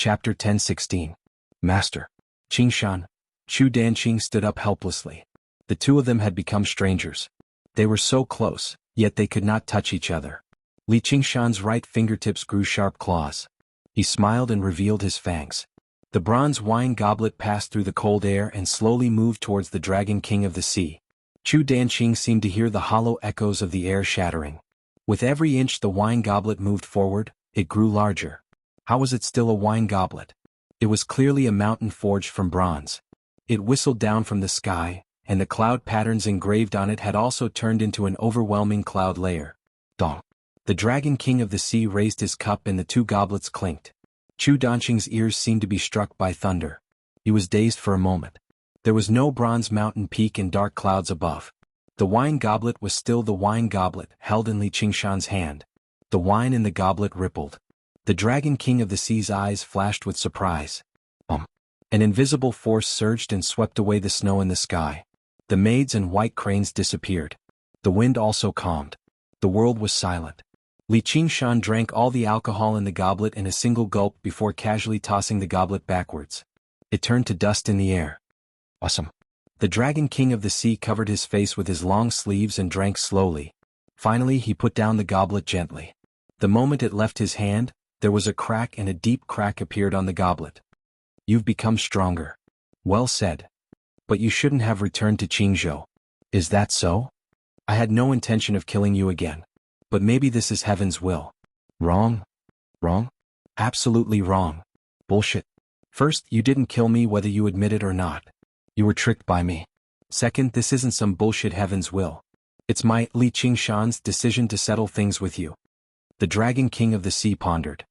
Chapter 10:16. Master. Qingshan. Chu Danqing stood up helplessly. The two of them had become strangers. They were so close, yet they could not touch each other. Li Qingshan's right fingertips grew sharp claws. He smiled and revealed his fangs. The bronze wine goblet passed through the cold air and slowly moved towards the Dragon King of the Sea. Chu Danqing seemed to hear the hollow echoes of the air shattering. With every inch the wine goblet moved forward, it grew larger. How was it still a wine goblet? It was clearly a mountain forged from bronze. It whistled down from the sky, and the cloud patterns engraved on it had also turned into an overwhelming cloud layer. Dong. The Dragon King of the Sea raised his cup and the two goblets clinked. Chu Danqing's ears seemed to be struck by thunder. He was dazed for a moment. There was no bronze mountain peak and dark clouds above. The wine goblet was still the wine goblet held in Li Qingshan's hand. The wine in the goblet rippled. The Dragon King of the Sea's eyes flashed with surprise. An invisible force surged and swept away the snow in the sky. The maids and white cranes disappeared. The wind also calmed. The world was silent. Li Qingshan drank all the alcohol in the goblet in a single gulp before casually tossing the goblet backwards. It turned to dust in the air. Awesome. The Dragon King of the Sea covered his face with his long sleeves and drank slowly. Finally he put down the goblet gently. The moment it left his hand, there was a crack and a deep crack appeared on the goblet. You've become stronger. Well said. But you shouldn't have returned to Qingzhou. Is that so? I had no intention of killing you again. But maybe this is heaven's will. Wrong? Wrong? Absolutely wrong. Bullshit. First, you didn't kill me whether you admit it or not. You were tricked by me. Second, this isn't some bullshit heaven's will. It's my, Li Qingshan's, decision to settle things with you. The Dragon King of the Sea pondered.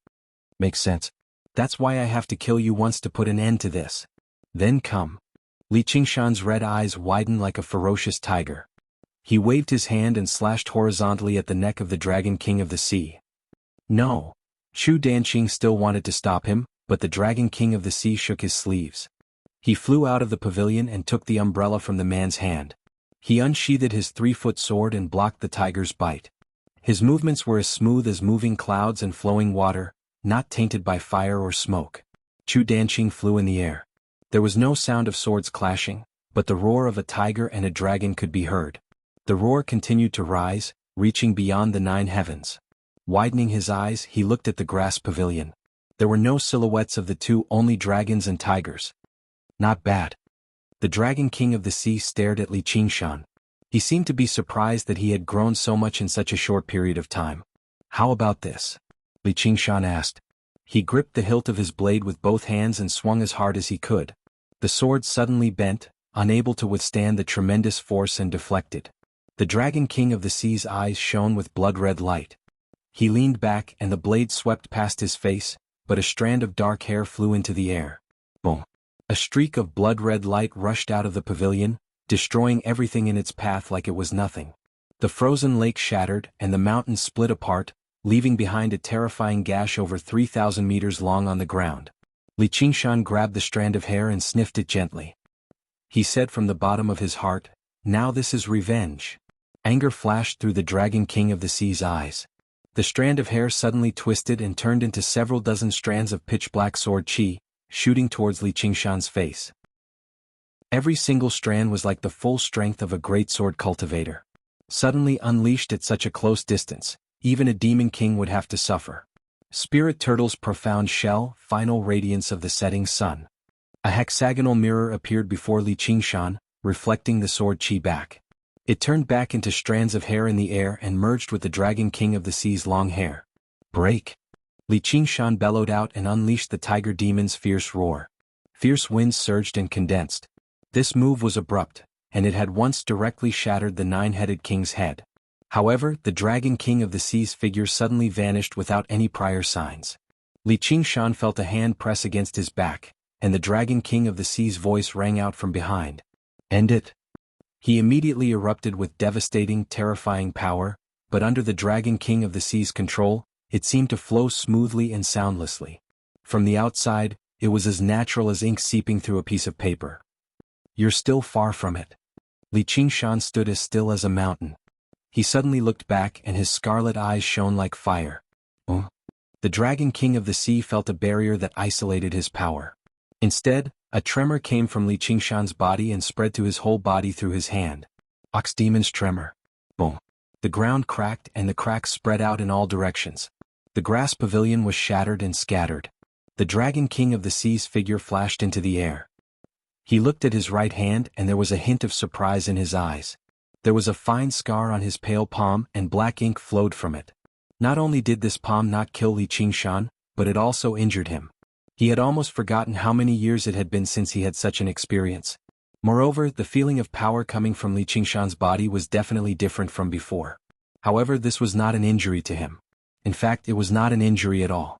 Makes sense. That's why I have to kill you once to put an end to this. Then come. Li Qingshan's red eyes widened like a ferocious tiger. He waved his hand and slashed horizontally at the neck of the Dragon King of the Sea. No. Chu Danqing still wanted to stop him, but the Dragon King of the Sea shook his sleeves. He flew out of the pavilion and took the umbrella from the man's hand. He unsheathed his 3-foot sword and blocked the tiger's bite. His movements were as smooth as moving clouds and flowing water, not tainted by fire or smoke. Chu Danqing flew in the air. There was no sound of swords clashing, but the roar of a tiger and a dragon could be heard. The roar continued to rise, reaching beyond the 9 heavens. Widening his eyes, he looked at the grass pavilion. There were no silhouettes of the two, only dragons and tigers. Not bad. The Dragon King of the Sea stared at Li Qingshan. He seemed to be surprised that he had grown so much in such a short period of time. How about this? Li Qingshan asked. He gripped the hilt of his blade with both hands and swung as hard as he could. The sword suddenly bent, unable to withstand the tremendous force, and deflected. The Dragon King of the Sea's eyes shone with blood-red light. He leaned back and the blade swept past his face, but a strand of dark hair flew into the air. Boom! A streak of blood-red light rushed out of the pavilion, destroying everything in its path like it was nothing. The frozen lake shattered and the mountain split apart, leaving behind a terrifying gash over 3,000 meters long on the ground. Li Qingshan grabbed the strand of hair and sniffed it gently. He said from the bottom of his heart, "Now this is revenge." Anger flashed through the Dragon King of the Sea's eyes. The strand of hair suddenly twisted and turned into several dozen strands of pitch-black sword qi, shooting towards Li Qingshan's face. Every single strand was like the full strength of a great sword cultivator. Suddenly unleashed at such a close distance, even a demon king would have to suffer. Spirit Turtle's profound shell, final radiance of the setting sun. A hexagonal mirror appeared before Li Qingshan, reflecting the sword qi back. It turned back into strands of hair in the air and merged with the Dragon King of the Sea's long hair. Break! Li Qingshan bellowed out and unleashed the tiger demon's fierce roar. Fierce winds surged and condensed. This move was abrupt, and it had once directly shattered the 9-headed king's head. However, the Dragon King of the Sea's figure suddenly vanished without any prior signs. Li Qingshan felt a hand press against his back, and the Dragon King of the Sea's voice rang out from behind. End it! He immediately erupted with devastating, terrifying power, but under the Dragon King of the Sea's control, it seemed to flow smoothly and soundlessly. From the outside, it was as natural as ink seeping through a piece of paper. You're still far from it. Li Qingshan stood as still as a mountain. He suddenly looked back and his scarlet eyes shone like fire. The Dragon King of the Sea felt a barrier that isolated his power. Instead, a tremor came from Li Qingshan's body and spread to his whole body through his hand. Ox Demon's tremor. Boom. The ground cracked and the cracks spread out in all directions. The grass pavilion was shattered and scattered. The Dragon King of the Sea's figure flashed into the air. He looked at his right hand and there was a hint of surprise in his eyes. There was a fine scar on his pale palm and black ink flowed from it. Not only did this palm not kill Li Qingshan, but it also injured him. He had almost forgotten how many years it had been since he had such an experience. Moreover, the feeling of power coming from Li Qingshan's body was definitely different from before. However, this was not an injury to him. In fact, it was not an injury at all.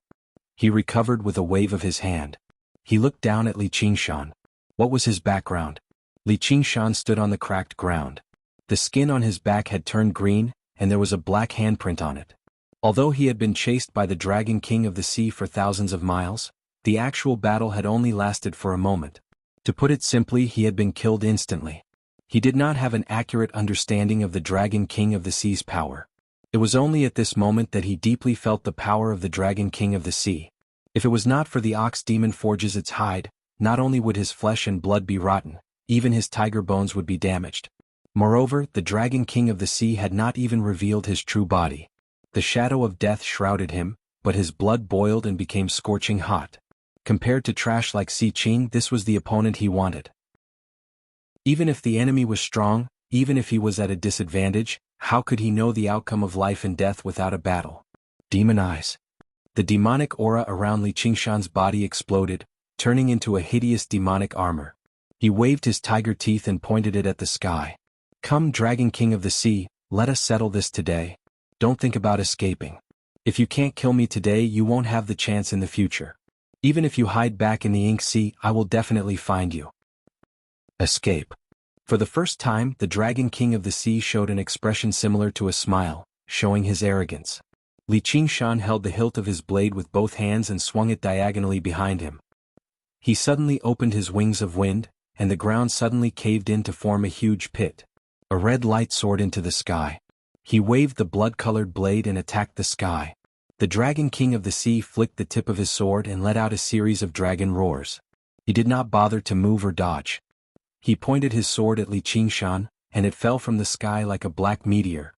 He recovered with a wave of his hand. He looked down at Li Qingshan. What was his background? Li Qingshan stood on the cracked ground. The skin on his back had turned green, and there was a black handprint on it. Although he had been chased by the Dragon King of the Sea for thousands of miles, the actual battle had only lasted for a moment. To put it simply, he had been killed instantly. He did not have an accurate understanding of the Dragon King of the Sea's power. It was only at this moment that he deeply felt the power of the Dragon King of the Sea. If it was not for the ox demon forges its hide, not only would his flesh and blood be rotten, even his tiger bones would be damaged. Moreover, the Dragon King of the Sea had not even revealed his true body. The shadow of death shrouded him, but his blood boiled and became scorching hot. Compared to trash like Si Qing, this was the opponent he wanted. Even if the enemy was strong, even if he was at a disadvantage, how could he know the outcome of life and death without a battle? Demon eyes. The demonic aura around Li Qingshan's body exploded, turning into a hideous demonic armor. He waved his tiger teeth and pointed it at the sky. Come, Dragon King of the Sea, let us settle this today. Don't think about escaping. If you can't kill me today, you won't have the chance in the future. Even if you hide back in the Ink Sea, I will definitely find you. Escape. For the first time, the Dragon King of the Sea showed an expression similar to a smile, showing his arrogance. Li Qingshan held the hilt of his blade with both hands and swung it diagonally behind him. He suddenly opened his wings of wind, and the ground suddenly caved in to form a huge pit. A red light soared into the sky. He waved the blood-colored blade and attacked the sky. The Dragon King of the Sea flicked the tip of his sword and let out a series of dragon roars. He did not bother to move or dodge. He pointed his sword at Li Qingshan, and it fell from the sky like a black meteor.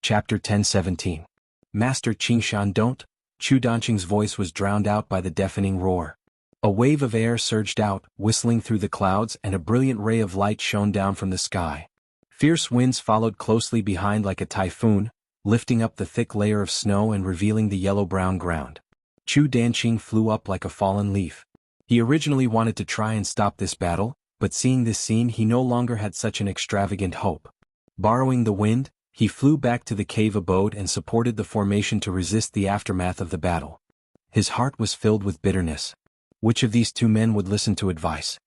Chapter 1017. Master Qingshan, don't! Chu Danqing's voice was drowned out by the deafening roar. A wave of air surged out, whistling through the clouds, and a brilliant ray of light shone down from the sky. Fierce winds followed closely behind like a typhoon, lifting up the thick layer of snow and revealing the yellow-brown ground. Chu Danqing flew up like a fallen leaf. He originally wanted to try and stop this battle, but seeing this scene he no longer had such an extravagant hope. Borrowing the wind, he flew back to the cave abode and supported the formation to resist the aftermath of the battle. His heart was filled with bitterness. Which of these two men would listen to advice?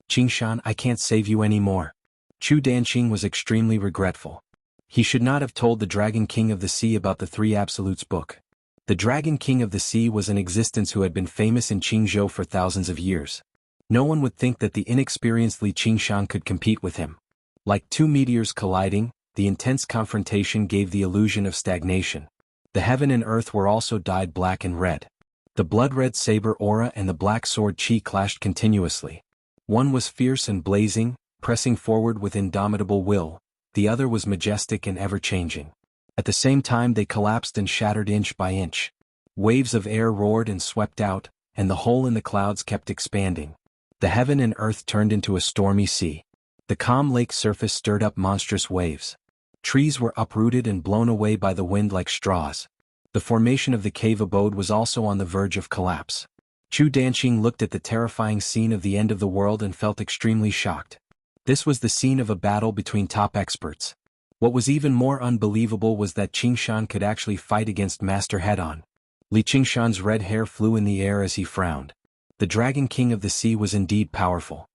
Qingshan, I can't save you anymore. Chu Danqing was extremely regretful. He should not have told the Dragon King of the Sea about the Three Absolutes book. The Dragon King of the Sea was in existence who had been famous in Qingzhou for thousands of years. No one would think that the inexperienced Li Qingshan could compete with him. Like two meteors colliding, the intense confrontation gave the illusion of stagnation. The heaven and earth were also dyed black and red. The blood-red saber aura and the black sword qi clashed continuously. One was fierce and blazing, pressing forward with indomitable will. The other was majestic and ever-changing. At the same time they collapsed and shattered inch by inch. Waves of air roared and swept out, and the hole in the clouds kept expanding. The heaven and earth turned into a stormy sea. The calm lake surface stirred up monstrous waves. Trees were uprooted and blown away by the wind like straws. The formation of the cave abode was also on the verge of collapse. Chu Danqing looked at the terrifying scene of the end of the world and felt extremely shocked. This was the scene of a battle between top experts. What was even more unbelievable was that Qingshan could actually fight against Master head-on. Li Qingshan's red hair flew in the air as he frowned. The Dragon King of the Sea was indeed powerful.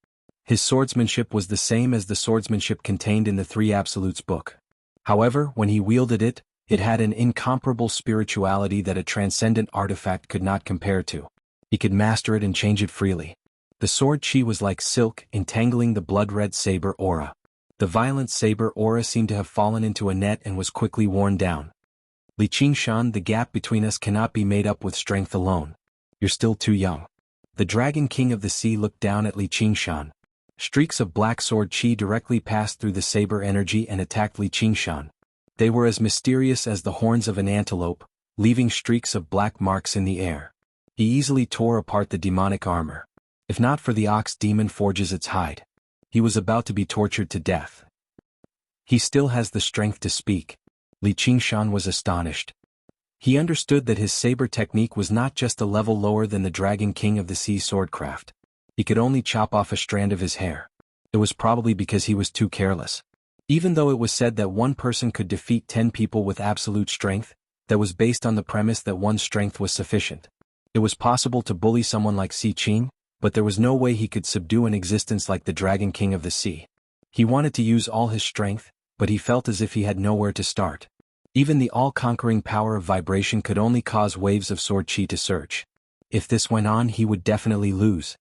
His swordsmanship was the same as the swordsmanship contained in the Three Absolutes book. However, when he wielded it, it had an incomparable spirituality that a transcendent artifact could not compare to. He could master it and change it freely. The sword qi was like silk, entangling the blood-red saber aura. The violent saber aura seemed to have fallen into a net and was quickly worn down. Li Qingshan, the gap between us cannot be made up with strength alone. You're still too young. The Dragon King of the Sea looked down at Li Qingshan. Streaks of black sword chi directly passed through the saber energy and attacked Li Qingshan. They were as mysterious as the horns of an antelope, leaving streaks of black marks in the air. He easily tore apart the demonic armor. If not for the ox demon forges its hide, he was about to be tortured to death. He still has the strength to speak. Li Qingshan was astonished. He understood that his saber technique was not just a level lower than the Dragon King of the Sea swordcraft. He could only chop off a strand of his hair. It was probably because he was too careless. Even though it was said that one person could defeat 10 people with absolute strength, that was based on the premise that one's strength was sufficient. It was possible to bully someone like Si Qing, but there was no way he could subdue an existence like the Dragon King of the Sea. He wanted to use all his strength, but he felt as if he had nowhere to start. Even the all-conquering power of vibration could only cause waves of sword chi to surge. If this went on, he would definitely lose.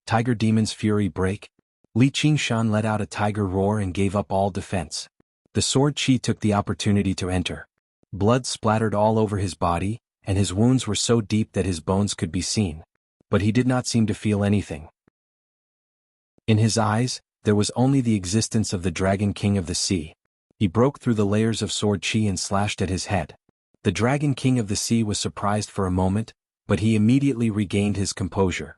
Tiger Demon's fury break? Li Qingshan let out a tiger roar and gave up all defense. The sword chi took the opportunity to enter. Blood splattered all over his body, and his wounds were so deep that his bones could be seen. But he did not seem to feel anything. In his eyes, there was only the existence of the Dragon King of the Sea. He broke through the layers of sword chi and slashed at his head. The Dragon King of the Sea was surprised for a moment, but he immediately regained his composure.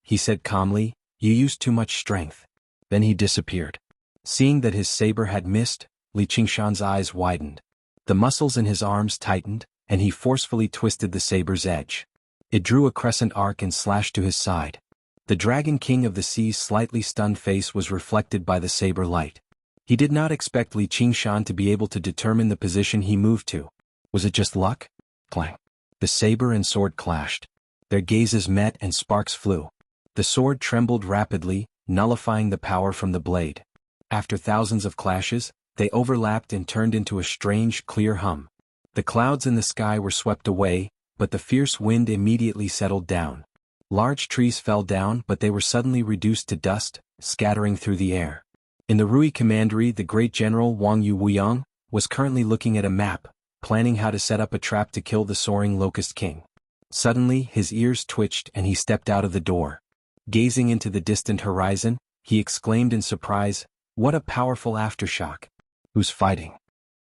He said calmly, "You used too much strength." Then he disappeared. Seeing that his saber had missed, Li Qingshan's eyes widened. The muscles in his arms tightened, and he forcefully twisted the saber's edge. It drew a crescent arc and slashed to his side. The Dragon King of the Sea's slightly stunned face was reflected by the saber light. He did not expect Li Qingshan to be able to determine the position he moved to. Was it just luck? Clang. The saber and sword clashed. Their gazes met and sparks flew. The sword trembled rapidly, nullifying the power from the blade. After thousands of clashes, they overlapped and turned into a strange, clear hum. The clouds in the sky were swept away, but the fierce wind immediately settled down. Large trees fell down, but they were suddenly reduced to dust, scattering through the air. In the Rui Commandery, the great general Wang Yuyang was currently looking at a map, planning how to set up a trap to kill the soaring Locust King. Suddenly, his ears twitched and he stepped out of the door. Gazing into the distant horizon, he exclaimed in surprise, "What a powerful aftershock! Who's fighting?"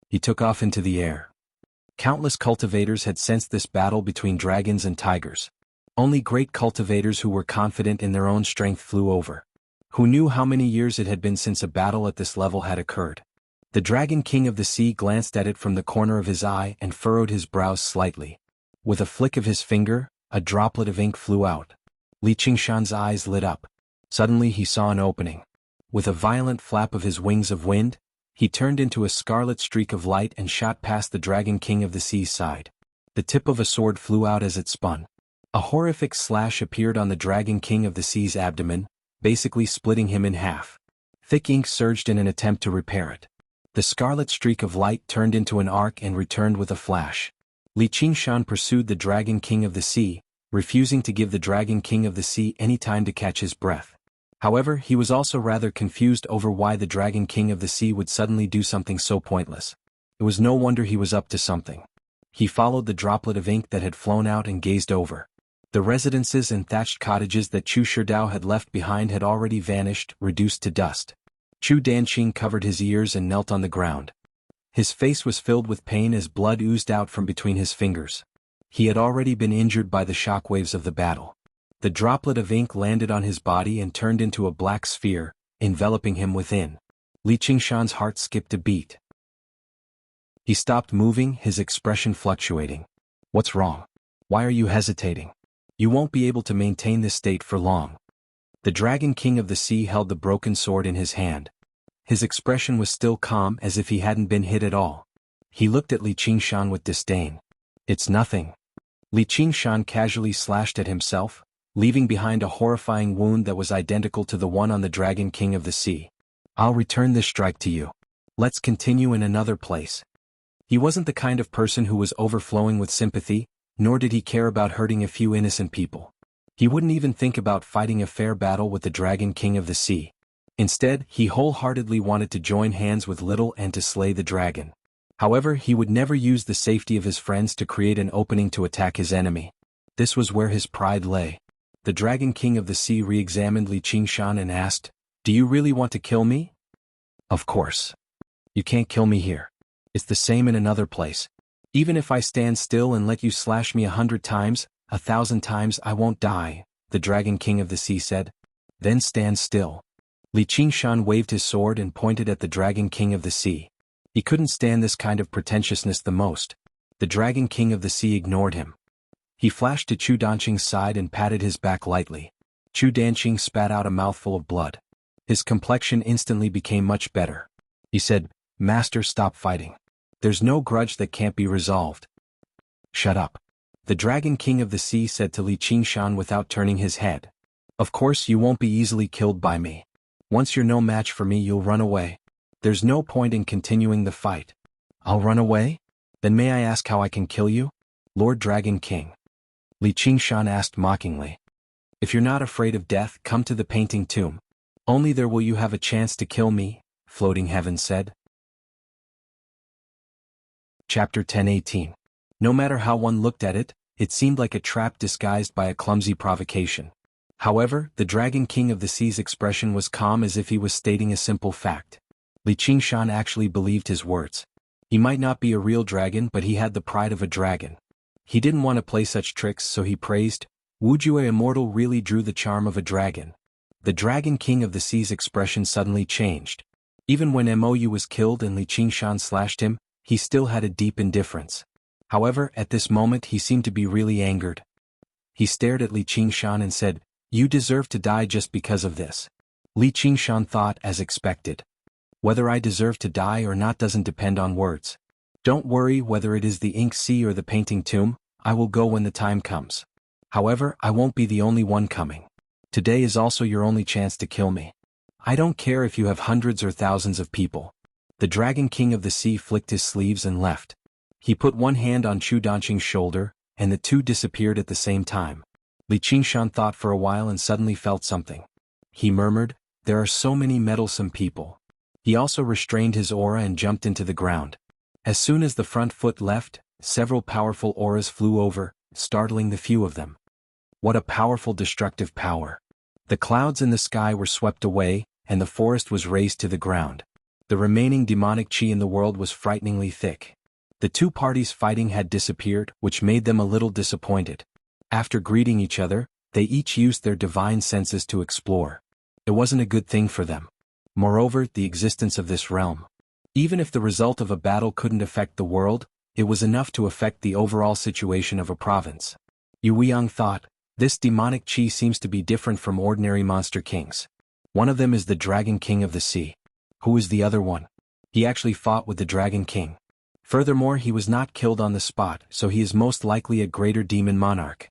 He took off into the air. Countless cultivators had sensed this battle between dragons and tigers. Only great cultivators who were confident in their own strength flew over. Who knew how many years it had been since a battle at this level had occurred? The Dragon King of the Sea glanced at it from the corner of his eye and furrowed his brows slightly. With a flick of his finger, a droplet of ink flew out. Li Qingshan's eyes lit up. Suddenly he saw an opening. With a violent flap of his wings of wind, he turned into a scarlet streak of light and shot past the Dragon King of the Sea's side. The tip of a sword flew out as it spun. A horrific slash appeared on the Dragon King of the Sea's abdomen, basically splitting him in half. Thick ink surged in an attempt to repair it. The scarlet streak of light turned into an arc and returned with a flash. Li Qingshan pursued the Dragon King of the Sea, refusing to give the Dragon King of the Sea any time to catch his breath. However, he was also rather confused over why the Dragon King of the Sea would suddenly do something so pointless. It was no wonder he was up to something. He followed the droplet of ink that had flown out and gazed over. The residences and thatched cottages that Chu Shidao had left behind had already vanished, reduced to dust. Chu Danqing covered his ears and knelt on the ground. His face was filled with pain as blood oozed out from between his fingers. He had already been injured by the shockwaves of the battle. The droplet of ink landed on his body and turned into a black sphere, enveloping him within. Li Qingshan's heart skipped a beat. He stopped moving, his expression fluctuating. "What's wrong? Why are you hesitating? You won't be able to maintain this state for long." The Dragon King of the Sea held the broken sword in his hand. His expression was still calm, as if he hadn't been hit at all. He looked at Li Qingshan with disdain. "It's nothing." Li Qingshan casually slashed at himself, leaving behind a horrifying wound that was identical to the one on the Dragon King of the Sea. "I'll return this strike to you. Let's continue in another place." He wasn't the kind of person who was overflowing with sympathy, nor did he care about hurting a few innocent people. He wouldn't even think about fighting a fair battle with the Dragon King of the Sea. Instead, he wholeheartedly wanted to join hands with Little and to slay the dragon. However, he would never use the safety of his friends to create an opening to attack his enemy. This was where his pride lay. The Dragon King of the Sea re-examined Li Qingshan and asked, "Do you really want to kill me?" "Of course. You can't kill me here. It's the same in another place. Even if I stand still and let you slash me 100 times, 1,000 times, I won't die," the Dragon King of the Sea said. "Then stand still." Li Qingshan waved his sword and pointed at the Dragon King of the Sea. He couldn't stand this kind of pretentiousness the most. The Dragon King of the Sea ignored him. He flashed to Chu Danqing's side and patted his back lightly. Chu Danqing spat out a mouthful of blood. His complexion instantly became much better. He said, "Master, stop fighting. There's no grudge that can't be resolved." "Shut up," the Dragon King of the Sea said to Li Qingshan without turning his head. "Of course you won't be easily killed by me. Once you're no match for me, you'll run away. There's no point in continuing the fight." "I'll run away? Then may I ask how I can kill you, Lord Dragon King?" Li Qingshan asked mockingly. "If you're not afraid of death, come to the painting tomb. Only there will you have a chance to kill me," Floating Heaven said. Chapter 10:18. No matter how one looked at it, it seemed like a trap disguised by a clumsy provocation. However, the Dragon King of the Sea's expression was calm as if he was stating a simple fact. Li Qingshan actually believed his words. He might not be a real dragon, but he had the pride of a dragon. He didn't want to play such tricks, so he praised, "Wuxia immortal really drew the charm of a dragon." The Dragon King of the Sea's expression suddenly changed. Even when Mou was killed and Li Qingshan slashed him, he still had a deep indifference. However, at this moment he seemed to be really angered. He stared at Li Qingshan and said, "You deserve to die just because of this." Li Qingshan thought, as expected. "Whether I deserve to die or not doesn't depend on words. Don't worry whether it is the ink sea or the painting tomb, I will go when the time comes. However, I won't be the only one coming. Today is also your only chance to kill me. I don't care if you have hundreds or thousands of people." The Dragon King of the Sea flicked his sleeves and left. He put one hand on Chu Danqing's shoulder, and the two disappeared at the same time. Li Qingshan thought for a while and suddenly felt something. He murmured, "There are so many meddlesome people." He also restrained his aura and jumped into the ground. As soon as the front foot left, several powerful auras flew over, startling the few of them. What a powerful destructive power! The clouds in the sky were swept away, and the forest was razed to the ground. The remaining demonic chi in the world was frighteningly thick. The two parties fighting had disappeared, which made them a little disappointed. After greeting each other, they each used their divine senses to explore. It wasn't a good thing for them. Moreover, the existence of this realm. Even if the result of a battle couldn't affect the world, it was enough to affect the overall situation of a province. Yu Weiyang thought, "This demonic chi seems to be different from ordinary monster kings. One of them is the Dragon King of the Sea. Who is the other one? He actually fought with the Dragon King. Furthermore, he was not killed on the spot, so he is most likely a greater demon monarch."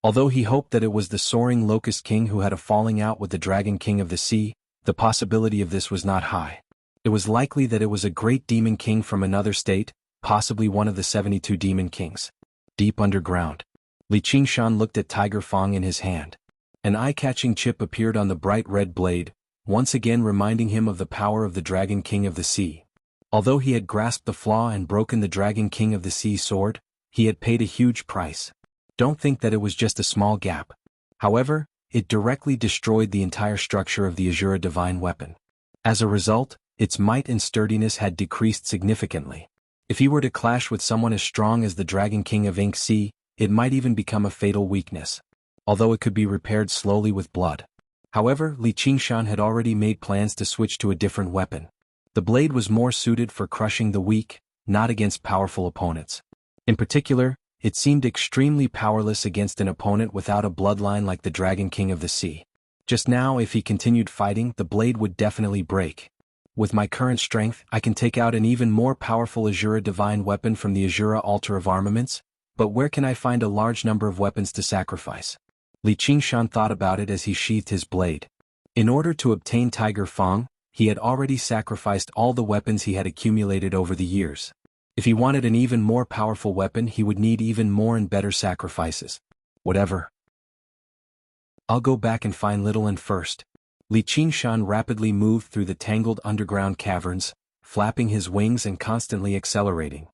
Although he hoped that it was the soaring Locust King who had a falling out with the Dragon King of the Sea, the possibility of this was not high. It was likely that it was a great demon king from another state, possibly one of the 72 demon kings. Deep underground. Li Qingshan looked at Tiger Fang in his hand. An eye-catching chip appeared on the bright red blade, once again reminding him of the power of the Dragon King of the Sea. Although he had grasped the flaw and broken the Dragon King of the Sea sword, he had paid a huge price. Don't think that it was just a small gap. However, it directly destroyed the entire structure of the Azura divine weapon. As a result, its might and sturdiness had decreased significantly. If he were to clash with someone as strong as the Dragon King of Ink Sea, it might even become a fatal weakness. Although it could be repaired slowly with blood. However, Li Qingshan had already made plans to switch to a different weapon. The blade was more suited for crushing the weak, not against powerful opponents. In particular, it seemed extremely powerless against an opponent without a bloodline like the Dragon King of the Sea. Just now, if he continued fighting, the blade would definitely break. With my current strength, I can take out an even more powerful Azura divine weapon from the Azura altar of armaments, but where can I find a large number of weapons to sacrifice? Li Qingshan thought about it as he sheathed his blade. In order to obtain Tiger Fang, he had already sacrificed all the weapons he had accumulated over the years. If he wanted an even more powerful weapon, he would need even more and better sacrifices. Whatever. I'll go back and find Little N first. Li Qingshan rapidly moved through the tangled underground caverns, flapping his wings and constantly accelerating.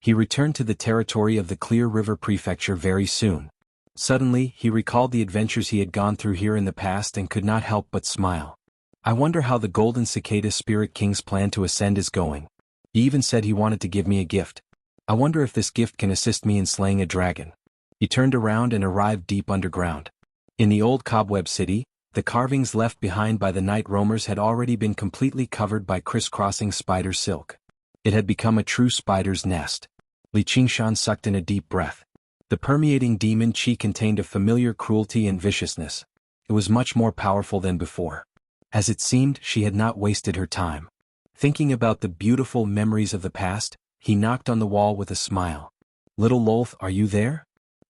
He returned to the territory of the Clear River Prefecture very soon. Suddenly, he recalled the adventures he had gone through here in the past and could not help but smile. I wonder how the Golden Cicada Spirit King's plan to ascend is going. He even said he wanted to give me a gift. I wonder if this gift can assist me in slaying a dragon. He turned around and arrived deep underground. In the old cobweb city, the carvings left behind by the night roamers had already been completely covered by crisscrossing spider silk. It had become a true spider's nest. Li Qingshan sucked in a deep breath. The permeating demon qi contained a familiar cruelty and viciousness. It was much more powerful than before. As it seemed, she had not wasted her time. Thinking about the beautiful memories of the past, he knocked on the wall with a smile. "Little Lolth, are you there?"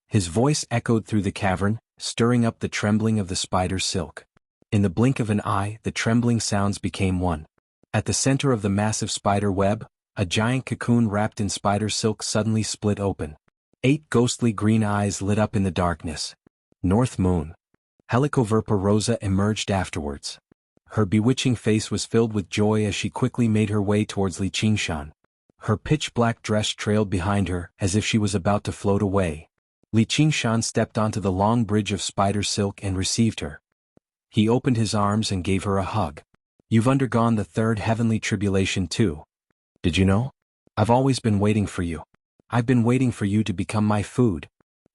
His voice echoed through the cavern, stirring up the trembling of the spider's silk. In the blink of an eye, the trembling sounds became one. At the center of the massive spider web, a giant cocoon wrapped in spider silk suddenly split open. 8 ghostly green eyes lit up in the darkness. North Moon. Helicoverpa Rosa emerged afterwards. Her bewitching face was filled with joy as she quickly made her way towards Li Qingshan. Her pitch-black dress trailed behind her as if she was about to float away. Li Qingshan stepped onto the long bridge of spider silk and received her. He opened his arms and gave her a hug. "You've undergone the 3rd heavenly tribulation too. Did you know? I've always been waiting for you. I've been waiting for you to become my food."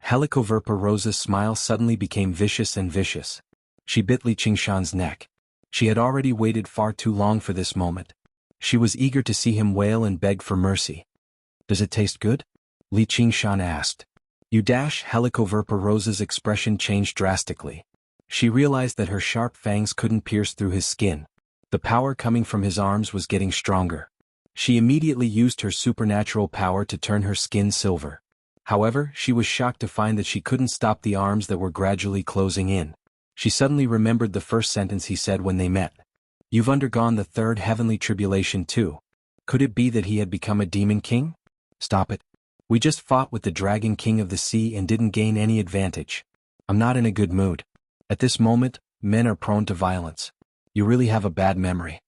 Helicoverpa Rosa's smile suddenly became vicious and vicious. She bit Li Qingshan's neck. She had already waited far too long for this moment. She was eager to see him wail and beg for mercy. "Does it taste good?" Li Qingshan asked. Helicoverpa Rosa's expression changed drastically. She realized that her sharp fangs couldn't pierce through his skin. The power coming from his arms was getting stronger. She immediately used her supernatural power to turn her skin silver. However, she was shocked to find that she couldn't stop the arms that were gradually closing in. She suddenly remembered the first sentence he said when they met. "You've undergone the 3rd heavenly tribulation too." Could it be that he had become a demon king? "Stop it. We just fought with the Dragon King of the Sea and didn't gain any advantage. I'm not in a good mood. At this moment, men are prone to violence. You really have a bad memory."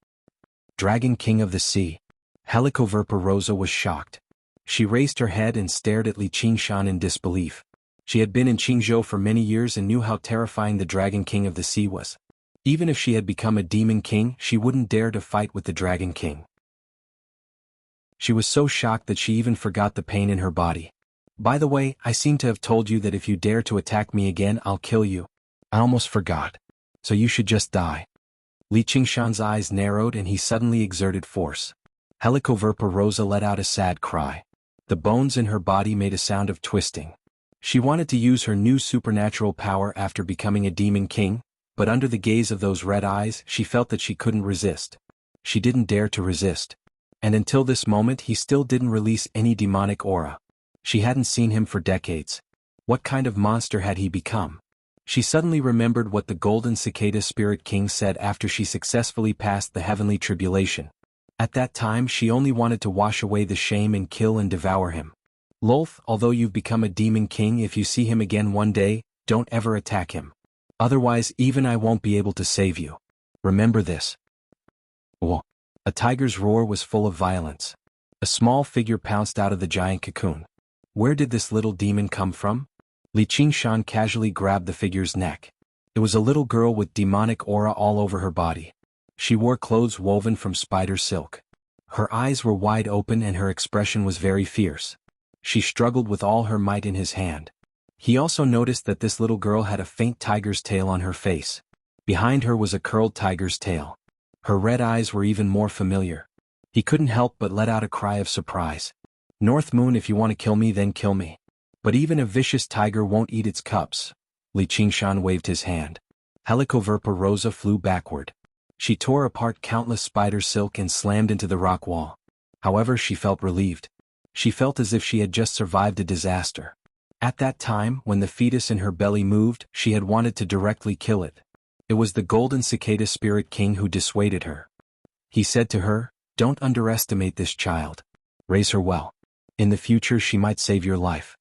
Dragon King of the Sea. Helicoverpa Rosa was shocked. She raised her head and stared at Li Qingshan in disbelief. She had been in Qingzhou for many years and knew how terrifying the Dragon King of the Sea was. Even if she had become a demon king, she wouldn't dare to fight with the Dragon King. She was so shocked that she even forgot the pain in her body. "By the way, I seem to have told you that if you dare to attack me again, I'll kill you. I almost forgot. So you should just die." Li Qingshan's eyes narrowed and he suddenly exerted force. Helicoverpa Rosa let out a sad cry. The bones in her body made a sound of twisting. She wanted to use her new supernatural power after becoming a demon king, but under the gaze of those red eyes she felt that she couldn't resist. She didn't dare to resist. And until this moment he still didn't release any demonic aura. She hadn't seen him for decades. What kind of monster had he become? She suddenly remembered what the Golden Cicada Spirit King said after she successfully passed the heavenly tribulation. At that time she only wanted to wash away the shame and kill and devour him. "Lolth, although you've become a demon king, if you see him again one day, don't ever attack him. Otherwise even I won't be able to save you. Remember this." Whoa. A tiger's roar was full of violence. A small figure pounced out of the giant cocoon. Where did this little demon come from? Li Qingshan casually grabbed the figure's neck. It was a little girl with demonic aura all over her body. She wore clothes woven from spider silk. Her eyes were wide open and her expression was very fierce. She struggled with all her might in his hand. He also noticed that this little girl had a faint tiger's tail on her face. Behind her was a curled tiger's tail. Her red eyes were even more familiar. He couldn't help but let out a cry of surprise. "North Moon, if you want to kill me, then kill me. But even a vicious tiger won't eat its cubs." Li Qingshan waved his hand. Helicoverpa Rosa flew backward. She tore apart countless spider silk and slammed into the rock wall. However, she felt relieved. She felt as if she had just survived a disaster. At that time, when the fetus in her belly moved, she had wanted to directly kill it. It was the Golden Cicada Spirit King who dissuaded her. He said to her, "Don't underestimate this child. Raise her well. In the future she might save your life."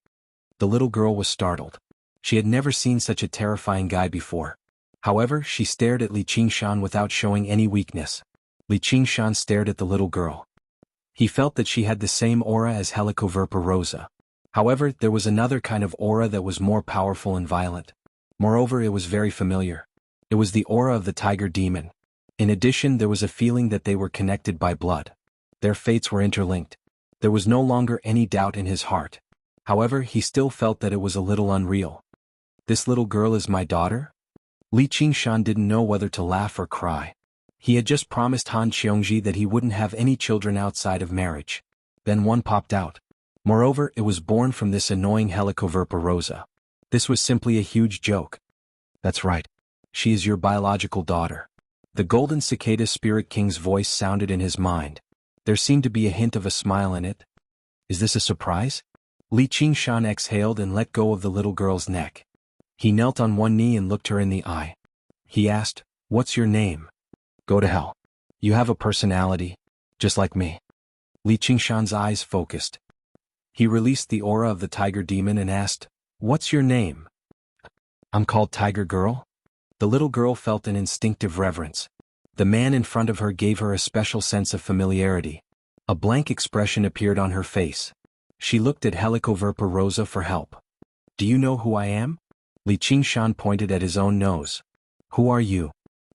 The little girl was startled. She had never seen such a terrifying guy before. However, she stared at Li Qingshan without showing any weakness. Li Qingshan stared at the little girl. He felt that she had the same aura as Helicoverpa rosa. However, there was another kind of aura that was more powerful and violent. Moreover, it was very familiar. It was the aura of the tiger demon. In addition, there was a feeling that they were connected by blood. Their fates were interlinked. There was no longer any doubt in his heart. However, he still felt that it was a little unreal. This little girl is my daughter? Li Qingshan didn't know whether to laugh or cry. He had just promised Han Qiongji that he wouldn't have any children outside of marriage. Then one popped out. Moreover, it was born from this annoying Helicoverpa rosa. This was simply a huge joke. That's right. She is your biological daughter. The golden cicada spirit king's voice sounded in his mind. There seemed to be a hint of a smile in it. Is this a surprise? Li Qingshan exhaled and let go of the little girl's neck. He knelt on one knee and looked her in the eye. He asked, "What's your name?" "Go to hell. You have a personality, just like me." Li Qingshan's eyes focused. He released the aura of the tiger demon and asked, "What's your name?" "I'm called Tiger Girl." The little girl felt an instinctive reverence. The man in front of her gave her a special sense of familiarity. A blank expression appeared on her face. She looked at Helicoverpa rosa for help. "Do you know who I am?" Li Qingshan pointed at his own nose. "Who are you?"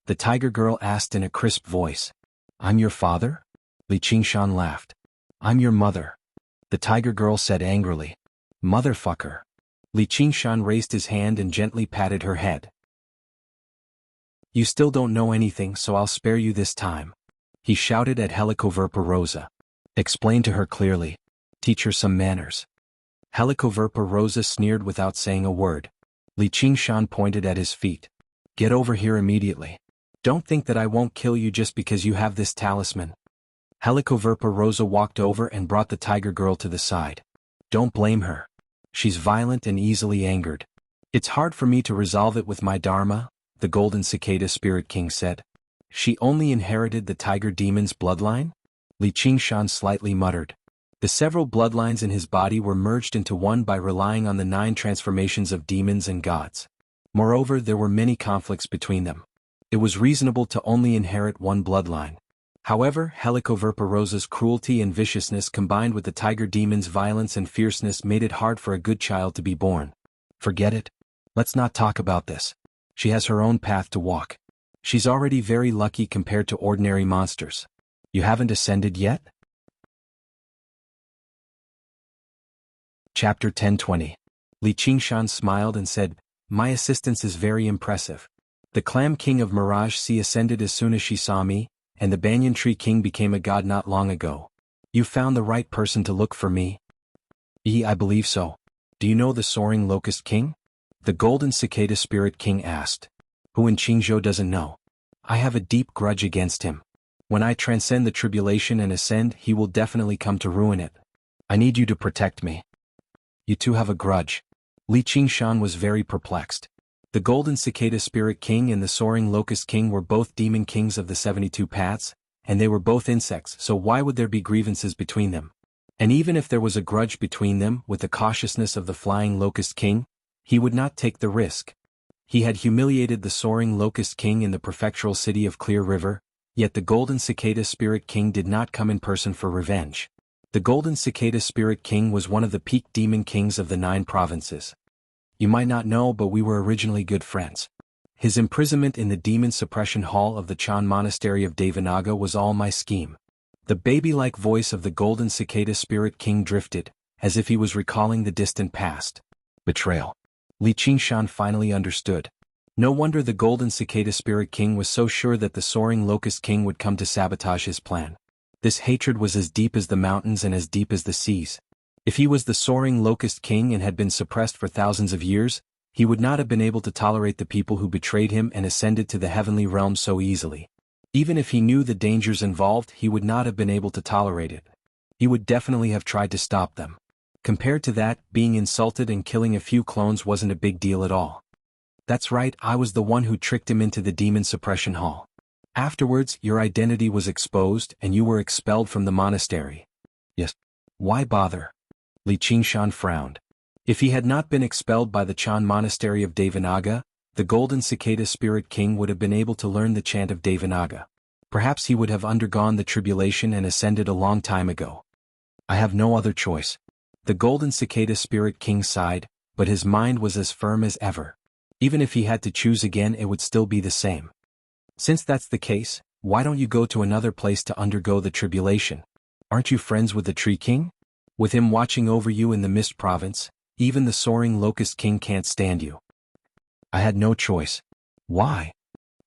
The tiger girl asked in a crisp voice. "I'm your father?" Li Qingshan laughed. "I'm your mother." The tiger girl said angrily. "Motherfucker." Li Qingshan raised his hand and gently patted her head. "You still don't know anything, so I'll spare you this time." He shouted at Helicoverpa rosa. "Explain to her clearly. Teach her some manners." Helicoverpa rosa sneered without saying a word. Li Qingshan pointed at his feet. "Get over here immediately. Don't think that I won't kill you just because you have this talisman." Helicoverpa rosa walked over and brought the tiger girl to the side. "Don't blame her. She's violent and easily angered. It's hard for me to resolve it with my dharma," the golden cicada spirit king said. "She only inherited the tiger demon's bloodline?" Li Qingshan slightly muttered. The several bloodlines in his body were merged into one by relying on the 9 transformations of demons and gods. Moreover, there were many conflicts between them. It was reasonable to only inherit one bloodline. However, Helicoverpa rosa's cruelty and viciousness combined with the tiger demon's violence and fierceness made it hard for a good child to be born. "Forget it. Let's not talk about this. She has her own path to walk. She's already very lucky compared to ordinary monsters. You haven't ascended yet?" Chapter 10:20. Li Qingshan smiled and said, "My assistance is very impressive. The Clam King of Mirage Sea ascended as soon as she saw me, and the Banyan Tree King became a god not long ago. You found the right person to look for me?" I believe so. Do you know the Soaring Locust King?" the Golden Cicada Spirit King asked. "Who in Qingzhou doesn't know? I have a deep grudge against him. When I transcend the tribulation and ascend, he will definitely come to ruin it. I need you to protect me." "You two have a grudge." Li Qingshan was very perplexed. The Golden Cicada Spirit King and the Soaring Locust King were both demon kings of the 72 paths, and they were both insects, so why would there be grievances between them? And even if there was a grudge between them, with the cautiousness of the Flying Locust King, he would not take the risk. He had humiliated the Soaring Locust King in the prefectural city of Clear River, yet the Golden Cicada Spirit King did not come in person for revenge. The Golden Cicada Spirit King was one of the peak demon kings of the 9 provinces. You might not know, but we were originally good friends. His imprisonment in the demon suppression hall of the Chan Monastery of Devanaga was all my scheme. The baby-like voice of the Golden Cicada Spirit King drifted, as if he was recalling the distant past. Betrayal. Li Qingshan finally understood. No wonder the Golden Cicada Spirit King was so sure that the Soaring Locust King would come to sabotage his plan. This hatred was as deep as the mountains and as deep as the seas. If he was the Soaring Locust King and had been suppressed for thousands of years, he would not have been able to tolerate the people who betrayed him and ascended to the heavenly realm so easily. Even if he knew the dangers involved, he would not have been able to tolerate it. He would definitely have tried to stop them. Compared to that, being insulted and killing a few clones wasn't a big deal at all. That's right, I was the one who tricked him into the demon suppression hall. Afterwards, your identity was exposed and you were expelled from the monastery. Yes. Why bother? Li Qingshan frowned. If he had not been expelled by the Chan Monastery of Devanaga, the Golden Cicada Spirit King would have been able to learn the chant of Devanaga. Perhaps he would have undergone the tribulation and ascended a long time ago. I have no other choice. The golden cicada spirit king sighed, but his mind was as firm as ever. Even if he had to choose again, it would still be the same. Since that's the case, why don't you go to another place to undergo the tribulation? Aren't you friends with the Tree King? With him watching over you in the Mist Province, even the soaring Locust King can't stand you. I had no choice. Why?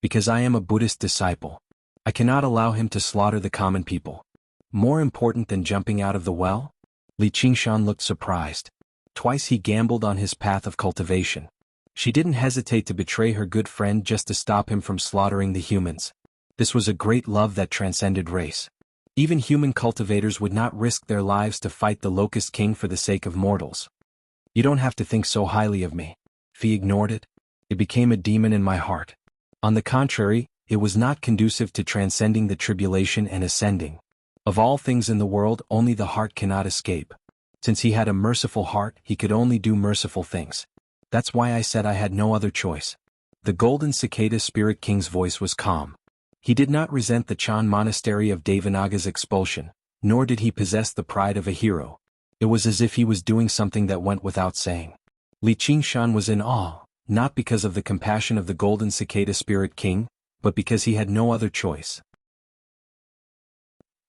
Because I am a Buddhist disciple. I cannot allow him to slaughter the common people. More important than jumping out of the well? Li Qingshan looked surprised. Twice he gambled on his path of cultivation. She didn't hesitate to betray her good friend just to stop him from slaughtering the humans. This was a great love that transcended race. Even human cultivators would not risk their lives to fight the Locust King for the sake of mortals. You don't have to think so highly of me. Fee ignored it. It became a demon in my heart. On the contrary, it was not conducive to transcending the tribulation and ascending. Of all things in the world, only the heart cannot escape. Since he had a merciful heart, he could only do merciful things. That's why I said I had no other choice. The golden cicada spirit king's voice was calm. He did not resent the Chan monastery of Devanaga's expulsion, nor did he possess the pride of a hero. It was as if he was doing something that went without saying. Li Qingshan was in awe, not because of the compassion of the golden cicada spirit king, but because he had no other choice.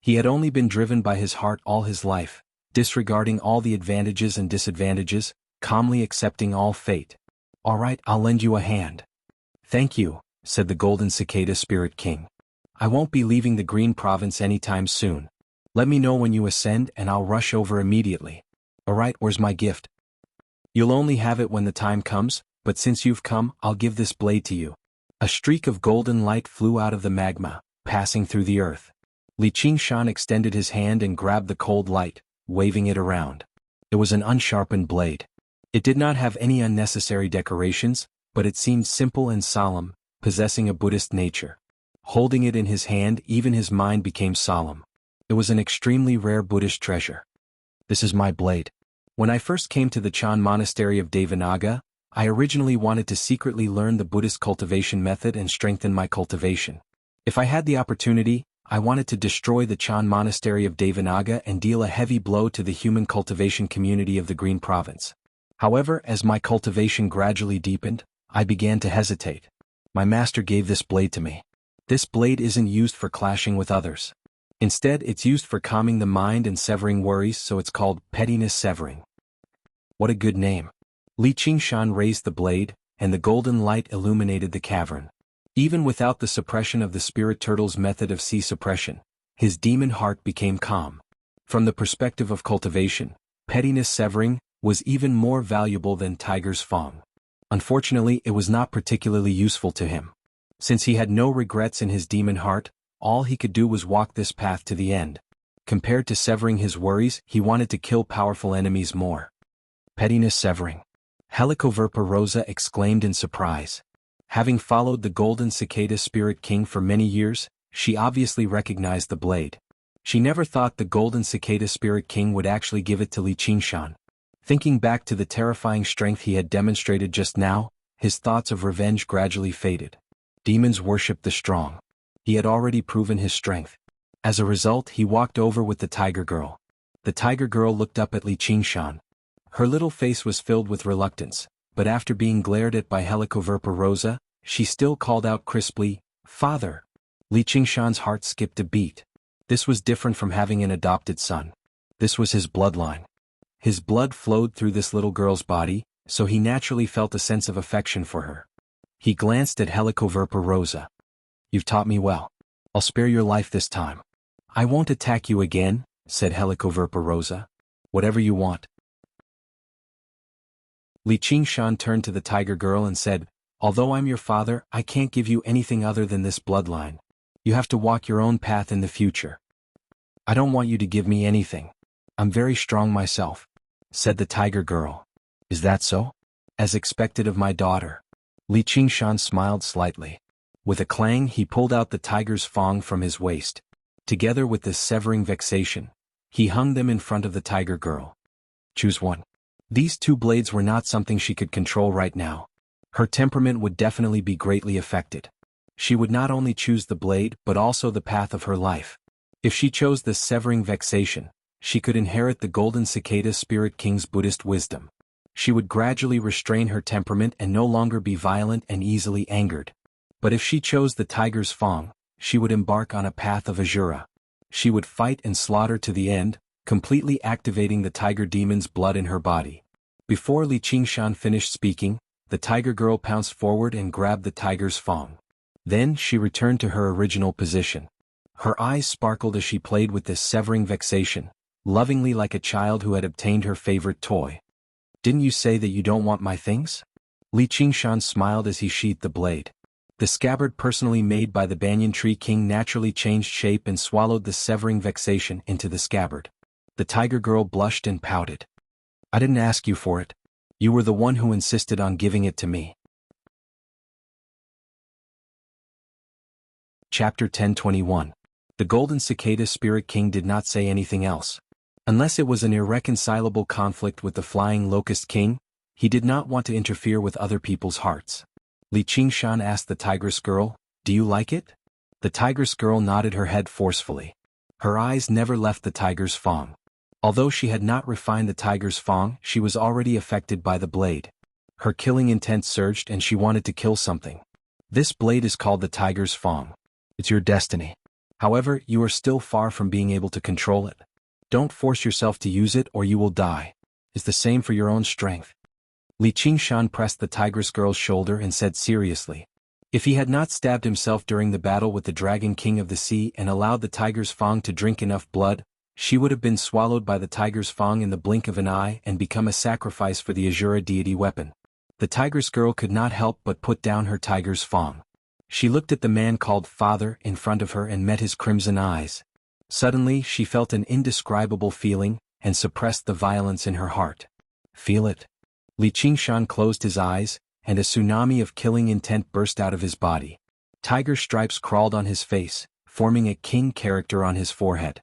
He had only been driven by his heart all his life, disregarding all the advantages and disadvantages, calmly accepting all fate. All right, I'll lend you a hand. Thank you, said the golden cicada spirit king. I won't be leaving the Green Province anytime soon. Let me know when you ascend and I'll rush over immediately. All right, where's my gift? You'll only have it when the time comes, but since you've come, I'll give this blade to you. A streak of golden light flew out of the magma, passing through the earth. Li Qingshan extended his hand and grabbed the cold light, waving it around. It was an unsharpened blade. It did not have any unnecessary decorations, but it seemed simple and solemn, possessing a Buddhist nature. Holding it in his hand, even his mind became solemn. It was an extremely rare Buddhist treasure. This is my blade. When I first came to the Chan monastery of Devanaga, I originally wanted to secretly learn the Buddhist cultivation method and strengthen my cultivation. If I had the opportunity, I wanted to destroy the Chan monastery of Devanaga and deal a heavy blow to the human cultivation community of the Green Province. However, as my cultivation gradually deepened, I began to hesitate. My master gave this blade to me. This blade isn't used for clashing with others. Instead, it's used for calming the mind and severing worries, so it's called pettiness severing. What a good name. Li Qingshan raised the blade, and the golden light illuminated the cavern. Even without the suppression of the spirit turtle's method of sea suppression, his demon heart became calm. From the perspective of cultivation, pettiness severing was even more valuable than Tiger's Fang. Unfortunately, it was not particularly useful to him. Since he had no regrets in his demon heart, all he could do was walk this path to the end. Compared to severing his worries, he wanted to kill powerful enemies more. Pettiness severing. Helicoverpa Rosa exclaimed in surprise. Having followed the golden cicada spirit king for many years, she obviously recognized the blade. She never thought the golden cicada spirit king would actually give it to Li Qingshan. Thinking back to the terrifying strength he had demonstrated just now, his thoughts of revenge gradually faded. Demons worship the strong. He had already proven his strength. As a result, he walked over with the tiger girl. The tiger girl looked up at Li Qingshan. Her little face was filled with reluctance, but after being glared at by Helicoverpa Rosa, she still called out crisply, "Father!" Li Qingshan's heart skipped a beat. This was different from having an adopted son. This was his bloodline. His blood flowed through this little girl's body, so he naturally felt a sense of affection for her. He glanced at Helicoverpa Rosa. "You've taught me well. I'll spare your life this time." "I won't attack you again," said Helicoverpa Rosa. "Whatever you want." Li Qingshan turned to the tiger girl and said, "Although I'm your father, I can't give you anything other than this bloodline. You have to walk your own path in the future. I don't want you to give me anything. I'm very strong myself," said the tiger girl. "Is that so?" "As expected of my daughter." Li Qingshan smiled slightly. With a clang, he pulled out the tiger's fang from his waist. Together with this severing vexation, he hung them in front of the tiger girl. "Choose one." These two blades were not something she could control right now. Her temperament would definitely be greatly affected. She would not only choose the blade but also the path of her life. If she chose the severing vexation, she could inherit the golden cicada spirit king's Buddhist wisdom. She would gradually restrain her temperament and no longer be violent and easily angered. But if she chose the tiger's fang, she would embark on a path of Azura. She would fight and slaughter to the end, completely activating the tiger demon's blood in her body. Before Li Qingshan finished speaking, the tiger girl pounced forward and grabbed the tiger's fang. Then she returned to her original position. Her eyes sparkled as she played with this severing vexation, lovingly like a child who had obtained her favorite toy. "Didn't you say that you don't want my things?" Li Qingshan smiled as he sheathed the blade. The scabbard personally made by the banyan tree king naturally changed shape and swallowed the severing vexation into the scabbard. The tiger girl blushed and pouted. "I didn't ask you for it. You were the one who insisted on giving it to me." Chapter 10:21. The golden cicada spirit king did not say anything else. Unless it was an irreconcilable conflict with the flying locust king, he did not want to interfere with other people's hearts. Li Qingshan asked the tigress girl, "Do you like it?" The tigress girl nodded her head forcefully. Her eyes never left the tiger's fang. Although she had not refined the tiger's fang, she was already affected by the blade. Her killing intent surged and she wanted to kill something. This blade is called the tiger's fang. It's your destiny. However, you are still far from being able to control it. Don't force yourself to use it or you will die. It's the same for your own strength. Li Qingshan pressed the tigress girl's shoulder and said seriously. If he had not stabbed himself during the battle with the Dragon King of the Sea and allowed the tiger's fang to drink enough blood, she would have been swallowed by the tiger's fang in the blink of an eye and become a sacrifice for the Azura deity weapon. The tigress girl could not help but put down her tiger's fang. She looked at the man called Father in front of her and met his crimson eyes. Suddenly she felt an indescribable feeling, and suppressed the violence in her heart. "Feel it?" Li Qingshan closed his eyes, and a tsunami of killing intent burst out of his body. Tiger stripes crawled on his face, forming a king character on his forehead.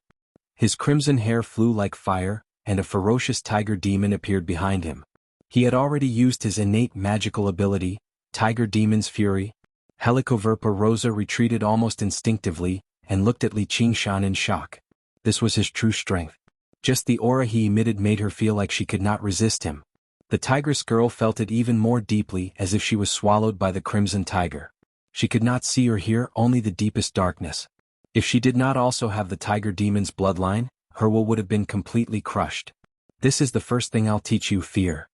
His crimson hair flew like fire, and a ferocious tiger demon appeared behind him. He had already used his innate magical ability, Tiger Demon's Fury. Helicoverpa Rosa retreated almost instinctively, and looked at Li Qingshan in shock. This was his true strength. Just the aura he emitted made her feel like she could not resist him. The tigress girl felt it even more deeply, as if she was swallowed by the crimson tiger. She could not see or hear, only the deepest darkness. If she did not also have the tiger demon's bloodline, her will would have been completely crushed. "This is the first thing I'll teach you, fear."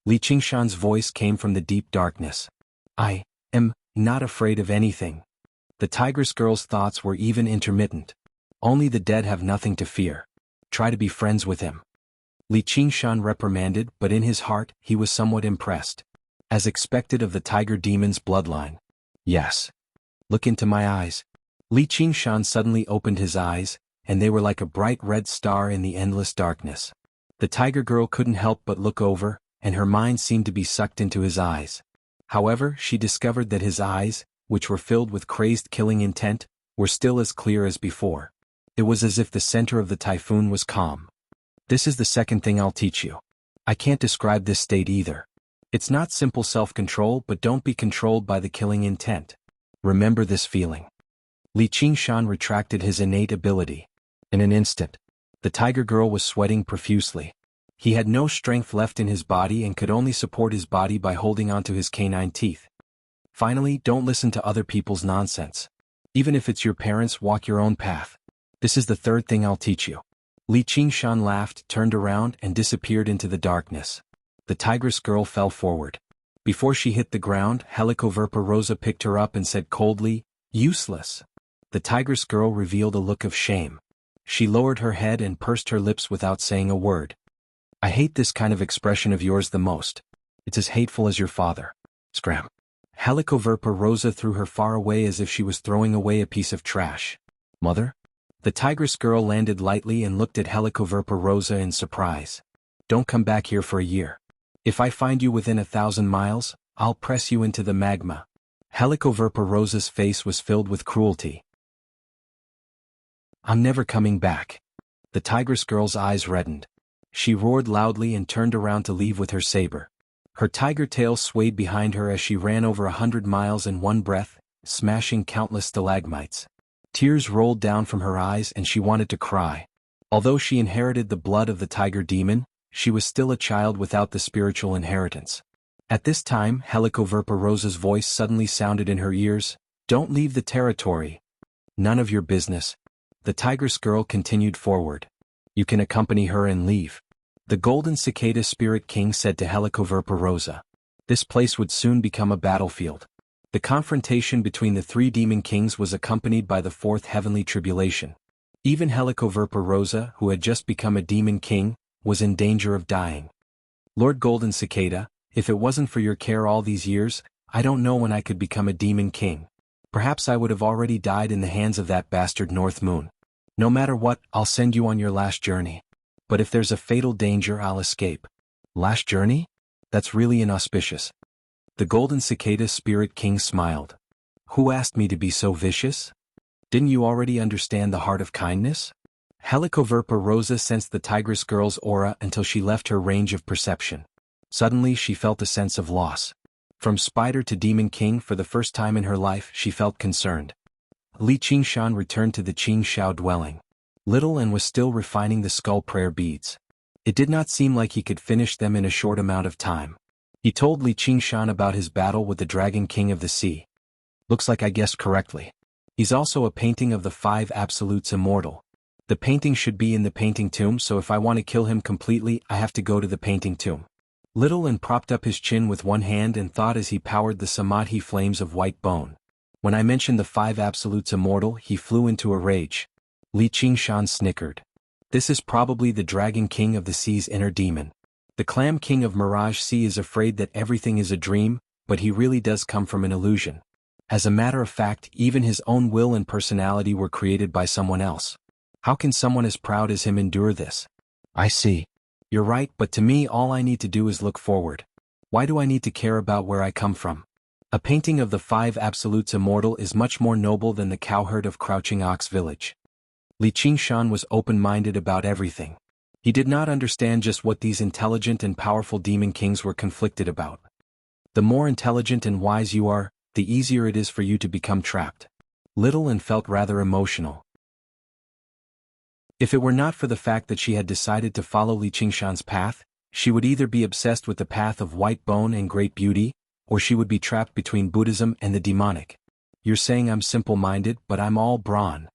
Li Qingshan's voice came from the deep darkness. "I am not afraid of anything." The tigress girl's thoughts were even intermittent. "Only the dead have nothing to fear. Try to be friends with him." Li Qingshan reprimanded, but in his heart, he was somewhat impressed. As expected of the tiger demon's bloodline. "Yes. Look into my eyes." Li Qingshan suddenly opened his eyes, and they were like a bright red star in the endless darkness. The tiger girl couldn't help but look over, and her mind seemed to be sucked into his eyes. However, she discovered that his eyes, which were filled with crazed killing intent, were still as clear as before. It was as if the center of the typhoon was calm. "This is the second thing I'll teach you. I can't describe this state either. It's not simple self-control, but don't be controlled by the killing intent. Remember this feeling." Li Qingshan retracted his innate ability. In an instant, the tiger girl was sweating profusely. He had no strength left in his body and could only support his body by holding onto his canine teeth. Finally, don't listen to other people's nonsense. Even if it's your parents, walk your own path. This is the third thing I'll teach you. Li Qingshan laughed, turned around, and disappeared into the darkness. The tigress girl fell forward. Before she hit the ground, Helicoverpa Rosa picked her up and said coldly, "Useless." The tigress girl revealed a look of shame. She lowered her head and pursed her lips without saying a word. "I hate this kind of expression of yours the most. It's as hateful as your father." Scram. Helicoverpa Rosa threw her far away as if she was throwing away a piece of trash. "Mother?" The tigress girl landed lightly and looked at Helicoverpa Rosa in surprise. "Don't come back here for a year. If I find you within 1,000 miles, I'll press you into the magma." Helicoverpa Rosa's face was filled with cruelty. "I'm never coming back." The tigress girl's eyes reddened. She roared loudly and turned around to leave with her saber. Her tiger tail swayed behind her as she ran over 100 miles in one breath, smashing countless stalagmites. Tears rolled down from her eyes and she wanted to cry. Although she inherited the blood of the tiger demon, she was still a child without the spiritual inheritance. At this time, Helicoverpa Rosa's voice suddenly sounded in her ears. "Don't leave the territory." "None of your business." The tigress girl continued forward. "You can accompany her and leave." The golden cicada spirit king said to Helicoverpa Rosa. This place would soon become a battlefield. The confrontation between the three demon kings was accompanied by the fourth heavenly tribulation. Even Helicoverpa Rosa, who had just become a demon king, was in danger of dying. "Lord Golden Cicada, if it wasn't for your care all these years, I don't know when I could become a demon king. Perhaps I would have already died in the hands of that bastard North Moon. No matter what, I'll send you on your last journey. But if there's a fatal danger, I'll escape." "Last journey? That's really inauspicious." The golden cicada spirit king smiled. "Who asked me to be so vicious? Didn't you already understand the heart of kindness?" Helicoverpa Rosa sensed the tigress girl's aura until she left her range of perception. Suddenly she felt a sense of loss. From spider to demon king, for the first time in her life she felt concerned. Li Qingshan returned to the Qingshao dwelling. Little An was still refining the skull prayer beads. It did not seem like he could finish them in a short amount of time. He told Li Qingshan about his battle with the Dragon King of the Sea. "Looks like I guessed correctly. He's also a painting of the 5 Absolutes Immortal. The painting should be in the painting tomb, so if I want to kill him completely, I have to go to the painting tomb." Little An propped up his chin with one hand and thought as he powered the Samadhi flames of white bone. "When I mentioned the 5 Absolutes Immortal, he flew into a rage." Li Qingshan snickered. "This is probably the Dragon King of the Sea's inner demon. The Clam King of Mirage Sea is afraid that everything is a dream, but he really does come from an illusion. As a matter of fact, even his own will and personality were created by someone else. How can someone as proud as him endure this?" "I see. You're right, but to me all I need to do is look forward. Why do I need to care about where I come from? A painting of the 5 Absolutes Immortal is much more noble than the cowherd of Crouching Ox Village." Li Qingshan was open-minded about everything. He did not understand just what these intelligent and powerful demon kings were conflicted about. The more intelligent and wise you are, the easier it is for you to become trapped. Little An felt rather emotional. If it were not for the fact that she had decided to follow Li Qingshan's path, she would either be obsessed with the path of white bone and great beauty, or she would be trapped between Buddhism and the demonic. "You're saying I'm simple-minded, but I'm all brawn."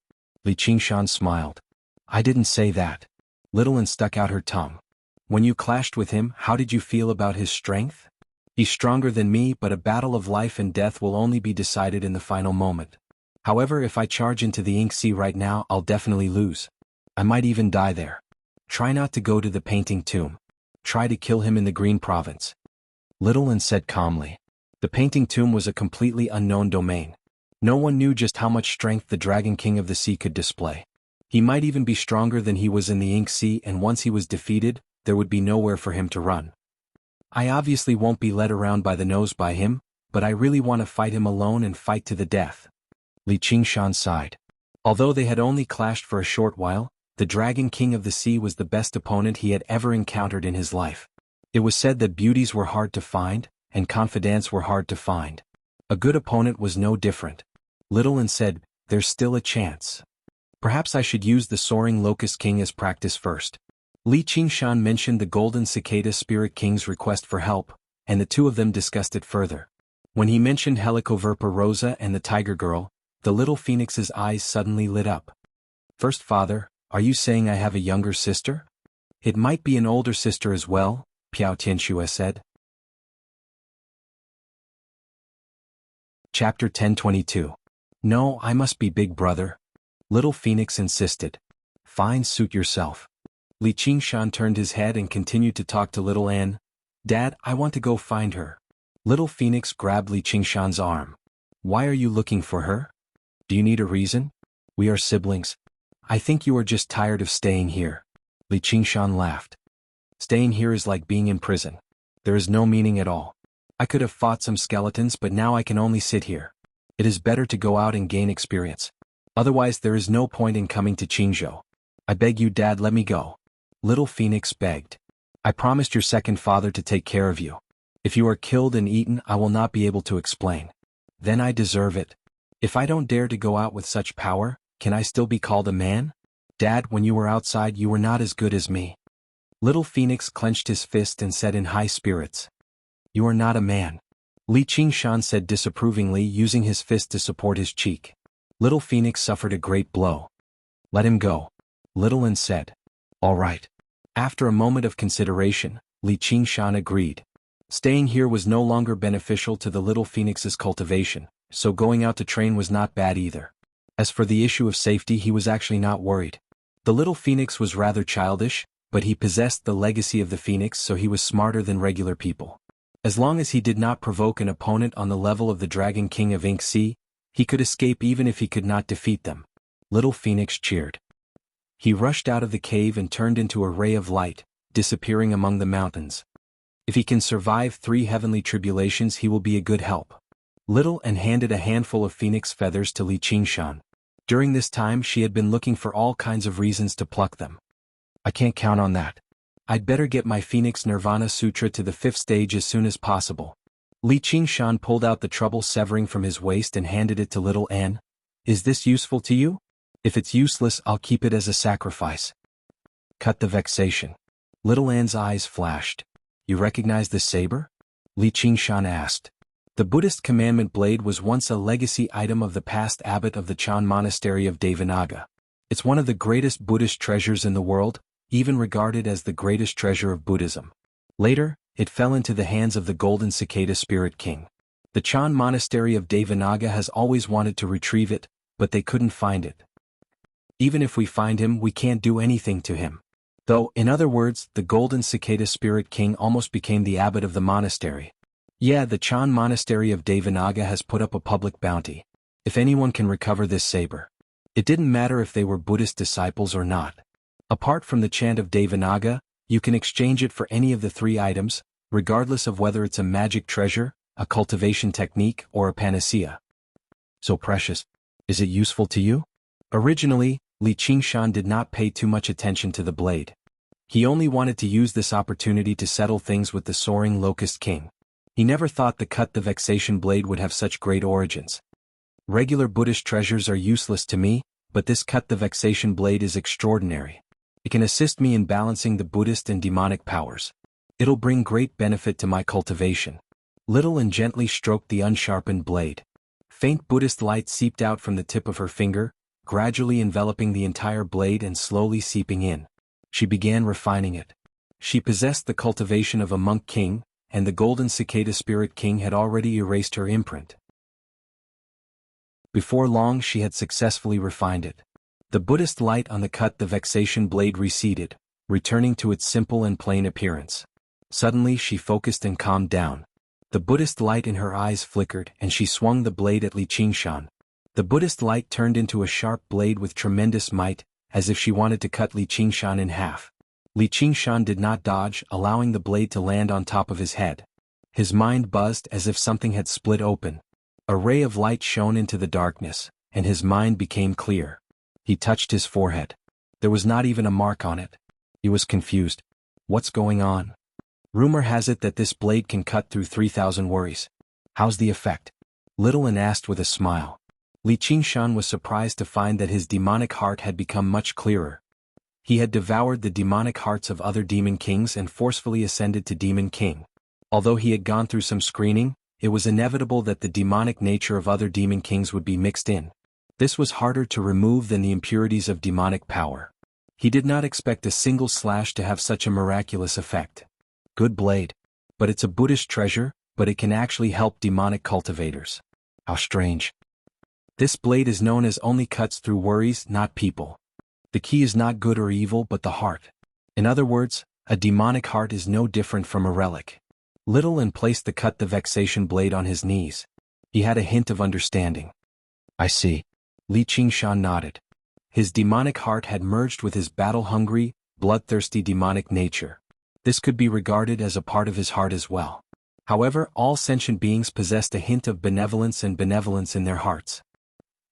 Li Qingshan smiled. "I didn't say that." Little An stuck out her tongue. "When you clashed with him, how did you feel about his strength?" "He's stronger than me, but a battle of life and death will only be decided in the final moment. However, if I charge into the Ink Sea right now, I'll definitely lose. I might even die there. Try not to go to the painting tomb. Try to kill him in the Green Province." Little An said calmly. The painting tomb was a completely unknown domain. No one knew just how much strength the Dragon King of the Sea could display. He might even be stronger than he was in the Ink Sea, and once he was defeated, there would be nowhere for him to run. "I obviously won't be led around by the nose by him, but I really want to fight him alone and fight to the death." Li Qingshan sighed. Although they had only clashed for a short while, the Dragon King of the Sea was the best opponent he had ever encountered in his life. It was said that beauties were hard to find, and confidants were hard to find. A good opponent was no different. Little An said, "There's still a chance. Perhaps I should use the Soaring Locust King as practice first." Li Qingshan mentioned the Golden Cicada Spirit King's request for help, and the two of them discussed it further. When he mentioned Helicoverpa Rosa and the Tiger Girl, the little phoenix's eyes suddenly lit up. "First Father, are you saying I have a younger sister?" "It might be an older sister as well," Piao Tianxue said. Chapter 1022. "No, I must be big brother." Little Phoenix insisted. "Fine, suit yourself." Li Qingshan turned his head and continued to talk to Little An. "Dad, I want to go find her." Little Phoenix grabbed Li Qingshan's arm. "Why are you looking for her? Do you need a reason? We are siblings. I think you are just tired of staying here." Li Qingshan laughed. "Staying here is like being in prison. There is no meaning at all. I could have fought some skeletons, but now I can only sit here. It is better to go out and gain experience. Otherwise there is no point in coming to Qingzhou. I beg you, Dad, let me go." Little Phoenix begged. "I promised your second father to take care of you. If you are killed and eaten, I will not be able to explain. Then I deserve it." If I don't dare to go out with such power, can I still be called a man? Dad, when you were outside you were not as good as me. Little Phoenix clenched his fist and said in high spirits. You are not a man. Li Qingshan said disapprovingly, using his fist to support his cheek. Little Phoenix suffered a great blow. Let him go. Little An said. All right. After a moment of consideration, Li Qingshan agreed. Staying here was no longer beneficial to the Little Phoenix's cultivation, so going out to train was not bad either. As for the issue of safety, he was actually not worried. The Little Phoenix was rather childish, but he possessed the legacy of the Phoenix, so he was smarter than regular people. As long as he did not provoke an opponent on the level of the Dragon King of Ink Sea, he could escape even if he could not defeat them. Little Phoenix cheered. He rushed out of the cave and turned into a ray of light, disappearing among the mountains. If he can survive 3 heavenly tribulations, he will be a good help. Little An handed a handful of phoenix feathers to Li Qingshan. During this time she had been looking for all kinds of reasons to pluck them. I can't count on that. I'd better get my Phoenix Nirvana Sutra to the 5th stage as soon as possible. Li Qingshan pulled out the trouble severing from his waist and handed it to Little An. Is this useful to you? If it's useless, I'll keep it as a sacrifice. Cut the vexation. Little An's eyes flashed. You recognize this saber? Li Qingshan asked. The Buddhist commandment blade was once a legacy item of the past abbot of the Chan monastery of Devanaga. It's one of the greatest Buddhist treasures in the world, even regarded as the greatest treasure of Buddhism. Later, it fell into the hands of the Golden Cicada Spirit King. The Chan monastery of Devanaga has always wanted to retrieve it, but they couldn't find it. Even if we find him, we can't do anything to him. Though, in other words, the Golden Cicada Spirit King almost became the abbot of the monastery. Yeah, the Chan monastery of Devanaga has put up a public bounty. If anyone can recover this saber. It didn't matter if they were Buddhist disciples or not. Apart from the chant of Devanaga, you can exchange it for any of the 3 items, regardless of whether it's a magic treasure, a cultivation technique, or a panacea. So precious. Is it useful to you? Originally, Li Qingshan did not pay too much attention to the blade. He only wanted to use this opportunity to settle things with the soaring Locust King. He never thought the Cut the Vexation blade would have such great origins. Regular Buddhist treasures are useless to me, but this Cut the Vexation blade is extraordinary. It can assist me in balancing the Buddhist and demonic powers. It'll bring great benefit to my cultivation. Little An gently stroked the unsharpened blade. Faint Buddhist light seeped out from the tip of her finger, gradually enveloping the entire blade and slowly seeping in. She began refining it. She possessed the cultivation of a monk king, and the Golden Cicada Spirit King had already erased her imprint. Before long she had successfully refined it. The Buddhist light on the Cut the Vexation blade receded, returning to its simple and plain appearance. Suddenly she focused and calmed down. The Buddhist light in her eyes flickered and she swung the blade at Li Qingshan. The Buddhist light turned into a sharp blade with tremendous might, as if she wanted to cut Li Qingshan in half. Li Qingshan did not dodge, allowing the blade to land on top of his head. His mind buzzed as if something had split open. A ray of light shone into the darkness, and his mind became clear. He touched his forehead. There was not even a mark on it. He was confused. What's going on? Rumor has it that this blade can cut through 3,000 worries. How's the effect? Little An asked with a smile. Li Qingshan was surprised to find that his demonic heart had become much clearer. He had devoured the demonic hearts of other demon kings and forcefully ascended to Demon King. Although he had gone through some screening, it was inevitable that the demonic nature of other demon kings would be mixed in. This was harder to remove than the impurities of demonic power. He did not expect a single slash to have such a miraculous effect. Good blade. But it's a Buddhist treasure, but it can actually help demonic cultivators. How strange. This blade is known as only cuts through worries, not people. The key is not good or evil but the heart. In other words, a demonic heart is no different from a relic. Little An placed the Cut the Vexation blade on his knees. He had a hint of understanding. I see. Li Qingshan nodded. His demonic heart had merged with his battle-hungry, bloodthirsty demonic nature. This could be regarded as a part of his heart as well. However, all sentient beings possessed a hint of benevolence and benevolence in their hearts.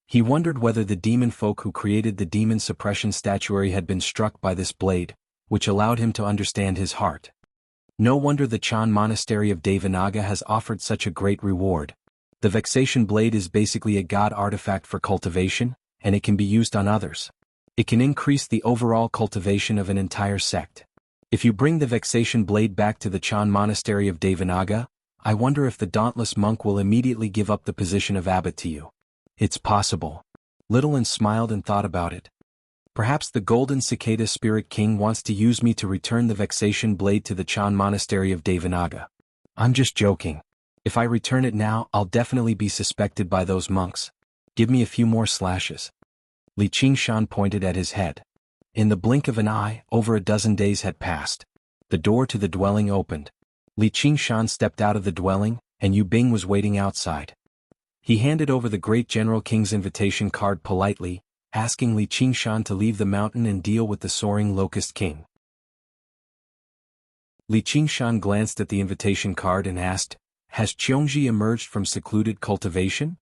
He wondered whether the demon folk who created the demon suppression statuary had been struck by this blade, which allowed him to understand his heart. No wonder the Chan monastery of Devanaga has offered such a great reward. The Vexation Blade is basically a god artifact for cultivation, and it can be used on others. It can increase the overall cultivation of an entire sect. If you bring the Vexation Blade back to the Chan Monastery of Devanaga, I wonder if the dauntless monk will immediately give up the position of abbot to you. It's possible. Littleton smiled and thought about it. Perhaps the Golden Cicada Spirit King wants to use me to return the Vexation Blade to the Chan Monastery of Devanaga. I'm just joking. If I return it now, I'll definitely be suspected by those monks. Give me a few more slashes. Li Qingshan pointed at his head. In the blink of an eye, over a dozen days had passed. The door to the dwelling opened. Li Qingshan stepped out of the dwelling, and Yu Bing was waiting outside. He handed over the Great General King's invitation card politely, asking Li Qingshan to leave the mountain and deal with the soaring Locust King. Li Qingshan glanced at the invitation card and asked, "Has Qiongji emerged from secluded cultivation?"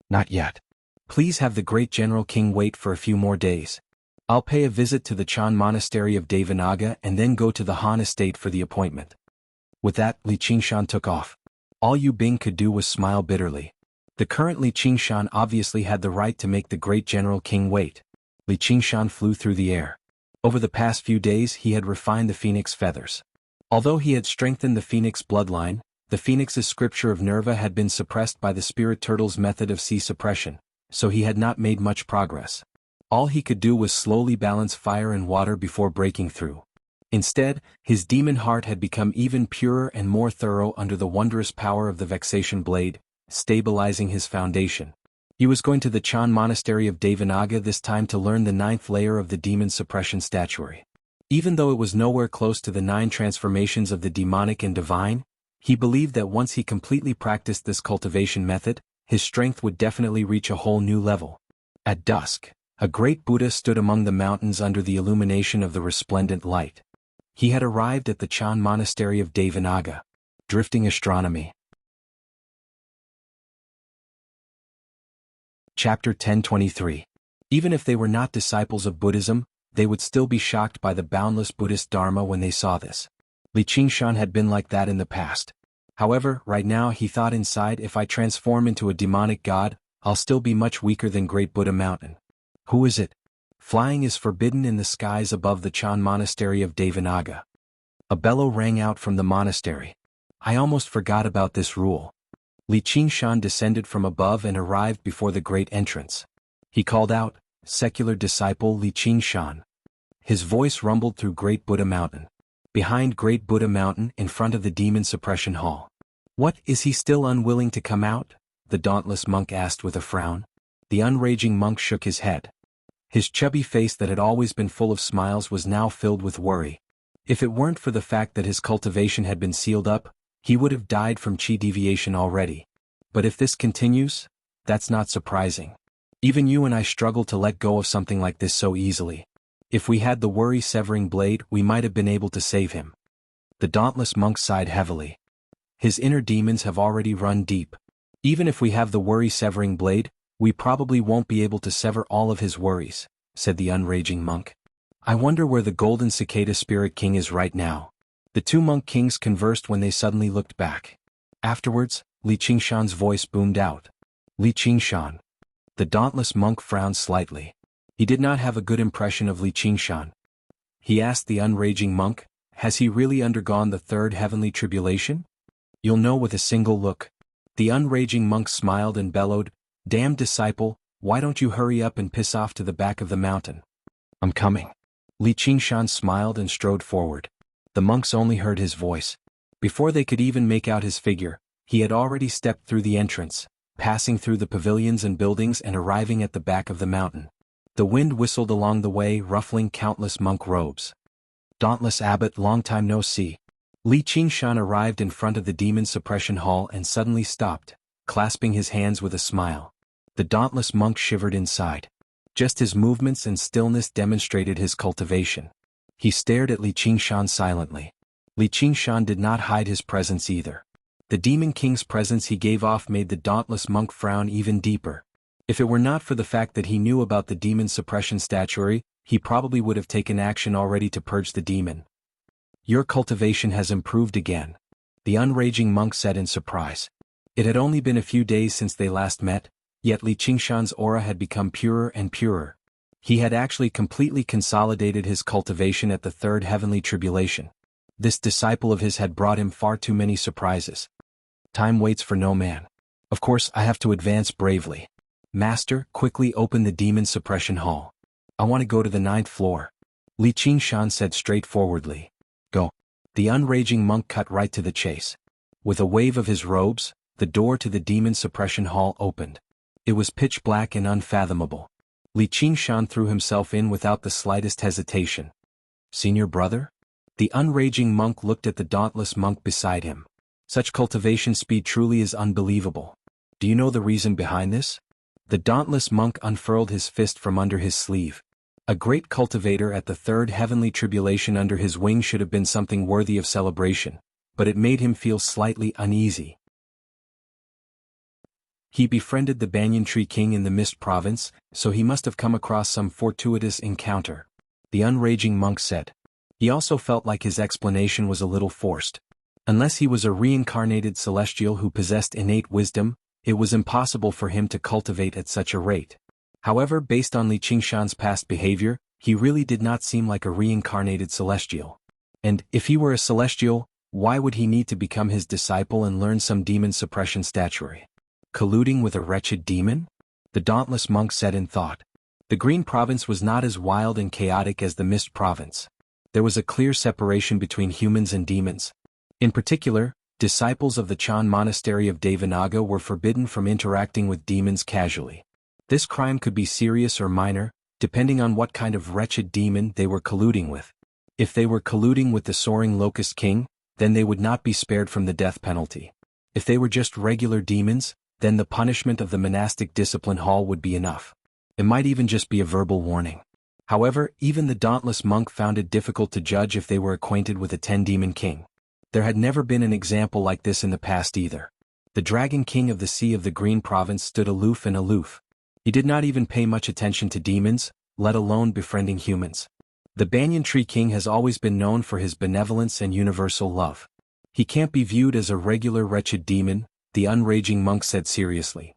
"Not yet. Please have the Great General King wait for a few more days. I'll pay a visit to the Chan Monastery of Devanaga and then go to the Han estate for the appointment." With that, Li Qingshan took off. All Yu Bing could do was smile bitterly. The current Li Qingshan obviously had the right to make the Great General King wait. Li Qingshan flew through the air. Over the past few days he had refined the phoenix feathers. Although he had strengthened the phoenix bloodline, the phoenix's scripture of Nerva had been suppressed by the spirit turtle's method of sea suppression, so he had not made much progress. All he could do was slowly balance fire and water before breaking through. Instead, his demon heart had become even purer and more thorough under the wondrous power of the Vexation Blade, stabilizing his foundation. He was going to the Chan Monastery of Devanaga this time to learn the 9th layer of the demon suppression statuary. Even though it was nowhere close to the 9 transformations of the demonic and divine, he believed that once he completely practiced this cultivation method, his strength would definitely reach a whole new level. At dusk, a great Buddha stood among the mountains under the illumination of the resplendent light. He had arrived at the Chan Monastery of Devanaga. Drifting Astronomy. Chapter 1023. Even if they were not disciples of Buddhism, they would still be shocked by the boundless Buddhist Dharma when they saw this. Li Qingshan had been like that in the past. However, right now he thought inside, if I transform into a demonic god, I'll still be much weaker than Great Buddha Mountain. Who is it? Flying is forbidden in the skies above the Chan Monastery of Devanaga. A bellow rang out from the monastery. I almost forgot about this rule. Li Qingshan descended from above and arrived before the great entrance. He called out, "Secular disciple Li Qingshan." His voice rumbled through Great Buddha Mountain. Behind Great Buddha Mountain, in front of the Demon Suppression Hall. "What, is he still unwilling to come out?" the dauntless monk asked with a frown. The unraging monk shook his head. His chubby face that had always been full of smiles was now filled with worry. If it weren't for the fact that his cultivation had been sealed up, he would have died from chi deviation already. But if this continues, that's not surprising. Even you and I struggle to let go of something like this so easily. If we had the worry-severing blade, we might have been able to save him. The dauntless monk sighed heavily. His inner demons have already run deep. Even if we have the worry-severing blade, we probably won't be able to sever all of his worries, said the unraging monk. I wonder where the Golden Cicada Spirit King is right now. The two monk kings conversed when they suddenly looked back. Afterwards, Li Qingshan's voice boomed out. Li Qingshan. The dauntless monk frowned slightly. He did not have a good impression of Li Qingshan. He asked the unraging monk, has he really undergone the 3rd heavenly tribulation? You'll know with a single look. The unraging monk smiled and bellowed, damned disciple, why don't you hurry up and piss off to the back of the mountain? I'm coming. Li Qingshan smiled and strode forward. The monks only heard his voice. Before they could even make out his figure, he had already stepped through the entrance, passing through the pavilions and buildings and arriving at the back of the mountain. The wind whistled along the way, ruffling countless monk robes. Dauntless abbot, long time no see. Li Qingshan arrived in front of the Demon Suppression Hall and suddenly stopped, clasping his hands with a smile. The dauntless monk shivered inside. Just his movements and stillness demonstrated his cultivation. He stared at Li Qingshan silently. Li Qingshan did not hide his presence either. The Demon King's presence he gave off made the dauntless monk frown even deeper. If it were not for the fact that he knew about the demon suppression statuary, he probably would have taken action already to purge the demon. Your cultivation has improved again. The unraging monk said in surprise. It had only been a few days since they last met, yet Li Qingshan's aura had become purer and purer. He had actually completely consolidated his cultivation at the third heavenly tribulation. This disciple of his had brought him far too many surprises. Time waits for no man. Of course, I have to advance bravely. Master, quickly open the demon suppression hall. I want to go to the 9th floor. Li Qingshan said straightforwardly. Go. The unraging monk cut right to the chase. With a wave of his robes, the door to the demon suppression hall opened. It was pitch black and unfathomable. Li Qingshan threw himself in without the slightest hesitation. Senior brother? The unraging monk looked at the dauntless monk beside him. Such cultivation speed truly is unbelievable. Do you know the reason behind this? The dauntless monk unfurled his fist from under his sleeve. A great cultivator at the third heavenly tribulation under his wing should have been something worthy of celebration, but it made him feel slightly uneasy. He befriended the Banyan Tree King in the Mist Province, so he must have come across some fortuitous encounter. The unraging monk said. He also felt like his explanation was a little forced. Unless he was a reincarnated celestial who possessed innate wisdom, it was impossible for him to cultivate at such a rate. However, based on Li Qingshan's past behavior, he really did not seem like a reincarnated celestial. And, if he were a celestial, why would he need to become his disciple and learn some demon suppression statuary? Colluding with a wretched demon? The dauntless monk said in thought. The Green Province was not as wild and chaotic as the Mist Province. There was a clear separation between humans and demons. In particular, disciples of the Chan Monastery of Devanaga were forbidden from interacting with demons casually. This crime could be serious or minor, depending on what kind of wretched demon they were colluding with. If they were colluding with the Soaring Locust King, then they would not be spared from the death penalty. If they were just regular demons, then the punishment of the monastic discipline hall would be enough. It might even just be a verbal warning. However, even the dauntless monk found it difficult to judge if they were acquainted with a 10-demon king. There had never been an example like this in the past either. The Dragon King of the Sea of the Green Province stood aloof and aloof. He did not even pay much attention to demons, let alone befriending humans. The Banyan Tree King has always been known for his benevolence and universal love. He can't be viewed as a regular wretched demon, the unraging monk said seriously.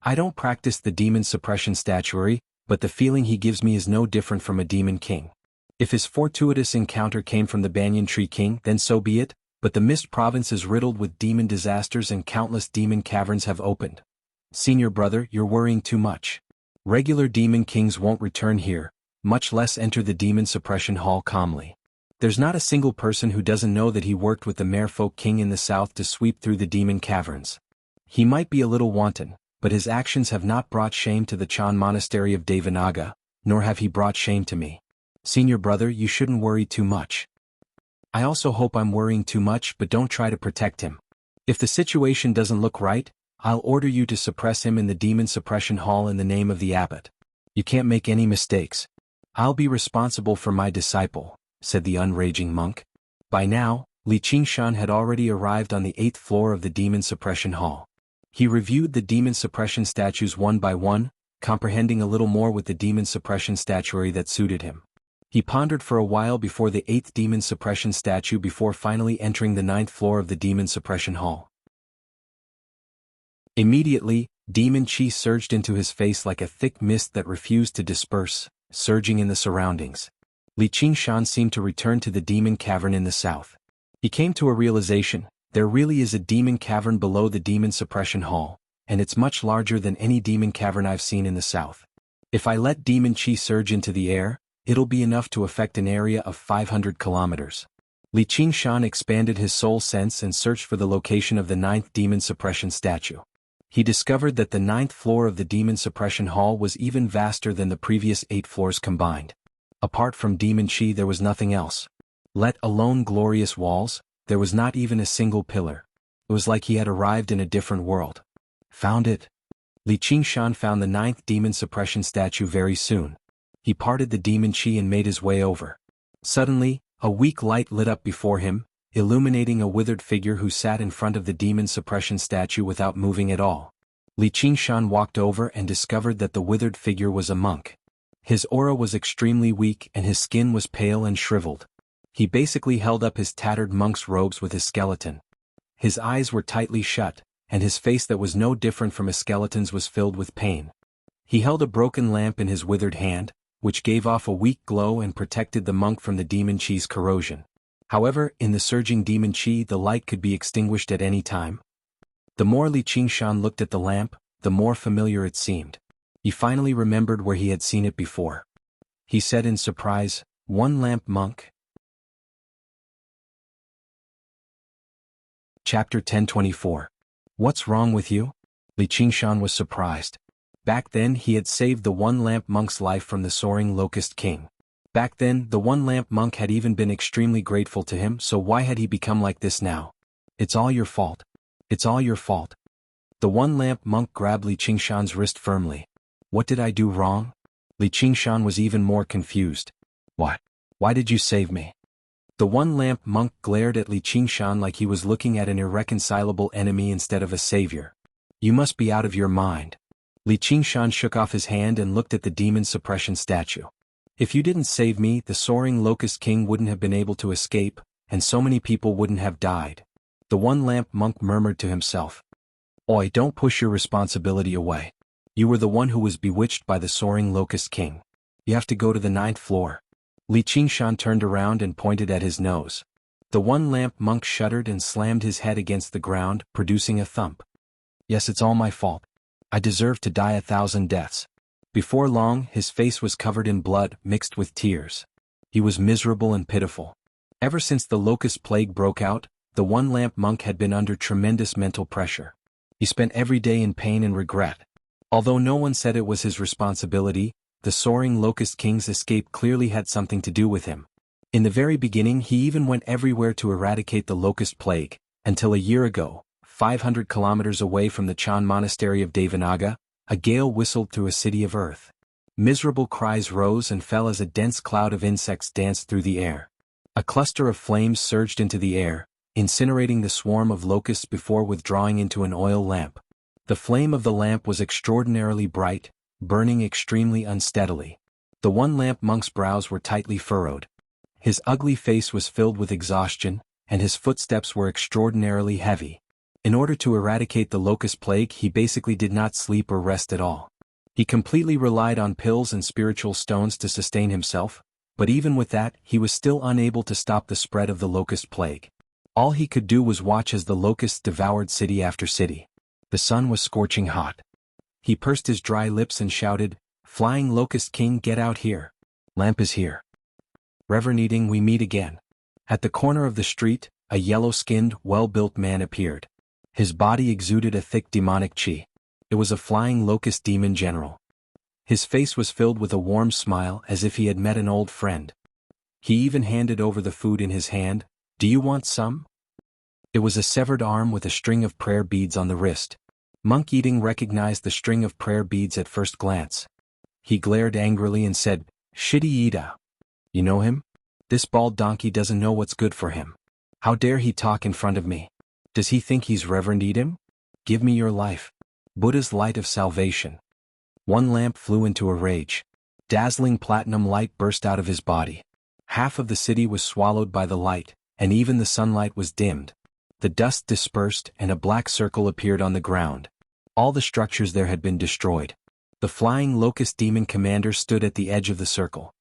I don't practice the demon suppression statuary, but the feeling he gives me is no different from a demon king. If his fortuitous encounter came from the Banyan Tree King, then so be it, but the Mist Province is riddled with demon disasters and countless demon caverns have opened. Senior brother, you're worrying too much. Regular demon kings won't return here, much less enter the demon suppression hall calmly. There's not a single person who doesn't know that he worked with the Merfolk King in the south to sweep through the demon caverns. He might be a little wanton, but his actions have not brought shame to the Chan Monastery of Devanaga, nor have he brought shame to me. Senior brother, you shouldn't worry too much. I also hope I'm worrying too much, but don't try to protect him. If the situation doesn't look right, I'll order you to suppress him in the demon suppression hall in the name of the abbot. You can't make any mistakes. I'll be responsible for my disciple, said the unraging monk. By now, Li Qingshan had already arrived on the 8th floor of the demon suppression hall. He reviewed the demon suppression statues one by one, comprehending a little more with the demon suppression statuary that suited him. He pondered for a while before the 8th demon suppression statue before finally entering the 9th floor of the demon suppression hall. Immediately, demon chi surged into his face like a thick mist that refused to disperse, surging in the surroundings. Li Qingshan seemed to return to the demon cavern in the south. He came to a realization. There really is a demon cavern below the demon suppression hall, and it's much larger than any demon cavern I've seen in the south. If I let demon chi surge into the air, it'll be enough to affect an area of 500 kilometers. Li Qingshan expanded his soul sense and searched for the location of the 9th demon suppression statue. He discovered that the 9th floor of the demon suppression hall was even vaster than the previous 8 floors combined. Apart from demon chi there was nothing else. Let alone glorious walls, there was not even a single pillar. It was like he had arrived in a different world. Found it. Li Qingshan found the 9th demon suppression statue very soon. He parted the demon chi and made his way over. Suddenly, a weak light lit up before him, illuminating a withered figure who sat in front of the demon suppression statue without moving at all. Li Qingshan walked over and discovered that the withered figure was a monk. His aura was extremely weak and his skin was pale and shriveled. He basically held up his tattered monk's robes with his skeleton. His eyes were tightly shut, and his face that was no different from a skeleton's was filled with pain. He held a broken lamp in his withered hand, which gave off a weak glow and protected the monk from the demon chi's corrosion. However, in the surging demon chi the light could be extinguished at any time. The more Li Qingshan looked at the lamp, the more familiar it seemed. He finally remembered where he had seen it before. He said in surprise, "One lamp monk?" Chapter 1024. What's wrong with you? Li Qingshan was surprised. Back then he had saved the One Lamp monk's life from the soaring Locust King. Back then the One Lamp monk had even been extremely grateful to him, so why had he become like this now? It's all your fault. It's all your fault. The One Lamp monk grabbed Li Qingshan's wrist firmly. What did I do wrong? Li Qingshan was even more confused. What? Why did you save me? The One Lamp monk glared at Li Qingshan like he was looking at an irreconcilable enemy instead of a savior. You must be out of your mind. Li Qingshan shook off his hand and looked at the demon suppression statue. If you didn't save me, the soaring Locust King wouldn't have been able to escape, and so many people wouldn't have died. The One Lamp monk murmured to himself. Oi, don't push your responsibility away. You were the one who was bewitched by the soaring Locust King. You have to go to the 9th floor. Li Qingshan turned around and pointed at his nose. The One Lamp monk shuddered and slammed his head against the ground, producing a thump. Yes, it's all my fault. I deserve to die 1,000 deaths. Before long, his face was covered in blood mixed with tears. He was miserable and pitiful. Ever since the locust plague broke out, the One Lamp monk had been under tremendous mental pressure. He spent every day in pain and regret. Although no one said it was his responsibility, the soaring Locust King's escape clearly had something to do with him. In the very beginning he even went everywhere to eradicate the locust plague, until a year ago, 500 kilometers away from the Chan monastery of Devanaga, a gale whistled through a city of earth. Miserable cries rose and fell as a dense cloud of insects danced through the air. A cluster of flames surged into the air, incinerating the swarm of locusts before withdrawing into an oil lamp. The flame of the lamp was extraordinarily bright, burning extremely unsteadily. The One Lamp monk's brows were tightly furrowed. His ugly face was filled with exhaustion, and his footsteps were extraordinarily heavy. In order to eradicate the locust plague, he basically did not sleep or rest at all. He completely relied on pills and spiritual stones to sustain himself, but even with that, he was still unable to stop the spread of the locust plague. All he could do was watch as the locusts devoured city after city. The sun was scorching hot. He pursed his dry lips and shouted, "Flying Locust King, get out here. Lamp is here. Reverend Eating, we meet again." At the corner of the street, a yellow-skinned, well-built man appeared. His body exuded a thick demonic chi. It was a flying locust demon general. His face was filled with a warm smile as if he had met an old friend. He even handed over the food in his hand. "Do you want some?" It was a severed arm with a string of prayer beads on the wrist. Monk Eating recognized the string of prayer beads at first glance. He glared angrily and said, "Shitty Ida. You know him? This bald donkey doesn't know what's good for him. How dare he talk in front of me? Does he think he's Reverend Edom? Give me your life. Buddha's light of salvation." One Lamp flew into a rage. Dazzling platinum light burst out of his body. Half of the city was swallowed by the light, and even the sunlight was dimmed. The dust dispersed and a black circle appeared on the ground. All the structures there had been destroyed. The flying locust demon commander stood at the edge of the circle.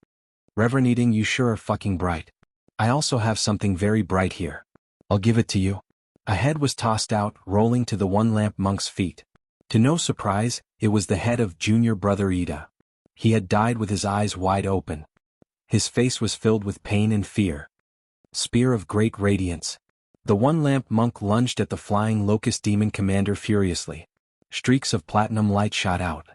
"Reverend Eating, you sure are fucking bright. I also have something very bright here. I'll give it to you." A head was tossed out, rolling to the One Lamp monk's feet. To no surprise, it was the head of junior brother Ida. He had died with his eyes wide open. His face was filled with pain and fear. Spear of great radiance. The One Lamp monk lunged at the flying locust demon commander furiously. Streaks of platinum light shot out.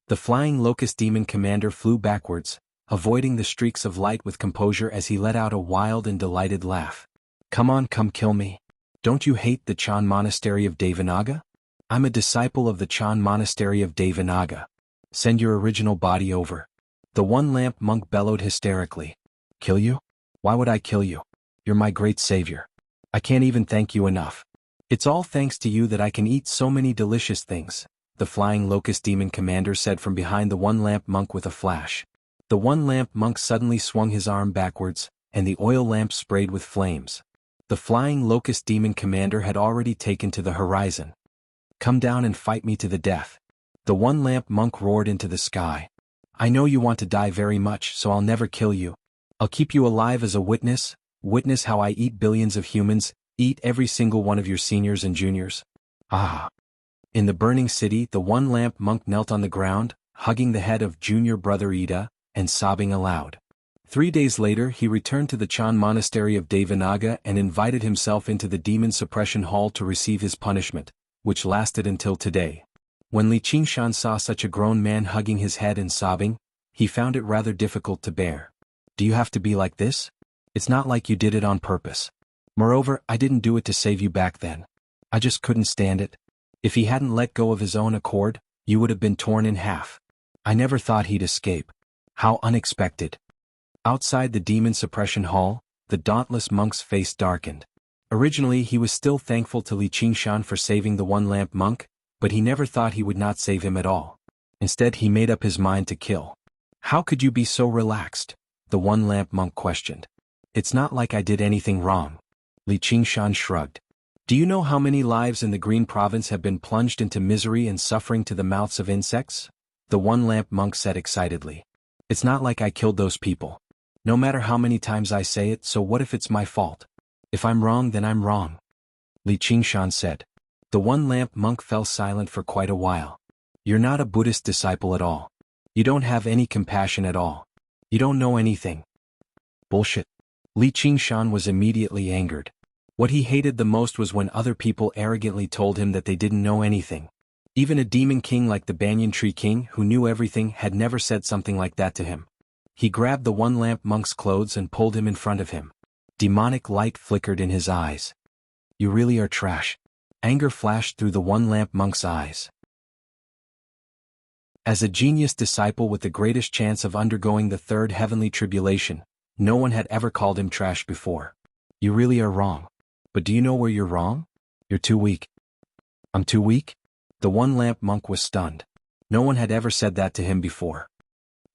The flying locust demon commander flew backwards, avoiding the streaks of light with composure as he let out a wild and delighted laugh. "Come on, come kill me. Don't you hate the Chan monastery of Devanaga? I'm a disciple of the Chan monastery of Devanaga. Send your original body over." The One Lamp monk bellowed hysterically. "Kill you? Why would I kill you? You're my great savior. I can't even thank you enough. It's all thanks to you that I can eat so many delicious things," the flying locust demon commander said from behind the One Lamp monk with a flash. The One Lamp monk suddenly swung his arm backwards, and the oil lamp sprayed with flames. The flying locust demon commander had already taken to the horizon. "Come down and fight me to the death." The one-lamp monk roared into the sky. "I know you want to die very much, so I'll never kill you. I'll keep you alive as a witness how I eat billions of humans, eat every single one of your seniors and juniors." Ah! In the burning city, the one-lamp monk knelt on the ground, hugging the head of junior brother Ida, and sobbing aloud. 3 days later he returned to the Chan monastery of Devanaga and invited himself into the demon suppression hall to receive his punishment, which lasted until today. When Li Qingshan saw such a grown man hugging his head and sobbing, he found it rather difficult to bear. "Do you have to be like this? It's not like you did it on purpose. Moreover, I didn't do it to save you back then. I just couldn't stand it. If he hadn't let go of his own accord, you would have been torn in half. I never thought he'd escape. How unexpected." Outside the demon suppression hall, the dauntless monk's face darkened. Originally he was still thankful to Li Qingshan for saving the one-lamp monk, but he never thought he would not save him at all. Instead he made up his mind to kill. "How could you be so relaxed?" the one-lamp monk questioned. "It's not like I did anything wrong." Li Qingshan shrugged. "Do you know how many lives in the Green Province have been plunged into misery and suffering to the mouths of insects?" the one-lamp monk said excitedly. "It's not like I killed those people. No matter how many times I say it, so what if it's my fault? If I'm wrong, then I'm wrong," Li Qingshan said. The one-lamp monk fell silent for quite a while. "You're not a Buddhist disciple at all. You don't have any compassion at all. You don't know anything." "Bullshit." Li Qingshan was immediately angered. What he hated the most was when other people arrogantly told him that they didn't know anything. Even a demon king like the Banyan Tree King, who knew everything, had never said something like that to him. He grabbed the one-lamp monk's clothes and pulled him in front of him. Demonic light flickered in his eyes. "You really are trash." Anger flashed through the one-lamp monk's eyes. As a genius disciple with the greatest chance of undergoing the third heavenly tribulation, no one had ever called him trash before. "You really are wrong. But do you know where you're wrong? You're too weak." "I'm too weak?" The one-lamp monk was stunned. No one had ever said that to him before.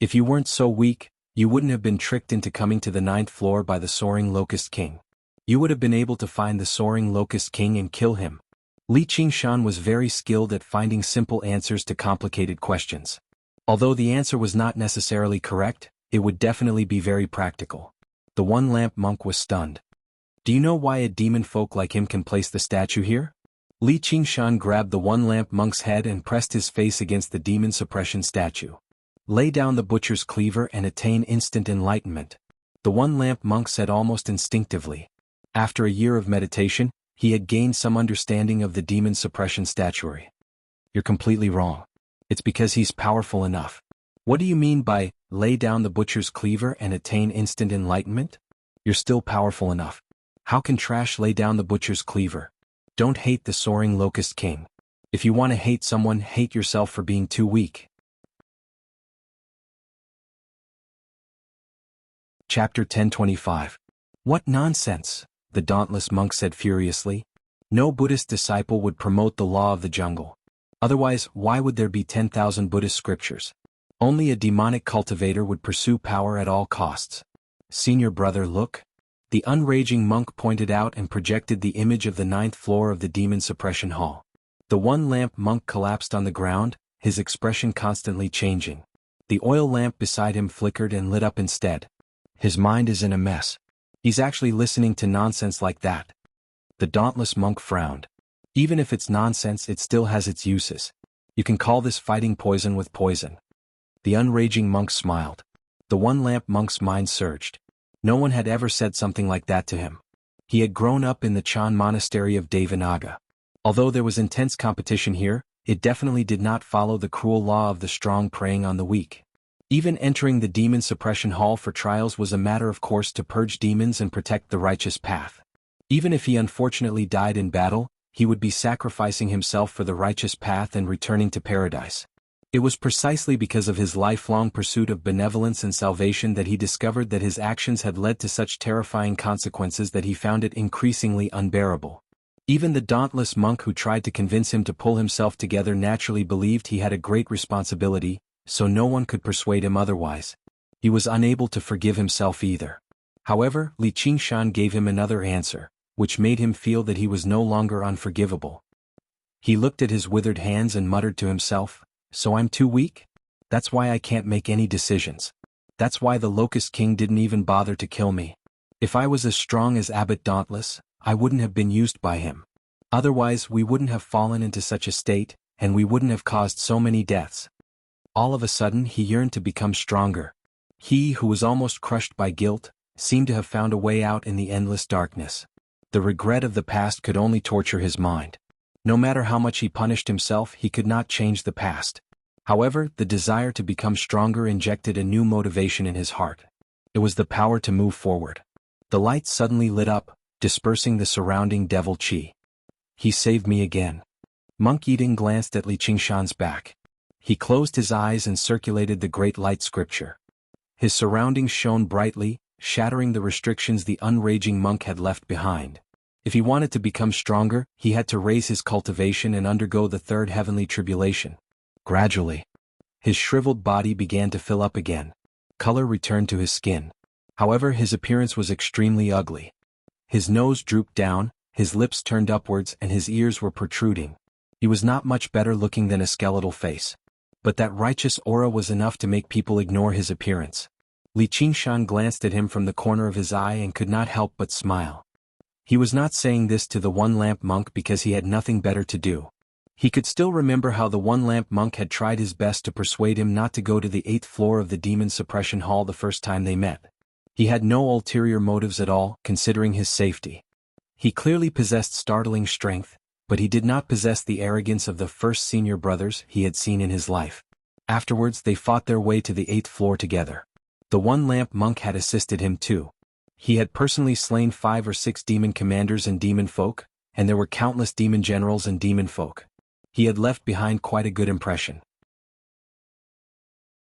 "If you weren't so weak, you wouldn't have been tricked into coming to the 9th floor by the Soaring Locust King. You would have been able to find the Soaring Locust King and kill him." Li Qingshan was very skilled at finding simple answers to complicated questions. Although the answer was not necessarily correct, it would definitely be very practical. The one-lamp monk was stunned. "Do you know why a demon folk like him can place the statue here?" Li Qingshan grabbed the one-lamp monk's head and pressed his face against the demon suppression statue. "Lay down the butcher's cleaver and attain instant enlightenment," the one-lamp monk said almost instinctively. After a year of meditation, he had gained some understanding of the demon suppression statuary. "You're completely wrong. It's because he's powerful enough." "What do you mean by, lay down the butcher's cleaver and attain instant enlightenment?" "You're still powerful enough. How can trash lay down the butcher's cleaver?" "Don't hate the Soaring Locust King. If you want to hate someone, hate yourself for being too weak." Chapter 1025. "What nonsense," the dauntless monk said furiously. "No Buddhist disciple would promote the law of the jungle. Otherwise, why would there be 10,000 Buddhist scriptures? Only a demonic cultivator would pursue power at all costs." "Senior brother, look." The unraging monk pointed out and projected the image of the 9th floor of the demon suppression hall. The one-lamp monk collapsed on the ground, his expression constantly changing. The oil lamp beside him flickered and lit up instead. His mind is in a mess. He's actually listening to nonsense like that. The dauntless monk frowned. "Even if it's nonsense, it still has its uses. You can call this fighting poison with poison." The unraging monk smiled. The one-lamp monk's mind surged. No one had ever said something like that to him. He had grown up in the Chan monastery of Devanaga. Although there was intense competition here, it definitely did not follow the cruel law of the strong preying on the weak. Even entering the demon suppression hall for trials was a matter of course to purge demons and protect the righteous path. Even if he unfortunately died in battle, he would be sacrificing himself for the righteous path and returning to paradise. It was precisely because of his lifelong pursuit of benevolence and salvation that he discovered that his actions had led to such terrifying consequences that he found it increasingly unbearable. Even the dauntless monk who tried to convince him to pull himself together naturally believed he had a great responsibility, so no one could persuade him otherwise. He was unable to forgive himself either. However, Li Qingshan gave him another answer. which made him feel that he was no longer unforgivable. He looked at his withered hands and muttered to himself, "So I'm too weak? That's why I can't make any decisions. That's why the Locust King didn't even bother to kill me. If I was as strong as Abbot Dauntless, I wouldn't have been used by him. Otherwise we wouldn't have fallen into such a state, and we wouldn't have caused so many deaths." All of a sudden he yearned to become stronger. He who was almost crushed by guilt, seemed to have found a way out in the endless darkness. The regret of the past could only torture his mind. No matter how much he punished himself, he could not change the past. However, the desire to become stronger injected a new motivation in his heart. It was the power to move forward. The light suddenly lit up, dispersing the surrounding devil chi. "He saved me again." Monk Yiding glanced at Li Qingshan's back. He closed his eyes and circulated the great light scripture. His surroundings shone brightly, shattering the restrictions the unraging monk had left behind. If he wanted to become stronger, he had to raise his cultivation and undergo the third heavenly tribulation. Gradually, his shriveled body began to fill up again. Color returned to his skin. However, his appearance was extremely ugly. His nose drooped down, his lips turned upwards, and his ears were protruding. He was not much better looking than a skeletal face. But that righteous aura was enough to make people ignore his appearance. Li Qingshan glanced at him from the corner of his eye and could not help but smile. He was not saying this to the one-lamp monk because he had nothing better to do. He could still remember how the one-lamp monk had tried his best to persuade him not to go to the 8th floor of the demon suppression hall the first time they met. He had no ulterior motives at all, considering his safety. He clearly possessed startling strength, but he did not possess the arrogance of the first senior brothers he had seen in his life. Afterwards they fought their way to the 8th floor together. The one-lamp monk had assisted him too. He had personally slain 5 or 6 demon commanders and demon folk, and there were countless demon generals and demon folk. He had left behind quite a good impression.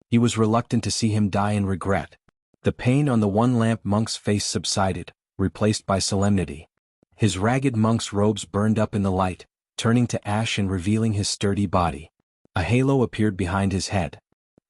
He was reluctant to see him die in regret. The pain on the one-lamp monk's face subsided, replaced by solemnity. His ragged monk's robes burned up in the light, turning to ash and revealing his sturdy body. A halo appeared behind his head.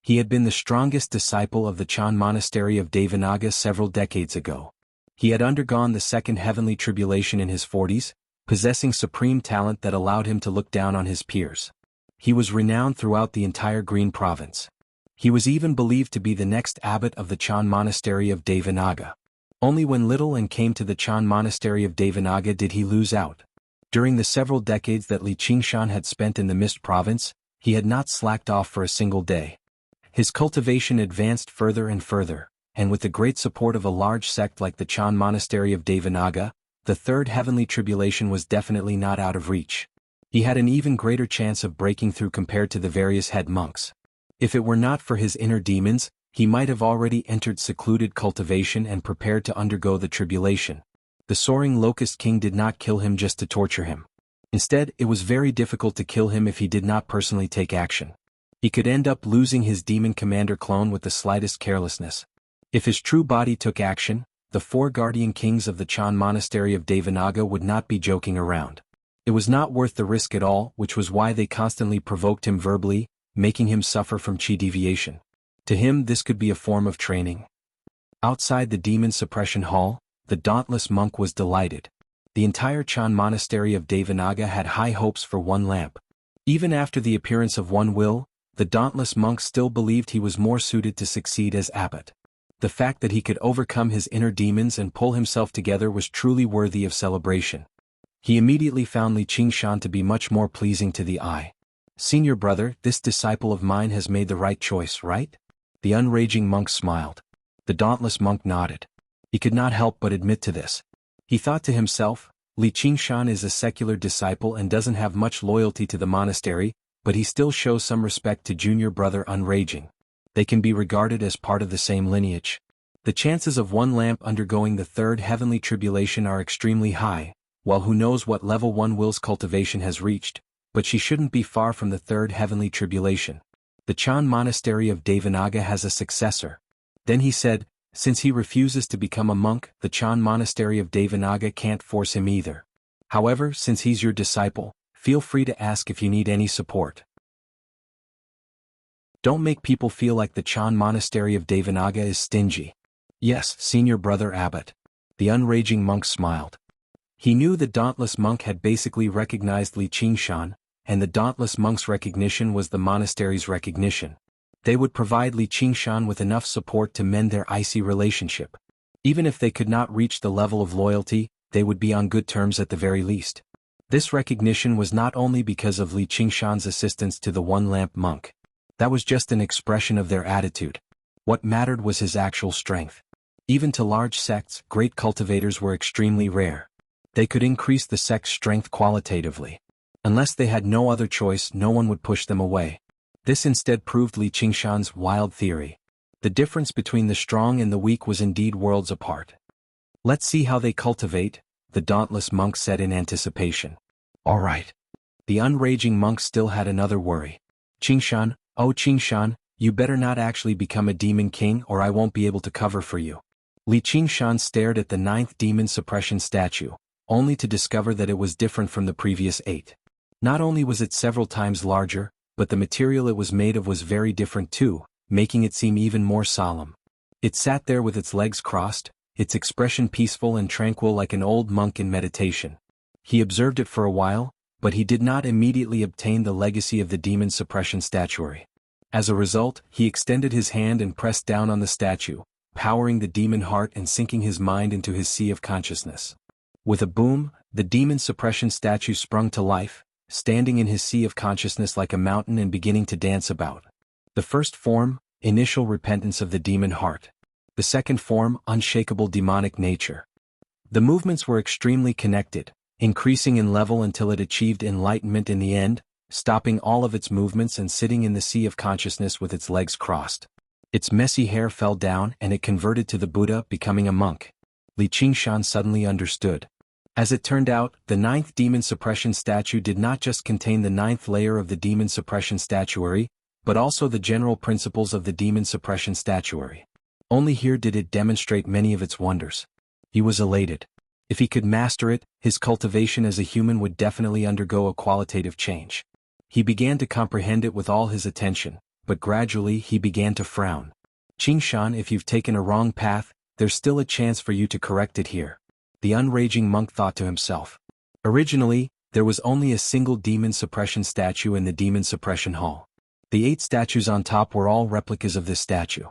He had been the strongest disciple of the Chan monastery of Devanaga several decades ago. He had undergone the second heavenly tribulation in his 40s, possessing supreme talent that allowed him to look down on his peers. He was renowned throughout the entire Green Province. He was even believed to be the next abbot of the Chan monastery of Devanaga. Only when little and came to the Chan monastery of Devanaga did he lose out. During the several decades that Li Qingshan had spent in the Mist Province, he had not slacked off for a single day. His cultivation advanced further and further, and with the great support of a large sect like the Chan monastery of Devanaga, the third heavenly tribulation was definitely not out of reach. He had an even greater chance of breaking through compared to the various head monks. If it were not for his inner demons, he might have already entered secluded cultivation and prepared to undergo the tribulation. The soaring Locust King did not kill him just to torture him. Instead, it was very difficult to kill him if he did not personally take action. He could end up losing his demon commander clone with the slightest carelessness. If his true body took action, the 4 guardian kings of the Chan monastery of Devanaga would not be joking around. It was not worth the risk at all, which was why they constantly provoked him verbally, making him suffer from chi deviation. To him this could be a form of training. Outside the demon suppression hall, the dauntless monk was delighted. The entire Chan monastery of Devanaga had high hopes for one lamp. Even after the appearance of one will, the dauntless monk still believed he was more suited to succeed as abbot. The fact that he could overcome his inner demons and pull himself together was truly worthy of celebration. He immediately found Li Qingshan to be much more pleasing to the eye. "Senior brother, this disciple of mine has made the right choice, right?" The unraging monk smiled. The dauntless monk nodded. He could not help but admit to this. He thought to himself, Li Qingshan is a secular disciple and doesn't have much loyalty to the monastery, but he still shows some respect to junior brother Unraging. They can be regarded as part of the same lineage. The chances of one lamp undergoing the third heavenly tribulation are extremely high, while who knows what level one will's cultivation has reached, but she shouldn't be far from the third heavenly tribulation. The Chan monastery of Devanaga has a successor. Then he said, since he refuses to become a monk, the Chan monastery of Devanaga can't force him either. However, since he's your disciple, feel free to ask if you need any support. Don't make people feel like the Chan monastery of Devanaga is stingy. Yes, senior brother abbot. The unraging monk smiled. He knew the Dauntless Monk had basically recognized Li Qingshan, and the Dauntless Monk's recognition was the monastery's recognition. They would provide Li Qingshan with enough support to mend their icy relationship. Even if they could not reach the level of loyalty, they would be on good terms at the very least. This recognition was not only because of Li Qingshan's assistance to the One-Lamp Monk. That was just an expression of their attitude. What mattered was his actual strength. Even to large sects, great cultivators were extremely rare. They could increase the sect's strength qualitatively. Unless they had no other choice, no one would push them away. This instead proved Li Qingshan's wild theory. The difference between the strong and the weak was indeed worlds apart. Let's see how they cultivate, the Dauntless Monk said in anticipation. All right. The unraging monk still had another worry. Qingshan, oh Qingshan, you better not actually become a demon king or I won't be able to cover for you. Li Qingshan stared at the 9th demon suppression statue, only to discover that it was different from the previous 8. Not only was it several times larger, but the material it was made of was very different too, making it seem even more solemn. It sat there with its legs crossed, its expression peaceful and tranquil like an old monk in meditation. He observed it for a while, but he did not immediately obtain the legacy of the demon suppression statuary. As a result, he extended his hand and pressed down on the statue, powering the demon heart and sinking his mind into his sea of consciousness. With a boom, the demon suppression statue sprung to life, standing in his sea of consciousness like a mountain and beginning to dance about. The first form, initial repentance of the demon heart. The second form, unshakable demonic nature. The movements were extremely connected, increasing in level until it achieved enlightenment in the end, stopping all of its movements and sitting in the sea of consciousness with its legs crossed. Its messy hair fell down and it converted to the Buddha, becoming a monk. Li Qingshan suddenly understood. As it turned out, the 9th demon suppression statue did not just contain the 9th layer of the demon suppression statuary, but also the general principles of the demon suppression statuary. Only here did it demonstrate many of its wonders. He was elated. If he could master it, his cultivation as a human would definitely undergo a qualitative change. He began to comprehend it with all his attention, but gradually he began to frown. Qingshan, if you've taken a wrong path, there's still a chance for you to correct it here. The unraging monk thought to himself. Originally, there was only a single demon suppression statue in the demon suppression hall. The 8 statues on top were all replicas of this statue.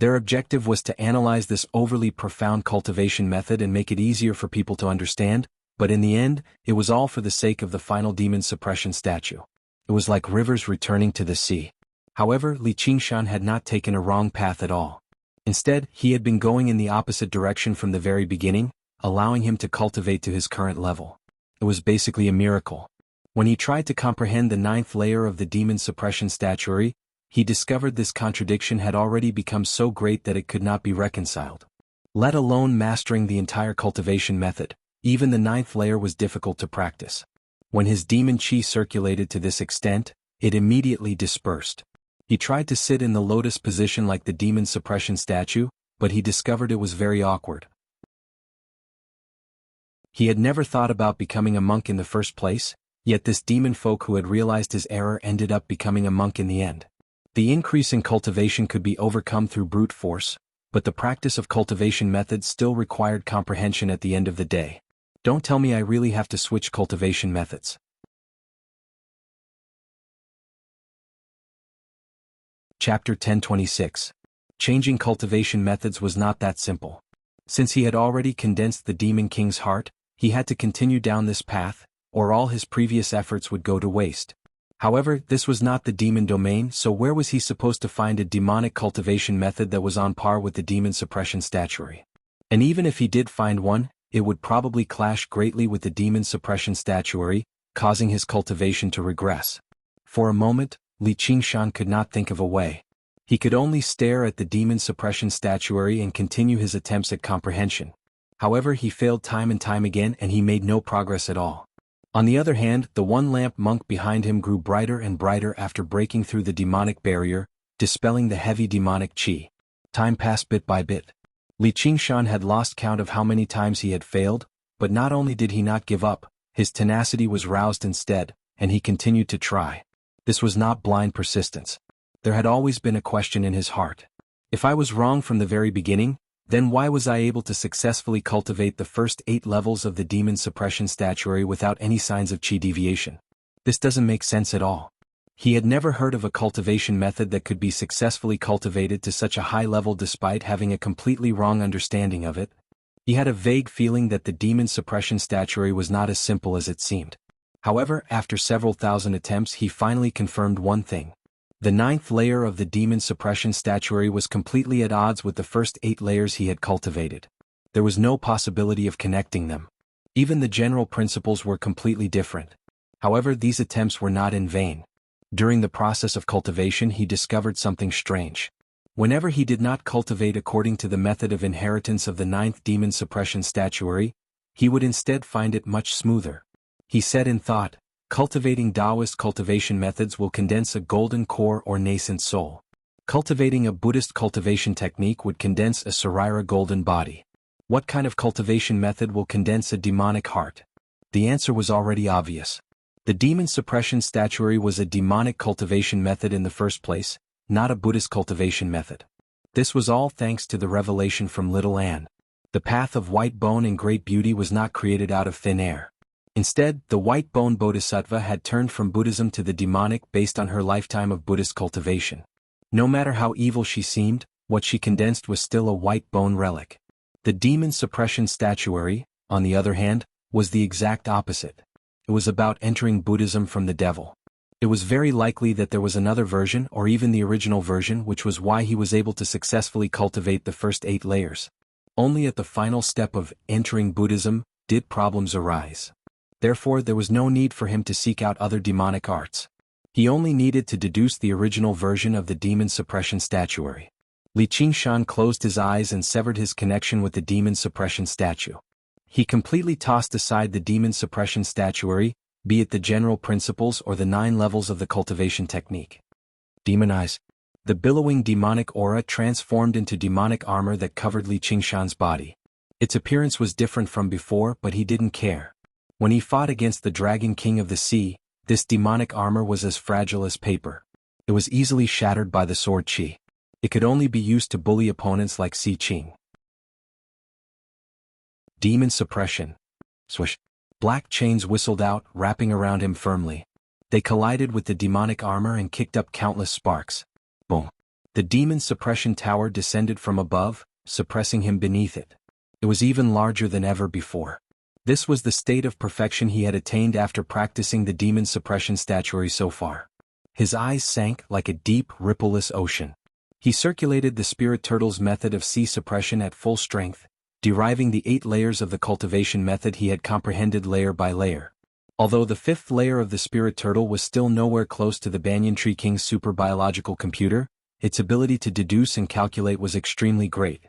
Their objective was to analyze this overly profound cultivation method and make it easier for people to understand, but in the end, it was all for the sake of the final demon suppression statue. It was like rivers returning to the sea. However, Li Qingshan had not taken a wrong path at all. Instead, he had been going in the opposite direction from the very beginning, allowing him to cultivate to his current level. It was basically a miracle. When he tried to comprehend the 9th layer of the demon suppression statuary, he discovered this contradiction had already become so great that it could not be reconciled. Let alone mastering the entire cultivation method, even the 9th layer was difficult to practice. When his demon chi circulated to this extent, it immediately dispersed. He tried to sit in the lotus position like the demon suppression statue, but he discovered it was very awkward. He had never thought about becoming a monk in the first place, yet this demon folk who had realized his error ended up becoming a monk in the end. The increase in cultivation could be overcome through brute force, but the practice of cultivation methods still required comprehension at the end of the day. Don't tell me I really have to switch cultivation methods. Chapter 1026. Changing cultivation methods was not that simple. Since he had already condensed the Demon King's heart, he had to continue down this path, or all his previous efforts would go to waste. However, this was not the demon domain, so where was he supposed to find a demonic cultivation method that was on par with the demon suppression statuary? And even if he did find one, it would probably clash greatly with the demon suppression statuary, causing his cultivation to regress. For a moment, Li Qingshan could not think of a way. He could only stare at the demon suppression statuary and continue his attempts at comprehension. However, he failed time and time again and he made no progress at all. On the other hand, the one-lamp monk behind him grew brighter and brighter after breaking through the demonic barrier, dispelling the heavy demonic chi. Time passed bit by bit. Li Qingshan had lost count of how many times he had failed, but not only did he not give up, his tenacity was roused instead, and he continued to try. This was not blind persistence. There had always been a question in his heart. If I was wrong from the very beginning, Then why was I able to successfully cultivate the first 8 levels of the demon suppression statuary without any signs of chi deviation? This doesn't make sense at all. He had never heard of a cultivation method that could be successfully cultivated to such a high level despite having a completely wrong understanding of it. He had a vague feeling that the demon suppression statuary was not as simple as it seemed. However, after several thousand attempts he finally confirmed one thing. The 9th layer of the demon suppression statuary was completely at odds with the first 8 layers he had cultivated. There was no possibility of connecting them. Even the general principles were completely different. However, these attempts were not in vain. During the process of cultivation he discovered something strange. Whenever he did not cultivate according to the method of inheritance of the 9th demon suppression statuary, he would instead find it much smoother. He said in thought, cultivating Taoist cultivation methods will condense a golden core or nascent soul. Cultivating a Buddhist cultivation technique would condense a Sarira golden body. What kind of cultivation method will condense a demonic heart? The answer was already obvious. The demon suppression statuary was a demonic cultivation method in the first place, not a Buddhist cultivation method. This was all thanks to the revelation from Little Anne. The path of white bone and great beauty was not created out of thin air. Instead, the white bone bodhisattva had turned from Buddhism to the demonic based on her lifetime of Buddhist cultivation. No matter how evil she seemed, what she condensed was still a white bone relic. The demon suppression statuary, on the other hand, was the exact opposite. It was about entering Buddhism from the devil. It was very likely that there was another version or even the original version, which was why he was able to successfully cultivate the first 8 layers. Only at the final step of entering Buddhism did problems arise. Therefore, there was no need for him to seek out other demonic arts. He only needed to deduce the original version of the demon suppression statuary. Li Qingshan closed his eyes and severed his connection with the demon suppression statue. He completely tossed aside the demon suppression statuary, be it the general principles or the 9 levels of the cultivation technique. Demon eyes. The billowing demonic aura transformed into demonic armor that covered Li Qingshan's body. Its appearance was different from before, but he didn't care. When he fought against the Dragon King of the Sea, this demonic armor was as fragile as paper. It was easily shattered by the sword qi. It could only be used to bully opponents like Si Qing. Demon suppression. Swish. Black chains whistled out, wrapping around him firmly. They collided with the demonic armor and kicked up countless sparks. Boom. The demon suppression tower descended from above, suppressing him beneath it. It was even larger than ever before. This was the state of perfection he had attained after practicing the demon suppression statuary so far. His eyes sank like a deep, rippleless ocean. He circulated the spirit turtle's method of sea suppression at full strength, deriving the 8 layers of the cultivation method he had comprehended layer by layer. Although the 5th layer of the spirit turtle was still nowhere close to the Banyan Tree King's super biological computer, its ability to deduce and calculate was extremely great.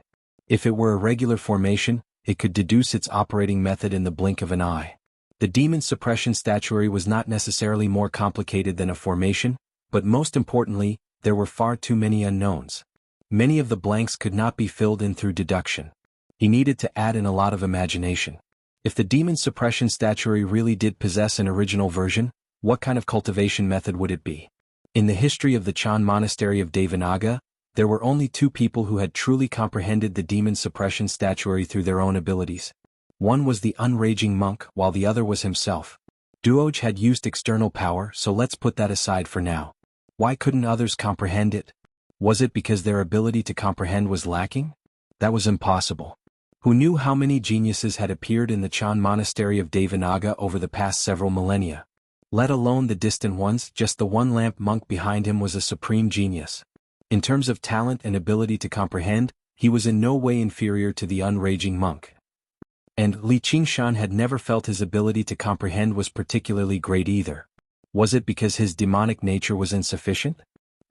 If it were a regular formation, it could deduce its operating method in the blink of an eye. The demon suppression statuary was not necessarily more complicated than a formation, but most importantly, there were far too many unknowns. Many of the blanks could not be filled in through deduction. He needed to add in a lot of imagination. If the demon suppression statuary really did possess an original version, what kind of cultivation method would it be? In the history of the Chan monastery of Devanaga, there were only 2 people who had truly comprehended the demon suppression statuary through their own abilities. One was the unraging monk, while the other was himself. Duoj had used external power, so let's put that aside for now. Why couldn't others comprehend it? Was it because their ability to comprehend was lacking? That was impossible. Who knew how many geniuses had appeared in the Chan monastery of Devanaga over the past several millennia? Let alone the distant ones, just the one lamp monk behind him was a supreme genius. In terms of talent and ability to comprehend, he was in no way inferior to the unraging monk. And Li Qingshan had never felt his ability to comprehend was particularly great either. Was it because his demonic nature was insufficient?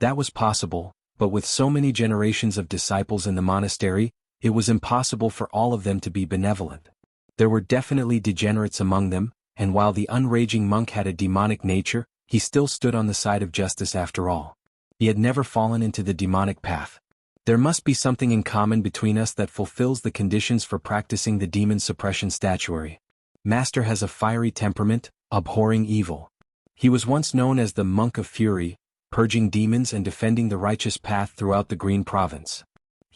That was possible, but with so many generations of disciples in the monastery, it was impossible for all of them to be benevolent. There were definitely degenerates among them, and while the unraging monk had a demonic nature, he still stood on the side of justice after all. He had never fallen into the demonic path. There must be something in common between us that fulfills the conditions for practicing the demon suppression statuary. Master has a fiery temperament, abhorring evil. He was once known as the Monk of Fury, purging demons and defending the righteous path throughout the Green Province.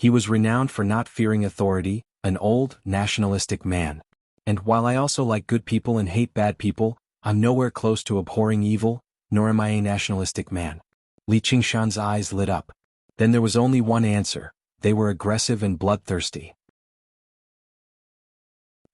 He was renowned for not fearing authority, an old, nationalistic man. And while I also like good people and hate bad people, I'm nowhere close to abhorring evil, nor am I a nationalistic man. Li Qingshan's eyes lit up. Then there was only one answer: they were aggressive and bloodthirsty.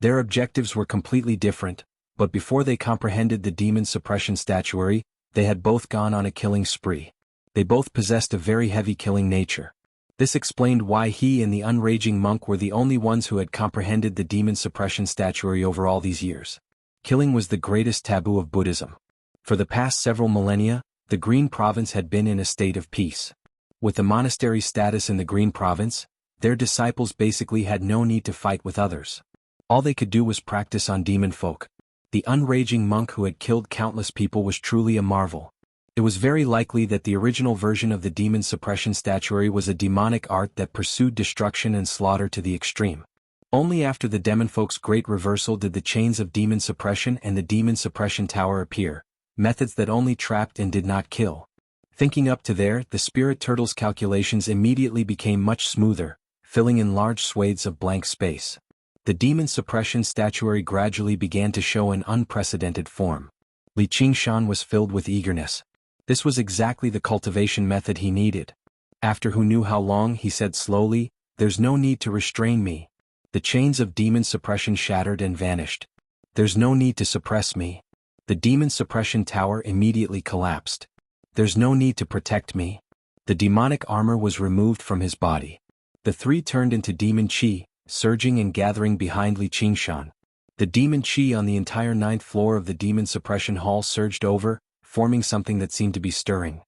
Their objectives were completely different, but before they comprehended the demon suppression statuary, they had both gone on a killing spree. They both possessed a very heavy killing nature. This explained why he and the unraging monk were the only ones who had comprehended the demon suppression statuary over all these years. Killing was the greatest taboo of Buddhism. For the past several millennia, the Green Province had been in a state of peace. With the monastery status in the Green Province, their disciples basically had no need to fight with others. All they could do was practice on demon folk. The unraging monk who had killed countless people was truly a marvel. It was very likely that the original version of the demon suppression statuary was a demonic art that pursued destruction and slaughter to the extreme. Only after the demonfolk's great reversal did the chains of demon suppression and the demon suppression tower appear, methods that only trapped and did not kill. Thinking up to there, the spirit turtle's calculations immediately became much smoother, filling in large swathes of blank space. The demon suppression statuary gradually began to show an unprecedented form. Li Qingshan was filled with eagerness. This was exactly the cultivation method he needed. After who knew how long, he said slowly, "There's no need to restrain me." The chains of demon suppression shattered and vanished. "There's no need to suppress me." The demon suppression tower immediately collapsed. "There's no need to protect me." The demonic armor was removed from his body. The three turned into demon chi, surging and gathering behind Li Qingshan. The demon chi on the entire 9th floor of the demon suppression hall surged over, forming something that seemed to be stirring.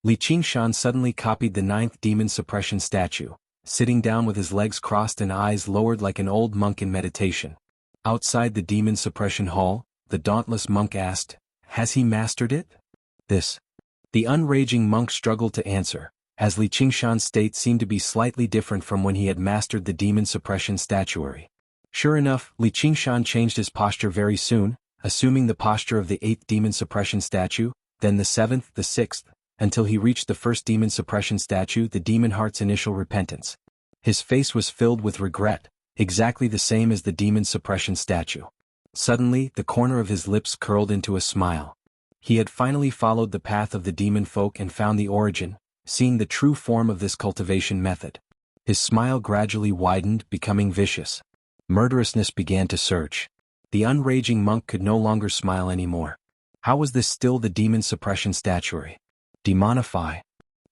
Li Qingshan suddenly copied the 9th demon suppression statue, sitting down with his legs crossed and eyes lowered like an old monk in meditation. Outside the demon suppression hall, the dauntless monk asked, "Has he mastered it?" "This." The unraging monk struggled to answer, as Li Qingshan's state seemed to be slightly different from when he had mastered the demon suppression statuary. Sure enough, Li Qingshan changed his posture very soon, assuming the posture of the 8th demon suppression statue, then the 7th, the 6th, until he reached the 1st demon suppression statue, the demon heart's initial repentance. His face was filled with regret, exactly the same as the demon suppression statue. Suddenly, the corner of his lips curled into a smile. He had finally followed the path of the demon folk and found the origin, seeing the true form of this cultivation method. His smile gradually widened, becoming vicious. Murderousness began to surge. The unraging monk could no longer smile anymore. How was this still the demon suppression statuary? Demonify.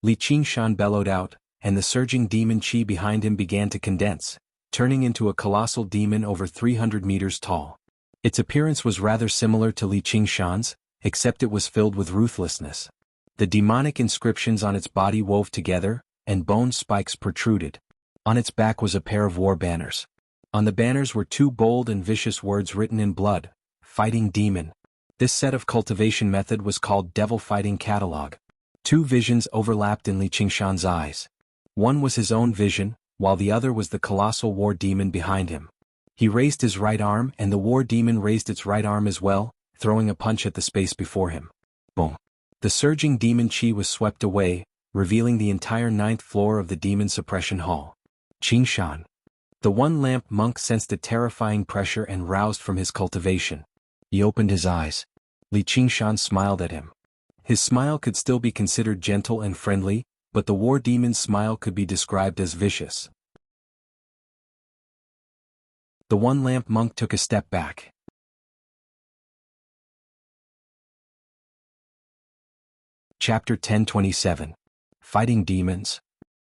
Li Qingshan bellowed out, and the surging demon chi behind him began to condense, turning into a colossal demon over 300 meters tall. Its appearance was rather similar to Li Qingshan's, except it was filled with ruthlessness. The demonic inscriptions on its body wove together, and bone spikes protruded. On its back was a pair of war banners. On the banners were 2 bold and vicious words written in blood: "Fighting Demon." This set of cultivation method was called Devil Fighting Catalog. 2 visions overlapped in Li Qingshan's eyes. One was his own vision, while the other was the colossal war demon behind him. He raised his right arm and the war demon raised its right arm as well, throwing a punch at the space before him. Boom. The surging demon chi was swept away, revealing the entire 9th floor of the demon suppression hall. Qingshan. The one-lamp monk sensed a terrifying pressure and roused from his cultivation. He opened his eyes. Li Qingshan smiled at him. His smile could still be considered gentle and friendly, but the war demon's smile could be described as vicious. The one-lamp monk took a step back. Chapter 1027. Fighting Demons.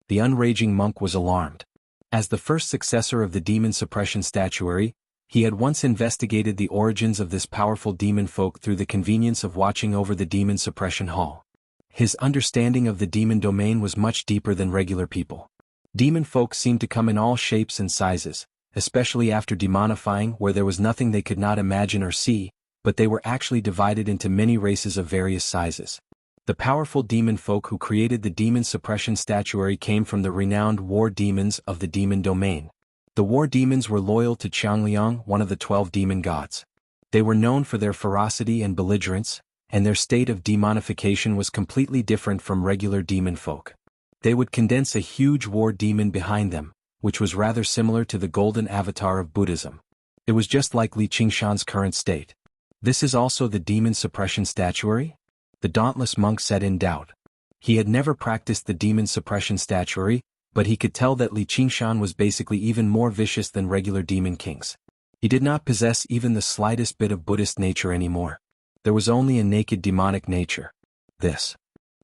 The unraging monk was alarmed. As the first successor of the demon suppression statuary, he had once investigated the origins of this powerful demon folk through the convenience of watching over the demon suppression hall. His understanding of the demon domain was much deeper than regular people. Demon folk seemed to come in all shapes and sizes, especially after demonifying, where there was nothing they could not imagine or see, but they were actually divided into many races of various sizes. The powerful demon folk who created the demon suppression statuary came from the renowned war demons of the demon domain. The war demons were loyal to Qiangliang, one of the 12 demon gods. They were known for their ferocity and belligerence, and their state of demonification was completely different from regular demon folk. They would condense a huge war demon behind them, which was rather similar to the golden avatar of Buddhism. It was just like Li Qingshan's current state. This is also the demon suppression statuary? The dauntless monk said in doubt. He had never practiced the demon suppression statuary, but he could tell that Li Qingshan was basically even more vicious than regular demon kings. He did not possess even the slightest bit of Buddhist nature anymore. There was only a naked demonic nature. This.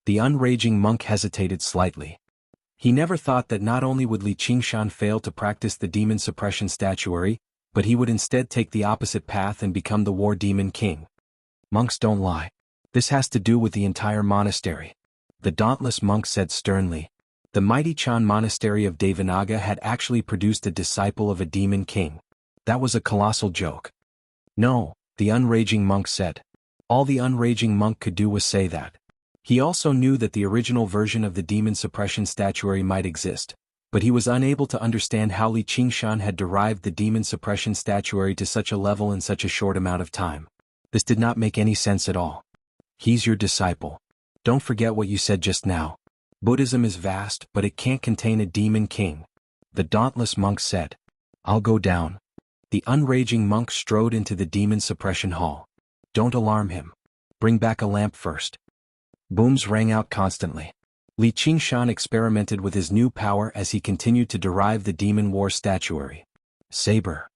The unraging monk hesitated slightly. He never thought that not only would Li Qingshan fail to practice the demon suppression statuary, but he would instead take the opposite path and become the war demon king. Monks don't lie. This has to do with the entire monastery. The dauntless monk said sternly. The mighty Chan monastery of Devanaga had actually produced a disciple of a demon king. That was a colossal joke. No, the unraging monk said. All the unraging monk could do was say that. He also knew that the original version of the demon suppression statuary might exist, but he was unable to understand how Li Qingshan had derived the demon suppression statuary to such a level in such a short amount of time. This did not make any sense at all. He's your disciple. Don't forget what you said just now. Buddhism is vast, but it can't contain a demon king. The dauntless monk said. I'll go down. The unraging monk strode into the demon suppression hall. Don't alarm him. Bring back a lamp first. Booms rang out constantly. Li Qingshan experimented with his new power as he continued to derive the demon war statuary. Saber.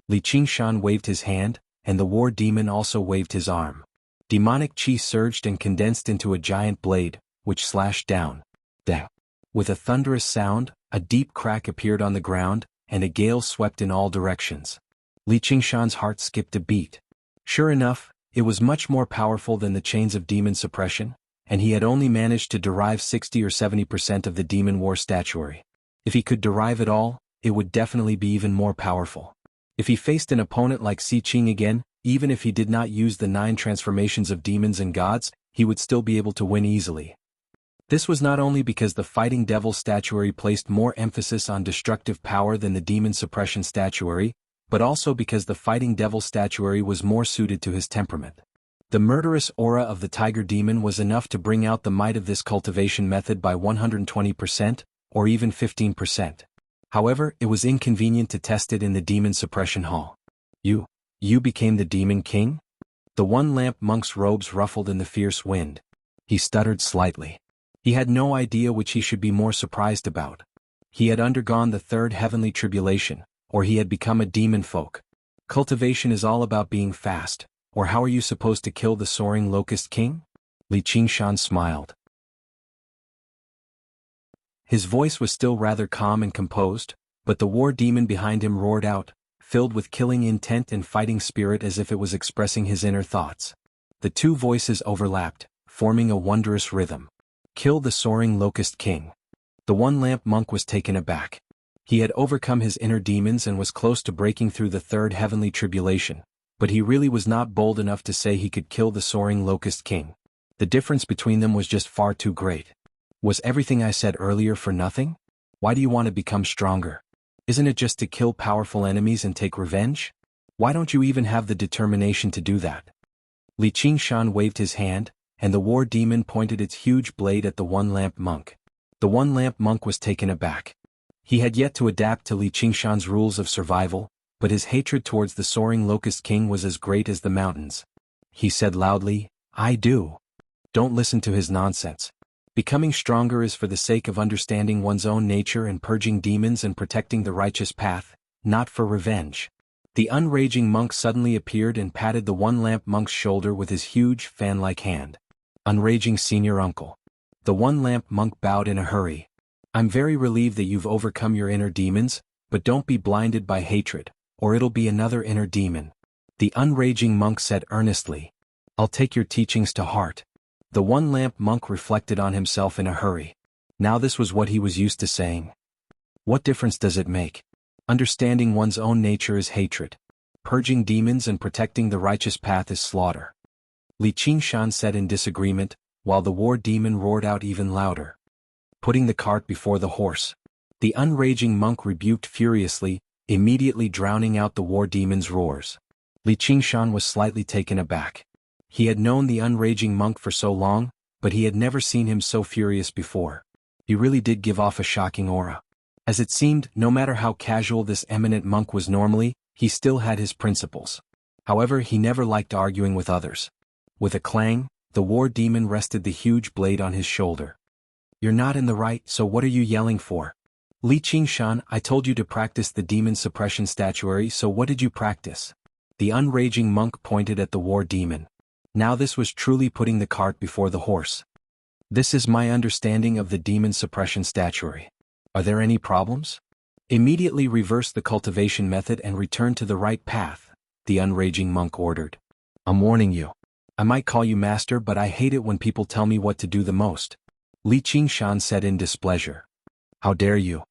Li Qingshan waved his hand, and the war demon also waved his arm. Demonic chi surged and condensed into a giant blade, which slashed down. Dang. With a thunderous sound, a deep crack appeared on the ground, and a gale swept in all directions. Li Qingshan's heart skipped a beat. Sure enough, it was much more powerful than the chains of demon suppression, and he had only managed to derive 60 or 70% of the demon war statuary. If he could derive it all, it would definitely be even more powerful. If he faced an opponent like Si Qing again, even if he did not use the 9 transformations of demons and gods, he would still be able to win easily. This was not only because the Fighting Devil statuary placed more emphasis on destructive power than the demon suppression statuary, but also because the Fighting Devil statuary was more suited to his temperament. The murderous aura of the tiger demon was enough to bring out the might of this cultivation method by 120%, or even 15%. However, it was inconvenient to test it in the demon suppression hall. You became the demon king? The one-lamp monk's robes ruffled in the fierce wind. He stuttered slightly. He had no idea which he should be more surprised about. He had undergone the 3rd heavenly tribulation, or he had become a demon folk. Cultivation is all about being fast, or how are you supposed to kill the soaring locust king? Li Qingshan smiled. His voice was still rather calm and composed, but the war demon behind him roared out, filled with killing intent and fighting spirit as if it was expressing his inner thoughts. The two voices overlapped, forming a wondrous rhythm. Kill the soaring locust king. The one-lamp monk was taken aback. He had overcome his inner demons and was close to breaking through the 3rd heavenly tribulation, but he really was not bold enough to say he could kill the soaring locust king. The difference between them was just far too great. Was everything I said earlier for nothing? Why do you want to become stronger? Isn't it just to kill powerful enemies and take revenge? Why don't you even have the determination to do that? Li Qingshan waved his hand, and the war demon pointed its huge blade at the one-lamp monk. The one-lamp monk was taken aback. He had yet to adapt to Li Qingshan's rules of survival, but his hatred towards the soaring locust king was as great as the mountains. He said loudly, I do. Don't listen to his nonsense. Becoming stronger is for the sake of understanding one's own nature and purging demons and protecting the righteous path, not for revenge. The unraging monk suddenly appeared and patted the one-lamp monk's shoulder with his huge, fan-like hand. Unraging senior uncle. The one-lamp monk bowed in a hurry. I'm very relieved that you've overcome your inner demons, but don't be blinded by hatred, or it'll be another inner demon. The unraging monk said earnestly. I'll take your teachings to heart. The one-lamp monk reflected on himself in a hurry. Now this was what he was used to saying. What difference does it make? Understanding one's own nature is hatred. Purging demons and protecting the righteous path is slaughter. Li Qingshan said in disagreement, while the war demon roared out even louder. Putting the cart before the horse. The unraging monk rebuked furiously, immediately drowning out the war demon's roars. Li Qingshan was slightly taken aback. He had known the unraging monk for so long, but he had never seen him so furious before. He really did give off a shocking aura. As it seemed, no matter how casual this eminent monk was normally, he still had his principles. However, he never liked arguing with others. With a clang, the war demon rested the huge blade on his shoulder. "You're not in the right, so what are you yelling for?" "Li Qingshan, I told you to practice the demon suppression statuary, so what did you practice?" The unraging monk pointed at the war demon. Now this was truly putting the cart before the horse. "This is my understanding of the demon suppression statuary. Are there any problems?" "Immediately reverse the cultivation method and return to the right path," the unraging monk ordered. "I'm warning you. I might call you master, but I hate it when people tell me what to do the most," Li Qingshan said in displeasure. "How dare you?"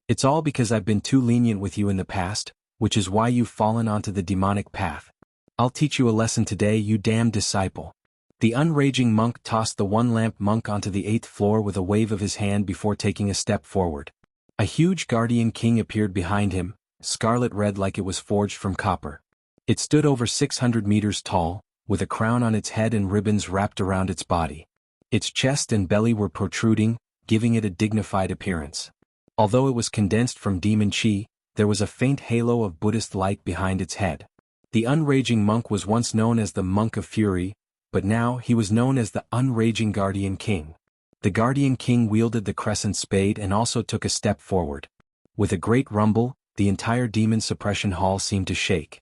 "It's all because I've been too lenient with you in the past, which is why you've fallen onto the demonic path. I'll teach you a lesson today, you damned disciple." The unraging monk tossed the one-lamp monk onto the 8th floor with a wave of his hand before taking a step forward. A huge guardian king appeared behind him, scarlet red like it was forged from copper. It stood over 600 meters tall, with a crown on its head and ribbons wrapped around its body. Its chest and belly were protruding, giving it a dignified appearance. Although it was condensed from demon chi, there was a faint halo of Buddhist light behind its head. The unraging monk was once known as the Monk of Fury, but now he was known as the Unraging Guardian King. The Guardian King wielded the crescent spade and also took a step forward. With a great rumble, the entire demon suppression hall seemed to shake.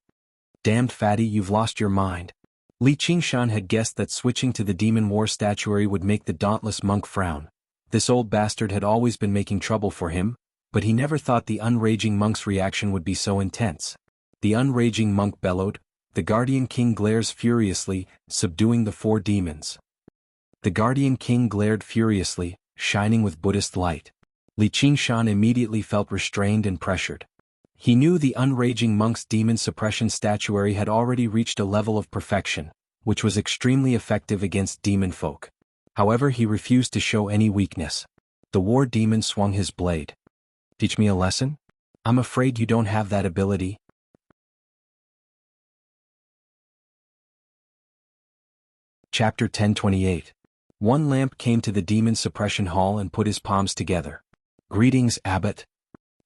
"Damned fatty, you've lost your mind." Li Qingshan had guessed that switching to the demon war statuary would make the dauntless monk frown. This old bastard had always been making trouble for him, but he never thought the unraging monk's reaction would be so intense. The unraging monk bellowed. The Guardian King glares furiously, subduing the 4 demons. The Guardian King glared furiously, shining with Buddhist light. Li Qingshan immediately felt restrained and pressured. He knew the unraging monk's demon suppression statuary had already reached a level of perfection, which was extremely effective against demon folk. However, he refused to show any weakness. The war demon swung his blade. "Teach me a lesson? I'm afraid you don't have that ability." Chapter 1028. One lamp came to the demon suppression hall and put his palms together. "Greetings, Abbot.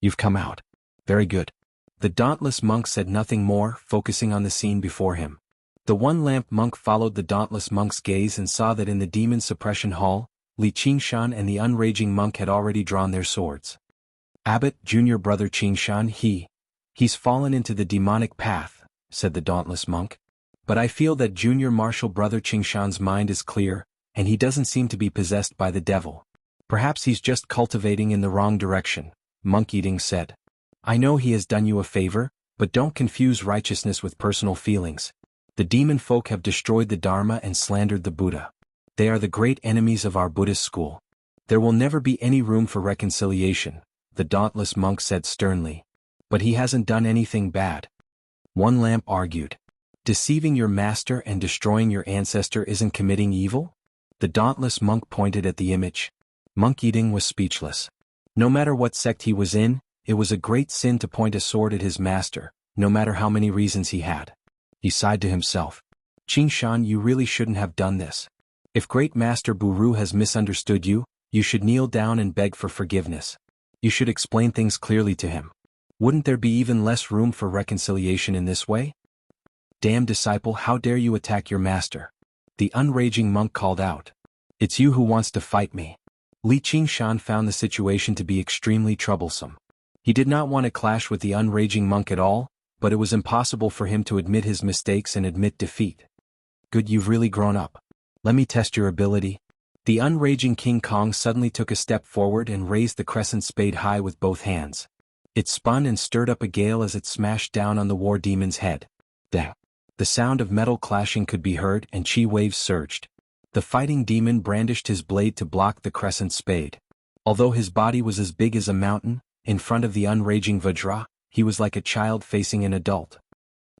You've come out. Very good." The dauntless monk said nothing more, focusing on the scene before him. The one-lamp monk followed the dauntless monk's gaze and saw that in the demon suppression hall, Li Qingshan and the unraging monk had already drawn their swords. "Abbot, junior brother Qingshan, he's fallen into the demonic path," said the dauntless monk. "But I feel that junior martial brother Qingshan's mind is clear, and he doesn't seem to be possessed by the devil. Perhaps he's just cultivating in the wrong direction," Monk Eating said. "I know he has done you a favor, but don't confuse righteousness with personal feelings. The demon folk have destroyed the Dharma and slandered the Buddha. They are the great enemies of our Buddhist school. There will never be any room for reconciliation," the dauntless monk said sternly. "But he hasn't done anything bad," One Lamp argued. "Deceiving your master and destroying your ancestor isn't committing evil?" The dauntless monk pointed at the image. Monk Eating was speechless. No matter what sect he was in, it was a great sin to point a sword at his master, no matter how many reasons he had. He sighed to himself. "Qingshan, you really shouldn't have done this. If Great Master Buru has misunderstood you, you should kneel down and beg for forgiveness. You should explain things clearly to him. Wouldn't there be even less room for reconciliation in this way?" "Damn disciple, how dare you attack your master?" the unraging monk called out. "It's you who wants to fight me." Li Qingshan found the situation to be extremely troublesome. He did not want to clash with the unraging monk at all, but it was impossible for him to admit his mistakes and admit defeat. "Good, you've really grown up. Let me test your ability." The unraging King Kong suddenly took a step forward and raised the crescent spade high with both hands. It spun and stirred up a gale as it smashed down on the war demon's head. The sound of metal clashing could be heard and chi waves surged. The fighting demon brandished his blade to block the crescent spade. Although his body was as big as a mountain, in front of the unraging Vajra, he was like a child facing an adult.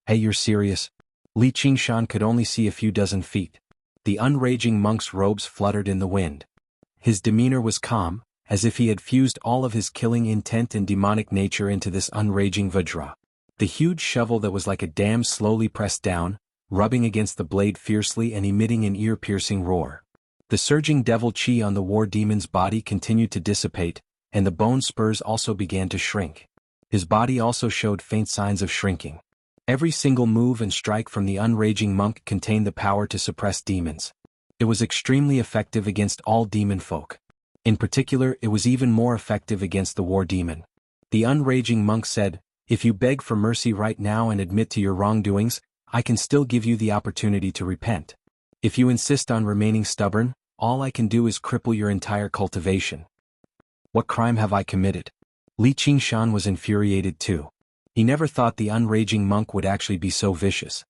"Hey, you're serious?" Li Qingshan could only see a few dozen feet. The unraging monk's robes fluttered in the wind. His demeanor was calm, as if he had fused all of his killing intent and demonic nature into this unraging Vajra. The huge shovel that was like a dam slowly pressed down, rubbing against the blade fiercely and emitting an ear-piercing roar. The surging devil chi on the war demon's body continued to dissipate, and the bone spurs also began to shrink. His body also showed faint signs of shrinking. Every single move and strike from the unraging monk contained the power to suppress demons. It was extremely effective against all demon folk. In particular, it was even more effective against the war demon. The unraging monk said, "If you beg for mercy right now and admit to your wrongdoings, I can still give you the opportunity to repent. If you insist on remaining stubborn, all I can do is cripple your entire cultivation." What crime have I committed? Li Qingshan was infuriated too. He never thought the unraging monk would actually be so vicious.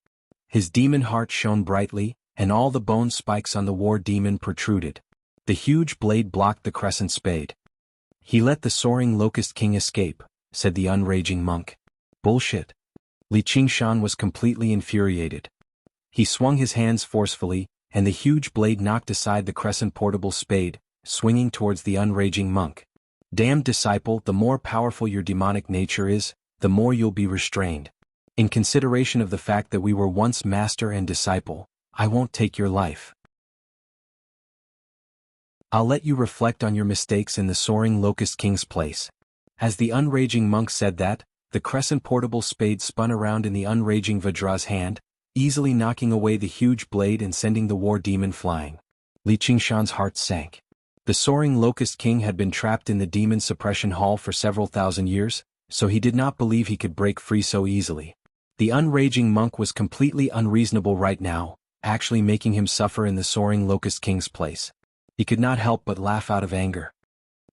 His demon heart shone brightly, and all the bone spikes on the war demon protruded. The huge blade blocked the crescent spade. "He let the soaring locust king escape," said the unraging monk. "Bullshit." Li Qingshan was completely infuriated. He swung his hands forcefully, and the huge blade knocked aside the crescent portable spade, swinging towards the unraging monk. "Damned disciple, the more powerful your demonic nature is, the more you'll be restrained. In consideration of the fact that we were once master and disciple, I won't take your life. I'll let you reflect on your mistakes in the soaring locust king's place." As the unraging monk said that, the crescent portable spade spun around in the unraging Vajra's hand, easily knocking away the huge blade and sending the war demon flying. Li Qingshan's heart sank. The soaring locust king had been trapped in the demon suppression hall for several thousand years, so he did not believe he could break free so easily. The unraging monk was completely unreasonable right now, actually making him suffer in the soaring locust king's place. He could not help but laugh out of anger.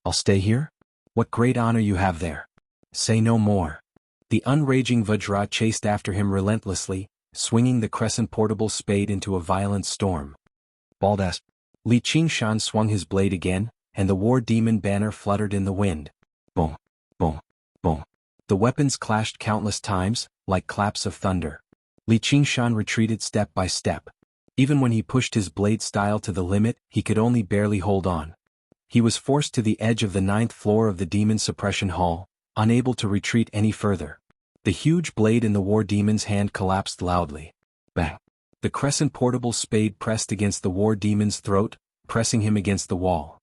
"I'll stay here? What great honor you have there. Say no more." The unraging Vajra chased after him relentlessly, swinging the crescent portable spade into a violent storm. Baldass. Li Qingshan swung his blade again, and the war demon banner fluttered in the wind. Boom, boom, boom. The weapons clashed countless times, like claps of thunder. Li Qingshan retreated step by step. Even when he pushed his blade style to the limit, he could only barely hold on. He was forced to the edge of the 9th floor of the demon suppression hall, unable to retreat any further. The huge blade in the war demon's hand collapsed loudly. Bang! The crescent portable spade pressed against the war demon's throat, pressing him against the wall.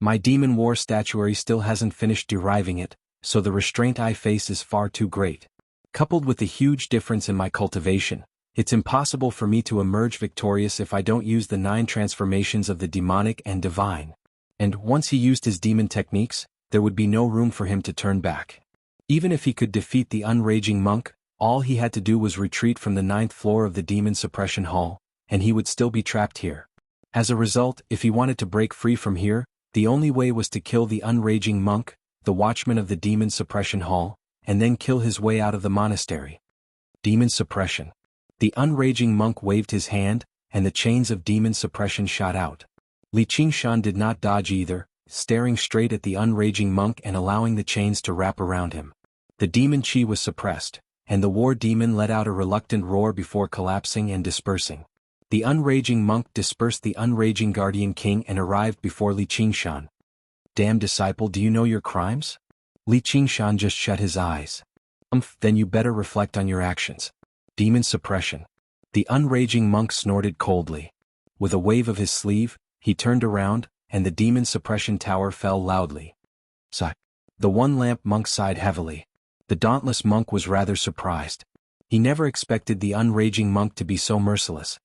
My demon war statuary still hasn't finished deriving it, so the restraint I face is far too great. Coupled with the huge difference in my cultivation, it's impossible for me to emerge victorious if I don't use the 9 transformations of the demonic and divine. And once he used his demon techniques, there would be no room for him to turn back. Even if he could defeat the unraging monk, all he had to do was retreat from the 9th floor of the demon suppression hall, and he would still be trapped here. As a result, if he wanted to break free from here, the only way was to kill the unraging monk, the watchman of the demon suppression hall, and then kill his way out of the monastery. Demon suppression. The unraging monk waved his hand, and the chains of demon suppression shot out. Li Qingshan did not dodge either, staring straight at the unraging monk and allowing the chains to wrap around him. The demon chi was suppressed, and the war demon let out a reluctant roar before collapsing and dispersing. The unraging monk dispersed the unraging guardian king and arrived before Li Qingshan. "Damn disciple, do you know your crimes?" Li Qingshan just shut his eyes. Then you better reflect on your actions." Demon suppression. The unraging monk snorted coldly. With a wave of his sleeve, he turned around, and the demon suppression tower fell loudly. Sigh. The one-lamp monk sighed heavily. The dauntless monk was rather surprised. He never expected the unraging monk to be so merciless.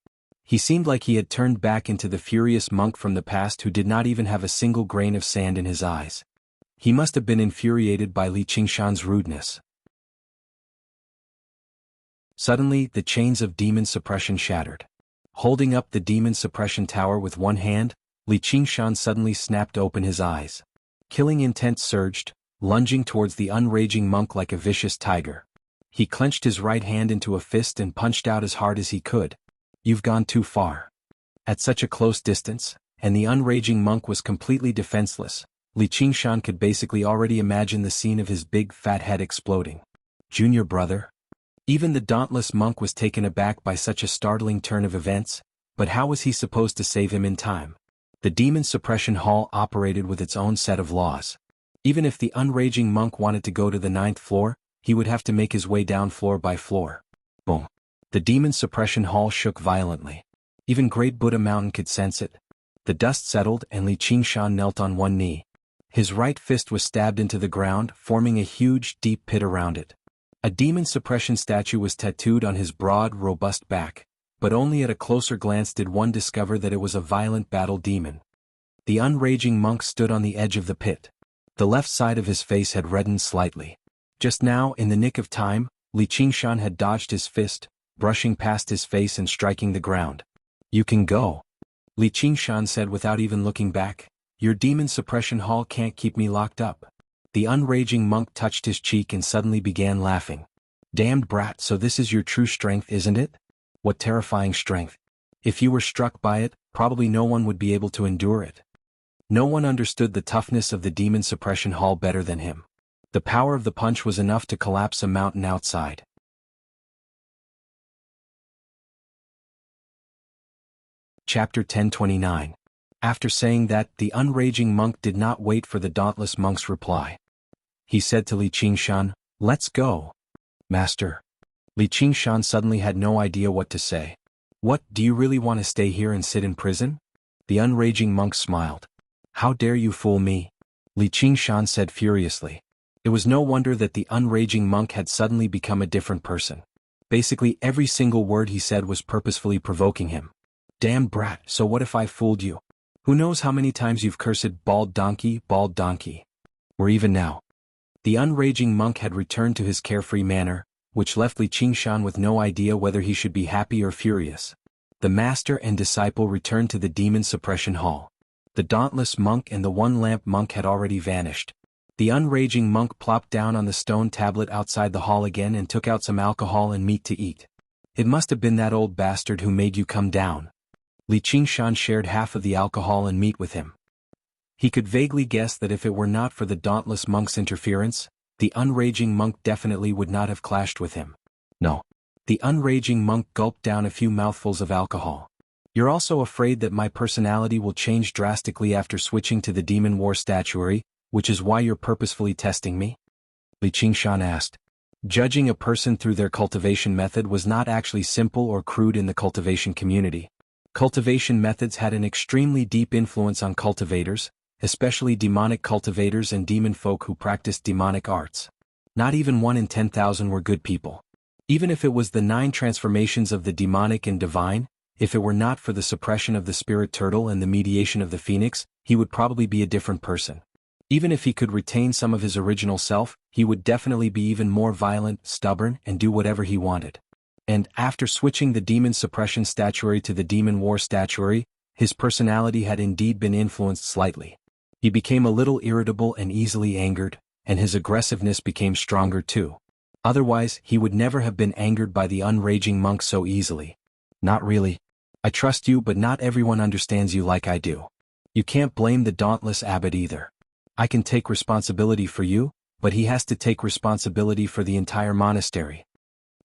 He seemed like he had turned back into the furious monk from the past who did not even have a single grain of sand in his eyes. He must have been infuriated by Li Qingshan's rudeness. Suddenly, the chains of demon suppression shattered. Holding up the demon suppression tower with one hand, Li Qingshan suddenly snapped open his eyes. Killing intent surged, lunging towards the unraging monk like a vicious tiger. He clenched his right hand into a fist and punched out as hard as he could. "You've gone too far." At such a close distance, and the unraging monk was completely defenseless, Li Qingshan could basically already imagine the scene of his big fat head exploding. "Junior brother?" Even the dauntless monk was taken aback by such a startling turn of events, but how was he supposed to save him in time? The demon suppression hall operated with its own set of laws. Even if the unraging monk wanted to go to the 9th floor, he would have to make his way down floor by floor. Boom. The demon suppression hall shook violently. Even Great Buddha Mountain could sense it. The dust settled and Li Qingshan knelt on one knee. His right fist was stabbed into the ground, forming a huge, deep pit around it. A demon suppression statue was tattooed on his broad, robust back, but only at a closer glance did one discover that it was a violent battle demon. The unraging monk stood on the edge of the pit. The left side of his face had reddened slightly. Just now, in the nick of time, Li Qingshan had dodged his fist, brushing past his face and striking the ground. "You can go," Li Qingshan said without even looking back. "Your demon suppression hall can't keep me locked up." The unraging monk touched his cheek and suddenly began laughing. "Damned brat, so this is your true strength, isn't it? What terrifying strength. If you were struck by it, probably no one would be able to endure it." No one understood the toughness of the demon suppression hall better than him. The power of the punch was enough to collapse a mountain outside. Chapter 1029. After saying that, the unraging monk did not wait for the dauntless monk's reply. He said to Li Qingshan, "Let's go." "Master." Li Qingshan suddenly had no idea what to say. "What, do you really want to stay here and sit in prison?" The unraging monk smiled. "How dare you fool me?" Li Qingshan said furiously. It was no wonder that the unraging monk had suddenly become a different person. Basically every single word he said was purposefully provoking him. "Damn brat, so what if I fooled you? Who knows how many times you've cursed bald donkey, or even now." The unraging monk had returned to his carefree manner, which left Li Qingshan with no idea whether he should be happy or furious. The master and disciple returned to the demon suppression hall. The dauntless monk and the one-lamp monk had already vanished. The unraging monk plopped down on the stone tablet outside the hall again and took out some alcohol and meat to eat. "It must have been that old bastard who made you come down." Li Qingshan shared half of the alcohol and meat with him. He could vaguely guess that if it were not for the dauntless monk's interference, the unraging monk definitely would not have clashed with him. "No." The unraging monk gulped down a few mouthfuls of alcohol. "You're also afraid that my personality will change drastically after switching to the demon war statuary, which is why you're purposefully testing me?" Li Qingshan asked. Judging a person through their cultivation method was not actually simple or crude in the cultivation community. Cultivation methods had an extremely deep influence on cultivators, especially demonic cultivators and demon folk who practiced demonic arts. Not even 1 in 10,000 were good people. Even if it was the 9 transformations of the demonic and divine, if it were not for the suppression of the spirit turtle and the mediation of the phoenix, he would probably be a different person. Even if he could retain some of his original self, he would definitely be even more violent, stubborn, and do whatever he wanted. And, after switching the demon suppression statuary to the demon war statuary, his personality had indeed been influenced slightly. He became a little irritable and easily angered, and his aggressiveness became stronger too. Otherwise, he would never have been angered by the unraging monk so easily. "Not really. I trust you, but not everyone understands you like I do. You can't blame the dauntless abbot either. I can take responsibility for you, but he has to take responsibility for the entire monastery."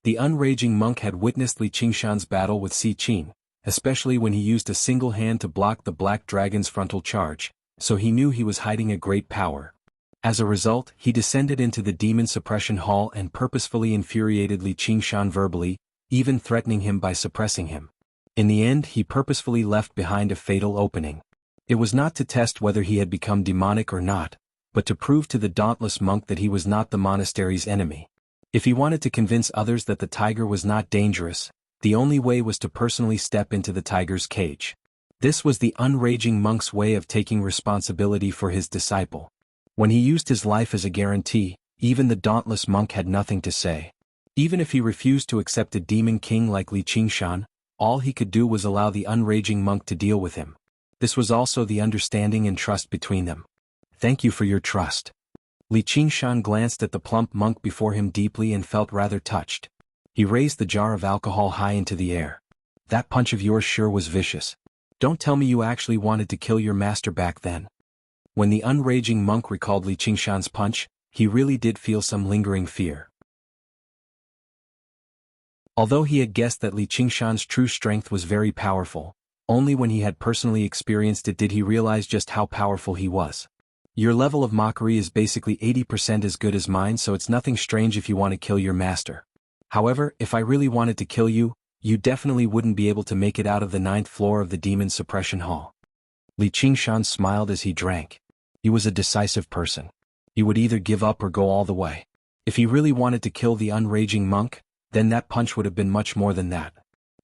The unraging monk had witnessed Li Qingshan's battle with Si Qin, especially when he used a single hand to block the black dragon's frontal charge, so he knew he was hiding a great power. As a result, he descended into the demon suppression hall and purposefully infuriated Li Qingshan verbally, even threatening him by suppressing him. In the end, he purposefully left behind a fatal opening. It was not to test whether he had become demonic or not, but to prove to the dauntless monk that he was not the monastery's enemy. If he wanted to convince others that the tiger was not dangerous, the only way was to personally step into the tiger's cage. This was the unraging monk's way of taking responsibility for his disciple. When he used his life as a guarantee, even the dauntless monk had nothing to say. Even if he refused to accept a demon king like Li Qingshan, all he could do was allow the unraging monk to deal with him. This was also the understanding and trust between them. "Thank you for your trust." Li Qingshan glanced at the plump monk before him deeply and felt rather touched. He raised the jar of alcohol high into the air. "That punch of yours sure was vicious. Don't tell me you actually wanted to kill your master back then." When the unraging monk recalled Li Qingshan's punch, he really did feel some lingering fear. Although he had guessed that Li Qingshan's true strength was very powerful, only when he had personally experienced it did he realize just how powerful he was. "Your level of mockery is basically 80% as good as mine, so it's nothing strange if you want to kill your master. However, if I really wanted to kill you, you definitely wouldn't be able to make it out of the 9th floor of the demon suppression hall." Li Qingshan smiled as he drank. He was a decisive person. He would either give up or go all the way. If he really wanted to kill the unraging monk, then that punch would have been much more than that.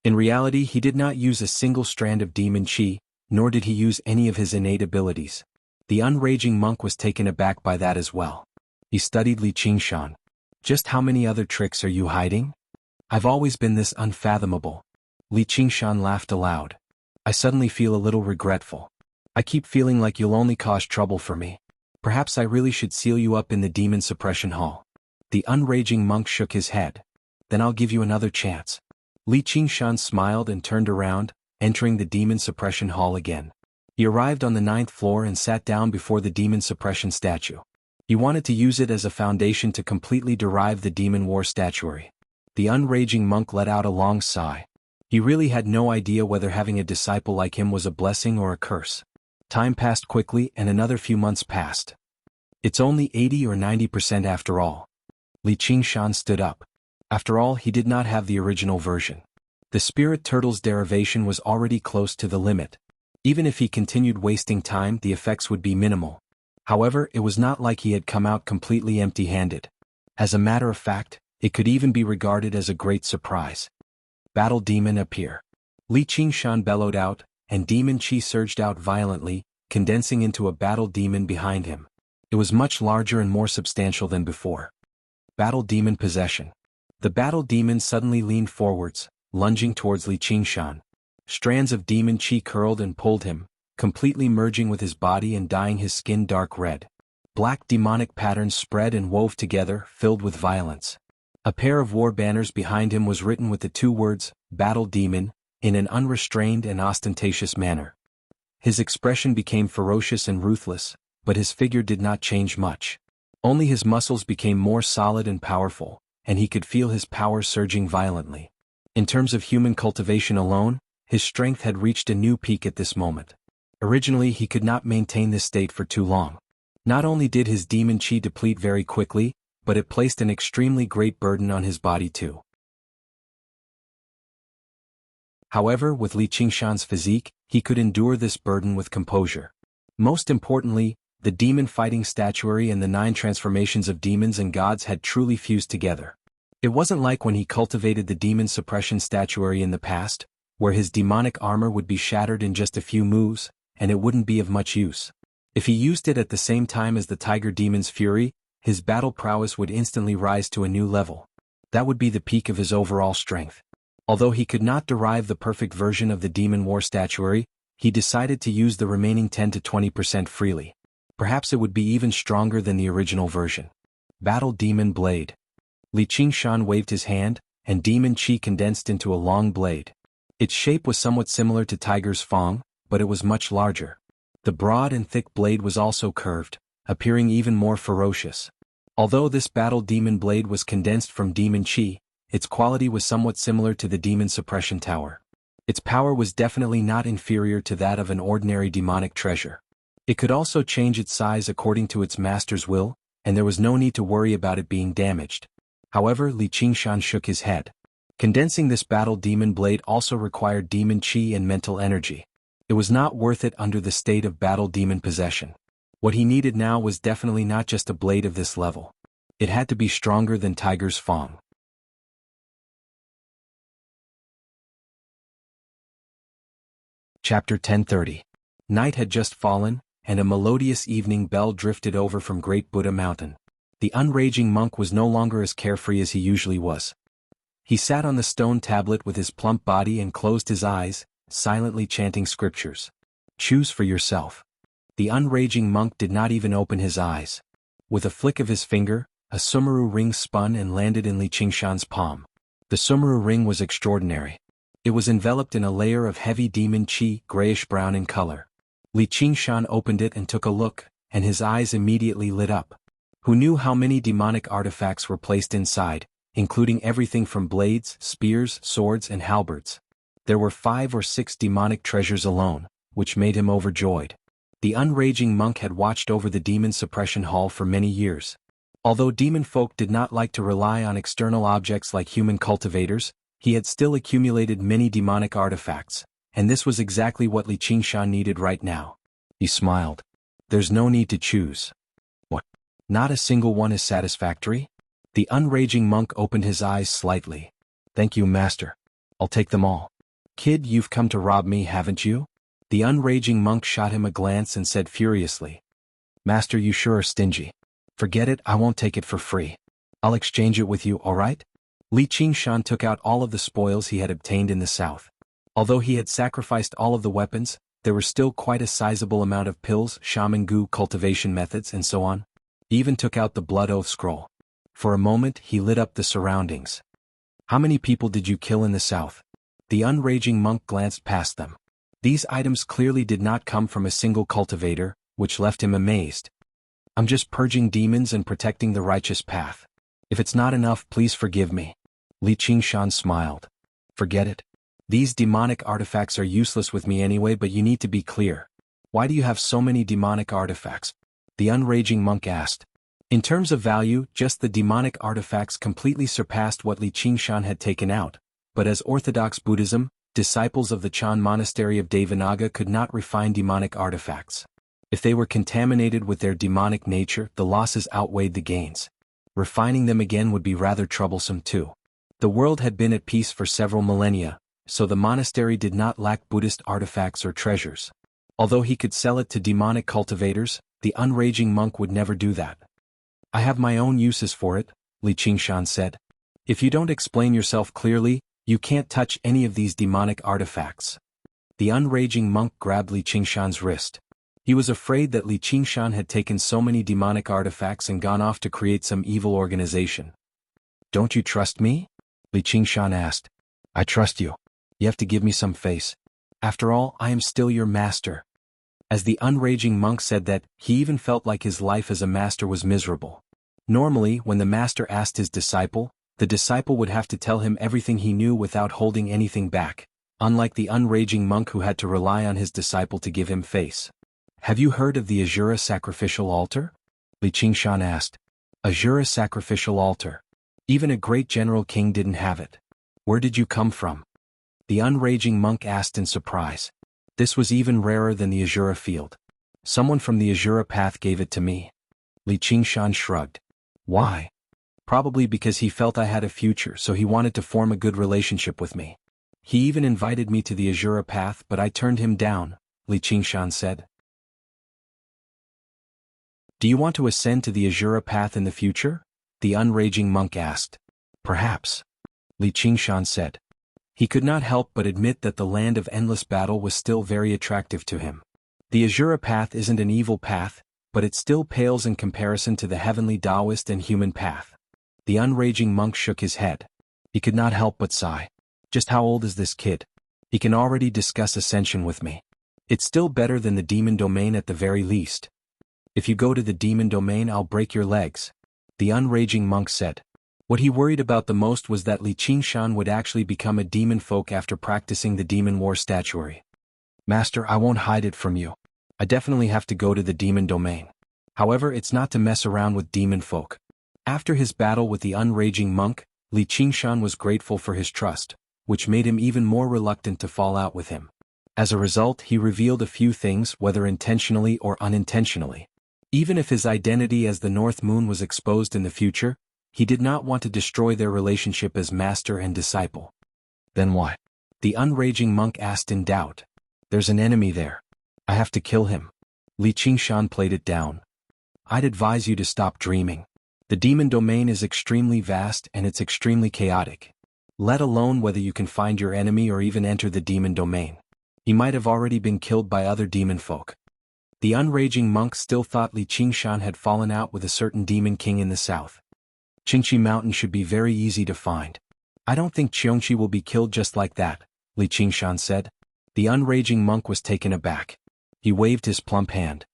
In reality, he did not use a single strand of demon chi, nor did he use any of his innate abilities. The unraging monk was taken aback by that as well. He studied Li Qingshan. Just how many other tricks are you hiding? I've always been this unfathomable. Li Qingshan laughed aloud. I suddenly feel a little regretful. I keep feeling like you'll only cause trouble for me. Perhaps I really should seal you up in the demon suppression hall. The unraging monk shook his head. Then I'll give you another chance. Li Qingshan smiled and turned around, entering the demon suppression hall again. He arrived on the 9th floor and sat down before the demon suppression statue. He wanted to use it as a foundation to completely derive the demon war statuary. The unraging monk let out a long sigh. He really had no idea whether having a disciple like him was a blessing or a curse. Time passed quickly and another few months passed. It's only 80 or 90% after all. Li Qingshan stood up. After all, he did not have the original version. The spirit turtle's derivation was already close to the limit. Even if he continued wasting time, the effects would be minimal. However, it was not like he had come out completely empty-handed. As a matter of fact, it could even be regarded as a great surprise. Battle demon appear. Li Qingshan bellowed out, and demon chi surged out violently, condensing into a battle demon behind him. It was much larger and more substantial than before. Battle demon possession. The battle demon suddenly leaned forwards, lunging towards Li Qingshan. Strands of demon chi curled and pulled him, completely merging with his body and dyeing his skin dark red. Black demonic patterns spread and wove together, filled with violence. A pair of war banners behind him was written with the two words, Battle Demon, in an unrestrained and ostentatious manner. His expression became ferocious and ruthless, but his figure did not change much. Only his muscles became more solid and powerful, and he could feel his power surging violently. In terms of human cultivation alone, his strength had reached a new peak at this moment. Originally, he could not maintain this state for too long. Not only did his demon chi deplete very quickly, but it placed an extremely great burden on his body too. However, with Li Qingshan's physique, he could endure this burden with composure. Most importantly, the demon fighting statuary and the 9 transformations of demons and gods had truly fused together. It wasn't like when he cultivated the demon suppression statuary in the past, where his demonic armor would be shattered in just a few moves, and it wouldn't be of much use. If he used it at the same time as the tiger demon's fury, his battle prowess would instantly rise to a new level. That would be the peak of his overall strength. Although he could not derive the perfect version of the demon war statuary, he decided to use the remaining 10 to 20% freely. Perhaps it would be even stronger than the original version. Battle Demon Blade. Li Qingshan waved his hand, and demon chi condensed into a long blade. Its shape was somewhat similar to Tiger's Fang, but it was much larger. The broad and thick blade was also curved, appearing even more ferocious. Although this battle demon blade was condensed from demon chi, its quality was somewhat similar to the demon suppression tower. Its power was definitely not inferior to that of an ordinary demonic treasure. It could also change its size according to its master's will, and there was no need to worry about it being damaged. However, Li Qingshan shook his head. Condensing this battle demon blade also required demon chi and mental energy. It was not worth it under the state of battle demon possession. What he needed now was definitely not just a blade of this level. It had to be stronger than Tiger's Fang. Chapter 1030. Night had just fallen, and a melodious evening bell drifted over from Great Buddha Mountain. The unraging monk was no longer as carefree as he usually was. He sat on the stone tablet with his plump body and closed his eyes, silently chanting scriptures. Choose for yourself. The unraging monk did not even open his eyes. With a flick of his finger, a Sumeru ring spun and landed in Li Qingshan's palm. The Sumeru ring was extraordinary. It was enveloped in a layer of heavy demon chi, grayish-brown in color. Li Qingshan opened it and took a look, and his eyes immediately lit up. Who knew how many demonic artifacts were placed inside, including everything from blades, spears, swords, and halberds? There were 5 or 6 demonic treasures alone, which made him overjoyed. The unraging monk had watched over the demon suppression hall for many years. Although demon folk did not like to rely on external objects like human cultivators, he had still accumulated many demonic artifacts, and this was exactly what Li Qingshan needed right now. He smiled. There's no need to choose. What? Not a single one is satisfactory? The unraging monk opened his eyes slightly. Thank you, master. I'll take them all. Kid, you've come to rob me, haven't you? The unraging monk shot him a glance and said furiously. Master, you sure are stingy. Forget it, I won't take it for free. I'll exchange it with you, all right? Li Qingshan took out all of the spoils he had obtained in the south. Although he had sacrificed all of the weapons, there were still quite a sizable amount of pills, shaman goo, cultivation methods, and so on. He even took out the blood oath scroll. For a moment, he lit up the surroundings. How many people did you kill in the south? The unraging monk glanced past them. These items clearly did not come from a single cultivator, which left him amazed. I'm just purging demons and protecting the righteous path. If it's not enough, please forgive me. Li Qingshan smiled. Forget it. These demonic artifacts are useless with me anyway, but you need to be clear. Why do you have so many demonic artifacts? The unraging monk asked. In terms of value, just the demonic artifacts completely surpassed what Li Qingshan had taken out, but as Orthodox Buddhism, disciples of the Chan monastery of Devanaga could not refine demonic artifacts. If they were contaminated with their demonic nature, the losses outweighed the gains. Refining them again would be rather troublesome too. The world had been at peace for several millennia, so the monastery did not lack Buddhist artifacts or treasures. Although he could sell it to demonic cultivators, the unraging monk would never do that. I have my own uses for it, Li Qingshan said. If you don't explain yourself clearly, you can't touch any of these demonic artifacts. The unraging monk grabbed Li Qingshan's wrist. He was afraid that Li Qingshan had taken so many demonic artifacts and gone off to create some evil organization. Don't you trust me? Li Qingshan asked. I trust you. You have to give me some face. After all, I am still your master. As the unraging monk said that, he even felt like his life as a master was miserable. Normally, when the master asked his disciple, the disciple would have to tell him everything he knew without holding anything back, unlike the unraging monk who had to rely on his disciple to give him face. Have you heard of the Azura sacrificial altar? Li Qingshan asked. Azura sacrificial altar. Even a great general king didn't have it. Where did you come from? The unraging monk asked in surprise. This was even rarer than the Azura field. Someone from the Azura path gave it to me. Li Qingshan shrugged. Why? Probably because he felt I had a future, so he wanted to form a good relationship with me. He even invited me to the Azura path, but I turned him down, Li Qingshan said. Do you want to ascend to the Azura path in the future? The unraging monk asked. Perhaps. Li Qingshan said. He could not help but admit that the land of endless battle was still very attractive to him. The Azura path isn't an evil path, but it still pales in comparison to the heavenly Taoist and human path. The unraging monk shook his head. He could not help but sigh. Just how old is this kid? He can already discuss ascension with me. It's still better than the demon domain at the very least. If you go to the demon domain, I'll break your legs. The unraging monk said. What he worried about the most was that Li Qingshan would actually become a demon folk after practicing the demon war statuary. Master, I won't hide it from you. I definitely have to go to the demon domain. However, it's not to mess around with demon folk. After his battle with the unraging monk, Li Qingshan was grateful for his trust, which made him even more reluctant to fall out with him. As a result, he revealed a few things, whether intentionally or unintentionally. Even if his identity as the North Moon was exposed in the future, he did not want to destroy their relationship as master and disciple. Then why? The unraging monk asked in doubt. There's an enemy there. I have to kill him. Li Qingshan played it down. I'd advise you to stop dreaming. The demon domain is extremely vast and it's extremely chaotic. Let alone whether you can find your enemy or even enter the demon domain. He might have already been killed by other demon folk. The unraging monk still thought Li Qingshan had fallen out with a certain demon king in the south. Qingqi Mountain should be very easy to find. I don't think Qiongqi will be killed just like that, Li Qingshan said. The unraging monk was taken aback. He waved his plump hand.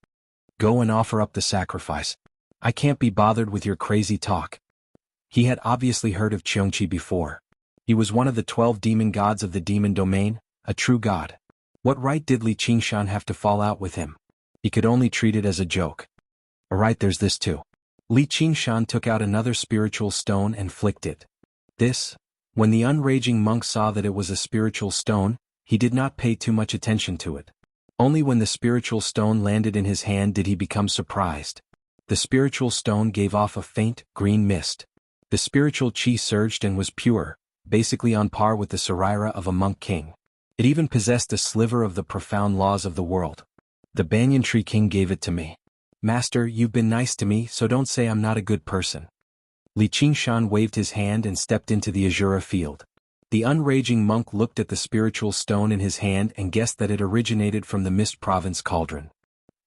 Go and offer up the sacrifice. I can't be bothered with your crazy talk. He had obviously heard of Qiongqi before. He was one of the 12 demon gods of the demon domain, a true god. What right did Li Qingshan have to fall out with him? He could only treat it as a joke. Alright, there's this too. Li Qingshan took out another spiritual stone and flicked it. When the unraging monk saw that it was a spiritual stone, he did not pay too much attention to it. Only when the spiritual stone landed in his hand did he become surprised. The spiritual stone gave off a faint, green mist. The spiritual chi surged and was pure, basically on par with the sarira of a monk king. It even possessed a sliver of the profound laws of the world. The banyan tree king gave it to me. Master, you've been nice to me, so don't say I'm not a good person. Li Qingshan waved his hand and stepped into the azura field. The unraging monk looked at the spiritual stone in his hand and guessed that it originated from the Mist Province cauldron.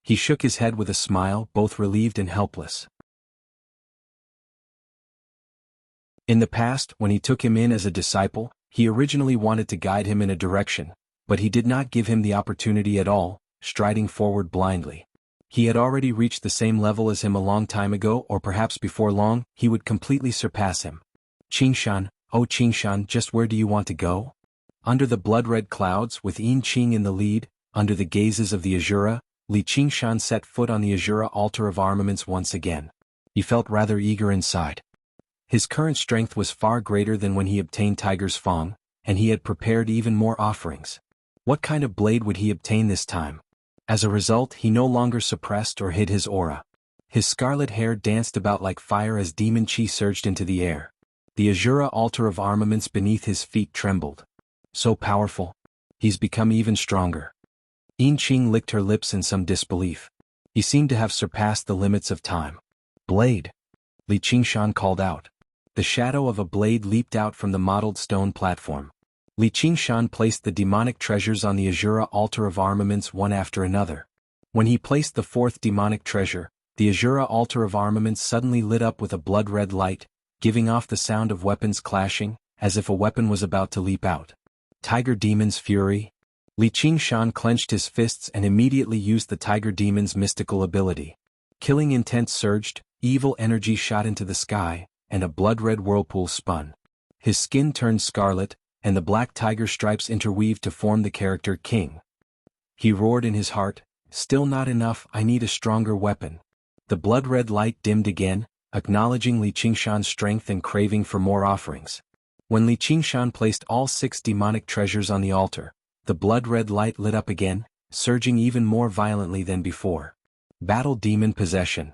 He shook his head with a smile, both relieved and helpless. In the past, when he took him in as a disciple, he originally wanted to guide him in a direction, but he did not give him the opportunity at all, striding forward blindly. He had already reached the same level as him a long time ago, or perhaps before long, he would completely surpass him. Qingshan, oh Qingshan, just where do you want to go? Under the blood-red clouds, with Yin Qing in the lead, under the gazes of the azura, Li Qingshan set foot on the azura altar of armaments once again. He felt rather eager inside. His current strength was far greater than when he obtained Tiger's Fang, and he had prepared even more offerings. What kind of blade would he obtain this time? As a result, he no longer suppressed or hid his aura. His scarlet hair danced about like fire as demon chi surged into the air. The azura altar of armaments beneath his feet trembled. So powerful. He's become even stronger. Yin Qing licked her lips in some disbelief. He seemed to have surpassed the limits of time. Blade! Li Qingshan called out. The shadow of a blade leaped out from the mottled stone platform. Li Qingshan placed the demonic treasures on the azura altar of armaments one after another. When he placed the fourth demonic treasure, the azura altar of armaments suddenly lit up with a blood-red light, giving off the sound of weapons clashing, as if a weapon was about to leap out. Tiger Demon's Fury? Li Qingshan clenched his fists and immediately used the Tiger Demon's mystical ability. Killing intent surged, evil energy shot into the sky, and a blood-red whirlpool spun. His skin turned scarlet, and the black tiger stripes interweaved to form the character King. He roared in his heart, "Still not enough, I need a stronger weapon." The blood-red light dimmed again, acknowledging Li Qingshan's strength and craving for more offerings. When Li Qingshan placed all 6 demonic treasures on the altar, the blood-red light lit up again, surging even more violently than before. Battle Demon Possession.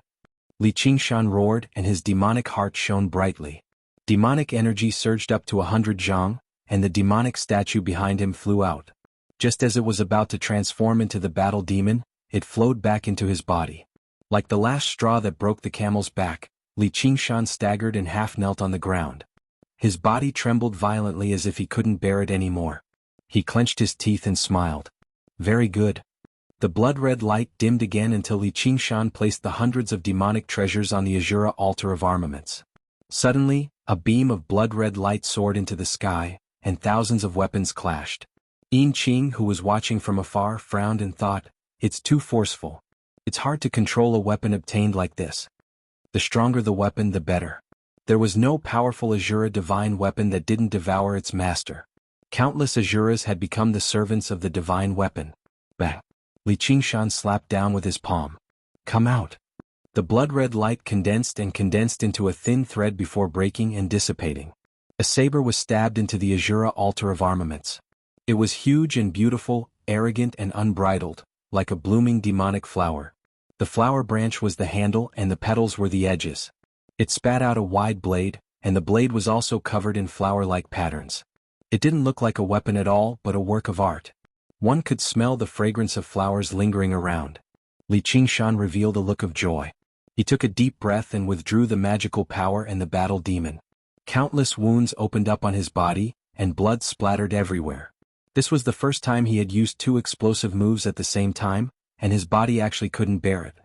Li Qingshan roared and his demonic heart shone brightly. Demonic energy surged up to 100 zhang, and the demonic statue behind him flew out. Just as it was about to transform into the battle demon, it flowed back into his body. Like the last straw that broke the camel's back, Li Qingshan staggered and half knelt on the ground. His body trembled violently as if he couldn't bear it anymore. He clenched his teeth and smiled. Very good. The blood-red light dimmed again until Li Qingshan placed the hundreds of demonic treasures on the azura altar of armaments. Suddenly, a beam of blood-red light soared into the sky, and thousands of weapons clashed. Yin Qing, who was watching from afar, frowned and thought, "It's too forceful. It's hard to control a weapon obtained like this. The stronger the weapon, the better." There was no powerful azura divine weapon that didn't devour its master. Countless azuras had become the servants of the divine weapon. Bang! Li Qingshan slapped down with his palm. "Come out." The blood-red light condensed into a thin thread before breaking and dissipating. A saber was stabbed into the azura altar of armaments. It was huge and beautiful, arrogant and unbridled, like a blooming demonic flower. The flower branch was the handle and the petals were the edges. It spat out a wide blade, and the blade was also covered in flower-like patterns. It didn't look like a weapon at all, but a work of art. One could smell the fragrance of flowers lingering around. Li Qingshan revealed a look of joy. He took a deep breath and withdrew the magical power and the battle demon. Countless wounds opened up on his body, and blood splattered everywhere. This was the first time he had used 2 explosive moves at the same time, and his body actually couldn't bear it.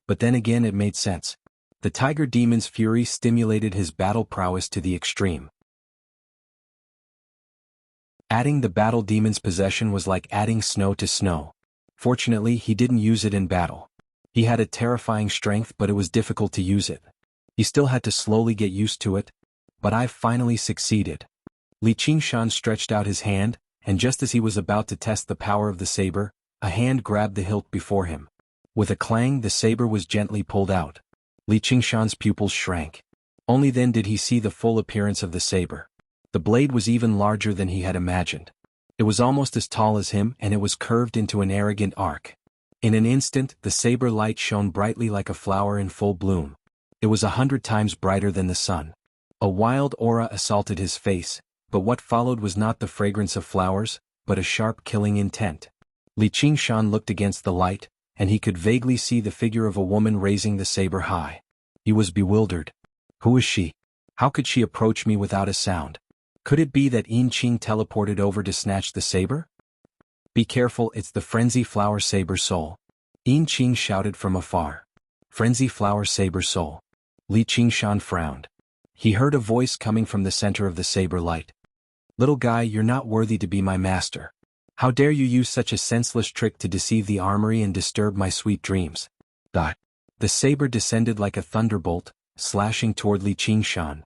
But then again it made sense. The Tiger Demon's fury stimulated his battle prowess to the extreme. Adding the battle demon's possession was like adding snow to snow. Fortunately, he didn't use it in battle. He had a terrifying strength, but it was difficult to use it. He still had to slowly get used to it. But I've finally succeeded. Li Qingshan stretched out his hand, and just as he was about to test the power of the saber, a hand grabbed the hilt before him. With a clang, the saber was gently pulled out. Li Qingshan's pupils shrank. Only then did he see the full appearance of the saber. The blade was even larger than he had imagined. It was almost as tall as him and it was curved into an arrogant arc. In an instant, the saber light shone brightly like a flower in full bloom. It was 100 times brighter than the sun. A wild aura assaulted his face, but what followed was not the fragrance of flowers, but a sharp killing intent. Li Qingshan looked against the light, and he could vaguely see the figure of a woman raising the saber high. He was bewildered. Who is she? How could she approach me without a sound? Could it be that Yin Qing teleported over to snatch the saber? Be careful, it's the Frenzy Flower Saber Soul. Yin Qing shouted from afar. Frenzy Flower Saber Soul. Li Qingshan frowned. He heard a voice coming from the center of the saber light. Little guy, you're not worthy to be my master. How dare you use such a senseless trick to deceive the armory and disturb my sweet dreams? The saber descended like a thunderbolt, slashing toward Li Qingshan.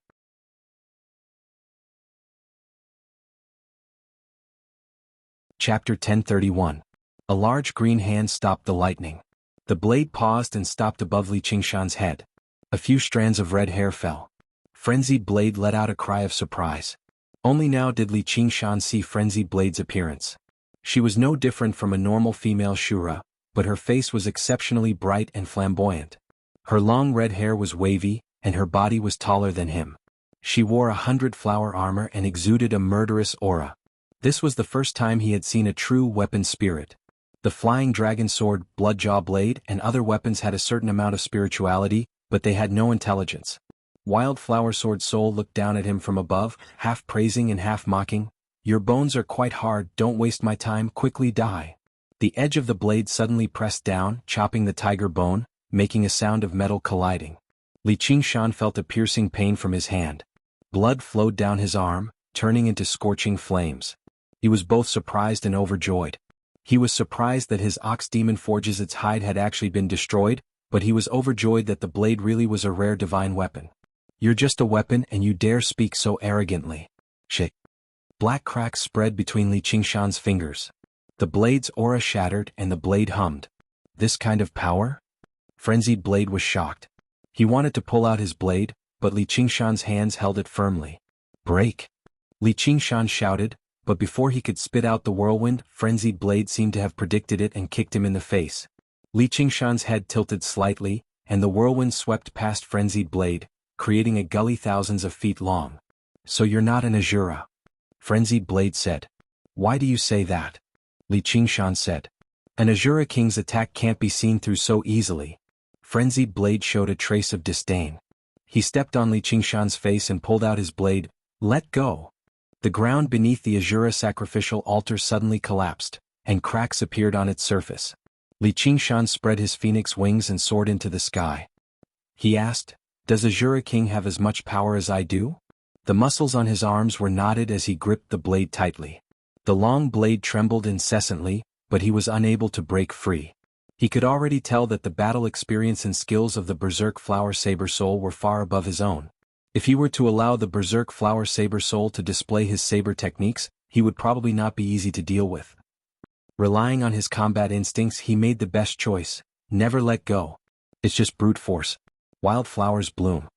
Chapter 1031. A large green hand stopped the lightning. The blade paused and stopped above Li Qingshan's head. A few strands of red hair fell. Frenzied Blade let out a cry of surprise. Only now did Li Qingshan see Frenzied Blade's appearance. She was no different from a normal female Shura, but her face was exceptionally bright and flamboyant. Her long red hair was wavy, and her body was taller than him. She wore 100-flower armor and exuded a murderous aura. This was the first time he had seen a true weapon spirit. The flying dragon sword, Bloodjaw Blade, and other weapons had a certain amount of spirituality, but they had no intelligence. Wildflower Sword Soul looked down at him from above, half praising and half mocking. Your bones are quite hard, don't waste my time, quickly die. The edge of the blade suddenly pressed down, chopping the tiger bone, making a sound of metal colliding. Li Qingshan felt a piercing pain from his hand. Blood flowed down his arm, turning into scorching flames. He was both surprised and overjoyed. He was surprised that his ox demon forges its hide had actually been destroyed, but he was overjoyed that the blade really was a rare divine weapon. You're just a weapon and you dare speak so arrogantly. Shit. Black cracks spread between Li Qingshan's fingers. The blade's aura shattered and the blade hummed. This kind of power? Frenzied Blade was shocked. He wanted to pull out his blade, but Li Qingshan's hands held it firmly. Break! Li Qingshan shouted, but before he could spit out the whirlwind, Frenzied Blade seemed to have predicted it and kicked him in the face. Li Qingshan's head tilted slightly, and the whirlwind swept past Frenzied Blade, creating a gully thousands of feet long. So you're not an Azura? Frenzied Blade said. Why do you say that? Li Qingshan said. An Azura king's attack can't be seen through so easily. Frenzied Blade showed a trace of disdain. He stepped on Li Qingshan's face and pulled out his blade. Let go. The ground beneath the Azura sacrificial altar suddenly collapsed, and cracks appeared on its surface. Li Qingshan spread his phoenix wings and soared into the sky. He asked, Does Azura King have as much power as I do? The muscles on his arms were knotted as he gripped the blade tightly. The long blade trembled incessantly, but he was unable to break free. He could already tell that the battle experience and skills of the Berserk Flower Saber Soul were far above his own. If he were to allow the Berserk Flower Saber Soul to display his saber techniques, he would probably not be easy to deal with. Relying on his combat instincts, he made the best choice. Never let go. It's just brute force. Wildflowers bloom.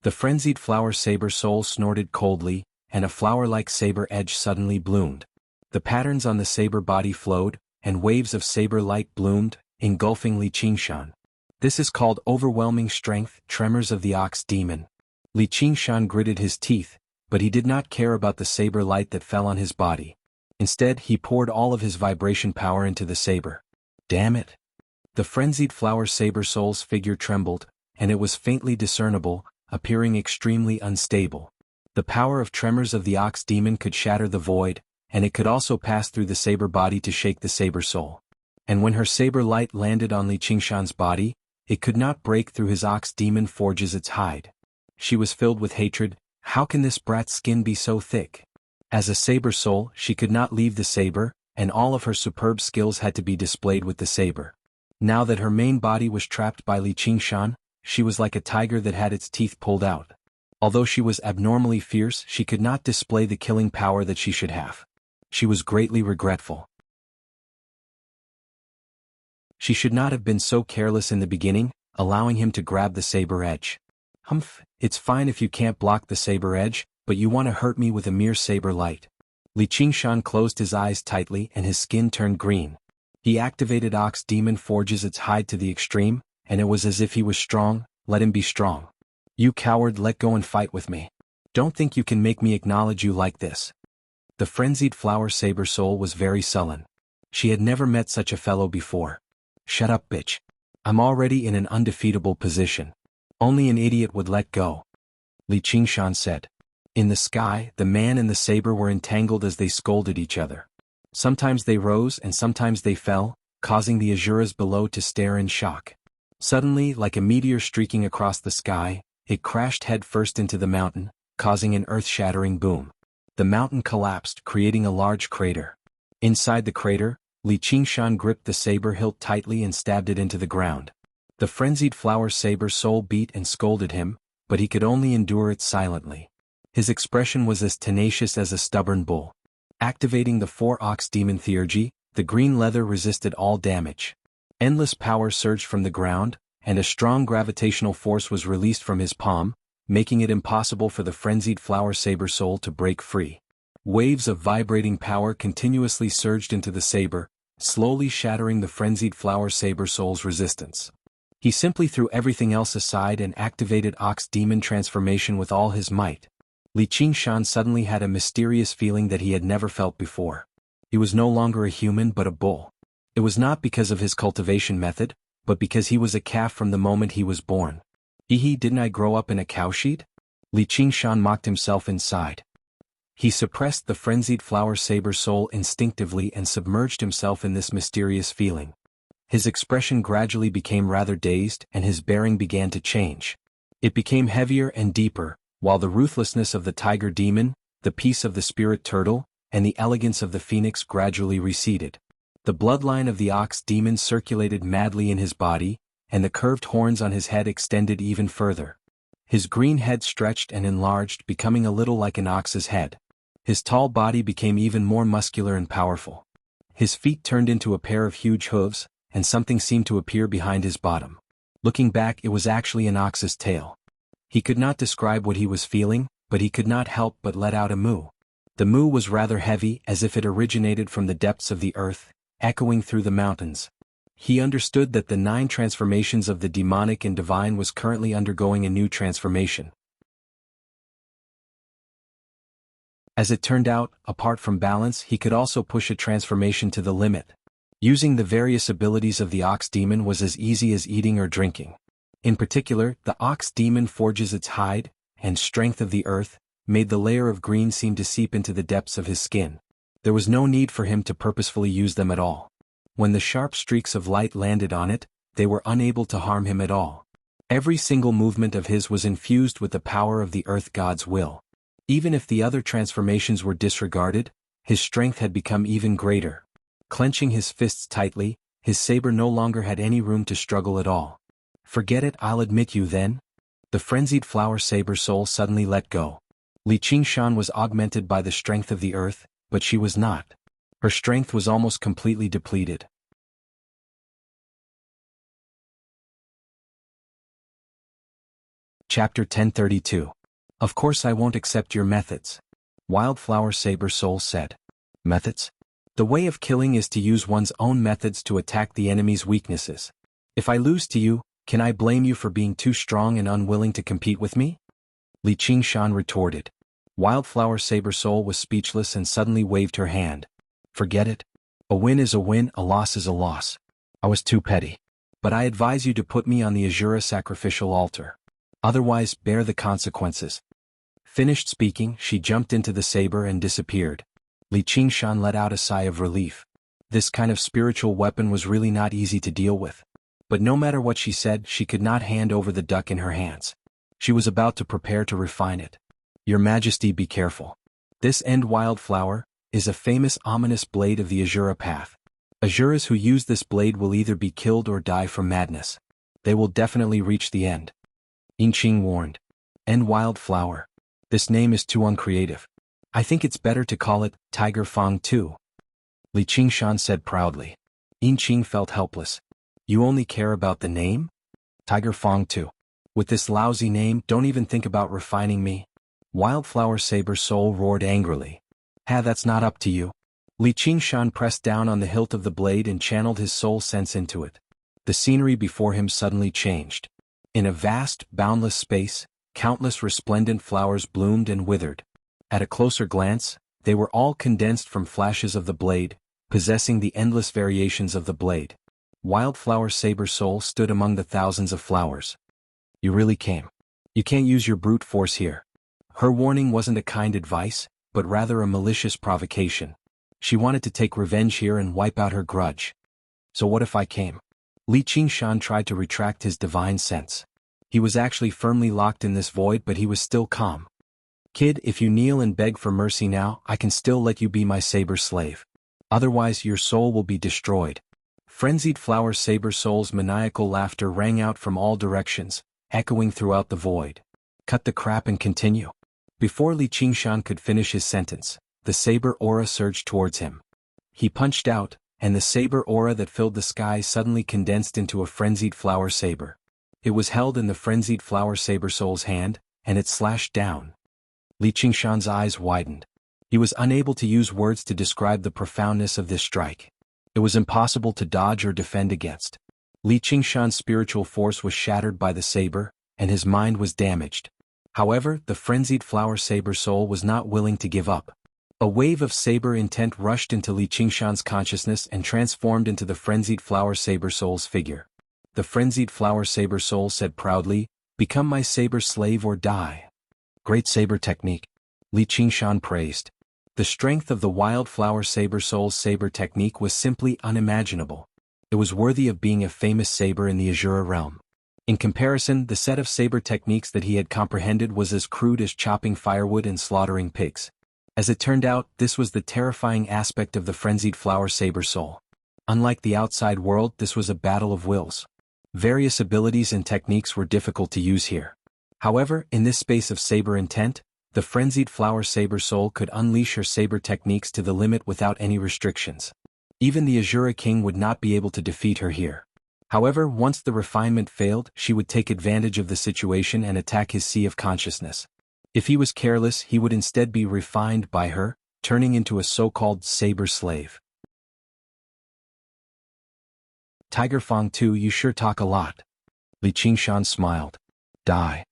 The frenzied flower saber soul snorted coldly, and a flower-like saber edge suddenly bloomed. The patterns on the saber body flowed, and waves of saber light bloomed, engulfing Li Qingshan. This is called overwhelming strength, tremors of the ox demon. Li Qingshan gritted his teeth, but he did not care about the saber light that fell on his body. Instead, he poured all of his vibration power into the saber. Damn it! The frenzied flower saber soul's figure trembled, and it was faintly discernible, appearing extremely unstable. The power of tremors of the ox demon could shatter the void, and it could also pass through the saber body to shake the saber soul. And when her saber light landed on Li Qingshan's body, it could not break through his ox demon forges its hide. She was filled with hatred. How can this brat's skin be so thick? As a saber soul, she could not leave the saber, and all of her superb skills had to be displayed with the saber. Now that her main body was trapped by Li Qingshan, she was like a tiger that had its teeth pulled out. Although she was abnormally fierce, she could not display the killing power that she should have. She was greatly regretful. She should not have been so careless in the beginning, allowing him to grab the saber edge. Humph, it's fine if you can't block the saber edge, but you want to hurt me with a mere saber light. Li Qingshan closed his eyes tightly and his skin turned green. He activated Ox Demon Forges its hide to the extreme, and it was as if he was strong. Let him be strong. You coward, let go and fight with me. Don't think you can make me acknowledge you like this. The frenzied flower saber soul was very sullen. She had never met such a fellow before. Shut up, bitch. I'm already in an undefeatable position. Only an idiot would let go. Li Qingshan said. In the sky, the man and the saber were entangled as they scolded each other. Sometimes they rose and sometimes they fell, causing the Asuras below to stare in shock. Suddenly, like a meteor streaking across the sky, it crashed headfirst into the mountain, causing an earth-shattering boom. The mountain collapsed, creating a large crater. Inside the crater, Li Qingshan gripped the saber hilt tightly and stabbed it into the ground. The frenzied flower saber soul beat and scolded him, but he could only endure it silently. His expression was as tenacious as a stubborn bull. Activating the 4-ox demon theurgy, the green leather resisted all damage. Endless power surged from the ground, and a strong gravitational force was released from his palm, making it impossible for the frenzied flower saber soul to break free. Waves of vibrating power continuously surged into the saber, slowly shattering the frenzied flower saber soul's resistance. He simply threw everything else aside and activated Ox Demon Transformation with all his might. Li Qingshan suddenly had a mysterious feeling that he had never felt before. He was no longer a human but a bull. It was not because of his cultivation method, but because he was a calf from the moment he was born. Didn't I grow up in a cowshed? Li Qingshan mocked himself inside. He suppressed the frenzied flower saber soul instinctively and submerged himself in this mysterious feeling. His expression gradually became rather dazed and his bearing began to change. It became heavier and deeper, while the ruthlessness of the tiger demon, the peace of the spirit turtle, and the elegance of the phoenix gradually receded. The bloodline of the ox demon circulated madly in his body, and the curved horns on his head extended even further. His green head stretched and enlarged, becoming a little like an ox's head. His tall body became even more muscular and powerful. His feet turned into a pair of huge hooves, and something seemed to appear behind his bottom. Looking back, it was actually an ox's tail. He could not describe what he was feeling, but he could not help but let out a moo. The moo was rather heavy, as if it originated from the depths of the earth, echoing through the mountains. He understood that the 9 transformations of the demonic and divine was currently undergoing a new transformation. As it turned out, apart from balance, he could also push a transformation to the limit. Using the various abilities of the ox demon was as easy as eating or drinking. In particular, the ox demon forges its hide, and strength of the earth, made the layer of green seem to seep into the depths of his skin. There was no need for him to purposefully use them at all. When the sharp streaks of light landed on it, they were unable to harm him at all. Every single movement of his was infused with the power of the earth god's will. Even if the other transformations were disregarded, his strength had become even greater. Clenching his fists tightly, his saber no longer had any room to struggle at all. Forget it, I'll admit you then. The frenzied flower saber soul suddenly let go. Li Qingshan was augmented by the strength of the earth, but she was not. Her strength was almost completely depleted. Chapter 1032. Of course I won't accept your methods. Wildflower Saber Soul said. Methods? The way of killing is to use one's own methods to attack the enemy's weaknesses. If I lose to you, can I blame you for being too strong and unwilling to compete with me? Li Qingshan retorted. Wildflower Saber Soul was speechless and suddenly waved her hand. Forget it. A win is a win, a loss is a loss. I was too petty. But I advise you to put me on the Azura sacrificial altar. Otherwise, bear the consequences. Finished speaking, she jumped into the saber and disappeared. Li Qingshan let out a sigh of relief. This kind of spiritual weapon was really not easy to deal with. But no matter what she said, she could not hand over the duck in her hands. She was about to prepare to refine it. Your Majesty, be careful. This end wildflower is a famous ominous blade of the Azura path. Azuras who use this blade will either be killed or die from madness. They will definitely reach the end. Yinqing warned. End wildflower. This name is too uncreative. I think it's better to call it Tiger Fang too. Li Qingshan said proudly. Yinqing felt helpless. You only care about the name? Tiger Fang too. With this lousy name, don't even think about refining me. Wildflower Saber Soul roared angrily. That's not up to you. Li Qingshan pressed down on the hilt of the blade and channeled his soul sense into it. The scenery before him suddenly changed. In a vast, boundless space, countless resplendent flowers bloomed and withered. At a closer glance, they were all condensed from flashes of the blade, possessing the endless variations of the blade. Wildflower Saber Soul stood among the thousands of flowers. You really came. You can't use your brute force here. Her warning wasn't a kind advice, but rather a malicious provocation. She wanted to take revenge here and wipe out her grudge. So what if I came? Li Qingshan tried to retract his divine sense. He was actually firmly locked in this void, but he was still calm. Kid, if you kneel and beg for mercy now, I can still let you be my saber slave. Otherwise your soul will be destroyed. Frenzied Flower Saber Soul's maniacal laughter rang out from all directions, echoing throughout the void. Cut the crap and continue. Before Li Qingshan could finish his sentence, the saber aura surged towards him. He punched out, and the saber aura that filled the sky suddenly condensed into a frenzied flower saber. It was held in the frenzied flower saber soul's hand, and it slashed down. Li Qingshan's eyes widened. He was unable to use words to describe the profoundness of this strike. It was impossible to dodge or defend against. Li Qingshan's spiritual force was shattered by the saber, and his mind was damaged. However, the frenzied flower saber soul was not willing to give up. A wave of saber intent rushed into Li Qingshan's consciousness and transformed into the frenzied flower saber soul's figure. The frenzied flower saber soul said proudly, "Become my saber slave or die." Great saber technique. Li Qingshan praised. The strength of the wildflower saber soul's saber technique was simply unimaginable. It was worthy of being a famous saber in the Azura realm. In comparison, the set of saber techniques that he had comprehended was as crude as chopping firewood and slaughtering pigs. As it turned out, this was the terrifying aspect of the frenzied flower saber soul. Unlike the outside world, this was a battle of wills. Various abilities and techniques were difficult to use here. However, in this space of saber intent, the frenzied flower saber soul could unleash her saber techniques to the limit without any restrictions. Even the Azura King would not be able to defeat her here. However, once the refinement failed, she would take advantage of the situation and attack his sea of consciousness. If he was careless, he would instead be refined by her, turning into a so-called saber slave. Tiger Fong 2, you sure talk a lot. Li Qingshan smiled. Die.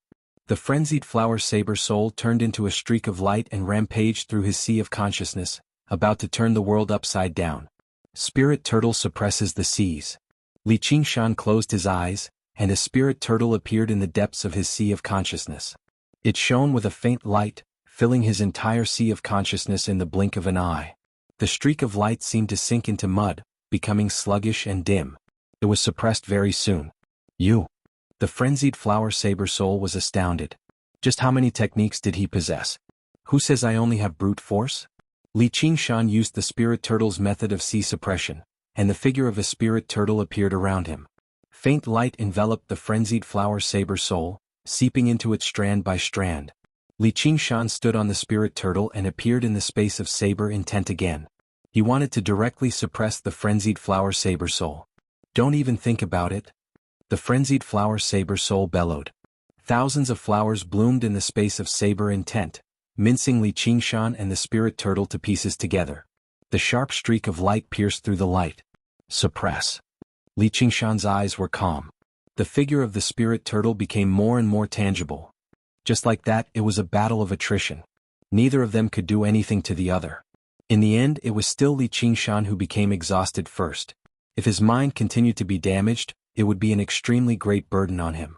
The frenzied flower saber soul turned into a streak of light and rampaged through his sea of consciousness, about to turn the world upside down. Spirit turtle suppresses the seas. Li Qingshan closed his eyes, and a spirit turtle appeared in the depths of his sea of consciousness. It shone with a faint light, filling his entire sea of consciousness in the blink of an eye. The streak of light seemed to sink into mud, becoming sluggish and dim. It was suppressed very soon. You. The frenzied flower saber soul was astounded. Just how many techniques did he possess? Who says I only have brute force? Li Qingshan used the spirit turtle's method of sea suppression, and the figure of a spirit turtle appeared around him. Faint light enveloped the frenzied flower saber soul, seeping into it strand by strand. Li Qingshan stood on the spirit turtle and appeared in the space of saber intent again. He wanted to directly suppress the frenzied flower saber soul. Don't even think about it. The frenzied flower saber soul bellowed. Thousands of flowers bloomed in the space of saber intent, mincing Li Qingshan and the spirit turtle to pieces together. The sharp streak of light pierced through the light. Suppress. Li Qingshan's eyes were calm. The figure of the spirit turtle became more and more tangible. Just like that, it was a battle of attrition. Neither of them could do anything to the other. In the end, it was still Li Qingshan who became exhausted first. If his mind continued to be damaged, it would be an extremely great burden on him.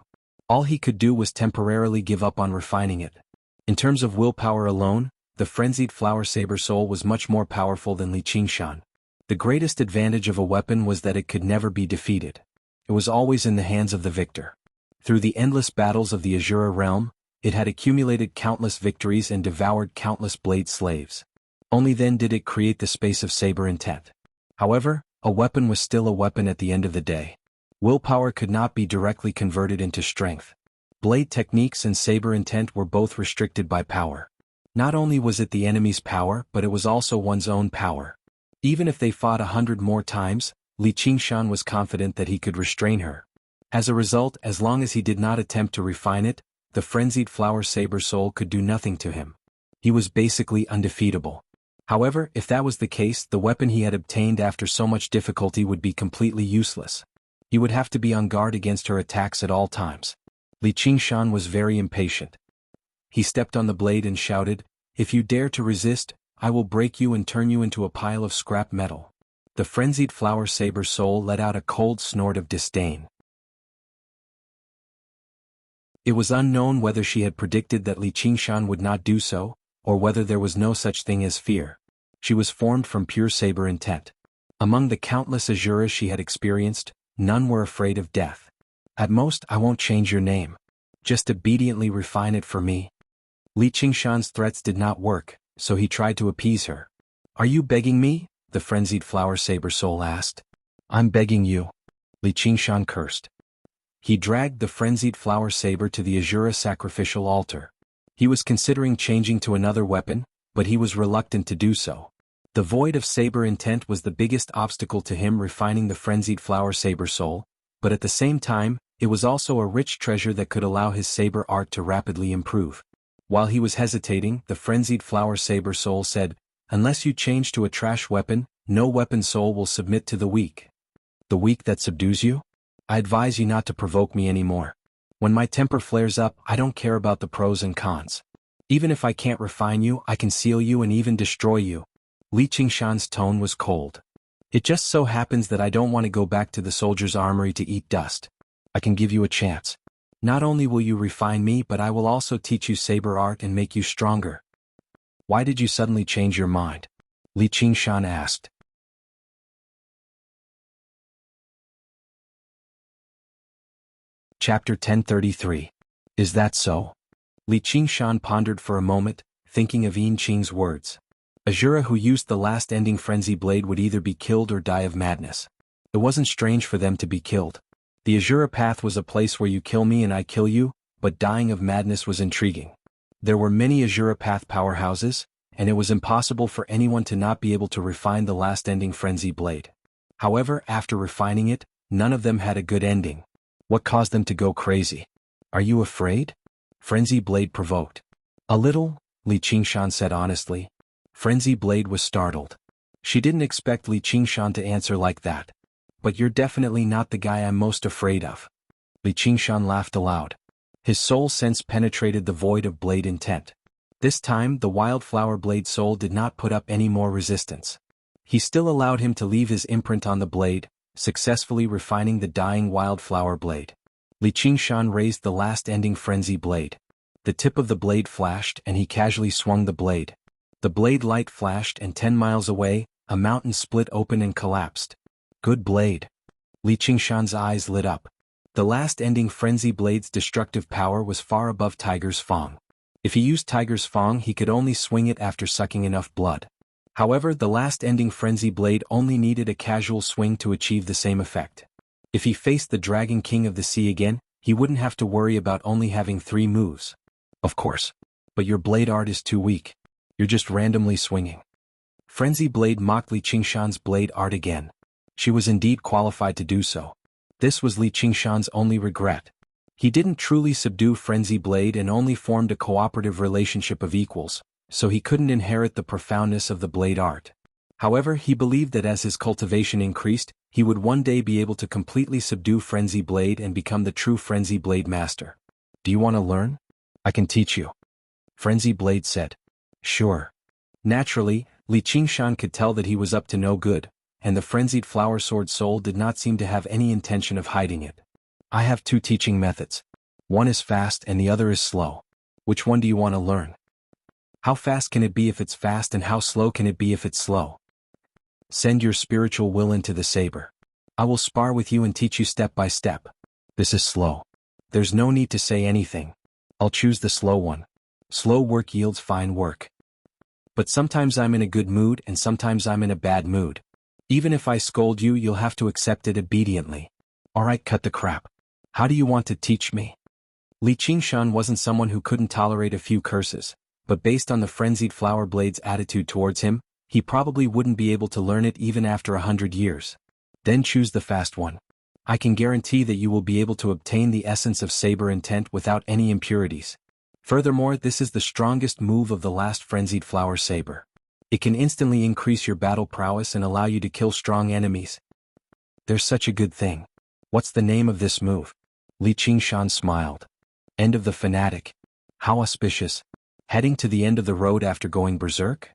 All he could do was temporarily give up on refining it. In terms of willpower alone, the frenzied flower saber soul was much more powerful than Li Qingshan. The greatest advantage of a weapon was that it could never be defeated. It was always in the hands of the victor. Through the endless battles of the Azura realm, it had accumulated countless victories and devoured countless blade slaves. Only then did it create the space of saber intent. However, a weapon was still a weapon at the end of the day. Willpower could not be directly converted into strength. Blade techniques and saber intent were both restricted by power. Not only was it the enemy's power, but it was also one's own power. Even if they fought 100 more times, Li Qingshan was confident that he could restrain her. As a result, as long as he did not attempt to refine it, the frenzied flower saber soul could do nothing to him. He was basically undefeatable. However, if that was the case, the weapon he had obtained after so much difficulty would be completely useless. He would have to be on guard against her attacks at all times. Li Qingshan was very impatient. He stepped on the blade and shouted, "If you dare to resist, I will break you and turn you into a pile of scrap metal." The frenzied flower saber soul let out a cold snort of disdain. It was unknown whether she had predicted that Li Qingshan would not do so, or whether there was no such thing as fear. She was formed from pure saber intent. Among the countless Azuras she had experienced, none were afraid of death. "At most, I won't change your name. Just obediently refine it for me." Li Qingshan's threats did not work, so he tried to appease her. "Are you begging me?" the frenzied flower saber soul asked. "I'm begging you," Li Qingshan cursed. He dragged the frenzied flower saber to the Azura sacrificial altar. He was considering changing to another weapon, but he was reluctant to do so. The void of saber intent was the biggest obstacle to him refining the frenzied flower saber soul, but at the same time, it was also a rich treasure that could allow his saber art to rapidly improve. While he was hesitating, the frenzied flower saber soul said, "Unless you change to a trash weapon, no weapon soul will submit to the weak." "The weak that subdues you? I advise you not to provoke me anymore. When my temper flares up, I don't care about the pros and cons. Even if I can't refine you, I can seal you and even destroy you." Li Qingshan's tone was cold. "It just so happens that I don't want to go back to the soldier's armory to eat dust. I can give you a chance. Not only will you refine me, but I will also teach you saber art and make you stronger." "Why did you suddenly change your mind?" Li Qingshan asked. Chapter 1033. Is that so? Li Qingshan pondered for a moment, thinking of Yin Qing's words. Azura who used the last ending frenzy blade would either be killed or die of madness. It wasn't strange for them to be killed. The Azura path was a place where you kill me and I kill you, but dying of madness was intriguing. There were many Azura path powerhouses, and it was impossible for anyone to not be able to refine the last ending frenzy blade. However, after refining it, none of them had a good ending. What caused them to go crazy? "Are you afraid?" Frenzy Blade provoked. "A little," Li Qingshan said honestly. Frenzy Blade was startled. She didn't expect Li Qingshan to answer like that. "But you're definitely not the guy I'm most afraid of." Li Qingshan laughed aloud. His soul sense penetrated the void of blade intent. This time the wildflower blade soul did not put up any more resistance. He still allowed him to leave his imprint on the blade, successfully refining the dying wildflower blade. Li Qingshan raised the last ending frenzy blade. The tip of the blade flashed and he casually swung the blade. The blade light flashed and 10 miles away, a mountain split open and collapsed. "Good blade." Li Qingshan's eyes lit up. The last ending frenzy blade's destructive power was far above Tiger's Fang. If he used Tiger's Fang, he could only swing it after sucking enough blood. However, the last ending frenzy blade only needed a casual swing to achieve the same effect. If he faced the Dragon King of the Sea again, he wouldn't have to worry about only having 3 moves. "Of course. But your blade art is too weak. You're just randomly swinging." Frenzy Blade mocked Li Qingshan's blade art again. She was indeed qualified to do so. This was Li Qingshan's only regret. He didn't truly subdue Frenzy Blade and only formed a cooperative relationship of equals, so he couldn't inherit the profoundness of the blade art. However, he believed that as his cultivation increased, he would one day be able to completely subdue Frenzy Blade and become the true Frenzy Blade master. "Do you want to learn? I can teach you." Frenzy Blade said. "Sure." Naturally, Li Qingshan could tell that he was up to no good, and the frenzied flower sword soul did not seem to have any intention of hiding it. "I have 2 teaching methods. One is fast and the other is slow. Which one do you want to learn?" "How fast can it be if it's fast and how slow can it be if it's slow?" "Send your spiritual will into the saber. I will spar with you and teach you step by step." "This is slow. There's no need to say anything. I'll choose the slow one. Slow work yields fine work." "But sometimes I'm in a good mood and sometimes I'm in a bad mood. Even if I scold you, you'll have to accept it obediently." "Alright, cut the crap. How do you want to teach me?" Li Qingshan wasn't someone who couldn't tolerate a few curses, but based on the frenzied flower blade's attitude towards him, he probably wouldn't be able to learn it even after 100 years. "Then choose the fast one. I can guarantee that you will be able to obtain the essence of saber intent without any impurities. Furthermore, this is the strongest move of the last frenzied flower saber." It can instantly increase your battle prowess and allow you to kill strong enemies. There's such a good thing. What's the name of this move? Li Qingshan smiled. End of the Fanatic. How auspicious. Heading to the end of the road after going berserk?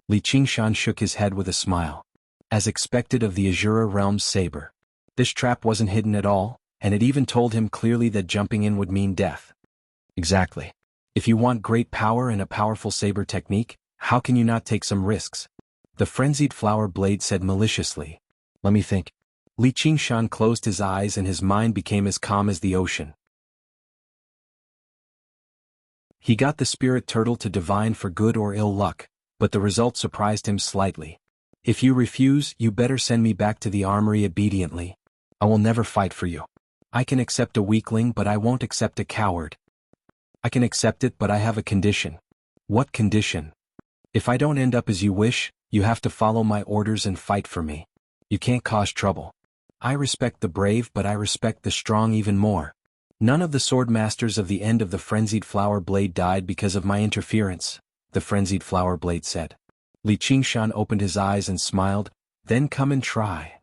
Li Qingshan shook his head with a smile. As expected of the Azura Realm's saber. This trap wasn't hidden at all, and it even told him clearly that jumping in would mean death. Exactly. If you want great power and a powerful saber technique, how can you not take some risks? The frenzied flower blade said maliciously. Let me think. Li Qingshan closed his eyes and his mind became as calm as the ocean. He got the spirit turtle to divine for good or ill luck, but the result surprised him slightly. If you refuse, you better send me back to the armory obediently. I will never fight for you. I can accept a weakling, but I won't accept a coward. I can accept it, but I have a condition. What condition? If I don't end up as you wish, you have to follow my orders and fight for me. You can't cause trouble. I respect the brave, but I respect the strong even more. None of the swordmasters of the end of the frenzied flower blade died because of my interference, the frenzied flower blade said. Li Qingshan opened his eyes and smiled. Then come and try.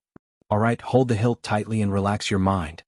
Alright, hold the hilt tightly and relax your mind.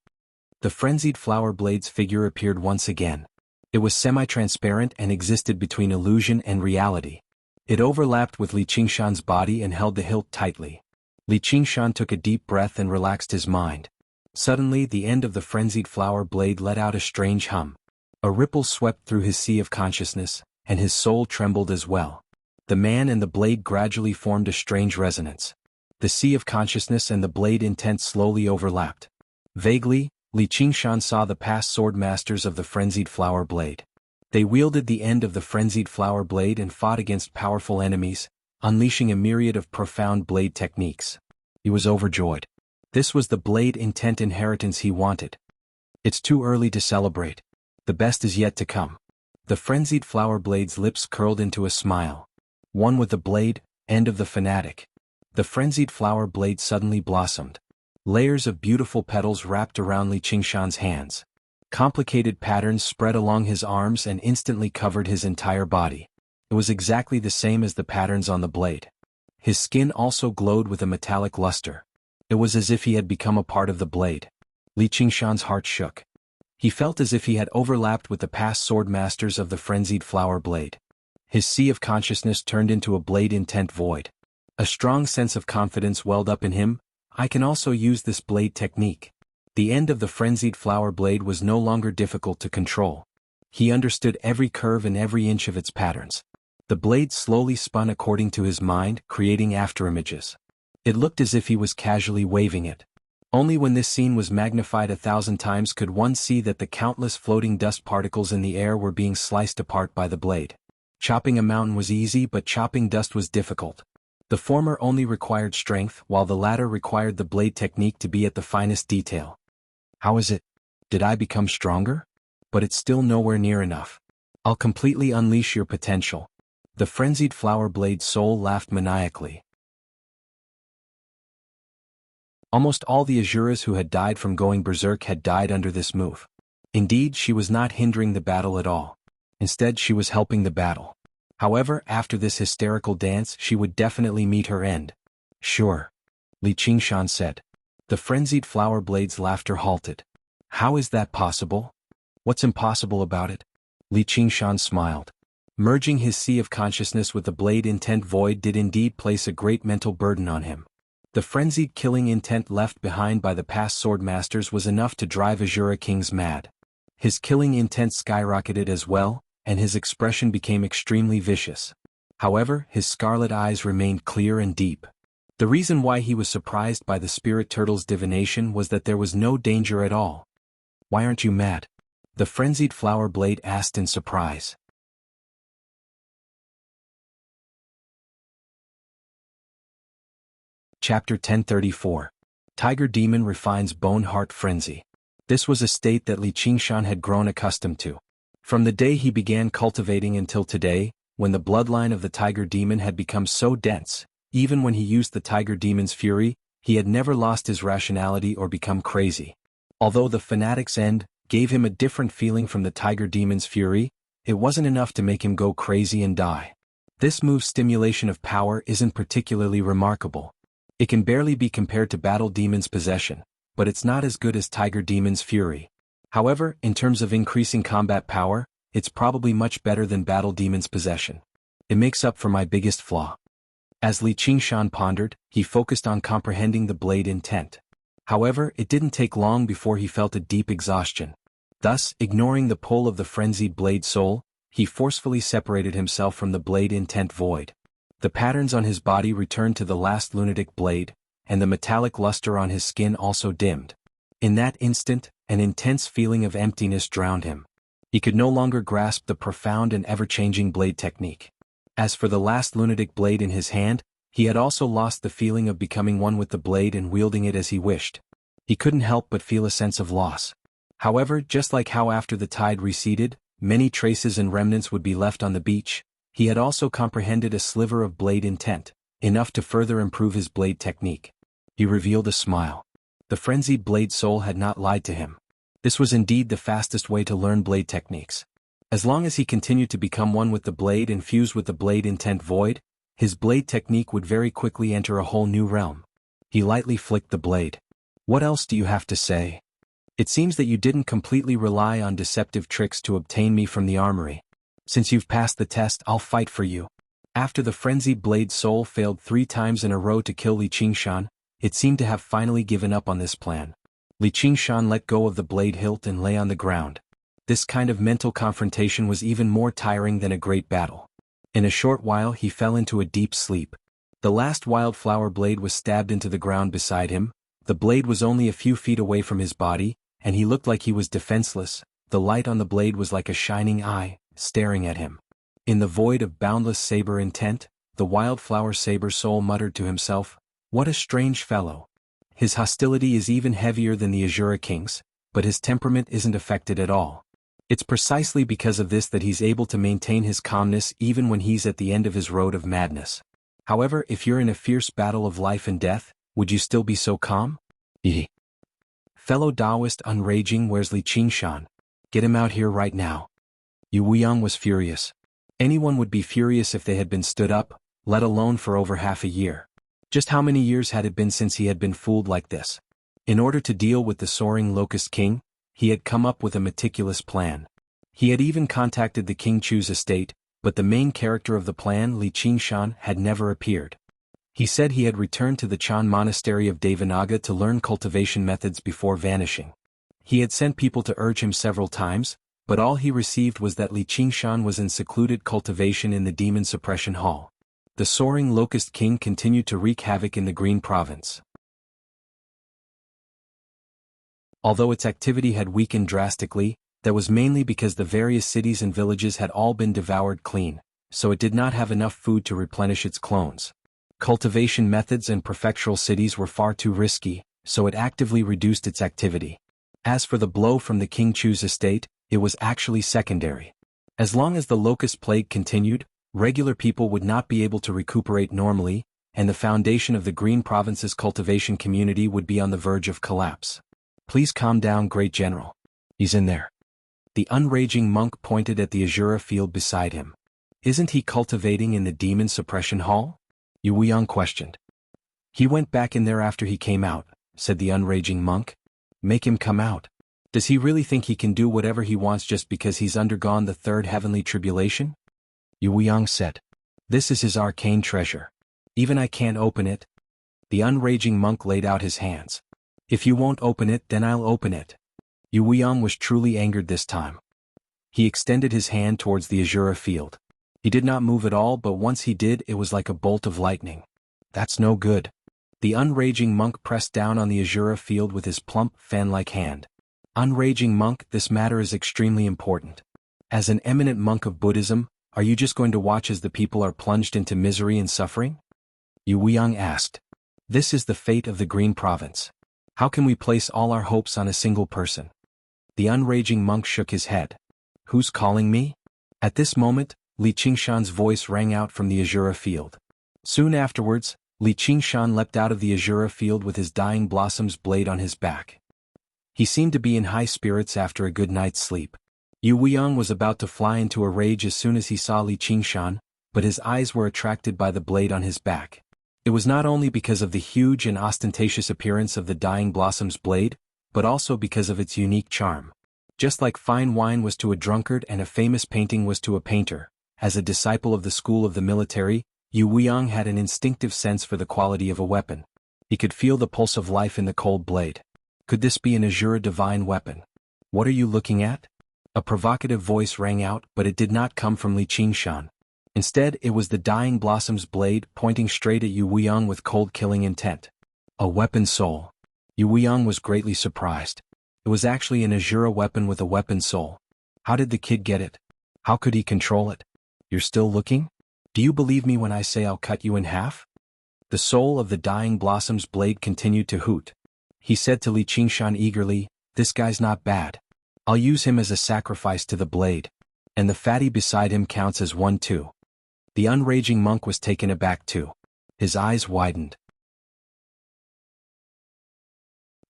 The frenzied flower blade's figure appeared once again. It was semi-transparent and existed between illusion and reality. It overlapped with Li Qingshan's body and held the hilt tightly. Li Qingshan took a deep breath and relaxed his mind. Suddenly, the end of the frenzied flower blade let out a strange hum. A ripple swept through his sea of consciousness, and his soul trembled as well. The man and the blade gradually formed a strange resonance. The sea of consciousness and the blade intent slowly overlapped. Vaguely, Li Qingshan saw the past sword masters of the frenzied flower blade. They wielded the end of the frenzied flower blade and fought against powerful enemies, unleashing a myriad of profound blade techniques. He was overjoyed. This was the blade intent inheritance he wanted. It's too early to celebrate. The best is yet to come. The frenzied flower blade's lips curled into a smile. One with the blade, end of the fanatic. The frenzied flower blade suddenly blossomed. Layers of beautiful petals wrapped around Li Qingshan's hands. Complicated patterns spread along his arms and instantly covered his entire body. It was exactly the same as the patterns on the blade. His skin also glowed with a metallic luster. It was as if he had become a part of the blade. Li Qingshan's heart shook. He felt as if he had overlapped with the past sword masters of the frenzied flower blade. His sea of consciousness turned into a blade intent void. A strong sense of confidence welled up in him. I can also use this blade technique. The end of the frenzied flower blade was no longer difficult to control. He understood every curve and every inch of its patterns. The blade slowly spun according to his mind, creating afterimages. It looked as if he was casually waving it. Only when this scene was magnified 1,000 times could one see that the countless floating dust particles in the air were being sliced apart by the blade. Chopping a mountain was easy, but chopping dust was difficult. The former only required strength, while the latter required the blade technique to be at the finest detail. How is it? Did I become stronger? But it's still nowhere near enough. I'll completely unleash your potential. The frenzied flower blade's soul laughed maniacally. Almost all the Azuras who had died from going berserk had died under this move. Indeed, she was not hindering the battle at all. Instead, she was helping the battle. However, after this hysterical dance, she would definitely meet her end. Sure. Li Qingshan said. The frenzied flower blade's laughter halted. How is that possible? What's impossible about it? Li Qingshan smiled. Merging his sea of consciousness with the blade intent void did indeed place a great mental burden on him. The frenzied killing intent left behind by the past sword masters was enough to drive Azura kings mad. His killing intent skyrocketed as well, and his expression became extremely vicious. However, his scarlet eyes remained clear and deep. The reason why he was surprised by the spirit turtle's divination was that there was no danger at all. Why aren't you mad? The frenzied flower blade asked in surprise. Chapter 1034. Tiger Demon refines Bone Heart Frenzy. This was a state that Li Qingshan had grown accustomed to. From the day he began cultivating until today, when the bloodline of the Tiger Demon had become so dense, even when he used the Tiger Demon's fury, he had never lost his rationality or become crazy. Although the fanatic's end gave him a different feeling from the Tiger Demon's fury, it wasn't enough to make him go crazy and die. This move's stimulation of power isn't particularly remarkable. It can barely be compared to Battle Demon's possession, but it's not as good as Tiger Demon's fury. However, in terms of increasing combat power, it's probably much better than Battle Demon's possession. It makes up for my biggest flaw. As Li Qingshan pondered, he focused on comprehending the blade intent. However, it didn't take long before he felt a deep exhaustion. Thus, ignoring the pull of the frenzied blade soul, he forcefully separated himself from the blade intent void. The patterns on his body returned to the last lunatic blade, and the metallic luster on his skin also dimmed. In that instant, an intense feeling of emptiness drowned him. He could no longer grasp the profound and ever-changing blade technique. As for the last lunatic blade in his hand, he had also lost the feeling of becoming one with the blade and wielding it as he wished. He couldn't help but feel a sense of loss. However, just like how after the tide receded, many traces and remnants would be left on the beach, he had also comprehended a sliver of blade intent, enough to further improve his blade technique. He revealed a smile. The frenzied blade soul had not lied to him. This was indeed the fastest way to learn blade techniques. As long as he continued to become one with the blade and fuse with the blade intent void, his blade technique would very quickly enter a whole new realm. He lightly flicked the blade. What else do you have to say? It seems that you didn't completely rely on deceptive tricks to obtain me from the armory. Since you've passed the test, I'll fight for you. After the frenzied blade soul failed 3 times in a row to kill Li Qingshan, it seemed to have finally given up on this plan. Li Qingshan let go of the blade hilt and lay on the ground. This kind of mental confrontation was even more tiring than a great battle. In a short while he fell into a deep sleep. The last wildflower blade was stabbed into the ground beside him. The blade was only a few feet away from his body, and he looked like he was defenseless. The light on the blade was like a shining eye, staring at him. In the void of boundless saber intent, the wildflower saber soul muttered to himself, "What a strange fellow. His hostility is even heavier than the Azura King's, but his temperament isn't affected at all. It's precisely because of this that he's able to maintain his calmness even when he's at the end of his road of madness. However, if you're in a fierce battle of life and death, would you still be so calm?" Fellow Taoist unraging, where's Li Qingshan? Get him out here right now. Yu Weiyang was furious. Anyone would be furious if they had been stood up, let alone for over half a year. Just how many years had it been since he had been fooled like this? In order to deal with the soaring Locust King, he had come up with a meticulous plan. He had even contacted the King Chu's estate, but the main character of the plan, Li Qingshan, had never appeared. He said he had returned to the Chan monastery of Devanaga to learn cultivation methods before vanishing. He had sent people to urge him several times, but all he received was that Li Qingshan was in secluded cultivation in the Demon Suppression Hall. The soaring Locust King continued to wreak havoc in the Green Province. Although its activity had weakened drastically, that was mainly because the various cities and villages had all been devoured clean, so it did not have enough food to replenish its clones. Cultivation methods and prefectural cities were far too risky, so it actively reduced its activity. As for the blow from the King Chu's estate, it was actually secondary. As long as the locust plague continued, regular people would not be able to recuperate normally, and the foundation of the Green Province's cultivation community would be on the verge of collapse. Please calm down, Great General. He's in there. The unraging monk pointed at the Azura field beside him. Isn't he cultivating in the Demon Suppression Hall? Yu Weiyang questioned. He went back in there after he came out, said the unraging monk. Make him come out. Does he really think he can do whatever he wants just because he's undergone the 3rd heavenly tribulation? Yu Weiyang said. This is his arcane treasure. Even I can't open it. The unraging monk laid out his hands. If you won't open it, then I'll open it. Yu Weiyang was truly angered this time. He extended his hand towards the Azura field. He did not move at all, but once he did, it was like a bolt of lightning. That's no good. The unraging monk pressed down on the Azura field with his plump, fan-like hand. Unraging monk, this matter is extremely important. As an eminent monk of Buddhism, are you just going to watch as the people are plunged into misery and suffering? Yu Weiyang asked. This is the fate of the Green Province. How can we place all our hopes on a single person? The unraging monk shook his head. Who's calling me? At this moment, Li Qingshan's voice rang out from the Azura field. Soon afterwards, Li Qingshan leapt out of the Azura field with his dying blossom's blade on his back. He seemed to be in high spirits after a good night's sleep. Yu Weiyang was about to fly into a rage as soon as he saw Li Qingshan, but his eyes were attracted by the blade on his back. It was not only because of the huge and ostentatious appearance of the Dying Blossom's blade, but also because of its unique charm. Just like fine wine was to a drunkard and a famous painting was to a painter, as a disciple of the school of the military, Yu Weiyang had an instinctive sense for the quality of a weapon. He could feel the pulse of life in the cold blade. Could this be an Azura divine weapon? What are you looking at? A provocative voice rang out, but it did not come from Li Qingshan. Instead, it was the Dying Blossom's blade pointing straight at Yu Weiyang with cold killing intent. A weapon soul. Yu Weiyang was greatly surprised. It was actually an Azura weapon with a weapon soul. How did the kid get it? How could he control it? You're still looking? Do you believe me when I say I'll cut you in half? The soul of the Dying Blossom's blade continued to hoot. He said to Li Qingshan eagerly, "This guy's not bad. I'll use him as a sacrifice to the blade. And the fatty beside him counts as one too." The unraging monk was taken aback too. His eyes widened.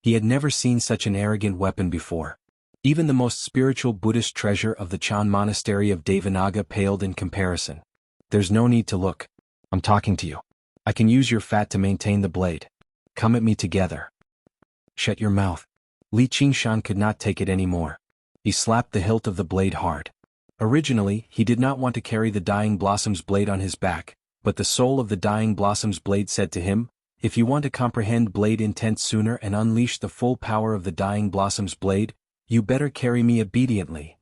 He had never seen such an arrogant weapon before. Even the most spiritual Buddhist treasure of the Chan monastery of Devanaga paled in comparison. "There's no need to look. I'm talking to you. I can use your fat to maintain the blade. Come at me together." "Shut your mouth." Li Qingshan could not take it anymore. He slapped the hilt of the blade hard. Originally, he did not want to carry the Dying Blossom's blade on his back, but the soul of the Dying Blossom's blade said to him, "If you want to comprehend blade intent sooner and unleash the full power of the Dying Blossom's blade, you better carry me obediently."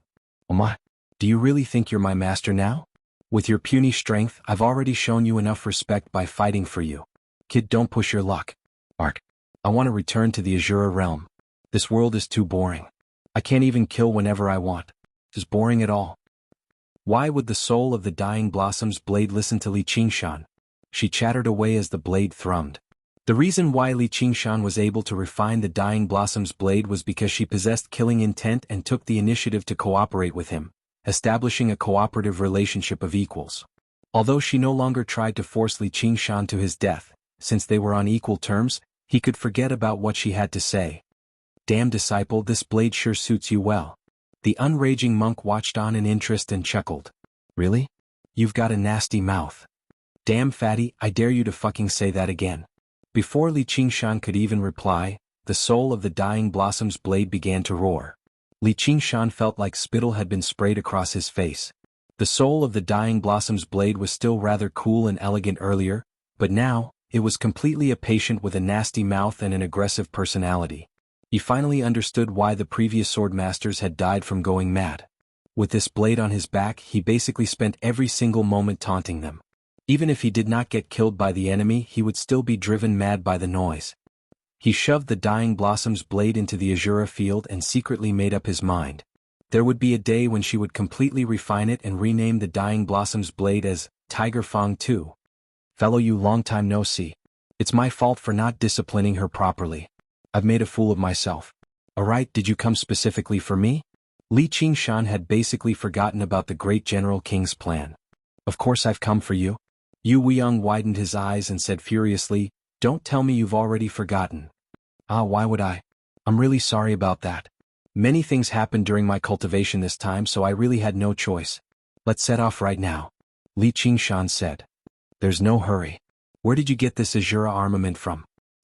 "Oh my, do you really think you're my master now? With your puny strength, I've already shown you enough respect by fighting for you. Kid, don't push your luck." "Ark, I want to return to the Azura realm. This world is too boring. I can't even kill whenever I want. It's boring at all." Why would the soul of the Dying Blossom's blade listen to Li Qingshan? She chattered away as the blade thrummed. The reason why Li Qingshan was able to refine the Dying Blossom's blade was because she possessed killing intent and took the initiative to cooperate with him, establishing a cooperative relationship of equals. Although she no longer tried to force Li Qingshan to his death, since they were on equal terms, he could forget about what she had to say. "Damn disciple, this blade sure suits you well." The unraging monk watched on in interest and chuckled. "Really? You've got a nasty mouth. Damn fatty, I dare you to fucking say that again." Before Li Qingshan could even reply, the soul of the Dying Blossom's blade began to roar. Li Qingshan felt like spittle had been sprayed across his face. The soul of the Dying Blossom's blade was still rather cool and elegant earlier, but now, it was completely a patient with a nasty mouth and an aggressive personality. He finally understood why the previous sword masters had died from going mad. With this blade on his back, he basically spent every single moment taunting them. Even if he did not get killed by the enemy, he would still be driven mad by the noise. He shoved the Dying Blossom's blade into the Azura field and secretly made up his mind. There would be a day when she would completely refine it and rename the Dying Blossom's blade as Tiger Fang 2. "Fellow, you long time no see. It's my fault for not disciplining her properly. I've made a fool of myself. Alright, did you come specifically for me?" Li Qingshan had basically forgotten about the great General King's plan. "Of course I've come for you." Yu Weiyang widened his eyes and said furiously, "Don't tell me you've already forgotten." "Ah, why would I? I'm really sorry about that. Many things happened during my cultivation this time, so I really had no choice. Let's set off right now," Li Qingshan said. "There's no hurry. Where did you get this Azura armament from?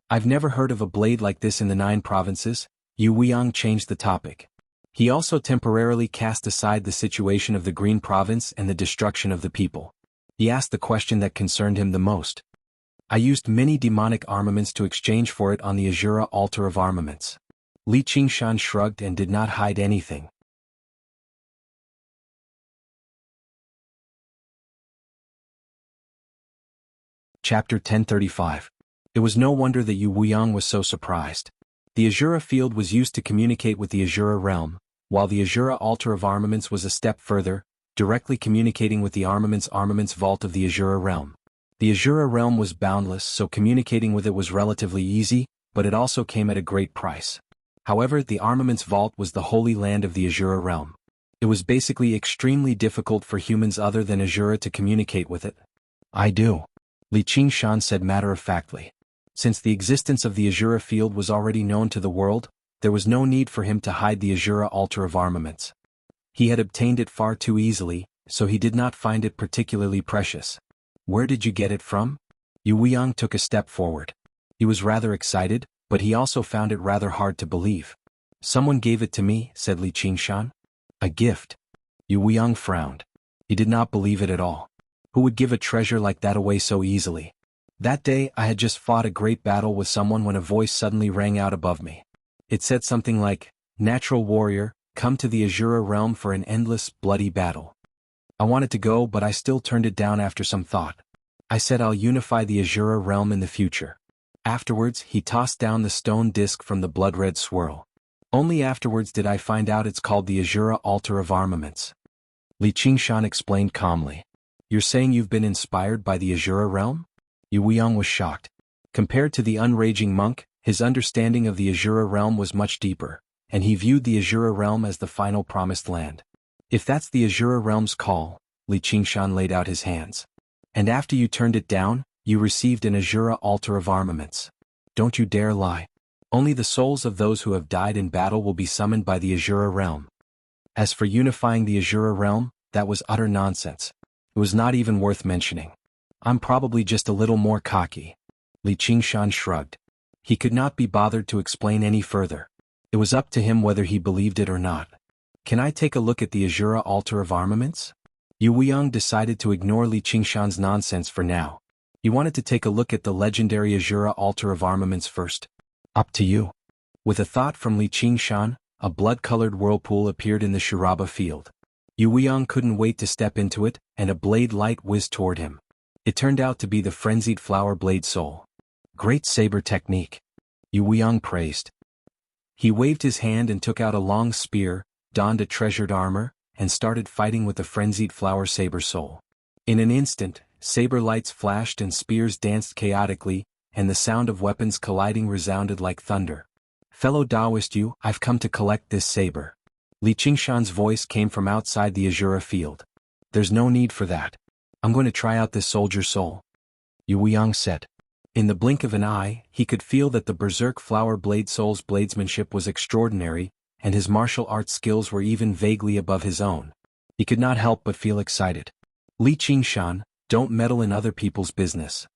I've never heard of a blade like this in the 9 provinces." Yu Weiyang changed the topic. He also temporarily cast aside the situation of the Green Province and the destruction of the people. He asked the question that concerned him the most. "I used many demonic armaments to exchange for it on the Azura altar of armaments." Li Qingshan shrugged and did not hide anything. Chapter 1035. It was no wonder that Yu Weiyang was so surprised. The Azura field was used to communicate with the Azura realm, while the Azura altar of armaments was a step further, directly communicating with the armaments vault of the Azura realm. The Azura realm was boundless, so communicating with it was relatively easy, but it also came at a great price. However, the armaments vault was the holy land of the Azura realm. It was basically extremely difficult for humans other than Azura to communicate with it. "I do," Li Qingshan said matter-of-factly. Since the existence of the Azura field was already known to the world, there was no need for him to hide the Azura altar of armaments. He had obtained it far too easily, so he did not find it particularly precious. Where did you get it from? Yu Weiyang took a step forward. He was rather excited, but he also found it rather hard to believe. Someone gave it to me, said Li Qingshan. A gift. Yu Weiyang frowned. He did not believe it at all. Who would give a treasure like that away so easily? That day I had just fought a great battle with someone when a voice suddenly rang out above me. It said something like, "Natural warrior, come to the Azura realm for an endless, bloody battle." I wanted to go, but I still turned it down after some thought. I said I'll unify the Azura realm in the future. Afterwards, he tossed down the stone disc from the blood-red swirl. Only afterwards did I find out it's called the Azura Altar of Armaments. Li Qingshan explained calmly. You're saying you've been inspired by the Azura realm? Yu Weiyang was shocked. Compared to the unraging monk, his understanding of the Azura realm was much deeper, and he viewed the Azura realm as the final promised land. If that's the Azura realm's call, Li Qingshan laid out his hands. And after you turned it down, you received an Azura Altar of Armaments. Don't you dare lie. Only the souls of those who have died in battle will be summoned by the Azura realm. As for unifying the Azura realm, that was utter nonsense. It was not even worth mentioning. I'm probably just a little more cocky. Li Qingshan shrugged. He could not be bothered to explain any further. It was up to him whether he believed it or not. Can I take a look at the Azura Altar of Armaments? Yu Weiyang decided to ignore Li Qingshan's nonsense for now. He wanted to take a look at the legendary Azura Altar of Armaments first. Up to you. With a thought from Li Qingshan, a blood-colored whirlpool appeared in the Shiraba field. Yu Weiyang couldn't wait to step into it, and a blade light whizzed toward him. It turned out to be the frenzied flower blade soul. Great saber technique. Yu Weiyang praised. He waved his hand and took out a long spear, donned a treasured armor, and started fighting with the frenzied flower saber soul. In an instant, saber lights flashed and spears danced chaotically, and the sound of weapons colliding resounded like thunder. Fellow Taoist Yu, I've come to collect this saber. Li Qingshan's voice came from outside the Azura field. There's no need for that. I'm going to try out this soldier soul. Yu Weiyang said. In the blink of an eye, he could feel that the berserk flower blade soul's bladesmanship was extraordinary, and his martial arts skills were even vaguely above his own. He could not help but feel excited. Li Qingshan, don't meddle in other people's business.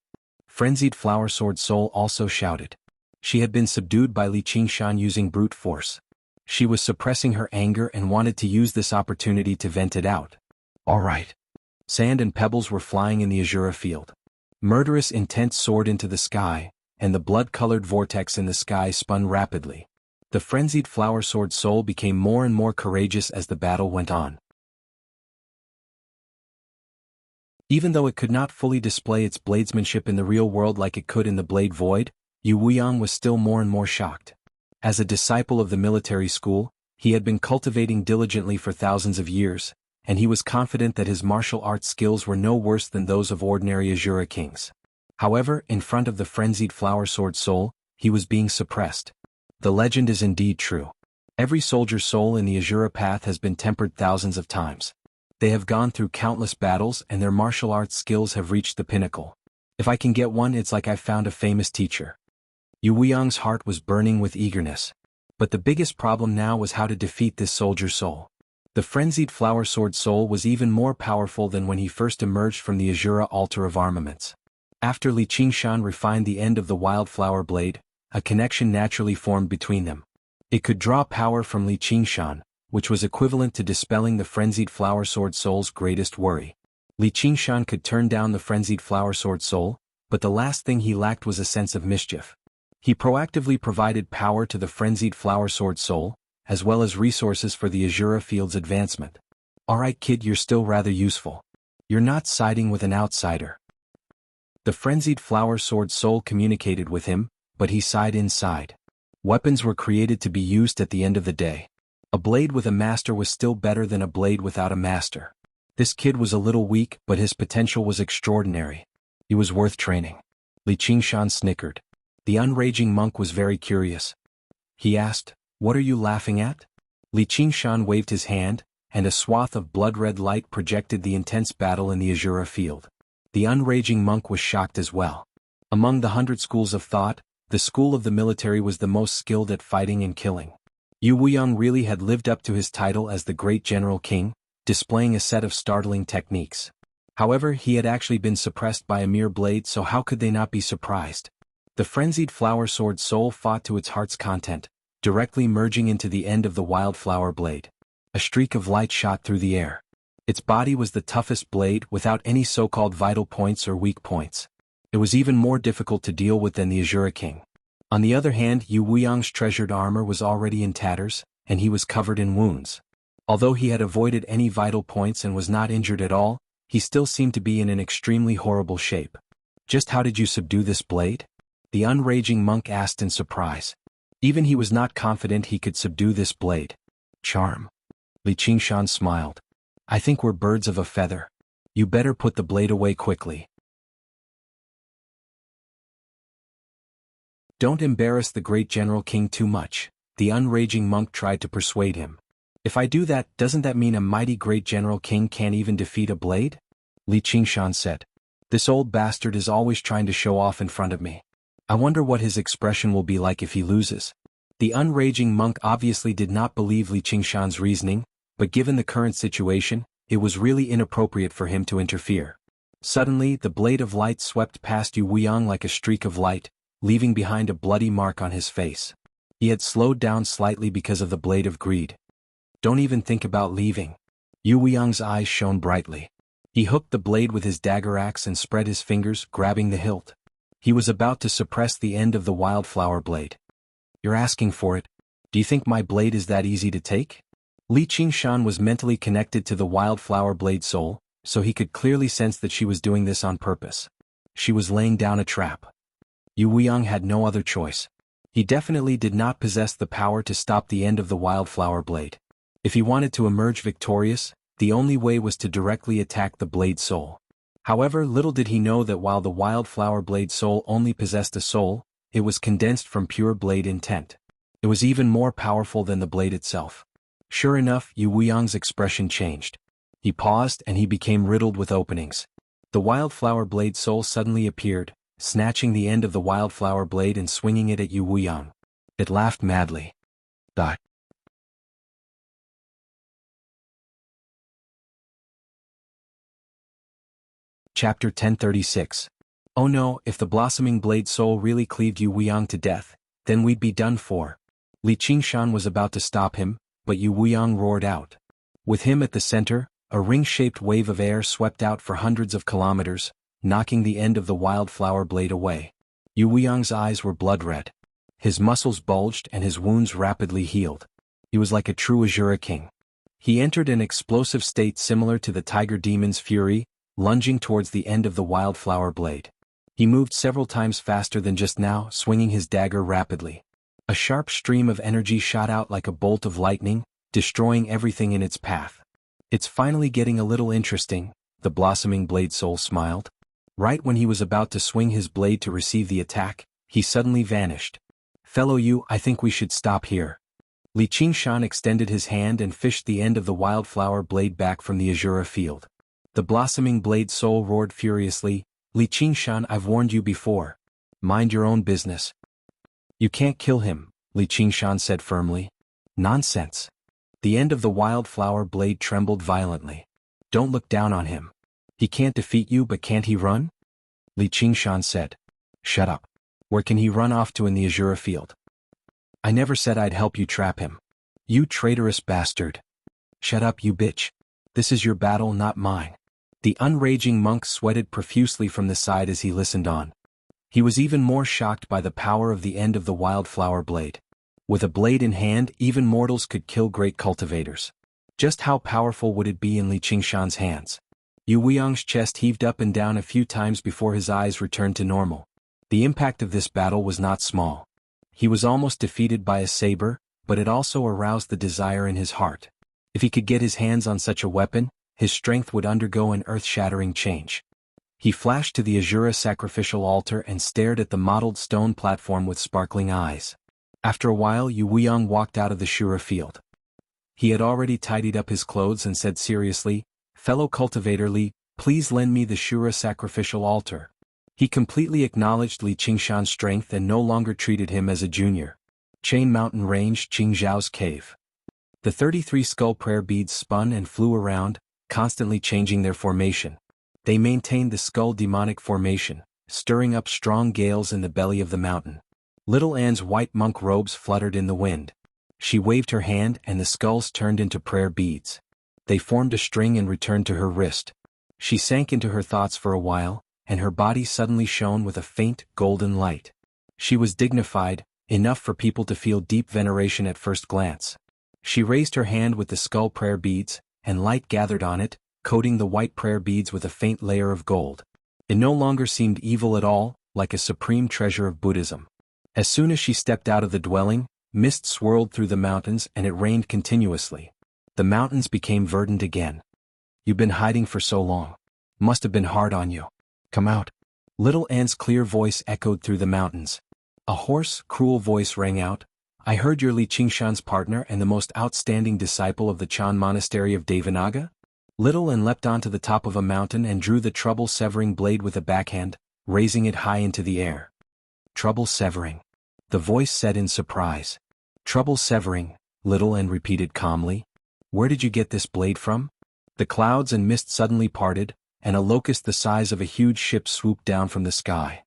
Frenzied flower sword soul also shouted. She had been subdued by Li Qingshan using brute force. She was suppressing her anger and wanted to use this opportunity to vent it out. All right. Sand and pebbles were flying in the Azura field. Murderous intent soared into the sky, and the blood-colored vortex in the sky spun rapidly. The frenzied flower sword soul became more and more courageous as the battle went on. Even though it could not fully display its bladesmanship in the real world like it could in the Blade Void, Yu Weiyang was still more and more shocked. As a disciple of the military school, he had been cultivating diligently for thousands of years, and he was confident that his martial arts skills were no worse than those of ordinary Azura kings. However, in front of the frenzied flower sword soul, he was being suppressed. The legend is indeed true. Every soldier's soul in the Azura path has been tempered thousands of times. They have gone through countless battles and their martial arts skills have reached the pinnacle. If I can get one, it's like I've found a famous teacher. Yu Weiyang's heart was burning with eagerness. But the biggest problem now was how to defeat this soldier soul. The frenzied flower sword soul was even more powerful than when he first emerged from the Azura Altar of Armaments. After Li Qingshan refined the end of the wildflower blade, a connection naturally formed between them. It could draw power from Li Qingshan, which was equivalent to dispelling the frenzied flower sword soul's greatest worry. Li Qingshan could turn down the frenzied flower sword soul, but the last thing he lacked was a sense of mischief. He proactively provided power to the frenzied flower sword soul, as well as resources for the Azura field's advancement. Alright kid, you're still rather useful. You're not siding with an outsider. The frenzied flower sword soul communicated with him, but he sighed inside. Weapons were created to be used at the end of the day. A blade with a master was still better than a blade without a master. This kid was a little weak, but his potential was extraordinary. He was worth training. Li Qingshan snickered. The unraging monk was very curious. He asked, "What are you laughing at?" Li Qingshan waved his hand, and a swath of blood-red light projected the intense battle in the Azura field. The unraging monk was shocked as well. Among the 100 schools of thought, the school of the military was the most skilled at fighting and killing. Yu Weiyang really had lived up to his title as the great general king, displaying a set of startling techniques. However, he had actually been suppressed by a mere blade, so how could they not be surprised? The frenzied flower sword soul fought to its heart's content, directly merging into the end of the wildflower blade. A streak of light shot through the air. Its body was the toughest blade, without any so-called vital points or weak points. It was even more difficult to deal with than the Azura King. On the other hand, Yu Wuyang's treasured armor was already in tatters, and he was covered in wounds. Although he had avoided any vital points and was not injured at all, he still seemed to be in an extremely horrible shape. Just how did you subdue this blade? The unraging monk asked in surprise. Even he was not confident he could subdue this blade. Charm. Li Qingshan smiled. I think we're birds of a feather. You better put the blade away quickly. Don't embarrass the great General King too much, the unraging monk tried to persuade him. If I do that, doesn't that mean a mighty great General King can't even defeat a blade? Li Qingshan said. This old bastard is always trying to show off in front of me. I wonder what his expression will be like if he loses. The unraging monk obviously did not believe Li Qingshan's reasoning, but given the current situation, it was really inappropriate for him to interfere. Suddenly, the blade of light swept past Yu Wuyang like a streak of light, leaving behind a bloody mark on his face. He had slowed down slightly because of the blade of greed. Don't even think about leaving. Yu Wuyang's eyes shone brightly. He hooked the blade with his dagger axe and spread his fingers, grabbing the hilt. He was about to suppress the end of the wildflower blade. You're asking for it. Do you think my blade is that easy to take? Li Qingshan was mentally connected to the wildflower blade soul, so he could clearly sense that she was doing this on purpose. She was laying down a trap. Yu Wuyang had no other choice. He definitely did not possess the power to stop the end of the wildflower blade. If he wanted to emerge victorious, the only way was to directly attack the blade soul. However, little did he know that while the wildflower blade soul only possessed a soul, it was condensed from pure blade intent. It was even more powerful than the blade itself. Sure enough, Yu Wuyang's expression changed. He paused and he became riddled with openings. The wildflower blade soul suddenly appeared, snatching the end of the wildflower blade and swinging it at Yu Wuyang. It laughed madly. Chapter 1036. Oh no, if the blossoming blade soul really cleaved Yu Wuyang to death, then we'd be done for. Li Qingshan was about to stop him, but Yu Wuyang roared out. With him at the center, a ring-shaped wave of air swept out for hundreds of kilometers, knocking the end of the wildflower blade away. Yu Wuyang's eyes were blood-red. His muscles bulged and his wounds rapidly healed. He was like a true Azura King. He entered an explosive state similar to the tiger demon's fury, lunging towards the end of the wildflower blade. He moved several times faster than just now, swinging his dagger rapidly. A sharp stream of energy shot out like a bolt of lightning, destroying everything in its path. It's finally getting a little interesting, the blossoming blade soul smiled. Right when he was about to swing his blade to receive the attack, he suddenly vanished. Fellow Yu, I think we should stop here. Li Qingshan extended his hand and fished the end of the wildflower blade back from the Azura field. The blossoming blade soul roared furiously, Li Qingshan, I've warned you before. Mind your own business. You can't kill him, Li Qingshan said firmly. Nonsense. The end of the wildflower blade trembled violently. Don't look down on him. He can't defeat you, but can't he run? Li Qingshan said. Shut up. Where can he run off to in the Azura field? I never said I'd help you trap him. You traitorous bastard. Shut up, you bitch. This is your battle, not mine. The unraging monk sweated profusely from the side as he listened on. He was even more shocked by the power of the end of the wildflower blade. With a blade in hand, even mortals could kill great cultivators. Just how powerful would it be in Li Qingshan's hands? Yu Wuyang's chest heaved up and down a few times before his eyes returned to normal. The impact of this battle was not small. He was almost defeated by a saber, but it also aroused the desire in his heart. If he could get his hands on such a weapon, his strength would undergo an earth-shattering change. He flashed to the Azura sacrificial altar and stared at the mottled stone platform with sparkling eyes. After a while, Yu Wuyang walked out of the Shura field. He had already tidied up his clothes and said seriously, Fellow cultivator Li, please lend me the Shura sacrificial altar. He completely acknowledged Li Qingshan's strength and no longer treated him as a junior. Chain Mountain Range, Qingzhao's cave. The 33 skull prayer beads spun and flew around, constantly changing their formation. They maintained the skull demonic formation, stirring up strong gales in the belly of the mountain. Little Anne's white monk robes fluttered in the wind. She waved her hand and the skulls turned into prayer beads. They formed a string and returned to her wrist. She sank into her thoughts for a while, and her body suddenly shone with a faint, golden light. She was dignified, enough for people to feel deep veneration at first glance. She raised her hand with the skull prayer beads, and light gathered on it, coating the white prayer beads with a faint layer of gold. It no longer seemed evil at all, like a supreme treasure of Buddhism. As soon as she stepped out of the dwelling, mist swirled through the mountains and it rained continuously. The mountains became verdant again. "You've been hiding for so long. Must have been hard on you. Come out." Little Anne's clear voice echoed through the mountains. A hoarse, cruel voice rang out, "I heard you're Li Qingshan's partner and the most outstanding disciple of the Chan monastery of Devanaga?" Little Anne leapt onto the top of a mountain and drew the trouble-severing blade with a backhand, raising it high into the air. "Trouble-severing," the voice said in surprise. "Trouble-severing," Little Anne repeated calmly. "Where did you get this blade from?" The clouds and mist suddenly parted, and a locust the size of a huge ship swooped down from the sky.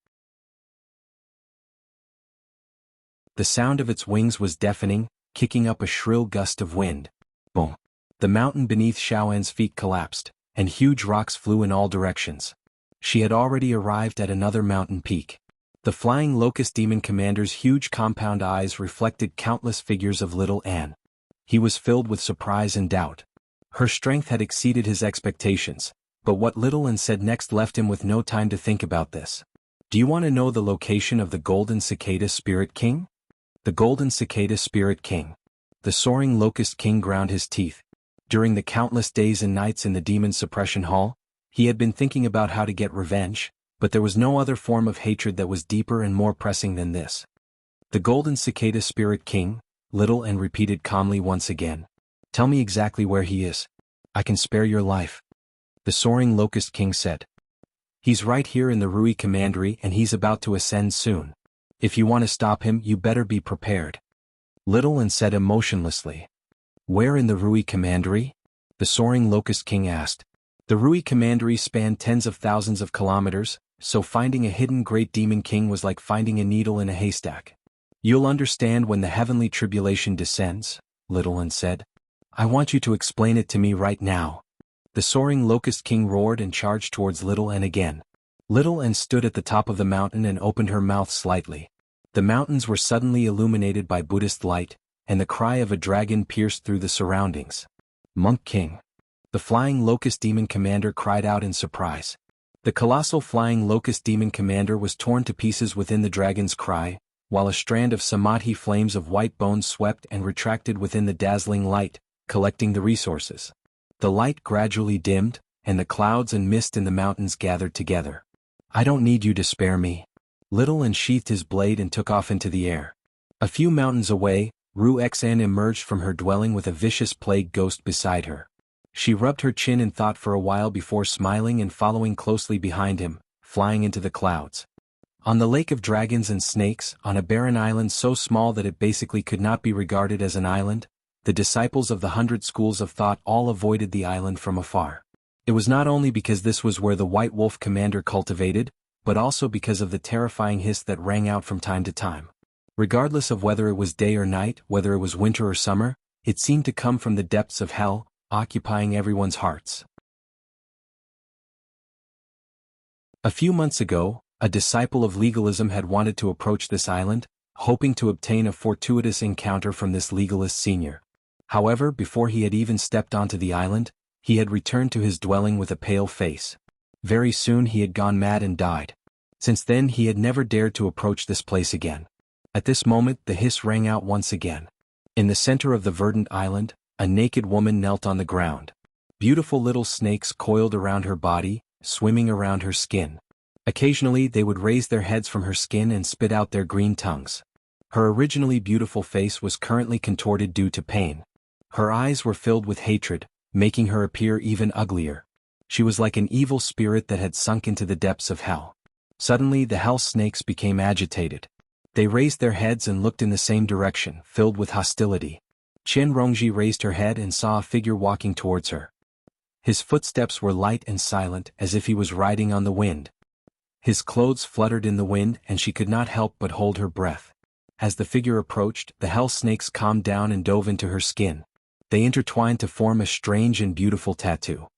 The sound of its wings was deafening, kicking up a shrill gust of wind. Boom! The mountain beneath Xiaoan's feet collapsed, and huge rocks flew in all directions. She had already arrived at another mountain peak. The flying locust demon commander's huge compound eyes reflected countless figures of Little Anne. He was filled with surprise and doubt. Her strength had exceeded his expectations, but what Little Anne said next left him with no time to think about this. "Do you want to know the location of the Golden Cicada Spirit King?" The Golden Cicada Spirit King. The soaring locust king ground his teeth. During the countless days and nights in the demon suppression hall, he had been thinking about how to get revenge, but there was no other form of hatred that was deeper and more pressing than this. "The Golden Cicada Spirit King," Little Anne repeated calmly once again. "Tell me exactly where he is. I can spare your life." The soaring locust king said. "He's right here in the Rui Commandery and he's about to ascend soon. If you want to stop him, you better be prepared." Little Anne said emotionlessly. "Where in the Rui Commandery?" the soaring locust king asked. The Rui Commandery spanned tens of thousands of kilometers, so finding a hidden great demon king was like finding a needle in a haystack. "You'll understand when the heavenly tribulation descends," Little Anne said. "I want you to explain it to me right now." The soaring locust king roared and charged towards Little Anne again. Little Anne stood at the top of the mountain and opened her mouth slightly. The mountains were suddenly illuminated by Buddhist light, and the cry of a dragon pierced through the surroundings. "Monk King!" The flying locust demon commander cried out in surprise. The colossal flying locust demon commander was torn to pieces within the dragon's cry, while a strand of samadhi flames of white bones swept and retracted within the dazzling light, collecting the resources. The light gradually dimmed, and the clouds and mist in the mountains gathered together. "I don't need you to spare me." Little Anne sheathed his blade and took off into the air. A few mountains away, Ru Xan emerged from her dwelling with a vicious plague ghost beside her. She rubbed her chin in thought for a while before smiling and following closely behind him, flying into the clouds. On the lake of dragons and snakes, on a barren island so small that it basically could not be regarded as an island, the disciples of the 100 schools of thought all avoided the island from afar. It was not only because this was where the White Wolf commander cultivated, but also because of the terrifying hiss that rang out from time to time. Regardless of whether it was day or night, whether it was winter or summer, it seemed to come from the depths of hell, occupying everyone's hearts. A few months ago, a disciple of legalism had wanted to approach this island, hoping to obtain a fortuitous encounter from this legalist senior. However, before he had even stepped onto the island, he had returned to his dwelling with a pale face. Very soon he had gone mad and died. Since then he had never dared to approach this place again. At this moment the hiss rang out once again. In the center of the verdant island, a naked woman knelt on the ground. Beautiful little snakes coiled around her body, swimming around her skin. Occasionally they would raise their heads from her skin and spit out their green tongues. Her originally beautiful face was currently contorted due to pain. Her eyes were filled with hatred, making her appear even uglier. She was like an evil spirit that had sunk into the depths of hell. Suddenly the hell snakes became agitated. They raised their heads and looked in the same direction, filled with hostility. Qian Rongji raised her head and saw a figure walking towards her. His footsteps were light and silent as if he was riding on the wind. His clothes fluttered in the wind and she could not help but hold her breath. As the figure approached, the hell snakes calmed down and dove into her skin. They intertwined to form a strange and beautiful tattoo.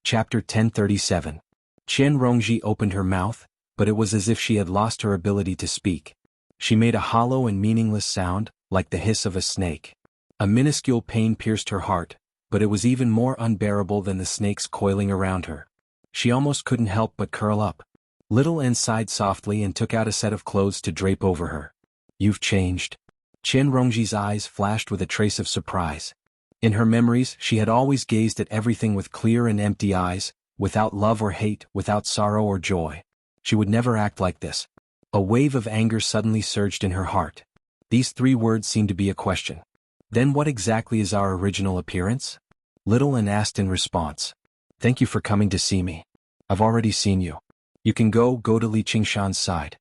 Chapter 1037. Qian Rongji opened her mouth, but it was as if she had lost her ability to speak. She made a hollow and meaningless sound, like the hiss of a snake. A minuscule pain pierced her heart, but it was even more unbearable than the snakes coiling around her. She almost couldn't help but curl up. Little N sighed softly and took out a set of clothes to drape over her. "You've changed." Qian Rongji's eyes flashed with a trace of surprise. In her memories, she had always gazed at everything with clear and empty eyes, without love or hate, without sorrow or joy. She would never act like this. A wave of anger suddenly surged in her heart. These 3 words seemed to be a question. "Then what exactly is our original appearance?" Little N asked in response. "Thank you for coming to see me. I've already seen you. You can go to Li Qingshan's side."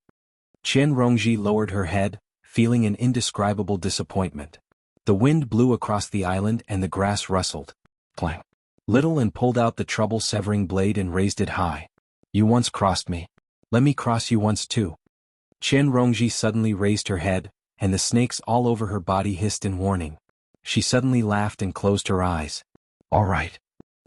Qian Rongji lowered her head, feeling an indescribable disappointment. The wind blew across the island and the grass rustled. Clang. Little N pulled out the trouble-severing blade and raised it high. "You once crossed me. Let me cross you once too." Qian Rongji suddenly raised her head, and the snakes all over her body hissed in warning. She suddenly laughed and closed her eyes. "All right."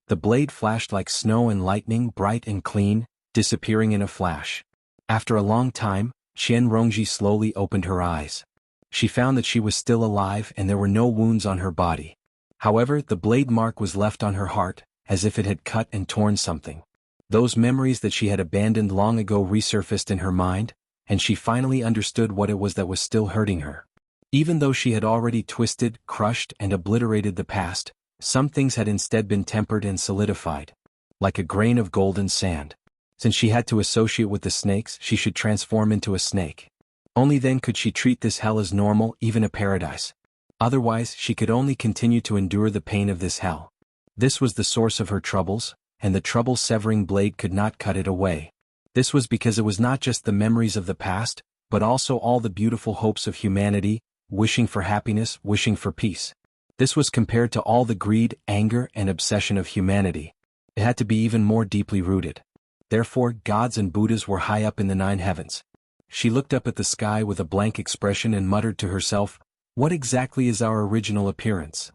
The blade flashed like snow and lightning, bright and clean, disappearing in a flash. After a long time, Qian Rongji slowly opened her eyes. She found that she was still alive and there were no wounds on her body. However, the blade mark was left on her heart, as if it had cut and torn something. Those memories that she had abandoned long ago resurfaced in her mind, and she finally understood what it was that was still hurting her. Even though she had already twisted, crushed, and obliterated the past, some things had instead been tempered and solidified. Like a grain of golden sand. Since she had to associate with the snakes, she should transform into a snake. Only then could she treat this hell as normal, even a paradise. Otherwise, she could only continue to endure the pain of this hell. This was the source of her troubles, and the trouble-severing blade could not cut it away. This was because it was not just the memories of the past, but also all the beautiful hopes of humanity, wishing for happiness, wishing for peace. This was compared to all the greed, anger, and obsession of humanity. It had to be even more deeply rooted. Therefore, gods and Buddhas were high up in the 9 heavens. She looked up at the sky with a blank expression and muttered to herself, "What exactly is our original appearance?"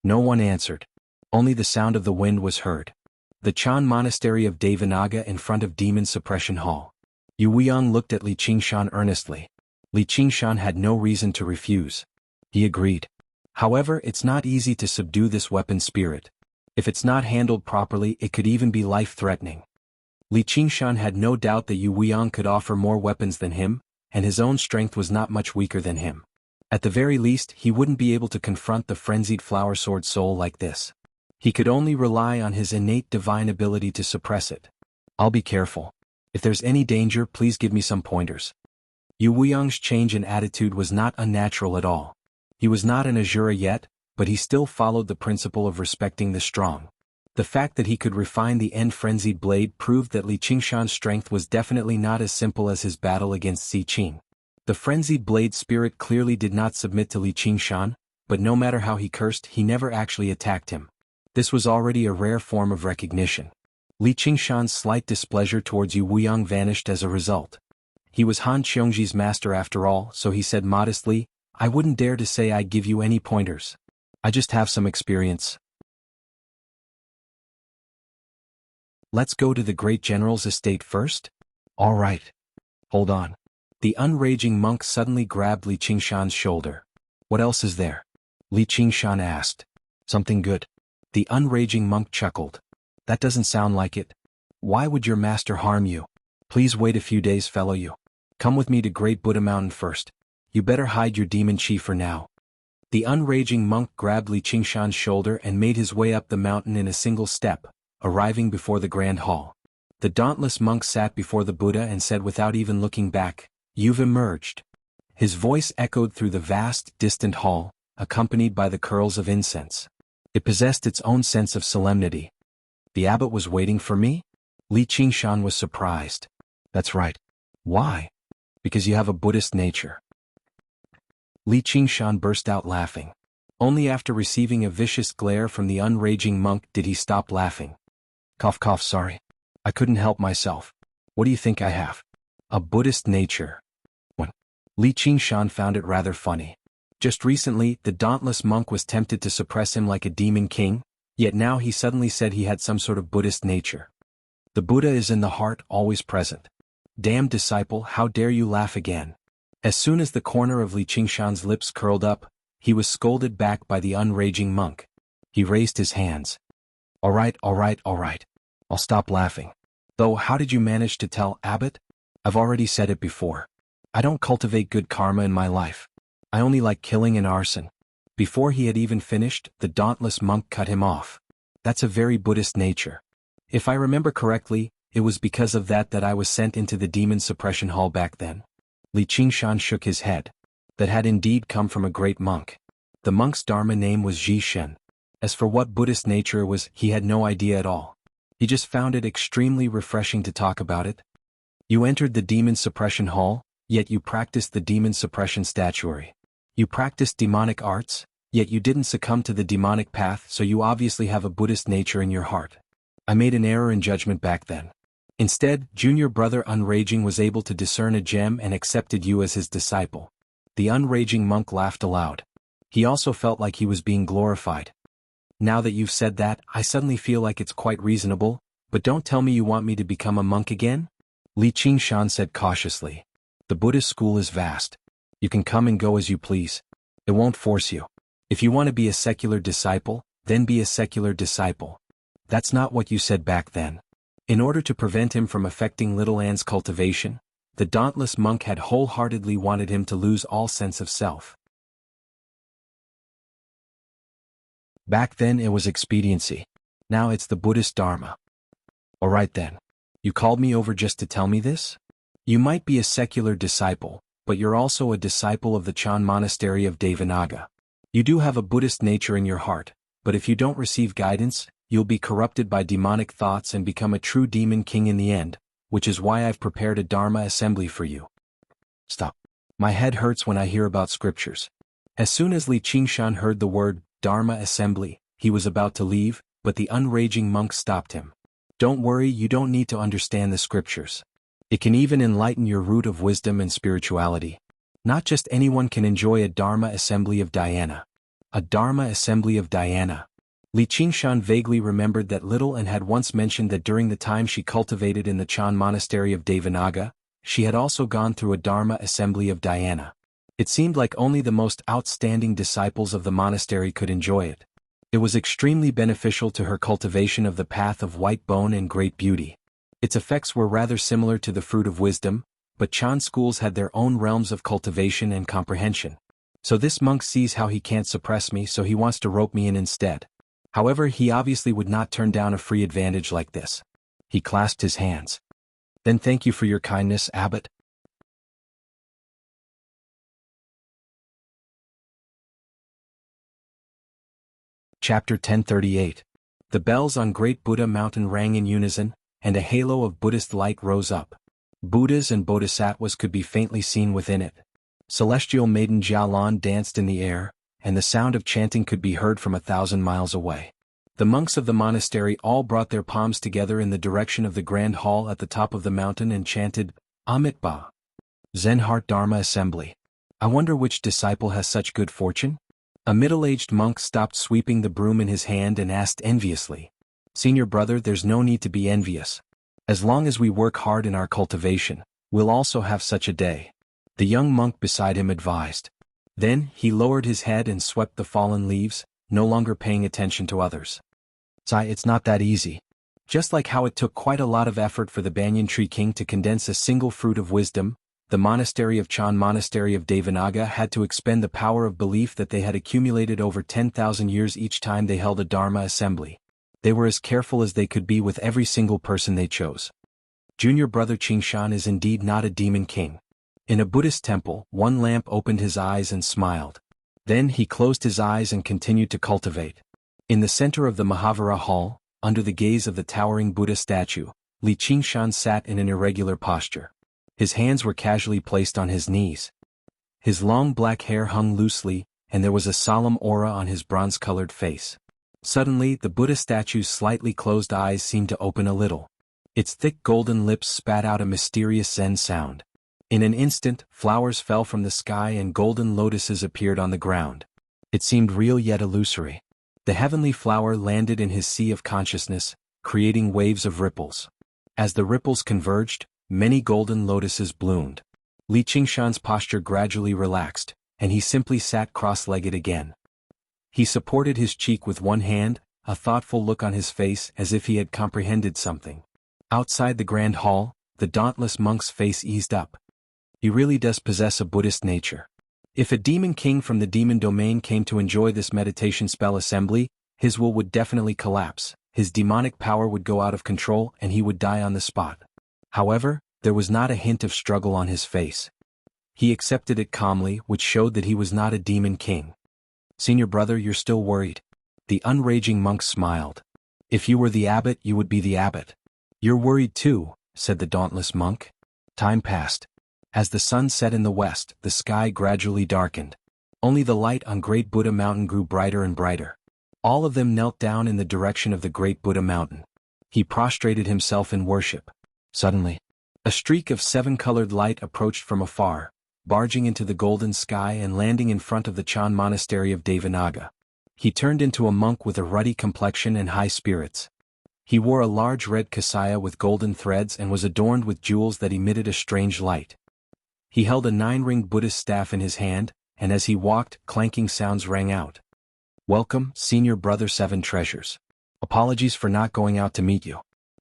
No one answered. Only the sound of the wind was heard. The Chan Monastery of Devanaga in front of Demon Suppression Hall. Yu Weiyang looked at Li Qingshan earnestly. Li Qingshan had no reason to refuse. He agreed. However, it's not easy to subdue this weapon spirit. If it's not handled properly, it could even be life-threatening. Li Qingshan had no doubt that Yu Weiyang could offer more weapons than him, and his own strength was not much weaker than him. At the very least, he wouldn't be able to confront the frenzied flower sword soul like this. He could only rely on his innate divine ability to suppress it. "I'll be careful. If there's any danger, please give me some pointers." Yu Weiyang's change in attitude was not unnatural at all. He was not an Azura yet, but he still followed the principle of respecting the strong. The fact that he could refine the end-frenzied blade proved that Li Qingshan's strength was definitely not as simple as his battle against Si Qing. The frenzied blade spirit clearly did not submit to Li Qingshan, but no matter how he cursed, he never actually attacked him. This was already a rare form of recognition. Li Qingshan's slight displeasure towards Yu Weiyang vanished as a result. He was Han Qiongji's master after all, so he said modestly, "I wouldn't dare to say I give you any pointers. I just have some experience." "Let's go to the great general's estate first?" "All right. Hold on." The unraging monk suddenly grabbed Li Qingshan's shoulder. "What else is there?" Li Qingshan asked. "Something good." The unraging monk chuckled. "That doesn't sound like it. Why would your master harm you? Please wait a few days, fellow you. Come with me to Great Buddha Mountain first. You better hide your demon chi for now." The unraging monk grabbed Li Qingshan's shoulder and made his way up the mountain in a single step, arriving before the grand hall. The dauntless monk sat before the Buddha and said without even looking back, "You've emerged." His voice echoed through the vast, distant hall, accompanied by the curls of incense. It possessed its own sense of solemnity. "The abbot was waiting for me?" Li Qingshan was surprised. "That's right. Why? Because you have a Buddhist nature. Li Qingshan burst out laughing. Only after receiving a vicious glare from the unraging monk did he stop laughing. Cough cough, sorry. I couldn't help myself. What do you think I have? A Buddhist nature. When Li Qingshan found it rather funny. Just recently, the dauntless monk was tempted to suppress him like a demon king, yet now he suddenly said he had some sort of Buddhist nature. The Buddha is in the heart, always present. Damn disciple, how dare you laugh again? As soon as the corner of Li Qingshan's lips curled up, he was scolded back by the unraging monk. He raised his hands. All right. I'll stop laughing. Though how did you manage to tell, Abbot? I've already said it before. I don't cultivate good karma in my life. I only like killing and arson. Before he had even finished, the dauntless monk cut him off. That's a very Buddhist nature. If I remember correctly, it was because of that I was sent into the demon suppression hall back then. Li Qingshan shook his head. That had indeed come from a great monk. The monk's dharma name was Ji Shen. As for what Buddhist nature was, he had no idea at all. He just found it extremely refreshing to talk about it. You entered the demon suppression hall, yet you practiced the demon suppression statuary. You practiced demonic arts, yet you didn't succumb to the demonic path, so you obviously have a Buddhist nature in your heart. I made an error in judgment back then. Instead, junior brother Unraging was able to discern a gem and accepted you as his disciple. The unraging monk laughed aloud. He also felt like he was being glorified. Now that you've said that, I suddenly feel like it's quite reasonable, but don't tell me you want me to become a monk again? Li Qingshan said cautiously. The Buddhist school is vast. You can come and go as you please. It won't force you. If you want to be a secular disciple, then be a secular disciple. That's not what you said back then. In order to prevent him from affecting little Anne's cultivation, the dauntless monk had wholeheartedly wanted him to lose all sense of self. Back then it was expediency. Now it's the Buddhist Dharma. Alright then. You called me over just to tell me this? You might be a secular disciple, but you're also a disciple of the Chan monastery of Devanaga. You do have a Buddhist nature in your heart, but if you don't receive guidance, you'll be corrupted by demonic thoughts and become a true demon king in the end, which is why I've prepared a Dharma assembly for you. Stop. My head hurts when I hear about scriptures. As soon as Li Qingshan heard the word Dharma assembly, he was about to leave, but the unraging monk stopped him. Don't worry, you don't need to understand the scriptures. It can even enlighten your root of wisdom and spirituality. Not just anyone can enjoy a Dharma assembly of Dhyana. A Dharma assembly of Dhyana. Li Qingshan vaguely remembered that little and had once mentioned that during the time she cultivated in the Chan monastery of Devanaga, she had also gone through a Dharma assembly of Dhyana. It seemed like only the most outstanding disciples of the monastery could enjoy it. It was extremely beneficial to her cultivation of the path of white bone and great beauty. Its effects were rather similar to the fruit of wisdom, but Chan schools had their own realms of cultivation and comprehension. So this monk sees how he can't suppress me, so he wants to rope me in instead. However, he obviously would not turn down a free advantage like this. He clasped his hands. Then thank you for your kindness, Abbot. Chapter 1038. The bells on Great Buddha Mountain rang in unison, and a halo of Buddhist light rose up. Buddhas and bodhisattvas could be faintly seen within it. Celestial maiden Jialan danced in the air, and the sound of chanting could be heard from 1,000 miles away. The monks of the monastery all brought their palms together in the direction of the grand hall at the top of the mountain and chanted, Amitba. Zen Heart Dharma Assembly. I wonder which disciple has such good fortune? A middle-aged monk stopped sweeping the broom in his hand and asked enviously. Senior brother, there's no need to be envious. As long as we work hard in our cultivation, we'll also have such a day. The young monk beside him advised. Then, he lowered his head and swept the fallen leaves, no longer paying attention to others. It's not that easy. Just like how it took quite a lot of effort for the Banyan Tree King to condense a single fruit of wisdom, the monastery of Chan monastery of Devanaga had to expend the power of belief that they had accumulated over 10,000 years each time they held a Dharma assembly. They were as careful as they could be with every single person they chose. Junior brother Qingshan is indeed not a demon king. In a Buddhist temple, one lamp opened his eyes and smiled. Then he closed his eyes and continued to cultivate. In the center of the Mahavira hall, under the gaze of the towering Buddha statue, Li Qingshan sat in an irregular posture. His hands were casually placed on his knees. His long black hair hung loosely, and there was a solemn aura on his bronze-colored face. Suddenly, the Buddha statue's slightly closed eyes seemed to open a little. Its thick golden lips spat out a mysterious Zen sound. In an instant, flowers fell from the sky and golden lotuses appeared on the ground. It seemed real yet illusory. The heavenly flower landed in his sea of consciousness, creating waves of ripples. As the ripples converged, many golden lotuses bloomed. Li Qingshan's posture gradually relaxed, and he simply sat cross-legged again. He supported his cheek with one hand, a thoughtful look on his face as if he had comprehended something. Outside the grand hall, the dauntless monk's face eased up. He really does possess a Buddhist nature. If a demon king from the demon domain came to enjoy this meditation spell assembly, his will would definitely collapse, his demonic power would go out of control and he would die on the spot. However, there was not a hint of struggle on his face. He accepted it calmly, which showed that he was not a demon king. "Senior brother, you're still worried?" The unraging monk smiled. "If you were the abbot, you would be the abbot." "You're worried too," said the dauntless monk. Time passed. As the sun set in the west, the sky gradually darkened. Only the light on Great Buddha Mountain grew brighter and brighter. All of them knelt down in the direction of the Great Buddha Mountain. He prostrated himself in worship. Suddenly, a streak of seven-colored light approached from afar, barging into the golden sky and landing in front of the Chan monastery of Devanaga. He turned into a monk with a ruddy complexion and high spirits. He wore a large red kasaya with golden threads and was adorned with jewels that emitted a strange light. He held a 9-ringed Buddhist staff in his hand, and as he walked, clanking sounds rang out. "Welcome, Senior Brother Seven Treasures. Apologies for not going out to meet you."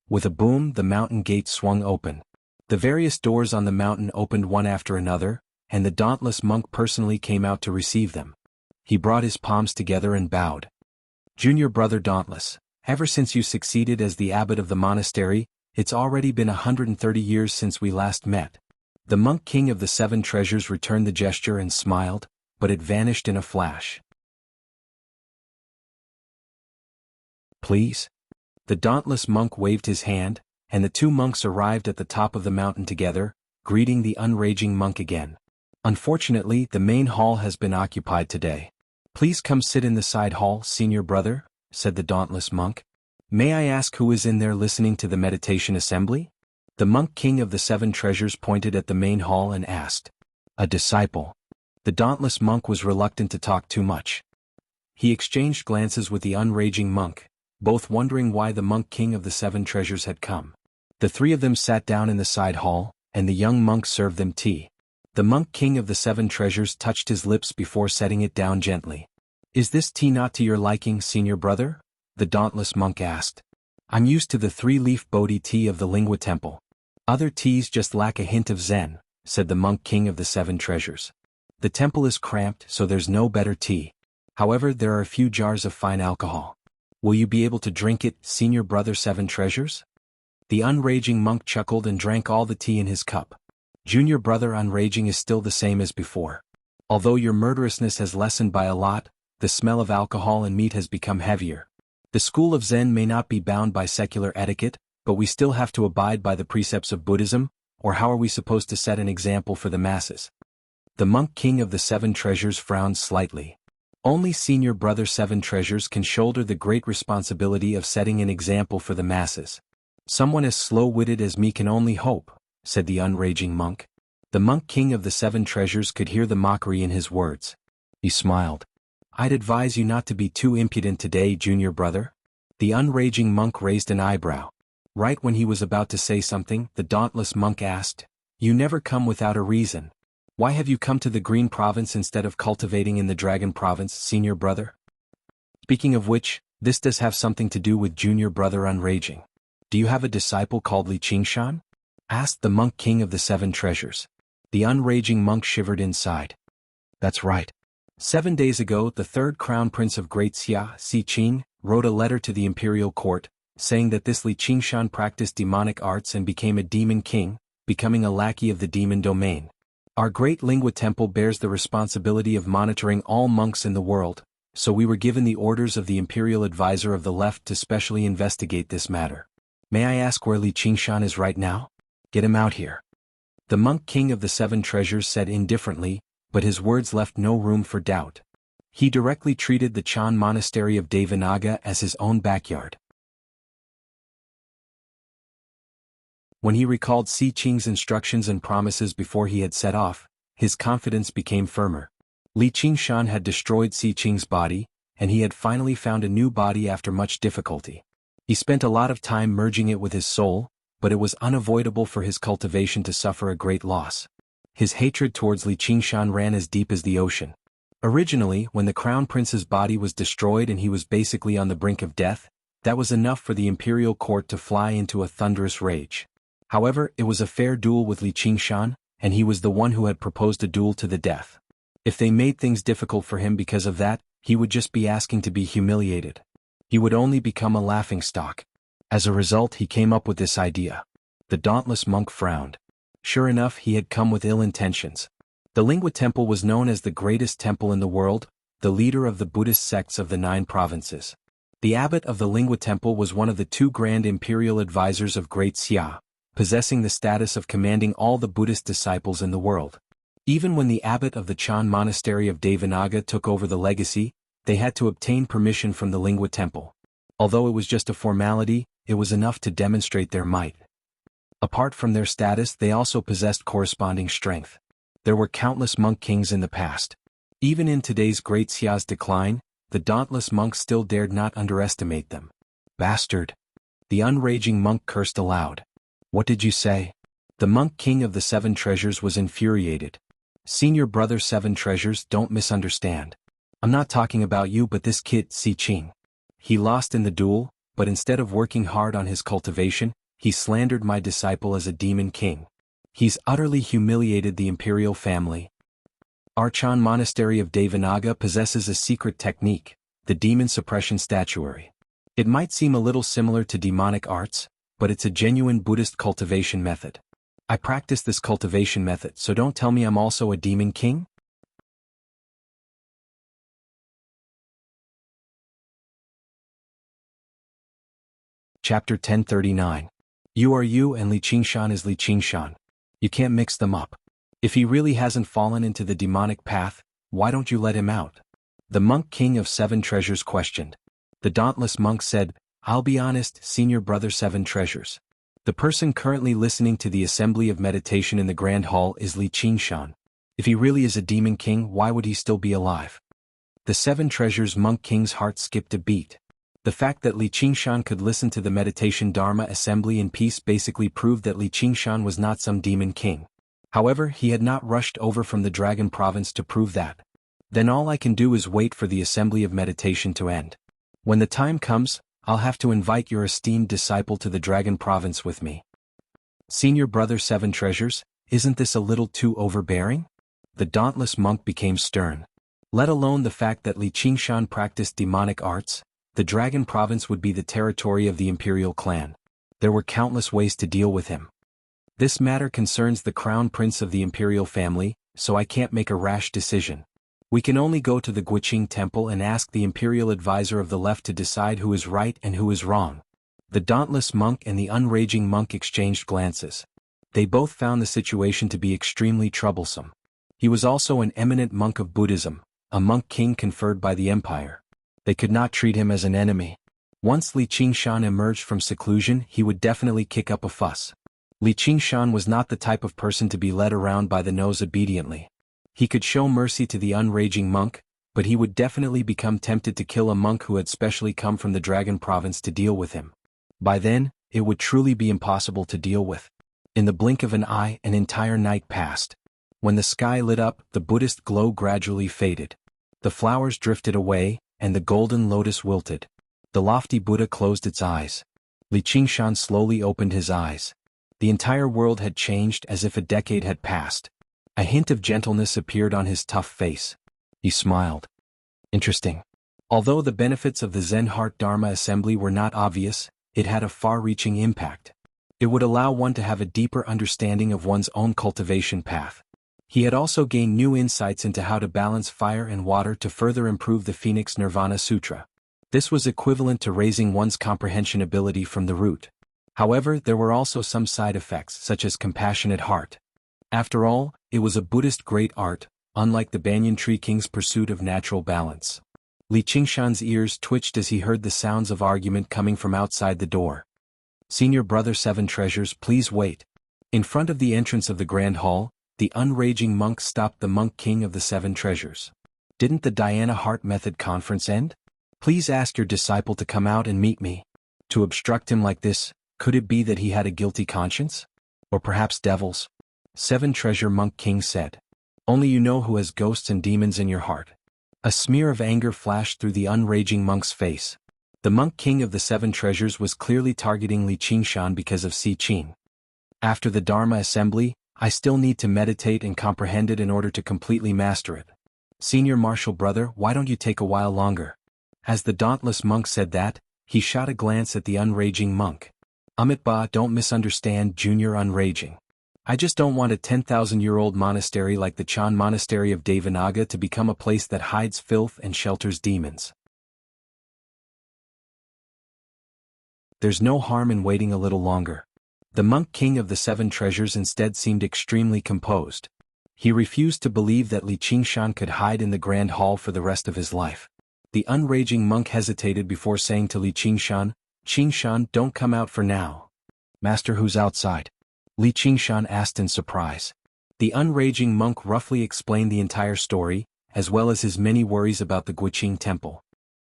With a boom, the mountain gate swung open. The various doors on the mountain opened one after another, and the dauntless monk personally came out to receive them. He brought his palms together and bowed. "Junior Brother Dauntless, ever since you succeeded as the abbot of the monastery, it's already been 130 years since we last met." The monk king of the Seven Treasures returned the gesture and smiled, but it vanished in a flash. "Please?" The dauntless monk waved his hand, and the two monks arrived at the top of the mountain together, greeting the unraging monk again. "Unfortunately, the main hall has been occupied today. Please come sit in the side hall, Senior Brother," said the dauntless monk. "May I ask who is in there listening to the meditation assembly?" The monk king of the Seven Treasures pointed at the main hall and asked. "A disciple." The dauntless monk was reluctant to talk too much. He exchanged glances with the unraging monk, both wondering why the monk king of the Seven Treasures had come. The three of them sat down in the side hall, and the young monk served them tea. The monk king of the Seven Treasures touched his lips before setting it down gently. "Is this tea not to your liking, Senior Brother?" the dauntless monk asked. "I'm used to the 3-leaf Bodhi tea of the Lingua Temple. Other teas just lack a hint of Zen," said the monk king of the Seven Treasures. "The temple is cramped, so there's no better tea. However, there are a few jars of fine alcohol. Will you be able to drink it, Senior Brother Seven Treasures?" The unraging monk chuckled and drank all the tea in his cup. "Junior Brother Unraging is still the same as before. Although your murderousness has lessened by a lot, the smell of alcohol and meat has become heavier. The school of Zen may not be bound by secular etiquette, but we still have to abide by the precepts of Buddhism, or how are we supposed to set an example for the masses?" The monk king of the Seven Treasures frowned slightly. "Only Senior Brother Seven Treasures can shoulder the great responsibility of setting an example for the masses. Someone as slow-witted as me can only hope," said the unraging monk. The monk king of the Seven Treasures could hear the mockery in his words. He smiled. "I'd advise you not to be too impudent today, Junior Brother." The unraging monk raised an eyebrow. Right when he was about to say something, the dauntless monk asked, "You never come without a reason. Why have you come to the Green Province instead of cultivating in the Dragon Province, Senior Brother?" "Speaking of which, this does have something to do with Junior Brother Unraging. Do you have a disciple called Li Qingshan?" asked the monk king of the Seven Treasures. The unraging monk shivered inside. "That's right. 7 days ago, the third crown prince of Great Xia, Si Qing, wrote a letter to the imperial court, saying that this Li Qingshan practiced demonic arts and became a demon king, becoming a lackey of the demon domain. Our great Lingua Temple bears the responsibility of monitoring all monks in the world, so we were given the orders of the imperial advisor of the left to specially investigate this matter. May I ask where Li Qingshan is right now? Get him out here." The monk king of the seven treasures said indifferently, but his words left no room for doubt. He directly treated the Chan monastery of Devanaga as his own backyard. When he recalled Si Qing's instructions and promises before he had set off, his confidence became firmer. Li Qingshan had destroyed Si Qing's body, and he had finally found a new body after much difficulty. He spent a lot of time merging it with his soul, but it was unavoidable for his cultivation to suffer a great loss. His hatred towards Li Qingshan ran as deep as the ocean. Originally, when the crown prince's body was destroyed and he was basically on the brink of death, that was enough for the imperial court to fly into a thunderous rage. However, it was a fair duel with Li Qingshan, and he was the one who had proposed a duel to the death. If they made things difficult for him because of that, he would just be asking to be humiliated. He would only become a laughingstock. As a result, he came up with this idea. The dauntless monk frowned. Sure enough, he had come with ill intentions. The Lingua Temple was known as the greatest temple in the world, the leader of the Buddhist sects of the 9 provinces. The abbot of the Lingua Temple was one of the 2 grand imperial advisors of Great Xia, possessing the status of commanding all the Buddhist disciples in the world. Even when the abbot of the Chan monastery of Devanaga took over the legacy, they had to obtain permission from the Lingua Temple. Although it was just a formality, it was enough to demonstrate their might. Apart from their status, they also possessed corresponding strength. There were countless monk kings in the past. Even in today's Great Xia's decline, the dauntless monks still dared not underestimate them. Bastard! The unraging monk cursed aloud. What did you say? The monk king of the 7 treasures was infuriated. Senior brother 7 treasures, don't misunderstand. I'm not talking about you but this kid, Si Qing. He lost in the duel, but instead of working hard on his cultivation, he slandered my disciple as a demon king. He's utterly humiliated the imperial family. Our Chan monastery of Devanaga possesses a secret technique, the demon suppression statuary. It might seem a little similar to demonic arts, but it's a genuine Buddhist cultivation method. I practice this cultivation method, so don't tell me I'm also a demon king? Chapter 1039. You are you and Li Qingshan is Li Qingshan. You can't mix them up. If he really hasn't fallen into the demonic path, why don't you let him out? The monk king of 7 treasures questioned. The dauntless monk said, I'll be honest, senior brother 7 treasures. The person currently listening to the assembly of meditation in the Grand Hall is Li Qingshan. If he really is a demon king, why would he still be alive? The 7 treasures monk king's heart skipped a beat. The fact that Li Qingshan could listen to the meditation Dharma assembly in peace basically proved that Li Qingshan was not some demon king. However, he had not rushed over from the Dragon Province to prove that. Then all I can do is wait for the assembly of meditation to end. When the time comes, I'll have to invite your esteemed disciple to the Dragon Province with me. Senior brother 7 treasures, isn't this a little too overbearing? The dauntless monk became stern. Let alone the fact that Li Qingshan practiced demonic arts, the Dragon Province would be the territory of the imperial clan. There were countless ways to deal with him. This matter concerns the crown prince of the imperial family, so I can't make a rash decision. We can only go to the Guiqing temple and ask the imperial advisor of the left to decide who is right and who is wrong. The dauntless monk and the unraging monk exchanged glances. They both found the situation to be extremely troublesome. He was also an eminent monk of Buddhism, a monk king conferred by the empire. They could not treat him as an enemy. Once Li Qingshan emerged from seclusion, he would definitely kick up a fuss. Li Qingshan was not the type of person to be led around by the nose obediently. He could show mercy to the unraging monk, but he would definitely become tempted to kill a monk who had specially come from the Dragon Province to deal with him. By then, it would truly be impossible to deal with. In the blink of an eye, an entire night passed. When the sky lit up, the Buddhist glow gradually faded. The flowers drifted away, and the golden lotus wilted. The lofty Buddha closed its eyes. Li Qingshan slowly opened his eyes. The entire world had changed as if a decade had passed. A hint of gentleness appeared on his tough face. He smiled. Interesting. Although the benefits of the Zen Heart Dharma assembly were not obvious, it had a far-reaching impact. It would allow one to have a deeper understanding of one's own cultivation path. He had also gained new insights into how to balance fire and water to further improve the Phoenix Nirvana Sutra. This was equivalent to raising one's comprehension ability from the root. However, there were also some side effects such as compassionate heart. After all, it was a Buddhist great art, unlike the banyan tree king's pursuit of natural balance. Li Qingshan's ears twitched as he heard the sounds of argument coming from outside the door. "Senior brother Seven Treasures, please wait." In front of the entrance of the Grand Hall, the unraging monk stopped the monk king of the Seven Treasures. "Didn't the Diana Heart Method conference end? Please ask your disciple to come out and meet me." To obstruct him like this, could it be that he had a guilty conscience? Or perhaps devils? Seven Treasure Monk King said. "Only you know who has ghosts and demons in your heart." A smear of anger flashed through the unraging monk's face. The monk king of the Seven Treasures was clearly targeting Li Qingshan because of Si Qing. "After the Dharma assembly, I still need to meditate and comprehend it in order to completely master it. Senior martial brother, why don't you take a while longer?" As the dauntless monk said that, he shot a glance at the unraging monk. "Amit don't misunderstand, Junior Unraging. I just don't want a 10,000-year-old monastery like the Chan Monastery of Devanaga to become a place that hides filth and shelters demons. There's no harm in waiting a little longer." The monk king of the Seven Treasures instead seemed extremely composed. He refused to believe that Li Qingshan could hide in the Grand Hall for the rest of his life. The unraging monk hesitated before saying to Li Qingshan, "Qingshan, don't come out for now." "Master, who's outside?" Li Qingshan asked in surprise. The unraging monk roughly explained the entire story, as well as his many worries about the Guqing temple.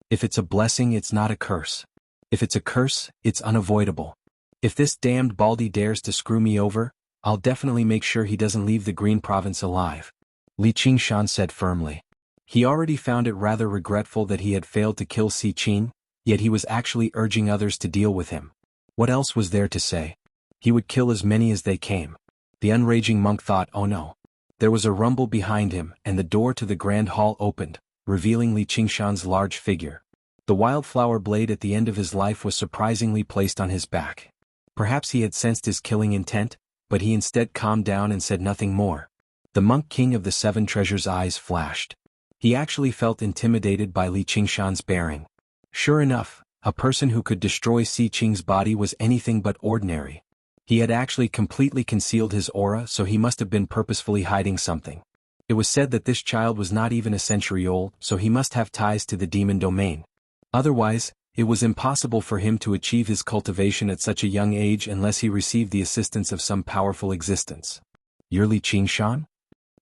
"If it's a blessing, it's not a curse. If it's a curse, it's unavoidable. If this damned Baldy dares to screw me over, I'll definitely make sure he doesn't leave the Green Province alive," Li Qingshan said firmly. He already found it rather regretful that he had failed to kill Si Qing, yet he was actually urging others to deal with him. What else was there to say? He would kill as many as they came. The unraging monk thought, oh no. There was a rumble behind him, and the door to the Grand Hall opened, revealing Li Qingshan's large figure. The wildflower blade at the end of his life was surprisingly placed on his back. Perhaps he had sensed his killing intent, but he instead calmed down and said nothing more. The monk king of the Seven Treasures' eyes flashed. He actually felt intimidated by Li Qingshan's bearing. Sure enough, a person who could destroy Si Qing's body was anything but ordinary. He had actually completely concealed his aura, so he must have been purposefully hiding something. It was said that this child was not even a century old, so he must have ties to the demon domain. Otherwise, it was impossible for him to achieve his cultivation at such a young age unless he received the assistance of some powerful existence. "You're Li Qingshan?"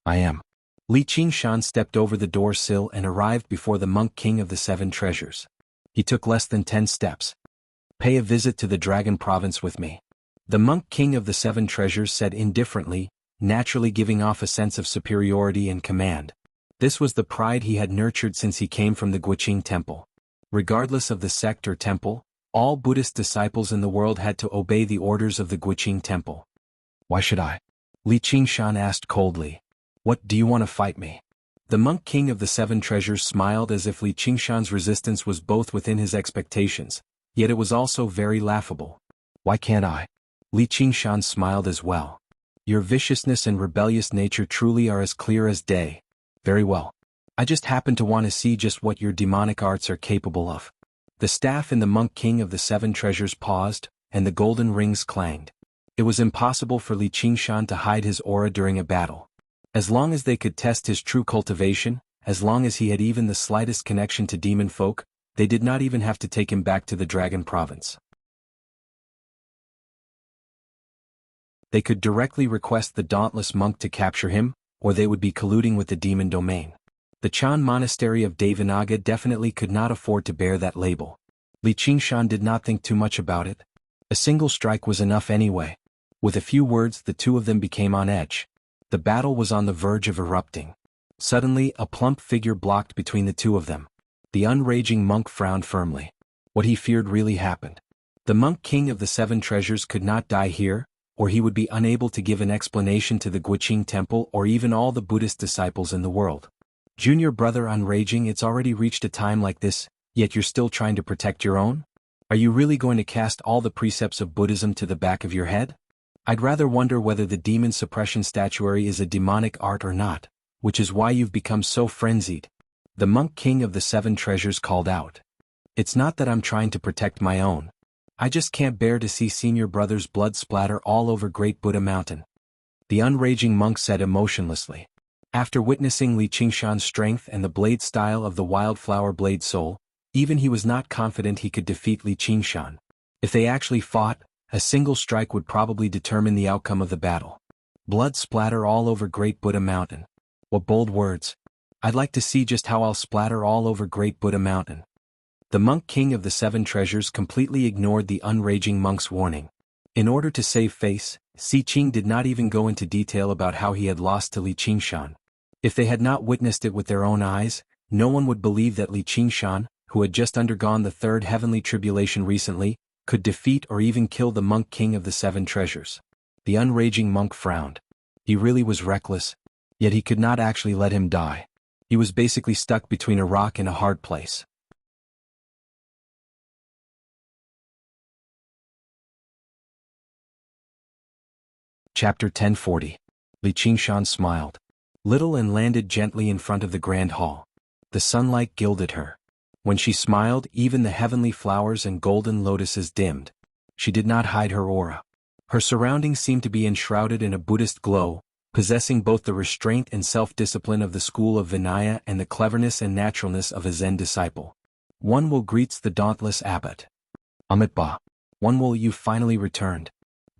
"I am." Li Qingshan stepped over the door sill and arrived before the monk king of the Seven Treasures. He took less than 10 steps. "Pay a visit to the Dragon Province with me." The monk king of the Seven Treasures said indifferently, naturally giving off a sense of superiority and command. This was the pride he had nurtured since he came from the Guqing temple. Regardless of the sect or temple, all Buddhist disciples in the world had to obey the orders of the Guqing temple. "Why should I?" Li Qingshan asked coldly. "What, do you want to fight me?" The monk king of the Seven Treasures smiled as if Li Qingshan's resistance was both within his expectations, yet it was also very laughable. "Why can't I?" Li Qingshan smiled as well. "Your viciousness and rebellious nature truly are as clear as day. Very well. I just happen to want to see just what your demonic arts are capable of." The staff in the monk king of the Seven Treasures paused, and the golden rings clanged. It was impossible for Li Qingshan to hide his aura during a battle. As long as they could test his true cultivation, as long as he had even the slightest connection to demon folk, they did not even have to take him back to the Dragon Province. They could directly request the dauntless monk to capture him, or they would be colluding with the demon domain. The Chan Monastery of Devanaga definitely could not afford to bear that label. Li Qingshan did not think too much about it. A single strike was enough anyway. With a few words, the two of them became on edge. The battle was on the verge of erupting. Suddenly, a plump figure blocked between the two of them. The unraging monk frowned firmly. What he feared really happened. The monk king of the Seven Treasures could not die here, or he would be unable to give an explanation to the Guqing temple or even all the Buddhist disciples in the world. "Junior brother Unraging, it's already reached a time like this, yet you're still trying to protect your own? Are you really going to cast all the precepts of Buddhism to the back of your head? I'd rather wonder whether the demon suppression statuary is a demonic art or not, which is why you've become so frenzied," the monk king of the Seven Treasures called out. "It's not that I'm trying to protect my own. I just can't bear to see senior brother's blood splatter all over Great Buddha Mountain." The unraging monk said emotionlessly. After witnessing Li Qingshan's strength and the blade style of the wildflower blade soul, even he was not confident he could defeat Li Qingshan. If they actually fought, a single strike would probably determine the outcome of the battle. Blood splatter all over Great Buddha Mountain. What bold words. I'd like to see just how I'll splatter all over Great Buddha Mountain. The monk king of the 7 treasures completely ignored the unraging monk's warning. In order to save face, Si Qing did not even go into detail about how he had lost to Li Qingshan. If they had not witnessed it with their own eyes, no one would believe that Li Qingshan, who had just undergone the 3rd heavenly tribulation recently, could defeat or even kill the monk king of the 7 treasures. The unraging monk frowned. He really was reckless, yet he could not actually let him die. He was basically stuck between a rock and a hard place. Chapter 1040. Li Qingshan smiled. Little and landed gently in front of the grand hall. The sunlight gilded her. When she smiled, even the heavenly flowers and golden lotuses dimmed. She did not hide her aura. Her surroundings seemed to be enshrouded in a Buddhist glow, possessing both the restraint and self-discipline of the school of Vinaya and the cleverness and naturalness of a Zen disciple. One will greets the dauntless abbot. Amitabha. One will you finally returned.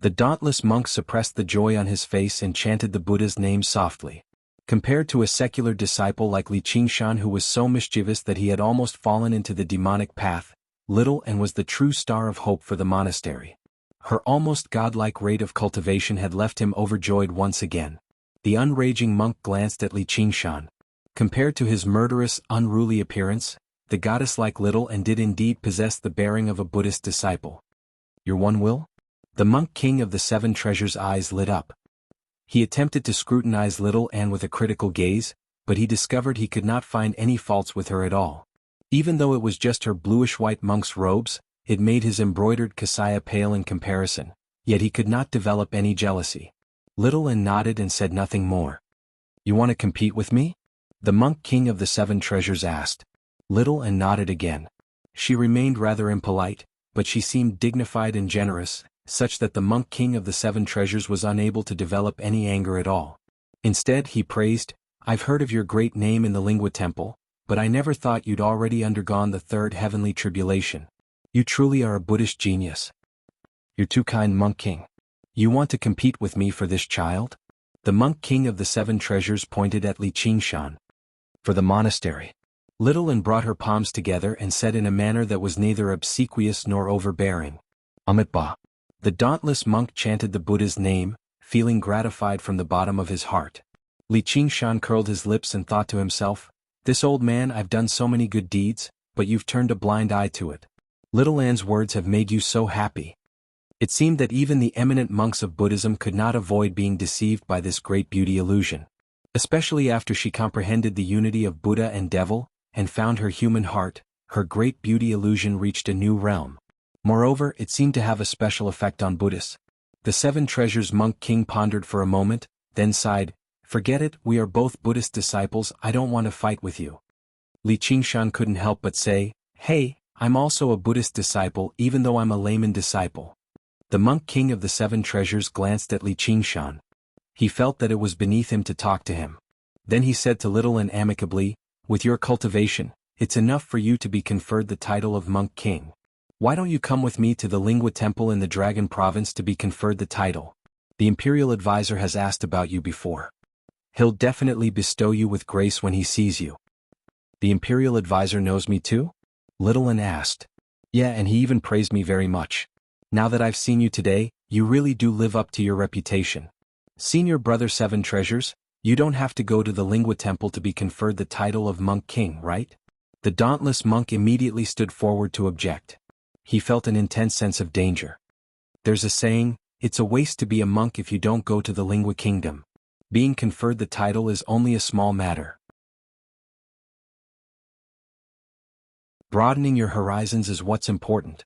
The dauntless monk suppressed the joy on his face and chanted the Buddha's name softly. Compared to a secular disciple like Li Qingshan who was so mischievous that he had almost fallen into the demonic path, Little Anne was the true star of hope for the monastery. Her almost godlike rate of cultivation had left him overjoyed once again. The unraging monk glanced at Li Qingshan. Compared to his murderous, unruly appearance, the goddess-like Little Anne did indeed possess the bearing of a Buddhist disciple. Your one will? The monk king of the 7 treasures' eyes lit up. He attempted to scrutinize Little Anne with a critical gaze, but he discovered he could not find any faults with her at all. Even though it was just her bluish-white monk's robes, it made his embroidered kasaya pale in comparison, yet he could not develop any jealousy. Little Anne nodded and said nothing more. You want to compete with me? The monk king of the 7 treasures asked. Little Anne nodded again. She remained rather impolite, but she seemed dignified and generous, such that the monk king of the 7 treasures was unable to develop any anger at all. Instead he praised, I've heard of your great name in the Lingua Temple, but I never thought you'd already undergone the 3rd heavenly tribulation. You truly are a Buddhist genius. You're too kind, monk king. You want to compete with me for this child? The monk king of the 7 treasures pointed at Li Qingshan. For the monastery. Little Anne brought her palms together and said in a manner that was neither obsequious nor overbearing. Amitabha. The dauntless monk chanted the Buddha's name, feeling gratified from the bottom of his heart. Li Qingshan curled his lips and thought to himself, this old man, I've done so many good deeds, but you've turned a blind eye to it. Little Anne's words have made you so happy. It seemed that even the eminent monks of Buddhism could not avoid being deceived by this great beauty illusion. Especially after she comprehended the unity of Buddha and devil, and found her human heart, her great beauty illusion reached a new realm. Moreover, it seemed to have a special effect on Buddhists. The 7 treasures monk king pondered for a moment, then sighed, forget it, we are both Buddhist disciples, I don't want to fight with you. Li Qingshan couldn't help but say, hey, I'm also a Buddhist disciple even though I'm a layman disciple. The monk king of the 7 treasures glanced at Li Qingshan. He felt that it was beneath him to talk to him. Then he said to Little Anne amicably, with your cultivation, it's enough for you to be conferred the title of monk king. Why don't you come with me to the Lingua Temple in the Dragon Province to be conferred the title? The imperial advisor has asked about you before. He'll definitely bestow you with grace when he sees you. The imperial advisor knows me too? Little Anne asked. Yeah, and he even praised me very much. Now that I've seen you today, you really do live up to your reputation. Senior brother 7 treasures, you don't have to go to the Lingua Temple to be conferred the title of monk king, right? The dauntless monk immediately stood forward to object. He felt an intense sense of danger. There's a saying, it's a waste to be a monk if you don't go to the Lingua Kingdom. Being conferred the title is only a small matter. Broadening your horizons is what's important.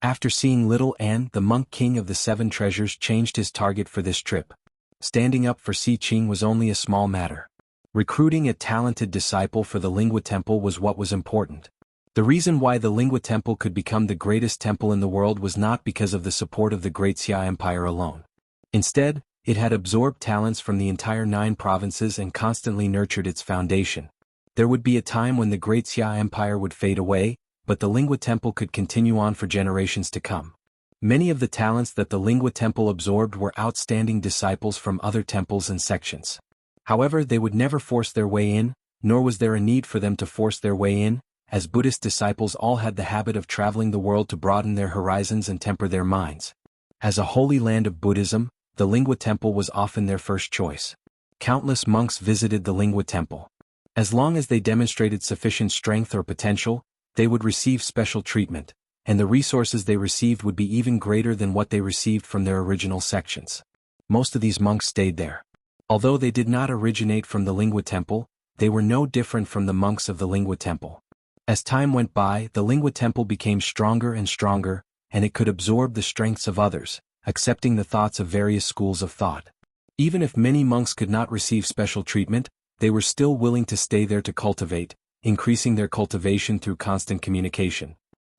After seeing Little Anne, the monk king of the 7 treasures changed his target for this trip. Standing up for Si Qing was only a small matter. Recruiting a talented disciple for the Lingua Temple was what was important. The reason why the Lingua Temple could become the greatest temple in the world was not because of the support of the Great Xia Empire alone. Instead, It had absorbed talents from the entire 9 provinces and constantly nurtured its foundation. There would be a time when the great Xia Empire would fade away, but the Lingua Temple could continue on for generations to come. Many of the talents that the Lingua Temple absorbed were outstanding disciples from other temples and sections. However, they would never force their way in, nor was there a need for them to force their way in, as Buddhist disciples all had the habit of traveling the world to broaden their horizons and temper their minds. As a holy land of Buddhism, the Lingua Temple was often their first choice. Countless monks visited the Lingua Temple. As long as they demonstrated sufficient strength or potential, they would receive special treatment, and the resources they received would be even greater than what they received from their original sections. Most of these monks stayed there. Although they did not originate from the Lingua Temple, they were no different from the monks of the Lingua Temple. As time went by, the Lingua Temple became stronger and stronger, and it could absorb the strengths of others, accepting the thoughts of various schools of thought. Even if many monks could not receive special treatment, they were still willing to stay there to cultivate, increasing their cultivation through constant communication.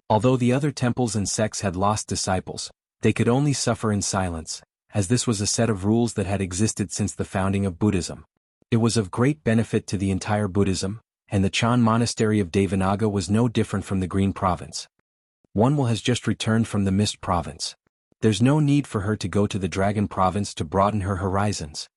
Although the other temples and sects had lost disciples, they could only suffer in silence, as this was a set of rules that had existed since the founding of Buddhism. It was of great benefit to the entire Buddhism, and the Chan monastery of Devanaga was no different from the Green Province. One has just returned from the Mist Province. There's no need for her to go to the Dragon Province to broaden her horizons.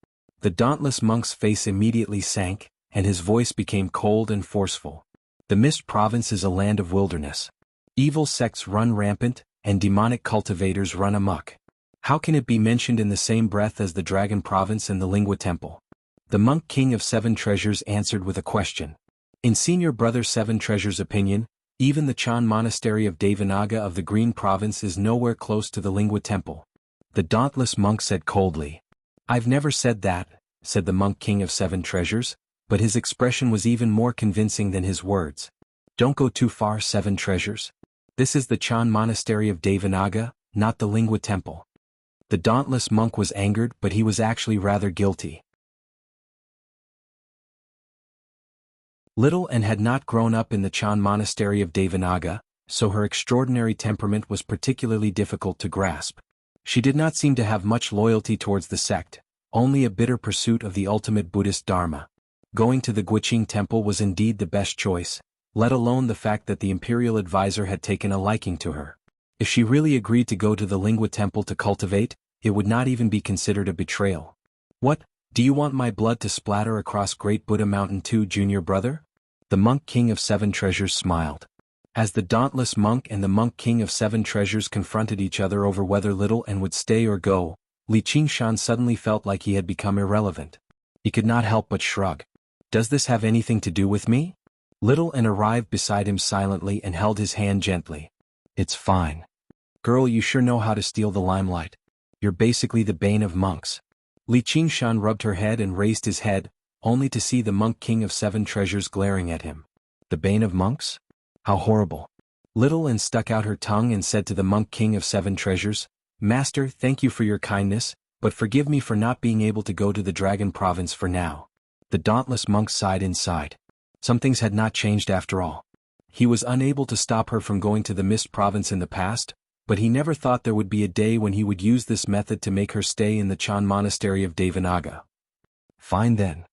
The dauntless monk's face immediately sank, and his voice became cold and forceful. The Mist Province is a land of wilderness. Evil sects run rampant, and demonic cultivators run amok. How can it be mentioned in the same breath as the Dragon Province and the Lingua Temple? The monk king of 7 treasures answered with a question. In Senior Brother 7 Treasure's opinion, even the Chan monastery of Devanaga of the Green Province is nowhere close to the Lingua Temple. The dauntless monk said coldly. I've never said that, said the monk king of 7 treasures, but his expression was even more convincing than his words. Don't go too far, 7 treasures. This is the Chan monastery of Devanaga, not the Lingua Temple. The dauntless monk was angered, but he was actually rather guilty. Little and had not grown up in the Chan monastery of Devanaga, so her extraordinary temperament was particularly difficult to grasp. She did not seem to have much loyalty towards the sect, only a bitter pursuit of the ultimate Buddhist Dharma. Going to the Guiqing Temple was indeed the best choice, let alone the fact that the imperial advisor had taken a liking to her. If she really agreed to go to the Lingua Temple to cultivate, it would not even be considered a betrayal. What, do you want my blood to splatter across Great Buddha Mountain too, Junior Brother? The monk king of 7 treasures smiled. As the dauntless monk and the monk king of 7 treasures confronted each other over whether Little and would stay or go, Li Qingshan suddenly felt like he had become irrelevant. He could not help but shrug. Does this have anything to do with me? Little and arrived beside him silently and held his hand gently. It's fine. Girl, you sure know how to steal the limelight. You're basically the bane of monks. Li Qingshan rubbed her head and raised his head, only to see the monk king of 7 treasures glaring at him. The bane of monks? How horrible. Little and stuck out her tongue and said to the monk king of 7 treasures, Master, thank you for your kindness, but forgive me for not being able to go to the Dragon Province for now. The dauntless monk sighed inside. Some things had not changed after all. He was unable to stop her from going to the Mist Province in the past, but he never thought there would be a day when he would use this method to make her stay in the Chan monastery of Devanaga. Fine then.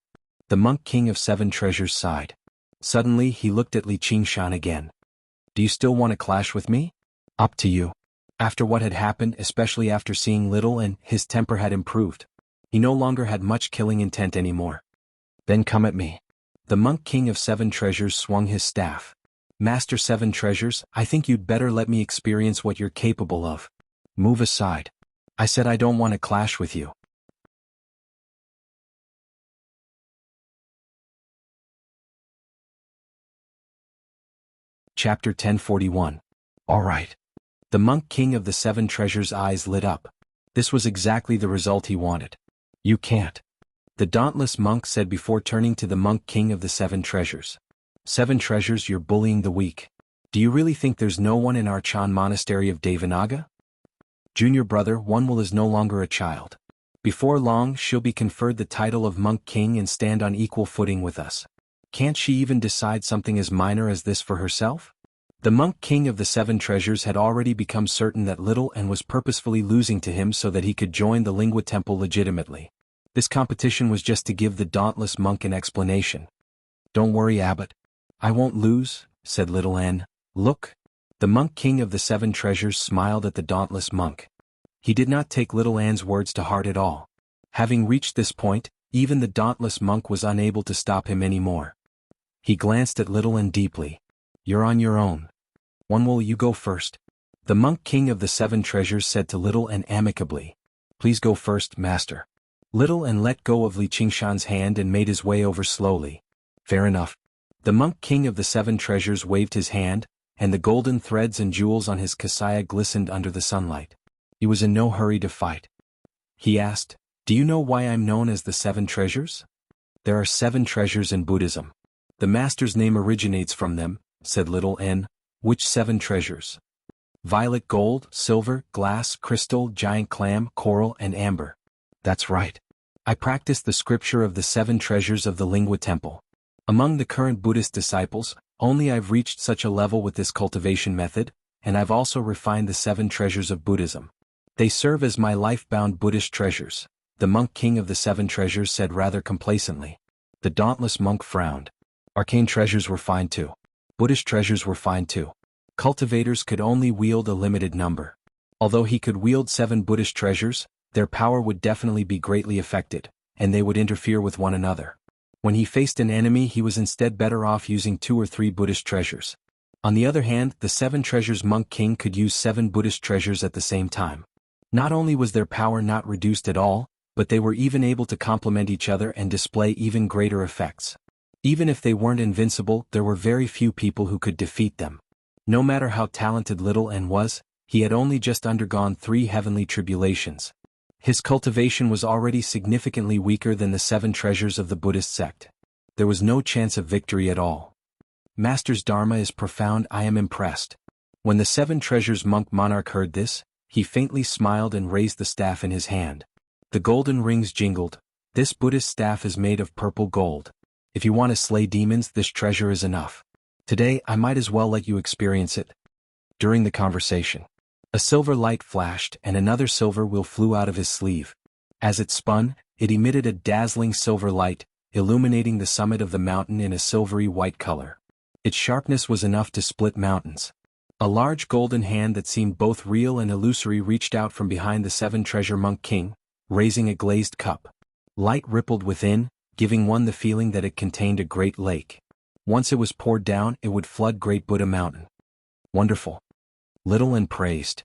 The monk king of 7 treasures sighed. Suddenly he looked at Li Qingshan again. Do you still want to clash with me? Up to you. After what had happened, especially after seeing Little and his temper had improved. He no longer had much killing intent anymore. Then come at me. The monk king of 7 treasures swung his staff. Master 7 treasures, I think you'd better let me experience what you're capable of. Move aside. I said I don't want to clash with you. Chapter 1041. All right. The monk king of the 7 treasures' eyes lit up. This was exactly the result he wanted. You can't. The dauntless monk said before turning to the monk king of the 7 treasures. 7 treasures, you're bullying the weak. Do you really think there's no one in our Chan monastery of Devanaga? Junior brother, Onewill is no longer a child. Before long, she'll be conferred the title of monk king and stand on equal footing with us. Can't she even decide something as minor as this for herself? The monk king of the seven treasures had already become certain that Little N was purposefully losing to him so that he could join the Lingua Temple legitimately. This competition was just to give the dauntless monk an explanation. "Don't worry, Abbot. I won't lose," said Little N. "Look." The monk king of the seven treasures smiled at the dauntless monk. He did not take Little N's words to heart at all. Having reached this point, even the dauntless monk was unable to stop him anymore. He glanced at Little N deeply. "You're on your own. When will you go first?" The monk king of the seven treasures said to Little N amicably. "Please go first, master." Little N let go of Li Qingshan's hand and made his way over slowly. "Fair enough." The monk king of the seven treasures waved his hand, and the golden threads and jewels on his kasaya glistened under the sunlight. He was in no hurry to fight. He asked, "Do you know why I'm known as the seven treasures?" "There are seven treasures in Buddhism. The master's name originates from them," said Little N. "Which seven treasures?" "Violet gold, silver, glass, crystal, giant clam, coral, and amber." "That's right. I practice the scripture of the seven treasures of the Lingua Temple. Among the current Buddhist disciples, only I've reached such a level with this cultivation method, and I've also refined the seven treasures of Buddhism. They serve as my life-bound Buddhist treasures," the monk king of the seven treasures said rather complacently. The dauntless monk frowned. Arcane treasures were fine too. Buddhist treasures were fine too. Cultivators could only wield a limited number. Although he could wield 7 Buddhist treasures, their power would definitely be greatly affected, and they would interfere with one another. When he faced an enemy, he was instead better off using 2 or 3 Buddhist treasures. On the other hand, the 7 treasures monk king could use 7 Buddhist treasures at the same time. Not only was their power not reduced at all, but they were even able to complement each other and display even greater effects. Even if they weren't invincible, there were very few people who could defeat them. No matter how talented Little N was, he had only just undergone 3 heavenly tribulations. His cultivation was already significantly weaker than the 7 treasures of the Buddhist sect. There was no chance of victory at all. "Master's Dharma is profound. I am impressed." When the 7 treasures monk monarch heard this, he faintly smiled and raised the staff in his hand. The golden rings jingled. "This Buddhist staff is made of purple gold. If you want to slay demons, this treasure is enough. Today I might as well let you experience it." During the conversation, a silver light flashed and another silver wheel flew out of his sleeve. As it spun, it emitted a dazzling silver light, illuminating the summit of the mountain in a silvery white color. Its sharpness was enough to split mountains. A large golden hand that seemed both real and illusory reached out from behind the 7 treasure monk king, raising a glazed cup. Light rippled within, giving one the feeling that it contained a great lake. Once it was poured down, it would flood Great Buddha Mountain. "Wonderful." Little N praised.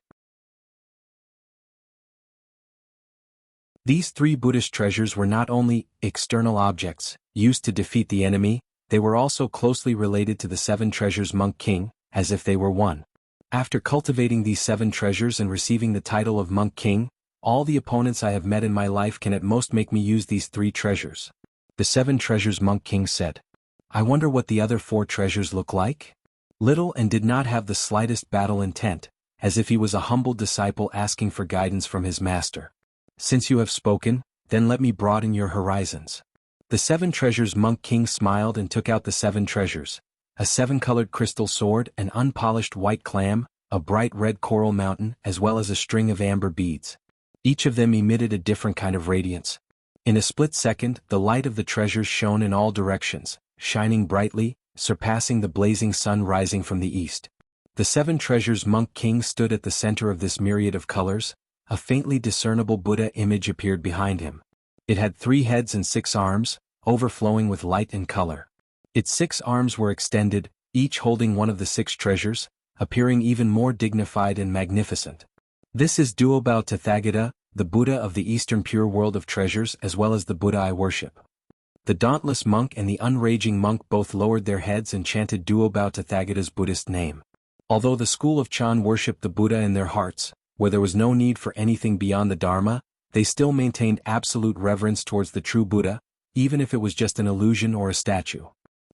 These 3 Buddhist treasures were not only external objects, used to defeat the enemy, they were also closely related to the 7 treasures monk king, as if they were one. After cultivating these 7 treasures and receiving the title of monk king, all the opponents I have met in my life can at most make me use these 3 treasures. The 7 treasures monk king said. "I wonder what the other 4 treasures look like?" Little N did not have the slightest battle intent, as if he was a humble disciple asking for guidance from his master. "Since you have spoken, then let me broaden your horizons." The 7 treasures monk king smiled and took out the 7 treasures: a 7-colored crystal sword, an unpolished white clam, a bright red coral mountain, as well as a string of amber beads. Each of them emitted a different kind of radiance. In a split second, the light of the treasures shone in all directions, shining brightly, surpassing the blazing sun rising from the east. The 7 treasures monk king stood at the center of this myriad of colors. A faintly discernible Buddha image appeared behind him. It had 3 heads and 6 arms, overflowing with light and color. Its 6 arms were extended, each holding one of the 6 treasures, appearing even more dignified and magnificent. This is Duobao Tathagata, the Buddha of the Eastern Pure World of Treasures, as well as the Buddha I worship. The dauntless monk and the unraging monk both lowered their heads and chanted Duobao Tathagata's Buddhist name. Although the school of Chan worshipped the Buddha in their hearts, where there was no need for anything beyond the Dharma, they still maintained absolute reverence towards the true Buddha, even if it was just an illusion or a statue.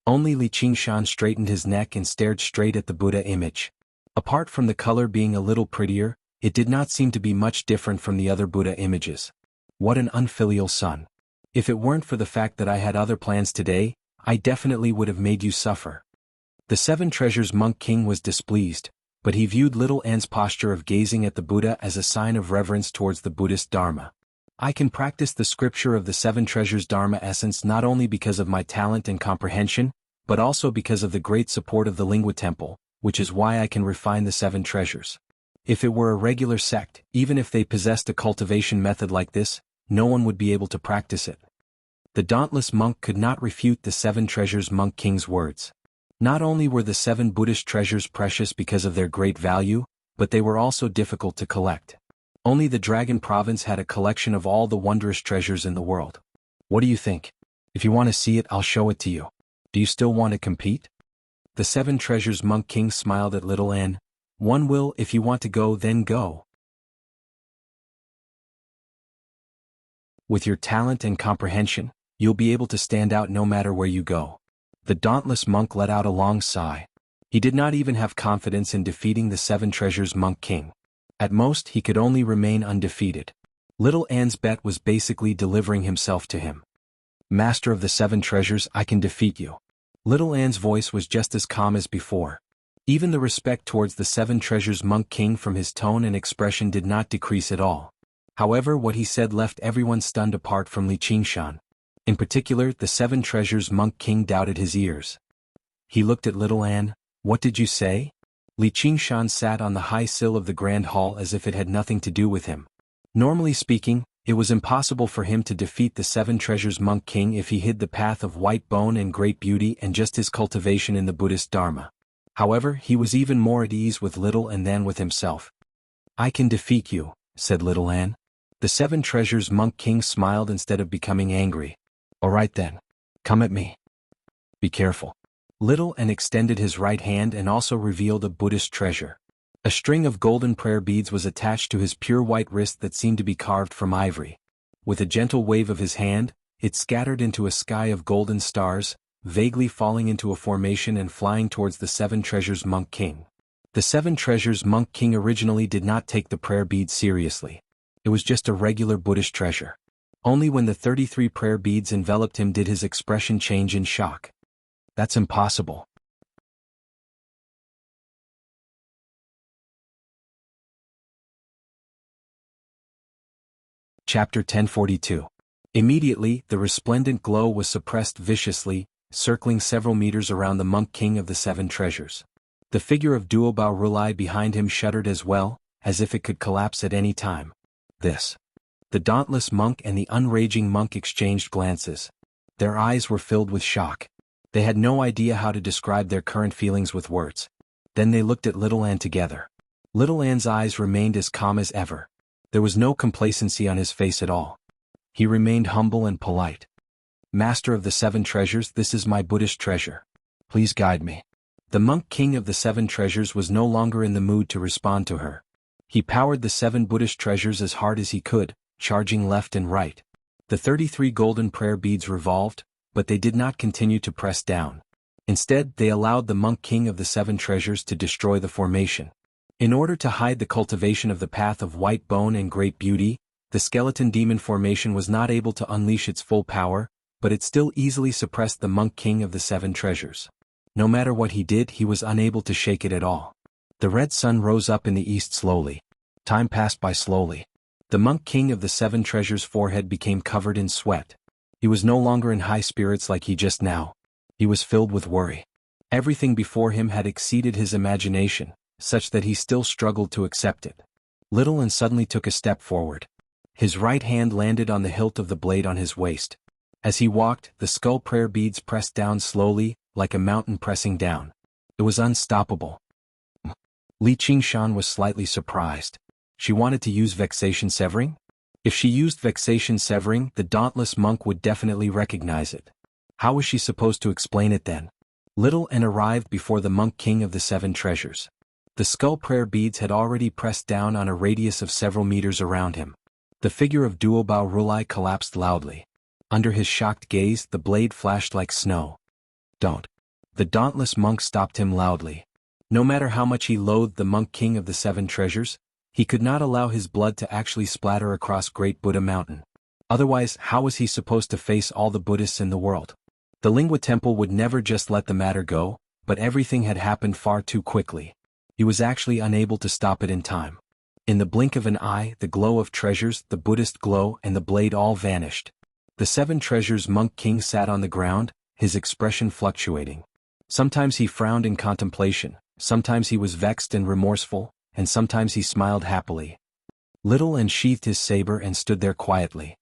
Only Li Qingshan straightened his neck and stared straight at the Buddha image. Apart from the color being a little prettier, it did not seem to be much different from the other Buddha images. What an unfilial son. If it weren't for the fact that I had other plans today, I definitely would have made you suffer. The Seven Treasures Monk King was displeased, but he viewed Little An's posture of gazing at the Buddha as a sign of reverence towards the Buddhist Dharma. I can practice the scripture of the Seven Treasures Dharma essence not only because of my talent and comprehension, but also because of the great support of the Lingua Temple, which is why I can refine the Seven Treasures. If it were a regular sect, even if they possessed a cultivation method like this, no one would be able to practice it. The dauntless monk could not refute the Seven Treasures Monk King's words. Not only were the 7 Buddhist treasures precious because of their great value, but they were also difficult to collect. Only the Dragon Province had a collection of all the wondrous treasures in the world. What do you think? If you want to see it, I'll show it to you. Do you still want to compete? The Seven Treasures Monk King smiled at Little An. One will, if you want to go, then go. With your talent and comprehension, you'll be able to stand out no matter where you go. The dauntless monk let out a long sigh. He did not even have confidence in defeating the Seven Treasures Monk King. At most, he could only remain undefeated. Little An's bet was basically delivering himself to him. Master of the Seven Treasures, I can defeat you. Little An's voice was just as calm as before. Even the respect towards the Seven Treasures Monk King from his tone and expression did not decrease at all. However, what he said left everyone stunned apart from Li Qingshan. In particular, the Seven Treasures Monk King doubted his ears. He looked at Little An. What did you say? Li Qingshan sat on the high sill of the Grand Hall as if it had nothing to do with him. Normally speaking, it was impossible for him to defeat the Seven Treasures Monk King if he hid the path of white bone and great beauty and just his cultivation in the Buddhist Dharma. However, he was even more at ease with Little An than with himself. I can defeat you, said Little An. The Seven Treasures Monk King smiled instead of becoming angry. All right then. Come at me. Be careful. Little An extended his right hand and also revealed a Buddhist treasure. A string of golden prayer beads was attached to his pure white wrist that seemed to be carved from ivory. With a gentle wave of his hand, it scattered into a sky of golden stars, vaguely falling into a formation and flying towards the Seven Treasures Monk King. The Seven Treasures Monk King originally did not take the prayer beads seriously. It was just a regular Buddhist treasure. Only when the 33 prayer beads enveloped him did his expression change in shock. That's impossible. Chapter 1042. Immediately, the resplendent glow was suppressed viciously, circling several meters around the Monk King of the Seven Treasures. The figure of Duobao Rulai behind him shuddered as well, as if it could collapse at any time. The dauntless monk and the unraging monk exchanged glances. Their eyes were filled with shock. They had no idea how to describe their current feelings with words. Then they looked at Little An together. Little An's eyes remained as calm as ever. There was no complacency on his face at all. He remained humble and polite. Master of the Seven Treasures, this is my Buddhist treasure. Please guide me. The Monk King of the Seven Treasures was no longer in the mood to respond to her. He powered the 7 Buddhist treasures as hard as he could, charging left and right. The 33 golden prayer beads revolved, but they did not continue to press down. Instead, they allowed the Monk King of the Seven Treasures to destroy the formation. In order to hide the cultivation of the path of white bone and great beauty, the skeleton demon formation was not able to unleash its full power, but it still easily suppressed the Monk King of the Seven Treasures. No matter what he did, he was unable to shake it at all. The red sun rose up in the east slowly. Time passed by slowly. The Monk King of the Seven Treasures' forehead became covered in sweat. He was no longer in high spirits like he just now. He was filled with worry. Everything before him had exceeded his imagination, such that he still struggled to accept it. Little An suddenly took a step forward. His right hand landed on the hilt of the blade on his waist. As he walked, the skull prayer beads pressed down slowly, like a mountain pressing down. It was unstoppable. Li Qingshan was slightly surprised. She wanted to use vexation severing? If she used vexation severing, the dauntless monk would definitely recognize it. How was she supposed to explain it then? Little An arrived before the Monk King of the Seven Treasures. The skull prayer beads had already pressed down on a radius of several meters around him. The figure of Duobao Rulai collapsed loudly. Under his shocked gaze, the blade flashed like snow. Don't. The dauntless monk stopped him loudly. No matter how much he loathed the Monk King of the Seven Treasures, he could not allow his blood to actually splatter across Great Buddha Mountain. Otherwise, how was he supposed to face all the Buddhists in the world? The Lingua Temple would never just let the matter go, but everything had happened far too quickly. He was actually unable to stop it in time. In the blink of an eye, the glow of treasures, the Buddhist glow, and the blade all vanished. The 7 treasures monk king sat on the ground, his expression fluctuating. Sometimes he frowned in contemplation, sometimes he was vexed and remorseful, and sometimes he smiled happily. Little An sheathed his saber and stood there quietly.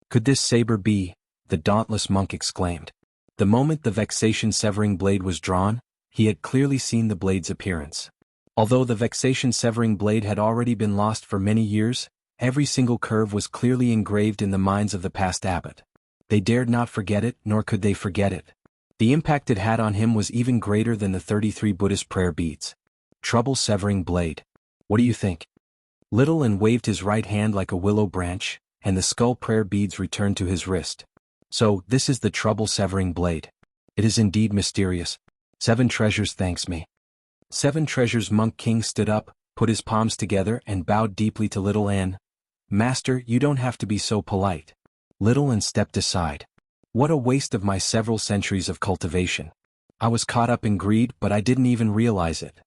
Could this saber be? The dauntless monk exclaimed. The moment the vexation-severing blade was drawn, he had clearly seen the blade's appearance. Although the vexation-severing blade had already been lost for many years, every single curve was clearly engraved in the minds of the past abbot. They dared not forget it, nor could they forget it. The impact it had on him was even greater than the 33 Buddhist prayer beads. Trouble-severing blade. What do you think? Little An waved his right hand like a willow branch, and the skull prayer beads returned to his wrist. So, this is the trouble-severing blade. It is indeed mysterious. 7 treasures thanks me. 7 treasures monk king stood up, put his palms together and bowed deeply to Little An. Master, you don't have to be so polite. Little An stepped aside. What a waste of my several centuries of cultivation. I was caught up in greed, but I didn't even realize it.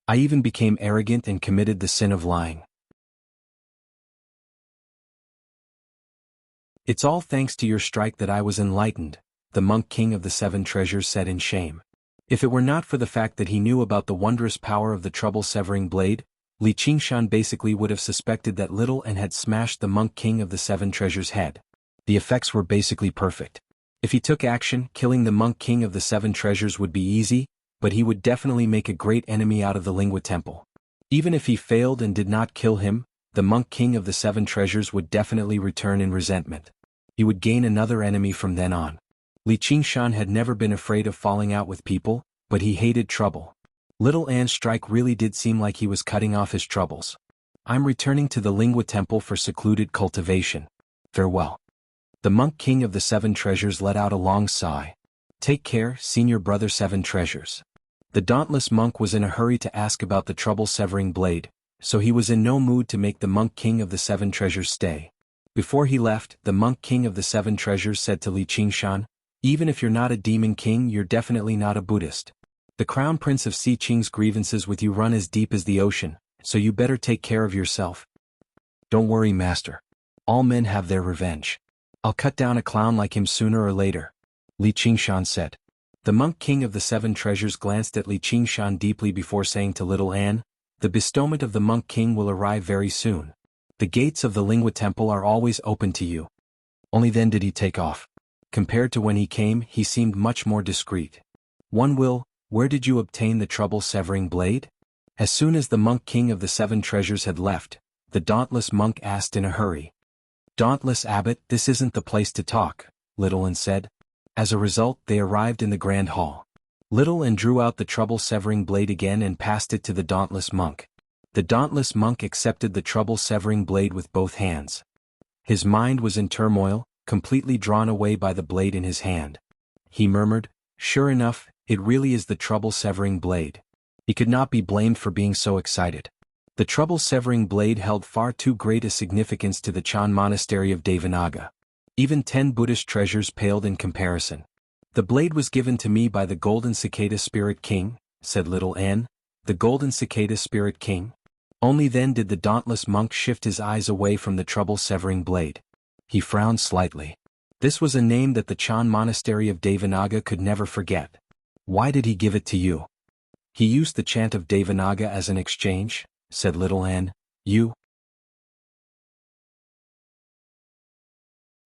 I even became arrogant and committed the sin of lying. It's all thanks to your strike that I was enlightened, the monk king of the 7 treasures said in shame. If it were not for the fact that he knew about the wondrous power of the trouble-severing blade, Li Qingshan basically would have suspected that Little An had smashed the monk king of the 7 treasures' head. The effects were basically perfect. If he took action, killing the monk king of the 7 treasures would be easy, but he would definitely make a great enemy out of the Lingua Temple. Even if he failed and did not kill him, the monk king of the 7 treasures would definitely return in resentment. He would gain another enemy from then on. Li Qingshan had never been afraid of falling out with people, but he hated trouble. Little An's strike really did seem like he was cutting off his troubles. I'm returning to the Lingua Temple for secluded cultivation. Farewell. The monk king of the 7 treasures let out a long sigh. Take care, senior brother 7 treasures. The dauntless monk was in a hurry to ask about the trouble-severing blade, so he was in no mood to make the monk king of the 7 treasures stay. Before he left, the monk king of the 7 treasures said to Li Qingshan, even if you're not a demon king, you're definitely not a Buddhist. The crown prince of Si Qing's grievances with you run as deep as the ocean, so you better take care of yourself. Don't worry, master. All men have their revenge. I'll cut down a clown like him sooner or later, Li Qingshan said. The monk king of the 7 treasures glanced at Li Qingshan deeply before saying to Little An, the bestowment of the monk king will arrive very soon. The gates of the Lingua Temple are always open to you. Only then did he take off. Compared to when he came, he seemed much more discreet. Where did you obtain the trouble-severing blade? As soon as the monk king of the 7 treasures had left, the dauntless monk asked in a hurry. Dauntless abbot, this isn't the place to talk, Little An said. As a result, they arrived in the grand hall. Little An drew out the trouble-severing blade again and passed it to the dauntless monk. The dauntless monk accepted the trouble-severing blade with both hands. His mind was in turmoil, completely drawn away by the blade in his hand. He murmured, sure enough, it really is the trouble-severing blade. He could not be blamed for being so excited. The trouble-severing blade held far too great a significance to the Chan monastery of Devanaga. Even 10 Buddhist treasures paled in comparison. The blade was given to me by the Golden Cicada Spirit King, said Little An. The Golden Cicada Spirit King? Only then did the dauntless monk shift his eyes away from the trouble-severing blade. He frowned slightly. This was a name that the Chan monastery of Devanaga could never forget. Why did he give it to you? He used the chant of Devanaga as an exchange, said Little An. You?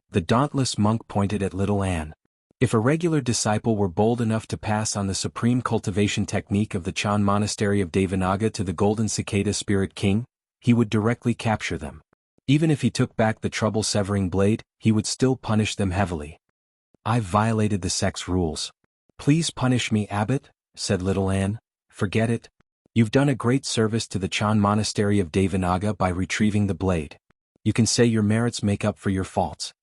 The dauntless monk pointed at Little An. If a regular disciple were bold enough to pass on the supreme cultivation technique of the Chan monastery of Devanaga to the Golden Cicada Spirit King, he would directly capture them. Even if he took back the trouble-severing blade, he would still punish them heavily. I've violated the sect's rules. Please punish me, abbot, said Little An. Forget it. You've done a great service to the Chan monastery of Devanaga by retrieving the blade. You can say your merits make up for your faults.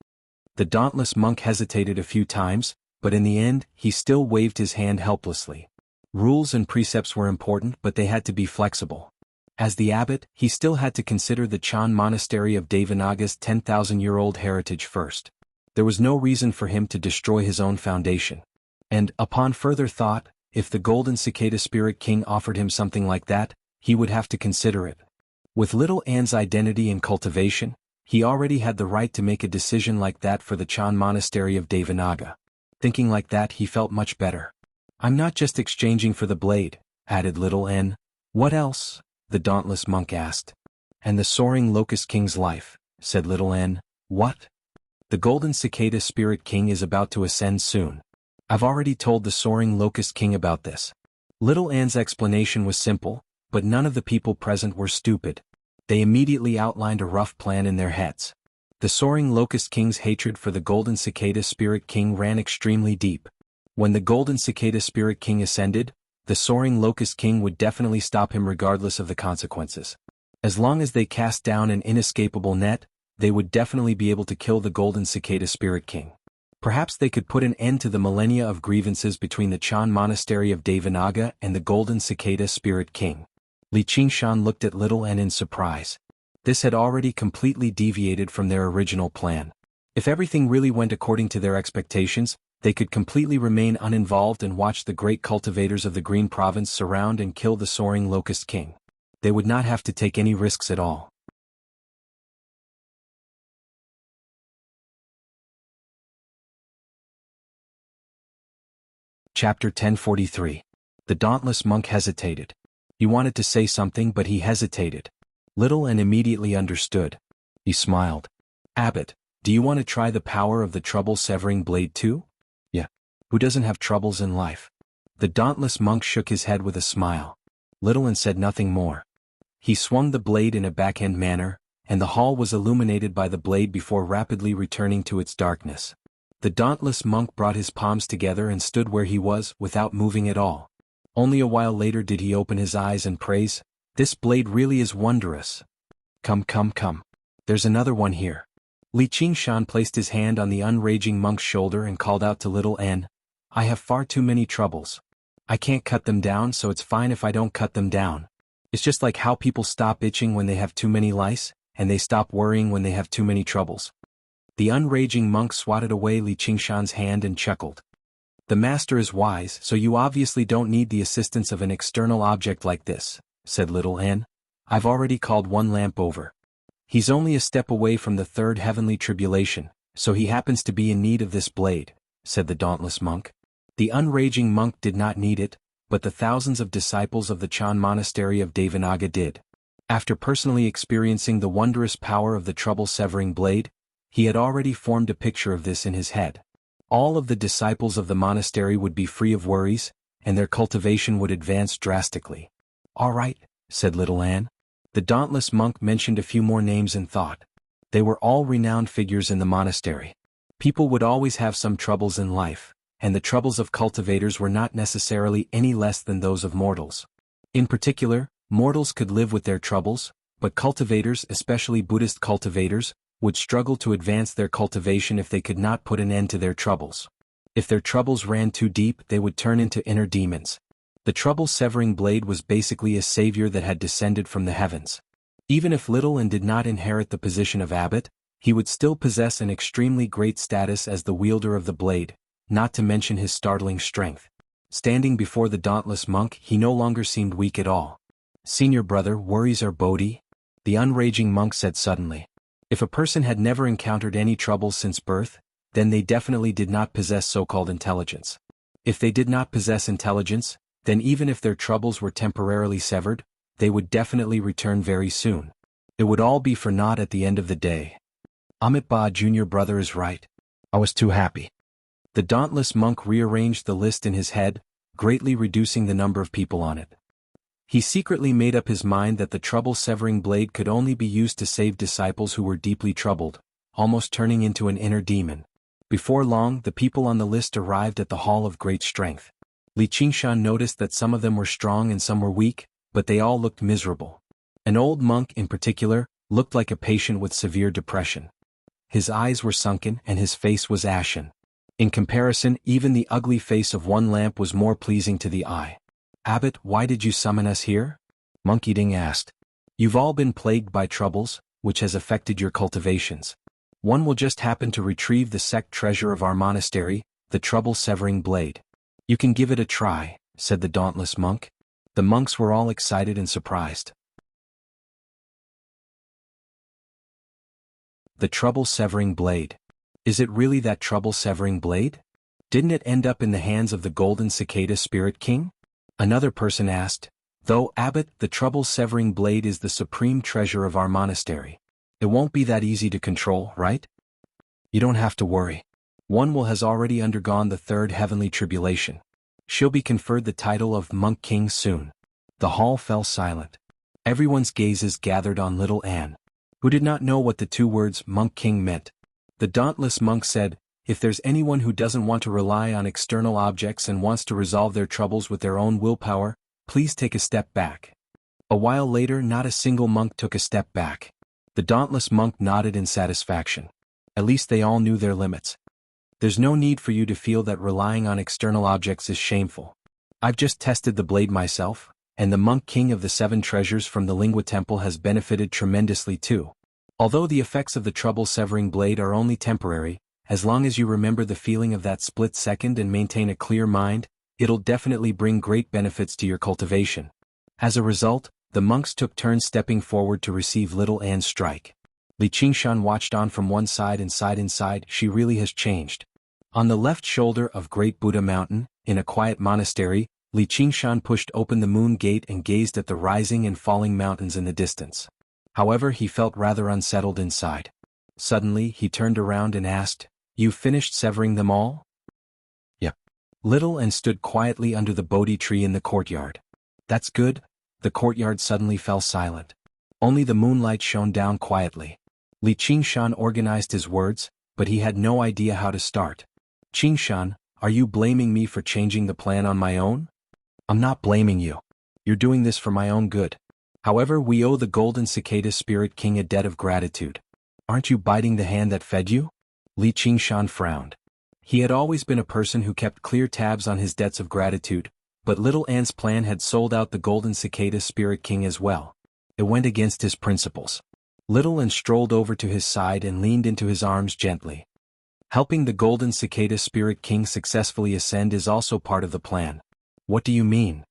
The dauntless monk hesitated a few times, but in the end, he still waved his hand helplessly. Rules and precepts were important, but they had to be flexible. As the abbot, he still had to consider the Chan monastery of Devanaga's 10,000-year-old heritage first. There was no reason for him to destroy his own foundation. And, upon further thought, If the Golden Cicada Spirit King offered him something like that, he would have to consider it. With little Anne's identity and cultivation, he already had the right to make a decision like that for the Chan Monastery of Devanaga. Thinking like that, he felt much better. I'm not just exchanging for the blade, added little Anne. What else? The dauntless monk asked. And the soaring Locust King's life, said little Anne. What? The Golden Cicada Spirit King is about to ascend soon. I've already told the soaring Locust King about this. Little Anne's explanation was simple, but none of the people present were stupid. They immediately outlined a rough plan in their heads. The soaring Locust King's hatred for the Golden Cicada Spirit King ran extremely deep. When the Golden Cicada Spirit King ascended, the soaring Locust King would definitely stop him regardless of the consequences. As long as they cast down an inescapable net, they would definitely be able to kill the Golden Cicada Spirit King. Perhaps they could put an end to the millennia of grievances between the Chan Monastery of Devanaga and the Golden Cicada Spirit King. Li Qingshan looked at little Anne in surprise. This had already completely deviated from their original plan. If everything really went according to their expectations, they could completely remain uninvolved and watch the great cultivators of the Green Province surround and kill the soaring Locust King. They would not have to take any risks at all. Chapter 1043. The dauntless monk hesitated. He wanted to say something but he hesitated. Little Anne immediately understood. He smiled. Abbot, do you want to try the power of the trouble-severing blade too? Yeah. Who doesn't have troubles in life? The dauntless monk shook his head with a smile. Little Anne said nothing more. He swung the blade in a backhand manner, and the hall was illuminated by the blade before rapidly returning to its darkness. The dauntless monk brought his palms together and stood where he was without moving at all. Only a while later did he open his eyes and praise, "This blade really is wondrous. Come, come, come. There's another one here." Li Qingshan placed his hand on the unraging monk's shoulder and called out to little Anne, "I have far too many troubles. I can't cut them down, so it's fine if I don't cut them down. It's just like how people stop itching when they have too many lice, and they stop worrying when they have too many troubles." The unraging monk swatted away Li Qingshan's hand and chuckled. "The master is wise, so you obviously don't need the assistance of an external object like this," said little Anne. "I've already called one lamp over. He's only a step away from the third heavenly tribulation, so he happens to be in need of this blade," said the dauntless monk. The unraging monk did not need it, but the thousands of disciples of the Chan Monastery of Devanaga did. After personally experiencing the wondrous power of the trouble-severing blade, he had already formed a picture of this in his head. All of the disciples of the monastery would be free of worries, and their cultivation would advance drastically. "All right," said little Anne. The dauntless monk mentioned a few more names and thought. They were all renowned figures in the monastery. People would always have some troubles in life, and the troubles of cultivators were not necessarily any less than those of mortals. In particular, mortals could live with their troubles, but cultivators, especially Buddhist cultivators, would struggle to advance their cultivation if they could not put an end to their troubles. If their troubles ran too deep, they would turn into inner demons. The trouble-severing blade was basically a savior that had descended from the heavens. Even if little Anne did not inherit the position of abbot, he would still possess an extremely great status as the wielder of the blade, not to mention his startling strength. Standing before the dauntless monk, he no longer seemed weak at all. "Senior brother, worries are Bodhi," the unraging monk said suddenly. If a person had never encountered any troubles since birth, then they definitely did not possess so-called intelligence. If they did not possess intelligence, then even if their troubles were temporarily severed, they would definitely return very soon. It would all be for naught at the end of the day. Amit Ba junior brother is right. I was too happy. The dauntless monk rearranged the list in his head, greatly reducing the number of people on it. He secretly made up his mind that the trouble-severing blade could only be used to save disciples who were deeply troubled, almost turning into an inner demon. Before long, the people on the list arrived at the Hall of Great Strength. Li Qingshan noticed that some of them were strong and some were weak, but they all looked miserable. An old monk in particular looked like a patient with severe depression. His eyes were sunken and his face was ashen. In comparison, even the ugly face of one lamp was more pleasing to the eye. "Abbot, why did you summon us here?" Monkey Ding asked. "You've all been plagued by troubles, which has affected your cultivations. One will just happen to retrieve the sect treasure of our monastery, the trouble-severing blade. You can give it a try," said the dauntless monk. The monks were all excited and surprised. The trouble-severing blade. Is it really that trouble-severing blade? Didn't it end up in the hands of the golden cicada spirit king? Another person asked. Though, Abbot, the trouble-severing blade is the supreme treasure of our monastery. It won't be that easy to control, right? You don't have to worry. One has already undergone the third heavenly tribulation. She'll be conferred the title of Monk King soon. The hall fell silent. Everyone's gazes gathered on little Anne, who did not know what the two words Monk King meant. The dauntless monk said, if there's anyone who doesn't want to rely on external objects and wants to resolve their troubles with their own willpower, please take a step back. A while later, not a single monk took a step back. The dauntless monk nodded in satisfaction. At least they all knew their limits. There's no need for you to feel that relying on external objects is shameful. I've just tested the blade myself, and the monk king of the 7 treasures from the Lingua Temple has benefited tremendously too. Although the effects of the trouble-severing blade are only temporary, as long as you remember the feeling of that split second and maintain a clear mind, it'll definitely bring great benefits to your cultivation. As a result, the monks took turns stepping forward to receive little Anne's strike. Li Qingshan watched on from one side and sighed inside. She really has changed. On the left shoulder of Great Buddha Mountain, in a quiet monastery, Li Qingshan pushed open the moon gate and gazed at the rising and falling mountains in the distance. However, he felt rather unsettled inside. Suddenly, he turned around and asked, "You finished severing them all?" "Yep." Little Anne stood quietly under the Bodhi tree in the courtyard. "That's good." The courtyard suddenly fell silent. Only the moonlight shone down quietly. Li Qingshan organized his words, but he had no idea how to start. "Qingshan, are you blaming me for changing the plan on my own?" "I'm not blaming you. You're doing this for my own good. However, we owe the Golden Cicada Spirit King a debt of gratitude. Aren't you biting the hand that fed you?" Li Qingshan frowned. He had always been a person who kept clear tabs on his debts of gratitude, but little Anne's plan had sold out the Golden Cicada Spirit King as well. It went against his principles. Little Anne strolled over to his side and leaned into his arms gently. Helping the Golden Cicada Spirit King successfully ascend is also part of the plan. "What do you mean?"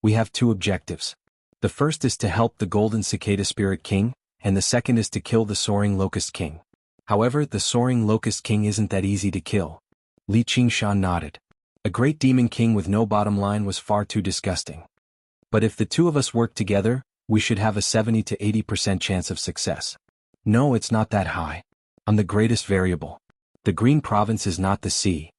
"We have 2 objectives. The first is to help the Golden Cicada Spirit King, and the second is to kill the Soaring Locust King. However, the Soaring Locust King isn't that easy to kill." Li Qingshan nodded. A great demon king with no bottom line was far too disgusting. "But if the 2 of us work together, we should have a 70 to 80% chance of success." "No, it's not that high. I'm the greatest variable. The Green Province is not the sea."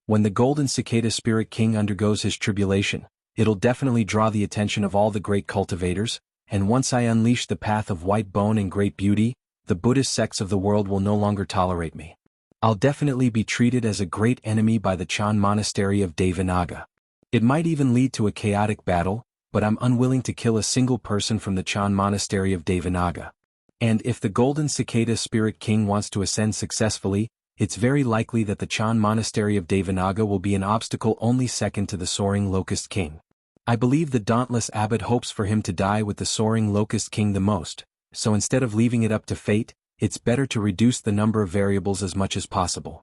When the Golden Cicada Spirit King undergoes his tribulation, it'll definitely draw the attention of all the great cultivators, and once I unleash the path of white bone and great beauty, the Buddhist sects of the world will no longer tolerate me. I'll definitely be treated as a great enemy by the Chan Monastery of Devanaga. It might even lead to a chaotic battle, but I'm unwilling to kill a single person from the Chan Monastery of Devanaga. And if the Golden Cicada Spirit King wants to ascend successfully, it's very likely that the Chan Monastery of Devanaga will be an obstacle only second to the Soaring Locust King. I believe the dauntless abbot hopes for him to die with the Soaring Locust King the most, so instead of leaving it up to fate, it's better to reduce the number of variables as much as possible.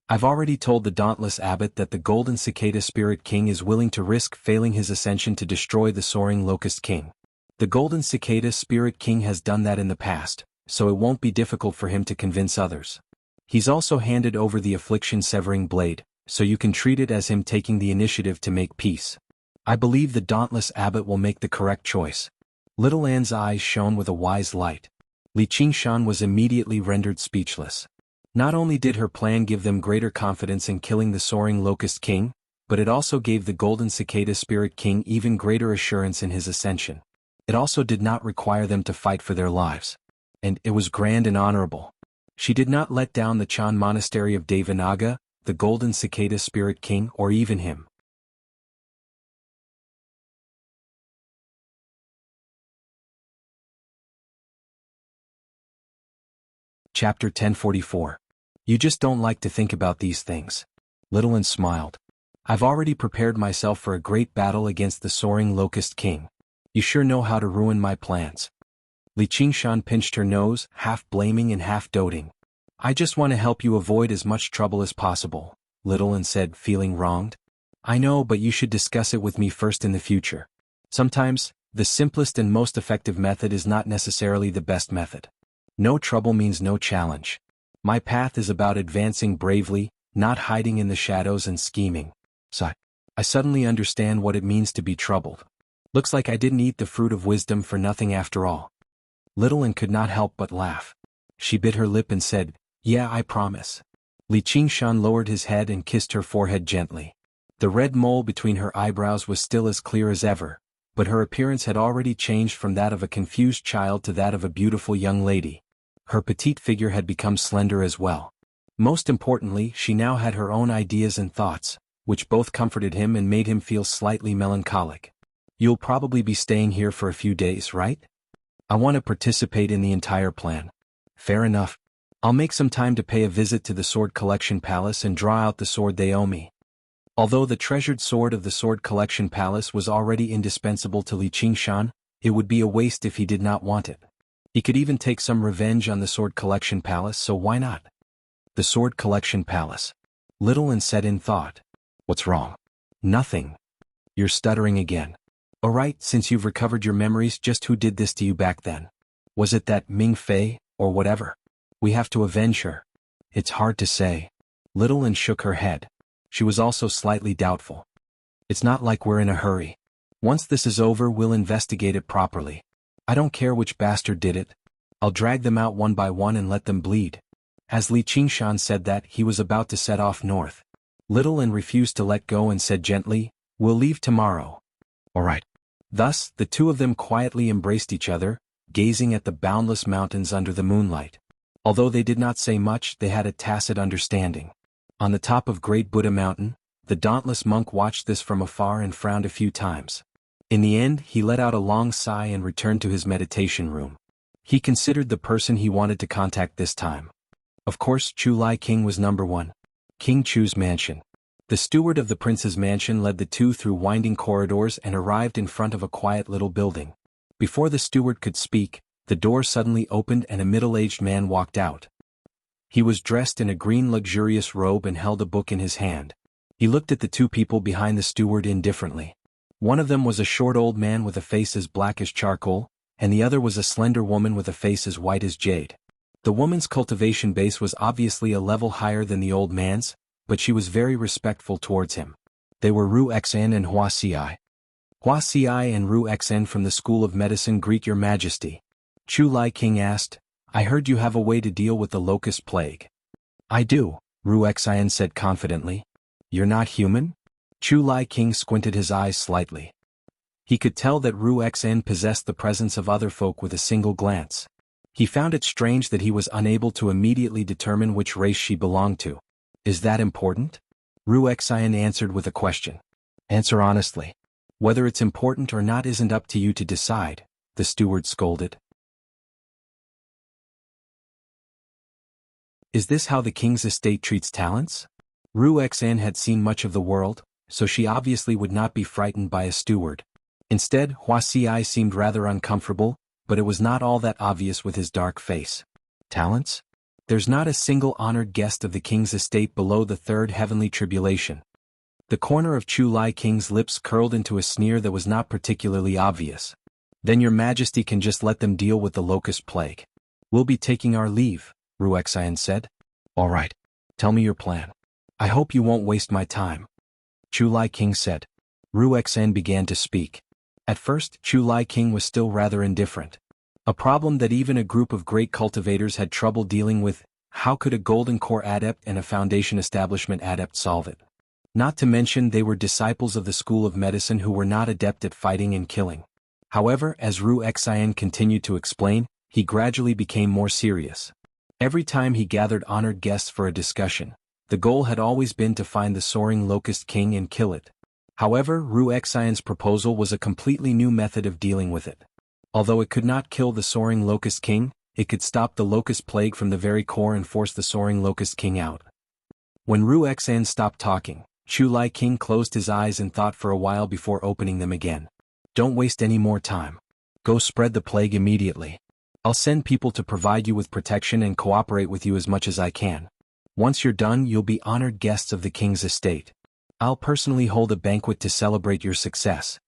I've already told the dauntless abbot that the Golden Cicada Spirit King is willing to risk failing his ascension to destroy the Soaring Locust King. The Golden Cicada Spirit King has done that in the past, so it won't be difficult for him to convince others. He's also handed over the affliction-severing blade, so you can treat it as him taking the initiative to make peace. I believe the dauntless abbot will make the correct choice. Little Anne's eyes shone with a wise light. Li Qingshan was immediately rendered speechless. Not only did her plan give them greater confidence in killing the Soaring Locust King, but it also gave the Golden Cicada Spirit King even greater assurance in his ascension. It also did not require them to fight for their lives. And it was grand and honorable. She did not let down the Chan Monastery of Devanaga, the Golden Cicada Spirit King, or even him. Chapter 1044. You just don't like to think about these things. Little Anne smiled. I've already prepared myself for a great battle against the Soaring Locust King. You sure know how to ruin my plans. Li Qingshan pinched her nose, half blaming and half doting. I just want to help you avoid as much trouble as possible. Little and said, feeling wronged. I know, but you should discuss it with me first in the future. Sometimes, the simplest and most effective method is not necessarily the best method. No trouble means no challenge. My path is about advancing bravely, not hiding in the shadows and scheming. So, I suddenly understand what it means to be troubled. Looks like I didn't eat the fruit of wisdom for nothing after all. Little and could not help but laugh. She bit her lip and said, yeah, I promise. Li Qingshan lowered his head and kissed her forehead gently. The red mole between her eyebrows was still as clear as ever, but her appearance had already changed from that of a confused child to that of a beautiful young lady. Her petite figure had become slender as well. Most importantly, she now had her own ideas and thoughts, which both comforted him and made him feel slightly melancholic. You'll probably be staying here for a few days, right? I want to participate in the entire plan. Fair enough. I'll make some time to pay a visit to the Sword Collection Palace and draw out the sword they owe me. Although the treasured sword of the Sword Collection Palace was already indispensable to Li Qingshan, it would be a waste if he did not want it. He could even take some revenge on the Sword Collection Palace, so why not? The Sword Collection Palace. Little and said in thought. What's wrong? Nothing. You're stuttering again. Alright, since you've recovered your memories, just who did this to you back then? Was it that Ming Fei, or whatever? We have to avenge her. It's hard to say. Little and shook her head. She was also slightly doubtful. It's not like we're in a hurry. Once this is over, we'll investigate it properly. I don't care which bastard did it. I'll drag them out one by one and let them bleed. As Li Qingshan said that, he was about to set off north. Little and refused to let go and said gently, we'll leave tomorrow. Alright. Thus, the two of them quietly embraced each other, gazing at the boundless mountains under the moonlight. Although they did not say much, they had a tacit understanding. On the top of Great Buddha Mountain, the dauntless monk watched this from afar and frowned a few times. In the end, he let out a long sigh and returned to his meditation room. He considered the person he wanted to contact this time. Of course, Chu Lai King was number one. King Chu's mansion. The steward of the prince's mansion led the two through winding corridors and arrived in front of a quiet little building. Before the steward could speak, the door suddenly opened and a middle-aged man walked out. He was dressed in a green luxurious robe and held a book in his hand. He looked at the two people behind the steward indifferently. One of them was a short old man with a face as black as charcoal, and the other was a slender woman with a face as white as jade. The woman's cultivation base was obviously a level higher than the old man's, but she was very respectful towards him. They were Ru Xn and Hua Ci. Hua Ci and Ru Xn from the School of Medicine greet your majesty. Chu Lai King asked, I heard you have a way to deal with the locust plague. I do, Ru Xn said confidently. You're not human? Chu Lai King squinted his eyes slightly. He could tell that Ru Xn possessed the presence of other folk with a single glance. He found it strange that he was unable to immediately determine which race she belonged to. Is that important? Ru Xn answered with a question. Answer honestly. Whether it's important or not isn't up to you to decide, the steward scolded. Is this how the king's estate treats talents? Ru Xn had seen much of the world, so she obviously would not be frightened by a steward. Instead, Hua Ci seemed rather uncomfortable, but it was not all that obvious with his dark face. Talents? There's not a single honored guest of the king's estate below the third heavenly tribulation. The corner of Chu Lai King's lips curled into a sneer that was not particularly obvious. Then your majesty can just let them deal with the locust plague. We'll be taking our leave, Ru Xn said. All right. Tell me your plan. I hope you won't waste my time. Chu Lai King said. Ru Xn began to speak. At first, Chu Lai King was still rather indifferent. A problem that even a group of great cultivators had trouble dealing with. How could a Golden Core adept and a Foundation Establishment adept solve it? Not to mention they were disciples of the School of Medicine who were not adept at fighting and killing. However, as Ru Xn continued to explain, he gradually became more serious. Every time he gathered honored guests for a discussion, the goal had always been to find the soaring locust king and kill it. However, Ru Xn's proposal was a completely new method of dealing with it. Although it could not kill the soaring locust king, it could stop the locust plague from the very core and force the soaring locust king out. When Ru Xn stopped talking, Chu Lai King closed his eyes and thought for a while before opening them again. Don't waste any more time. Go spread the plague immediately. I'll send people to provide you with protection and cooperate with you as much as I can. Once you're done, you'll be honored guests of the king's estate. I'll personally hold a banquet to celebrate your success."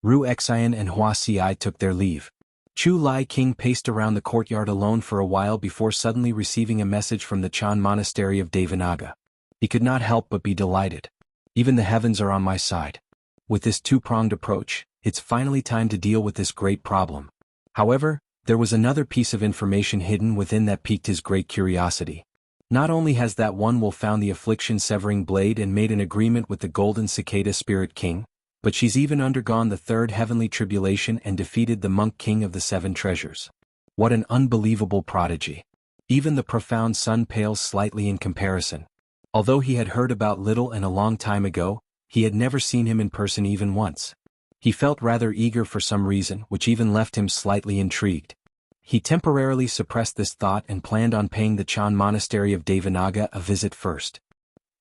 Ru Xian and Hua Xi took their leave. Chu Lai King paced around the courtyard alone for a while before suddenly receiving a message from the Chan Monastery of Devanaga. He could not help but be delighted. Even the heavens are on my side. With this two-pronged approach, it's finally time to deal with this great problem. However, there was another piece of information hidden within that piqued his great curiosity. Not only has that one wolf found the affliction-severing blade and made an agreement with the Golden Cicada Spirit King, but she's even undergone the third heavenly tribulation and defeated the Monk King of the Seven Treasures. What an unbelievable prodigy. Even the profound sun pales slightly in comparison. Although he had heard about Little and a long time ago, he had never seen him in person even once. He felt rather eager for some reason, which even left him slightly intrigued. He temporarily suppressed this thought and planned on paying the Chan Monastery of Devanaga a visit first.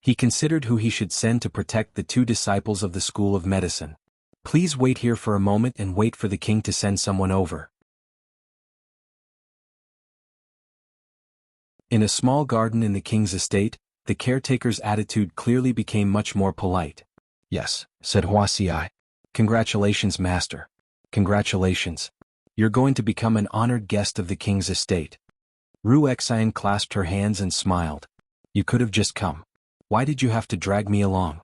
He considered who he should send to protect the two disciples of the School of Medicine. "Please wait here for a moment and wait for the king to send someone over." In a small garden in the king's estate, the caretaker's attitude clearly became much more polite. "Yes," said Hua Xi. "Congratulations, master. Congratulations. You're going to become an honored guest of the king's estate." Ru Xian clasped her hands and smiled. "You could have just come. Why did you have to drag me along?"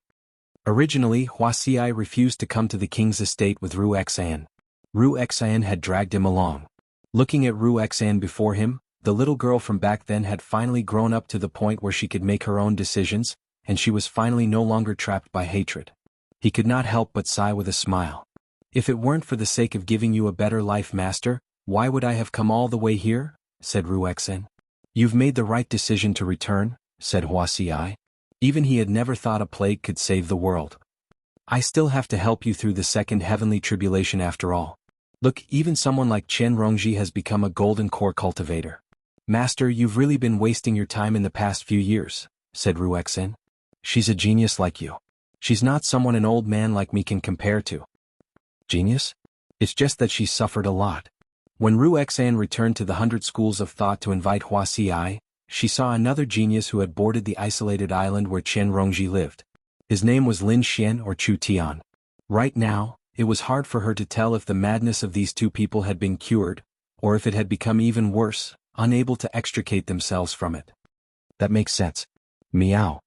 Originally, Hua Xi refused to come to the king's estate with Ru Xian. Ru Xian had dragged him along. Looking at Ru Xian before him, the little girl from back then had finally grown up to the point where she could make her own decisions, and she was finally no longer trapped by hatred. He could not help but sigh with a smile. "If it weren't for the sake of giving you a better life, master, why would I have come all the way here?" said Ru Xian. "You've made the right decision to return," said Hua Xi. Even he had never thought a plague could save the world. "I still have to help you through the second heavenly tribulation after all. Look, even someone like Chen Rongji has become a golden core cultivator." "Master, you've really been wasting your time in the past few years," said Ru Xian. "She's a genius like you. She's not someone an old man like me can compare to." "Genius? It's just that she's suffered a lot." When Ru Xian returned to the 100 schools of thought to invite Hua Xi, she saw another genius who had boarded the isolated island where Chen Rongji lived. His name was Lin Xian or Chu Tian. Right now, it was hard for her to tell if the madness of these two people had been cured, or if it had become even worse, unable to extricate themselves from it. "That makes sense. Meow."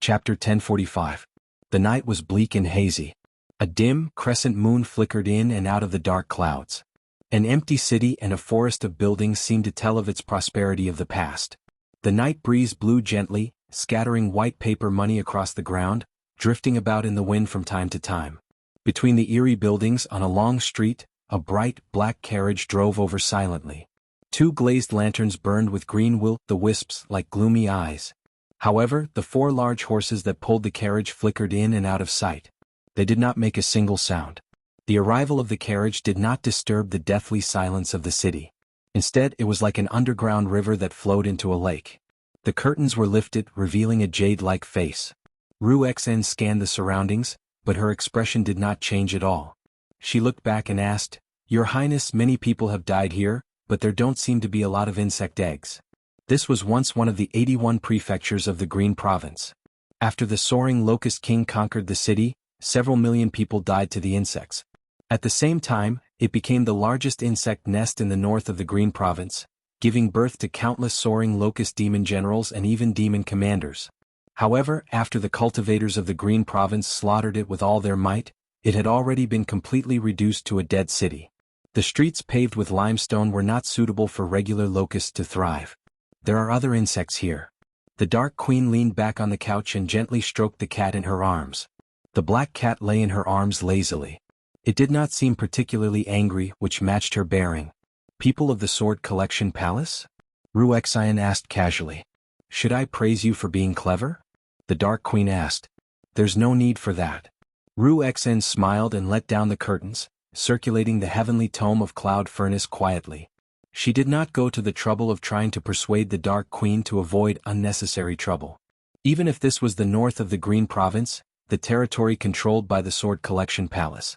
Chapter 1045. The night was bleak and hazy. A dim, crescent moon flickered in and out of the dark clouds. An empty city and a forest of buildings seemed to tell of its prosperity of the past. The night breeze blew gently, scattering white paper money across the ground, drifting about in the wind from time to time. Between the eerie buildings on a long street, a bright, black carriage drove over silently. Two glazed lanterns burned with green will-o'-the-wisps like gloomy eyes. However, the 4 large horses that pulled the carriage flickered in and out of sight. They did not make a single sound. The arrival of the carriage did not disturb the deathly silence of the city. Instead, it was like an underground river that flowed into a lake. The curtains were lifted, revealing a jade-like face. Ru Xian scanned the surroundings, but her expression did not change at all. She looked back and asked, "Your Highness, many people have died here, but there don't seem to be a lot of insect eggs." This was once one of the 81 prefectures of the Green Province. After the soaring Locust King conquered the city, several million people died to the insects. At the same time, it became the largest insect nest in the north of the Green Province, giving birth to countless soaring locust demon generals and even demon commanders. However, after the cultivators of the Green Province slaughtered it with all their might, it had already been completely reduced to a dead city. The streets paved with limestone were not suitable for regular locusts to thrive. "There are other insects here." The Dark Queen leaned back on the couch and gently stroked the cat in her arms. The black cat lay in her arms lazily. It did not seem particularly angry, which matched her bearing. "People of the Sword Collection Palace?" Ru Xian asked casually. "Should I praise you for being clever?" The Dark Queen asked. "There's no need for that." Ru Xian smiled and let down the curtains, circulating the heavenly tome of Cloud Furnace quietly. She did not go to the trouble of trying to persuade the Dark Queen to avoid unnecessary trouble. Even if this was the north of the Green Province, the territory controlled by the Sword Collection Palace.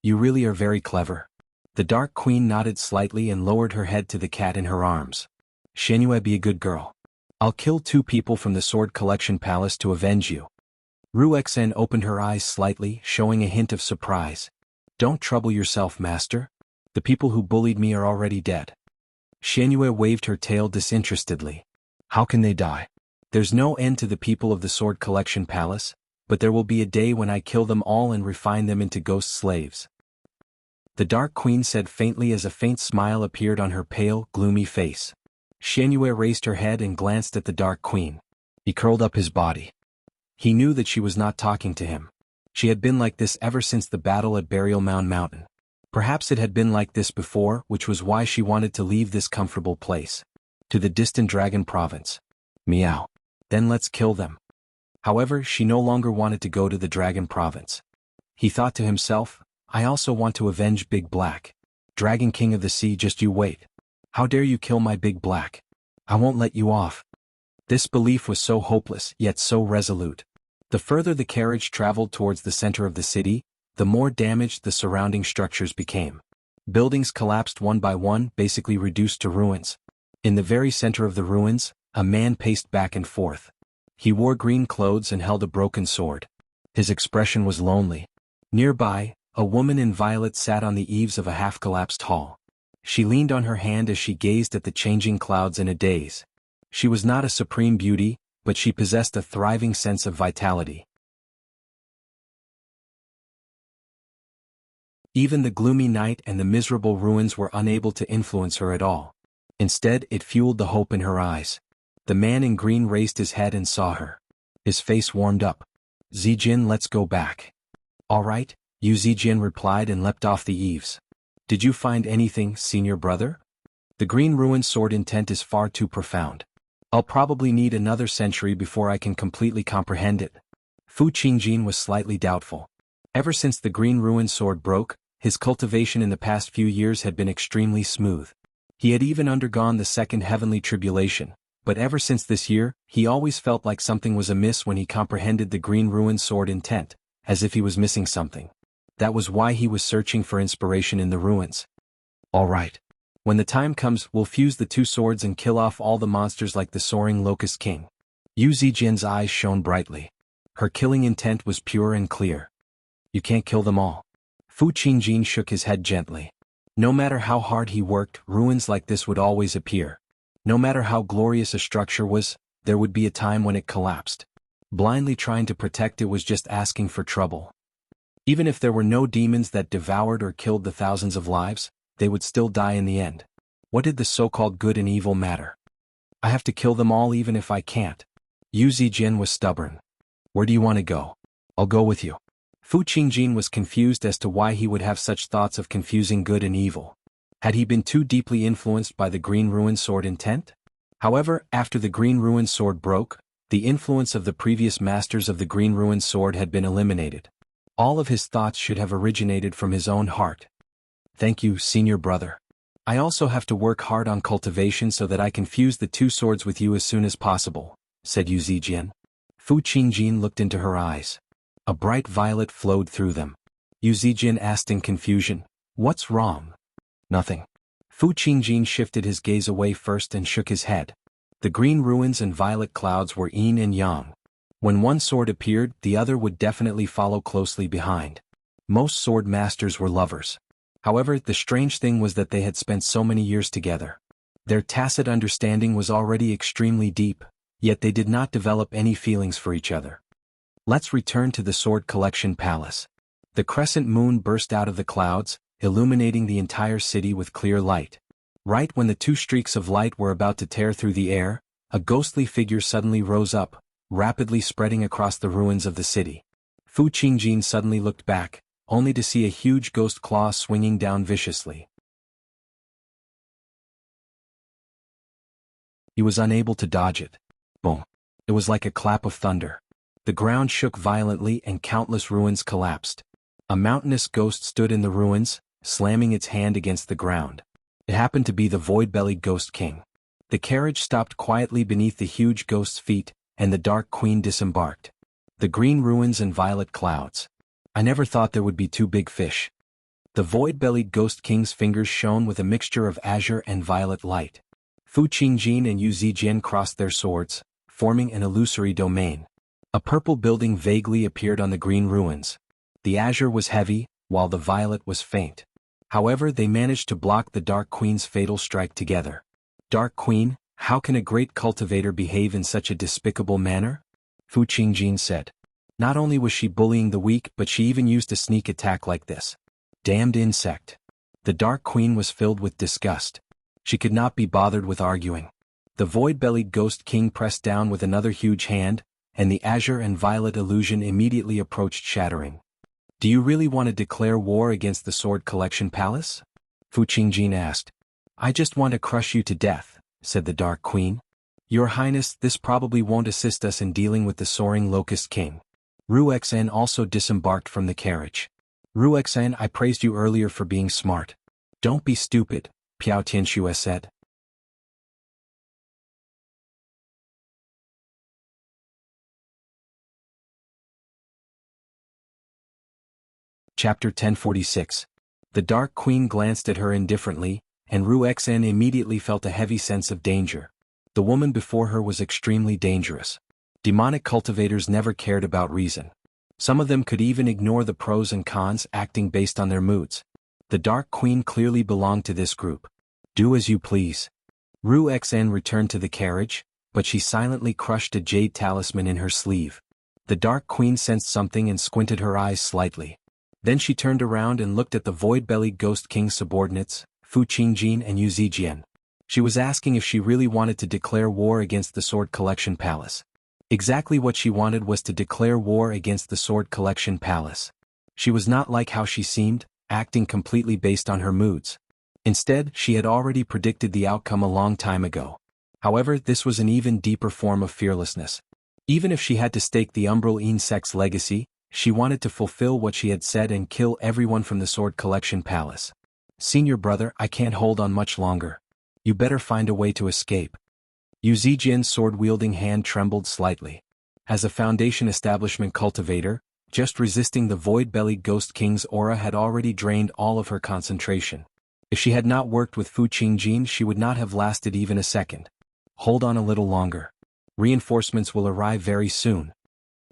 You really are very clever. The Dark Queen nodded slightly and lowered her head to the cat in her arms. Xianyue, be a good girl. I'll kill 2 people from the Sword Collection Palace to avenge you. Ruexen opened her eyes slightly, showing a hint of surprise. Don't trouble yourself, master. The people who bullied me are already dead. Xianyue waved her tail disinterestedly. How can they die? There's no end to the people of the Sword Collection Palace, but there will be a day when I kill them all and refine them into ghost slaves. The Dark Queen said faintly as a faint smile appeared on her pale, gloomy face. Xianyue raised her head and glanced at the Dark Queen. He curled up his body. He knew that she was not talking to him. She had been like this ever since the battle at Burial Mound Mountain. Perhaps it had been like this before, which was why she wanted to leave this comfortable place. To the distant Dragon Province. Meow. Then let's kill them. However, she no longer wanted to go to the Dragon Province. He thought to himself, I also want to avenge Big Black. Dragon King of the Sea, just you wait. How dare you kill my Big Black? I won't let you off. This belief was so hopeless, yet so resolute. The further the carriage traveled towards the center of the city, the more damaged the surrounding structures became. Buildings collapsed one by one, basically reduced to ruins. In the very center of the ruins, a man paced back and forth. He wore green clothes and held a broken sword. His expression was lonely. Nearby, a woman in violet sat on the eaves of a half-collapsed hall. She leaned on her hand as she gazed at the changing clouds in a daze. She was not a supreme beauty, but she possessed a thriving sense of vitality. Even the gloomy night and the miserable ruins were unable to influence her at all. Instead, it fueled the hope in her eyes. The man in green raised his head and saw her. His face warmed up. Zijin, let's go back. All right, Yu Zijin replied and leapt off the eaves. Did you find anything, senior brother? The green ruined sword intent is far too profound. I'll probably need another century before I can completely comprehend it. Fu Qingjin was slightly doubtful. Ever since the green ruined sword broke, his cultivation in the past few years had been extremely smooth. He had even undergone the second heavenly tribulation, but ever since this year, he always felt like something was amiss when he comprehended the green ruined sword intent, as if he was missing something. That was why he was searching for inspiration in the ruins. All right. When the time comes, we'll fuse the 2 swords and kill off all the monsters like the soaring Locust King. Yu Zijin's eyes shone brightly. Her killing intent was pure and clear. You can't kill them all. Fu Qingjin shook his head gently. No matter how hard he worked, ruins like this would always appear. No matter how glorious a structure was, there would be a time when it collapsed. Blindly trying to protect it was just asking for trouble. Even if there were no demons that devoured or killed the thousands of lives, they would still die in the end. What did the so-called good and evil matter? I have to kill them all even if I can't. Yu Zijin was stubborn. Where do you want to go? I'll go with you. Fu Qingjin was confused as to why he would have such thoughts of confusing good and evil. Had he been too deeply influenced by the green ruined sword intent? However, after the green ruined sword broke, the influence of the previous masters of the green ruined sword had been eliminated. All of his thoughts should have originated from his own heart. Thank you, senior brother. I also have to work hard on cultivation so that I can fuse the 2 swords with you as soon as possible, said Yu Zijin. Fu Qingjin looked into her eyes. A bright violet flowed through them. Yu Zijin asked in confusion, what's wrong? Nothing. Fu Qingjin shifted his gaze away first and shook his head. The green ruins and violet clouds were yin and yang. When one sword appeared, the other would definitely follow closely behind. Most sword masters were lovers. However, the strange thing was that they had spent so many years together. Their tacit understanding was already extremely deep, yet they did not develop any feelings for each other. Let's return to the Sword Collection Palace. The crescent moon burst out of the clouds, illuminating the entire city with clear light. Right when the 2 streaks of light were about to tear through the air, a ghostly figure suddenly rose up, rapidly spreading across the ruins of the city. Fu Qingjin suddenly looked back, only to see a huge ghost claw swinging down viciously. He was unable to dodge it. Boom. It was like a clap of thunder. The ground shook violently and countless ruins collapsed. A mountainous ghost stood in the ruins, slamming its hand against the ground. It happened to be the void-bellied Ghost King. The carriage stopped quietly beneath the huge ghost's feet, and the Dark Queen disembarked. The green ruins and violet clouds. I never thought there would be 2 big fish. The void-bellied Ghost King's fingers shone with a mixture of azure and violet light. Fu Qingjin and Yu Zijian crossed their swords, forming an illusory domain. A purple building vaguely appeared on the green ruins. The azure was heavy, while the violet was faint. However, they managed to block the Dark Queen's fatal strike together. Dark Queen, how can a great cultivator behave in such a despicable manner? Fu Qingjin said. Not only was she bullying the weak, but she even used a sneak attack like this. Damned insect. The Dark Queen was filled with disgust. She could not be bothered with arguing. The void-bellied Ghost King pressed down with another huge hand, and the azure and violet illusion immediately approached shattering. Do you really want to declare war against the Sword Collection Palace? Fu Qingjin asked. I just want to crush you to death, said the Dark Queen. Your Highness, this probably won't assist us in dealing with the soaring Locust King. Ruxan also disembarked from the carriage. Ruxan, I praised you earlier for being smart. Don't be stupid, Piao Tianxue said. Chapter 1046. The Dark Queen glanced at her indifferently, and Ruxan immediately felt a heavy sense of danger. The woman before her was extremely dangerous. Demonic cultivators never cared about reason. Some of them could even ignore the pros and cons, acting based on their moods. The Dark Queen clearly belonged to this group. Do as you please. Ruxan returned to the carriage, but she silently crushed a jade talisman in her sleeve. The Dark Queen sensed something and squinted her eyes slightly. Then she turned around and looked at the void-bellied Ghost King's subordinates, Fu Qingjin and Yu Zijian. She was asking if she really wanted to declare war against the Sword Collection Palace. Exactly what she wanted was to declare war against the Sword Collection Palace. She was not like how she seemed, acting completely based on her moods. Instead, she had already predicted the outcome a long time ago. However, this was an even deeper form of fearlessness. Even if she had to stake the Umbral Insect's legacy, she wanted to fulfill what she had said and kill everyone from the Sword Collection Palace. Senior brother, I can't hold on much longer. You better find a way to escape. Yu Zijian's sword-wielding hand trembled slightly. As a Foundation Establishment cultivator, just resisting the void-bellied Ghost King's aura had already drained all of her concentration. If she had not worked with Fu Qingjin, she would not have lasted even a second. Hold on a little longer. Reinforcements will arrive very soon.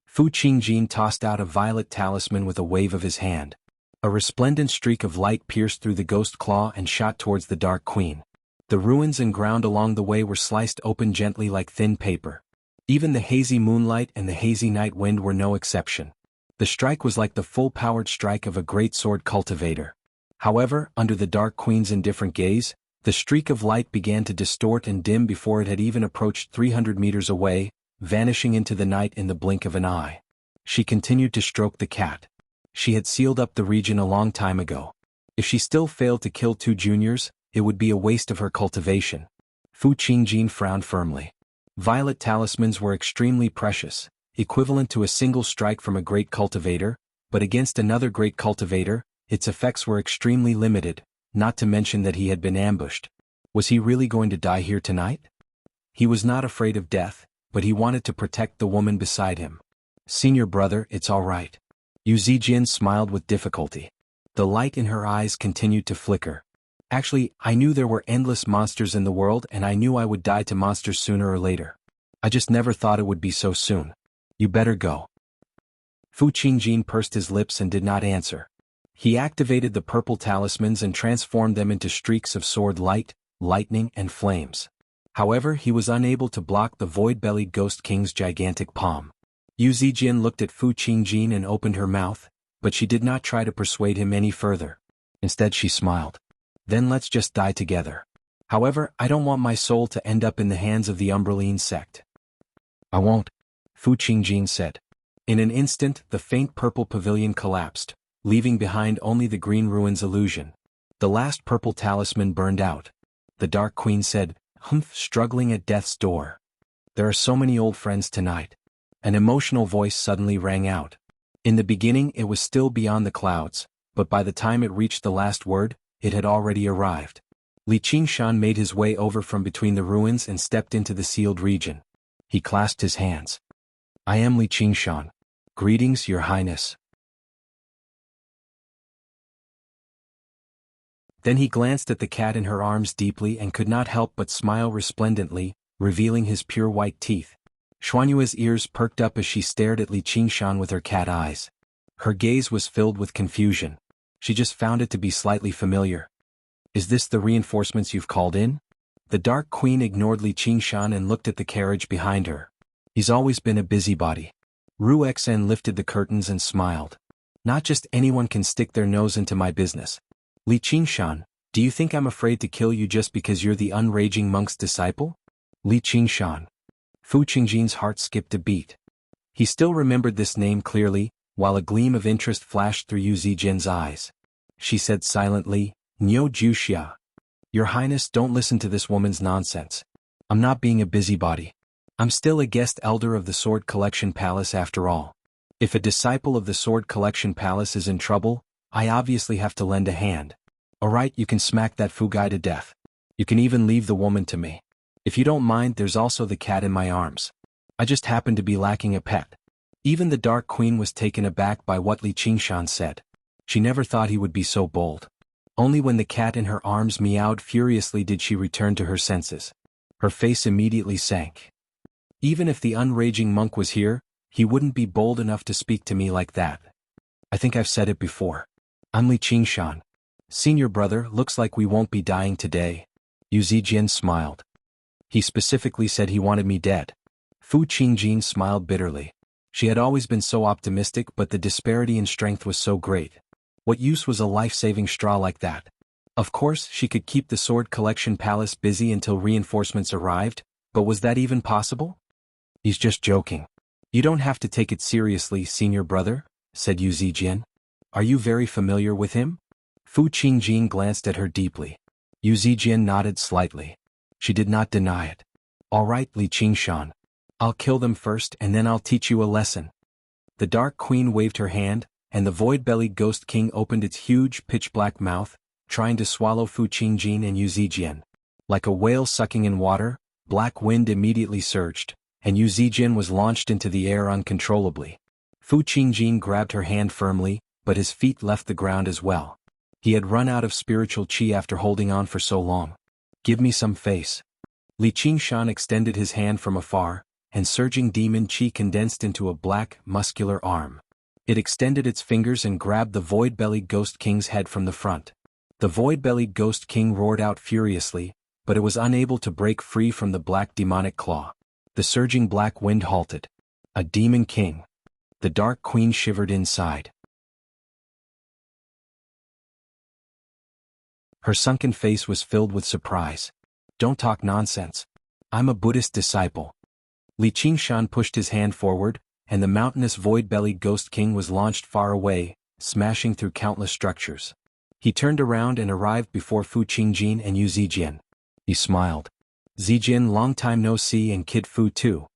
Fu Qingjin tossed out a violet talisman with a wave of his hand. A resplendent streak of light pierced through the ghost claw and shot towards the Dark Queen. The ruins and ground along the way were sliced open gently like thin paper. Even the hazy moonlight and the hazy night wind were no exception. The strike was like the full-powered strike of a great sword cultivator. However, under the Dark Queen's indifferent gaze, the streak of light began to distort and dim before it had even approached 300 meters away, vanishing into the night in the blink of an eye. She continued to stroke the cat. She had sealed up the region a long time ago. If she still failed to kill two juniors, it would be a waste of her cultivation. Fu Qingjin frowned firmly. Violet talismans were extremely precious, equivalent to a single strike from a great cultivator, but against another great cultivator, its effects were extremely limited, not to mention that he had been ambushed. Was he really going to die here tonight? He was not afraid of death, but he wanted to protect the woman beside him. Senior brother, it's all right. Yu Zijian smiled with difficulty. The light in her eyes continued to flicker. Actually, I knew there were endless monsters in the world and I knew I would die to monsters sooner or later. I just never thought it would be so soon. You better go. Fu Qingjin pursed his lips and did not answer. He activated the purple talismans and transformed them into streaks of sword light, lightning and flames. However, he was unable to block the void-bellied Ghost King's gigantic palm. Yu Zijian looked at Fu Qingjin and opened her mouth, but she did not try to persuade him any further. Instead she smiled. Then let's just die together. However, I don't want my soul to end up in the hands of the Umbraline sect. I won't, Fu Qingjin said. In an instant, the faint purple pavilion collapsed, leaving behind only the green ruins illusion. The last purple talisman burned out. The Dark Queen said, humph, struggling at death's door. There are so many old friends tonight. An emotional voice suddenly rang out. In the beginning it was still beyond the clouds, but by the time it reached the last word, it had already arrived. Li Qingshan made his way over from between the ruins and stepped into the sealed region. He clasped his hands. I am Li Qingshan. Greetings, Your Highness. Then he glanced at the cat in her arms deeply and could not help but smile resplendently, revealing his pure white teeth. Xuanyue's ears perked up as she stared at Li Qingshan with her cat eyes. Her gaze was filled with confusion. She just found it to be slightly familiar. Is this the reinforcements you've called in? The Dark Queen ignored Li Qingshan and looked at the carriage behind her. He's always been a busybody. Ru Xen lifted the curtains and smiled. Not just anyone can stick their nose into my business. Li Qingshan, do you think I'm afraid to kill you just because you're the unraging monk's disciple? Li Qingshan. Fu Qingjin's heart skipped a beat. He still remembered this name clearly, while a gleam of interest flashed through Yu Zijian's eyes. She said silently, Niu Juxia. Your Highness, don't listen to this woman's nonsense. I'm not being a busybody. I'm still a guest elder of the Sword Collection Palace after all. If a disciple of the Sword Collection Palace is in trouble, I obviously have to lend a hand. Alright, you can smack that Fu guy to death. You can even leave the woman to me. If you don't mind, there's also the cat in my arms. I just happen to be lacking a pet. Even the Dark Queen was taken aback by what Li Qingshan said. She never thought he would be so bold. Only when the cat in her arms meowed furiously did she return to her senses. Her face immediately sank. Even if the unraging monk was here, he wouldn't be bold enough to speak to me like that. I think I've said it before. I'm Li Qingshan. Senior brother, looks like we won't be dying today. Yu Zijian smiled. He specifically said he wanted me dead. Fu Qingjin smiled bitterly. She had always been so optimistic, but the disparity in strength was so great. What use was a life-saving straw like that? Of course, she could keep the Sword Collection Palace busy until reinforcements arrived, but was that even possible? He's just joking. You don't have to take it seriously, senior brother, said Yu Zijian. Are you very familiar with him? Fu Qingjin glanced at her deeply. Yu Zijian nodded slightly. She did not deny it. All right, Li Qingshan. I'll kill them first and then I'll teach you a lesson. The Dark Queen waved her hand, and the void-bellied Ghost King opened its huge pitch-black mouth, trying to swallow Fu Qingjin and Yu Zijian. Like a whale sucking in water, black wind immediately surged, and Yu Zijian was launched into the air uncontrollably. Fu Qingjin grabbed her hand firmly, but his feet left the ground as well. He had run out of spiritual qi after holding on for so long. Give me some face. Li Qingshan extended his hand from afar, and surging demon qi condensed into a black, muscular arm. It extended its fingers and grabbed the void-bellied Ghost King's head from the front. The void-bellied Ghost King roared out furiously, but it was unable to break free from the black demonic claw. The surging black wind halted. A demon king. The Dark Queen shivered inside. Her sunken face was filled with surprise. Don't talk nonsense. I'm a Buddhist disciple. Li Qingshan pushed his hand forward, and the mountainous void-bellied Ghost King was launched far away, smashing through countless structures. He turned around and arrived before Fu Qingjin and Yu Zijian. He smiled. Zijian, long time no see, and Kid Fu too.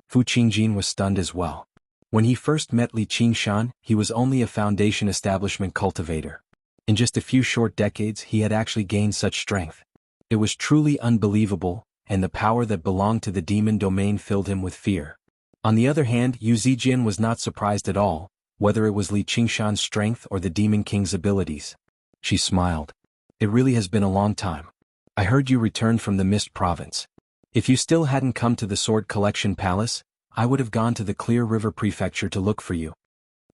Fu Qingjin was stunned as well. When he first met Li Qingshan, he was only a foundation establishment cultivator. In just a few short decades he had actually gained such strength. It was truly unbelievable, and the power that belonged to the demon domain filled him with fear. On the other hand, Yu Zijian was not surprised at all, whether it was Li Qingshan's strength or the Demon King's abilities. She smiled. It really has been a long time. I heard you returned from the Mist Province. If you still hadn't come to the Sword Collection Palace, I would have gone to the Clear River Prefecture to look for you.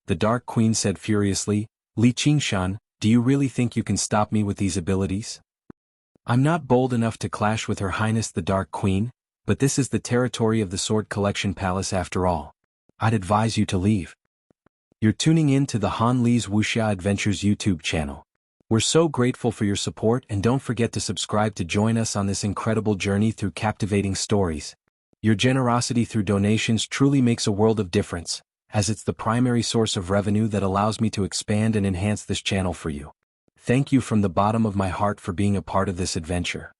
The Dark Queen said furiously, Li Qingshan, do you really think you can stop me with these abilities? I'm not bold enough to clash with Her Highness the Dark Queen, but this is the territory of the Sword Collection Palace after all. I'd advise you to leave. You're tuning in to the Han Li's Wuxia Adventures YouTube channel. We're so grateful for your support, and don't forget to subscribe to join us on this incredible journey through captivating stories. Your generosity through donations truly makes a world of difference, as it's the primary source of revenue that allows me to expand and enhance this channel for you. Thank you from the bottom of my heart for being a part of this adventure.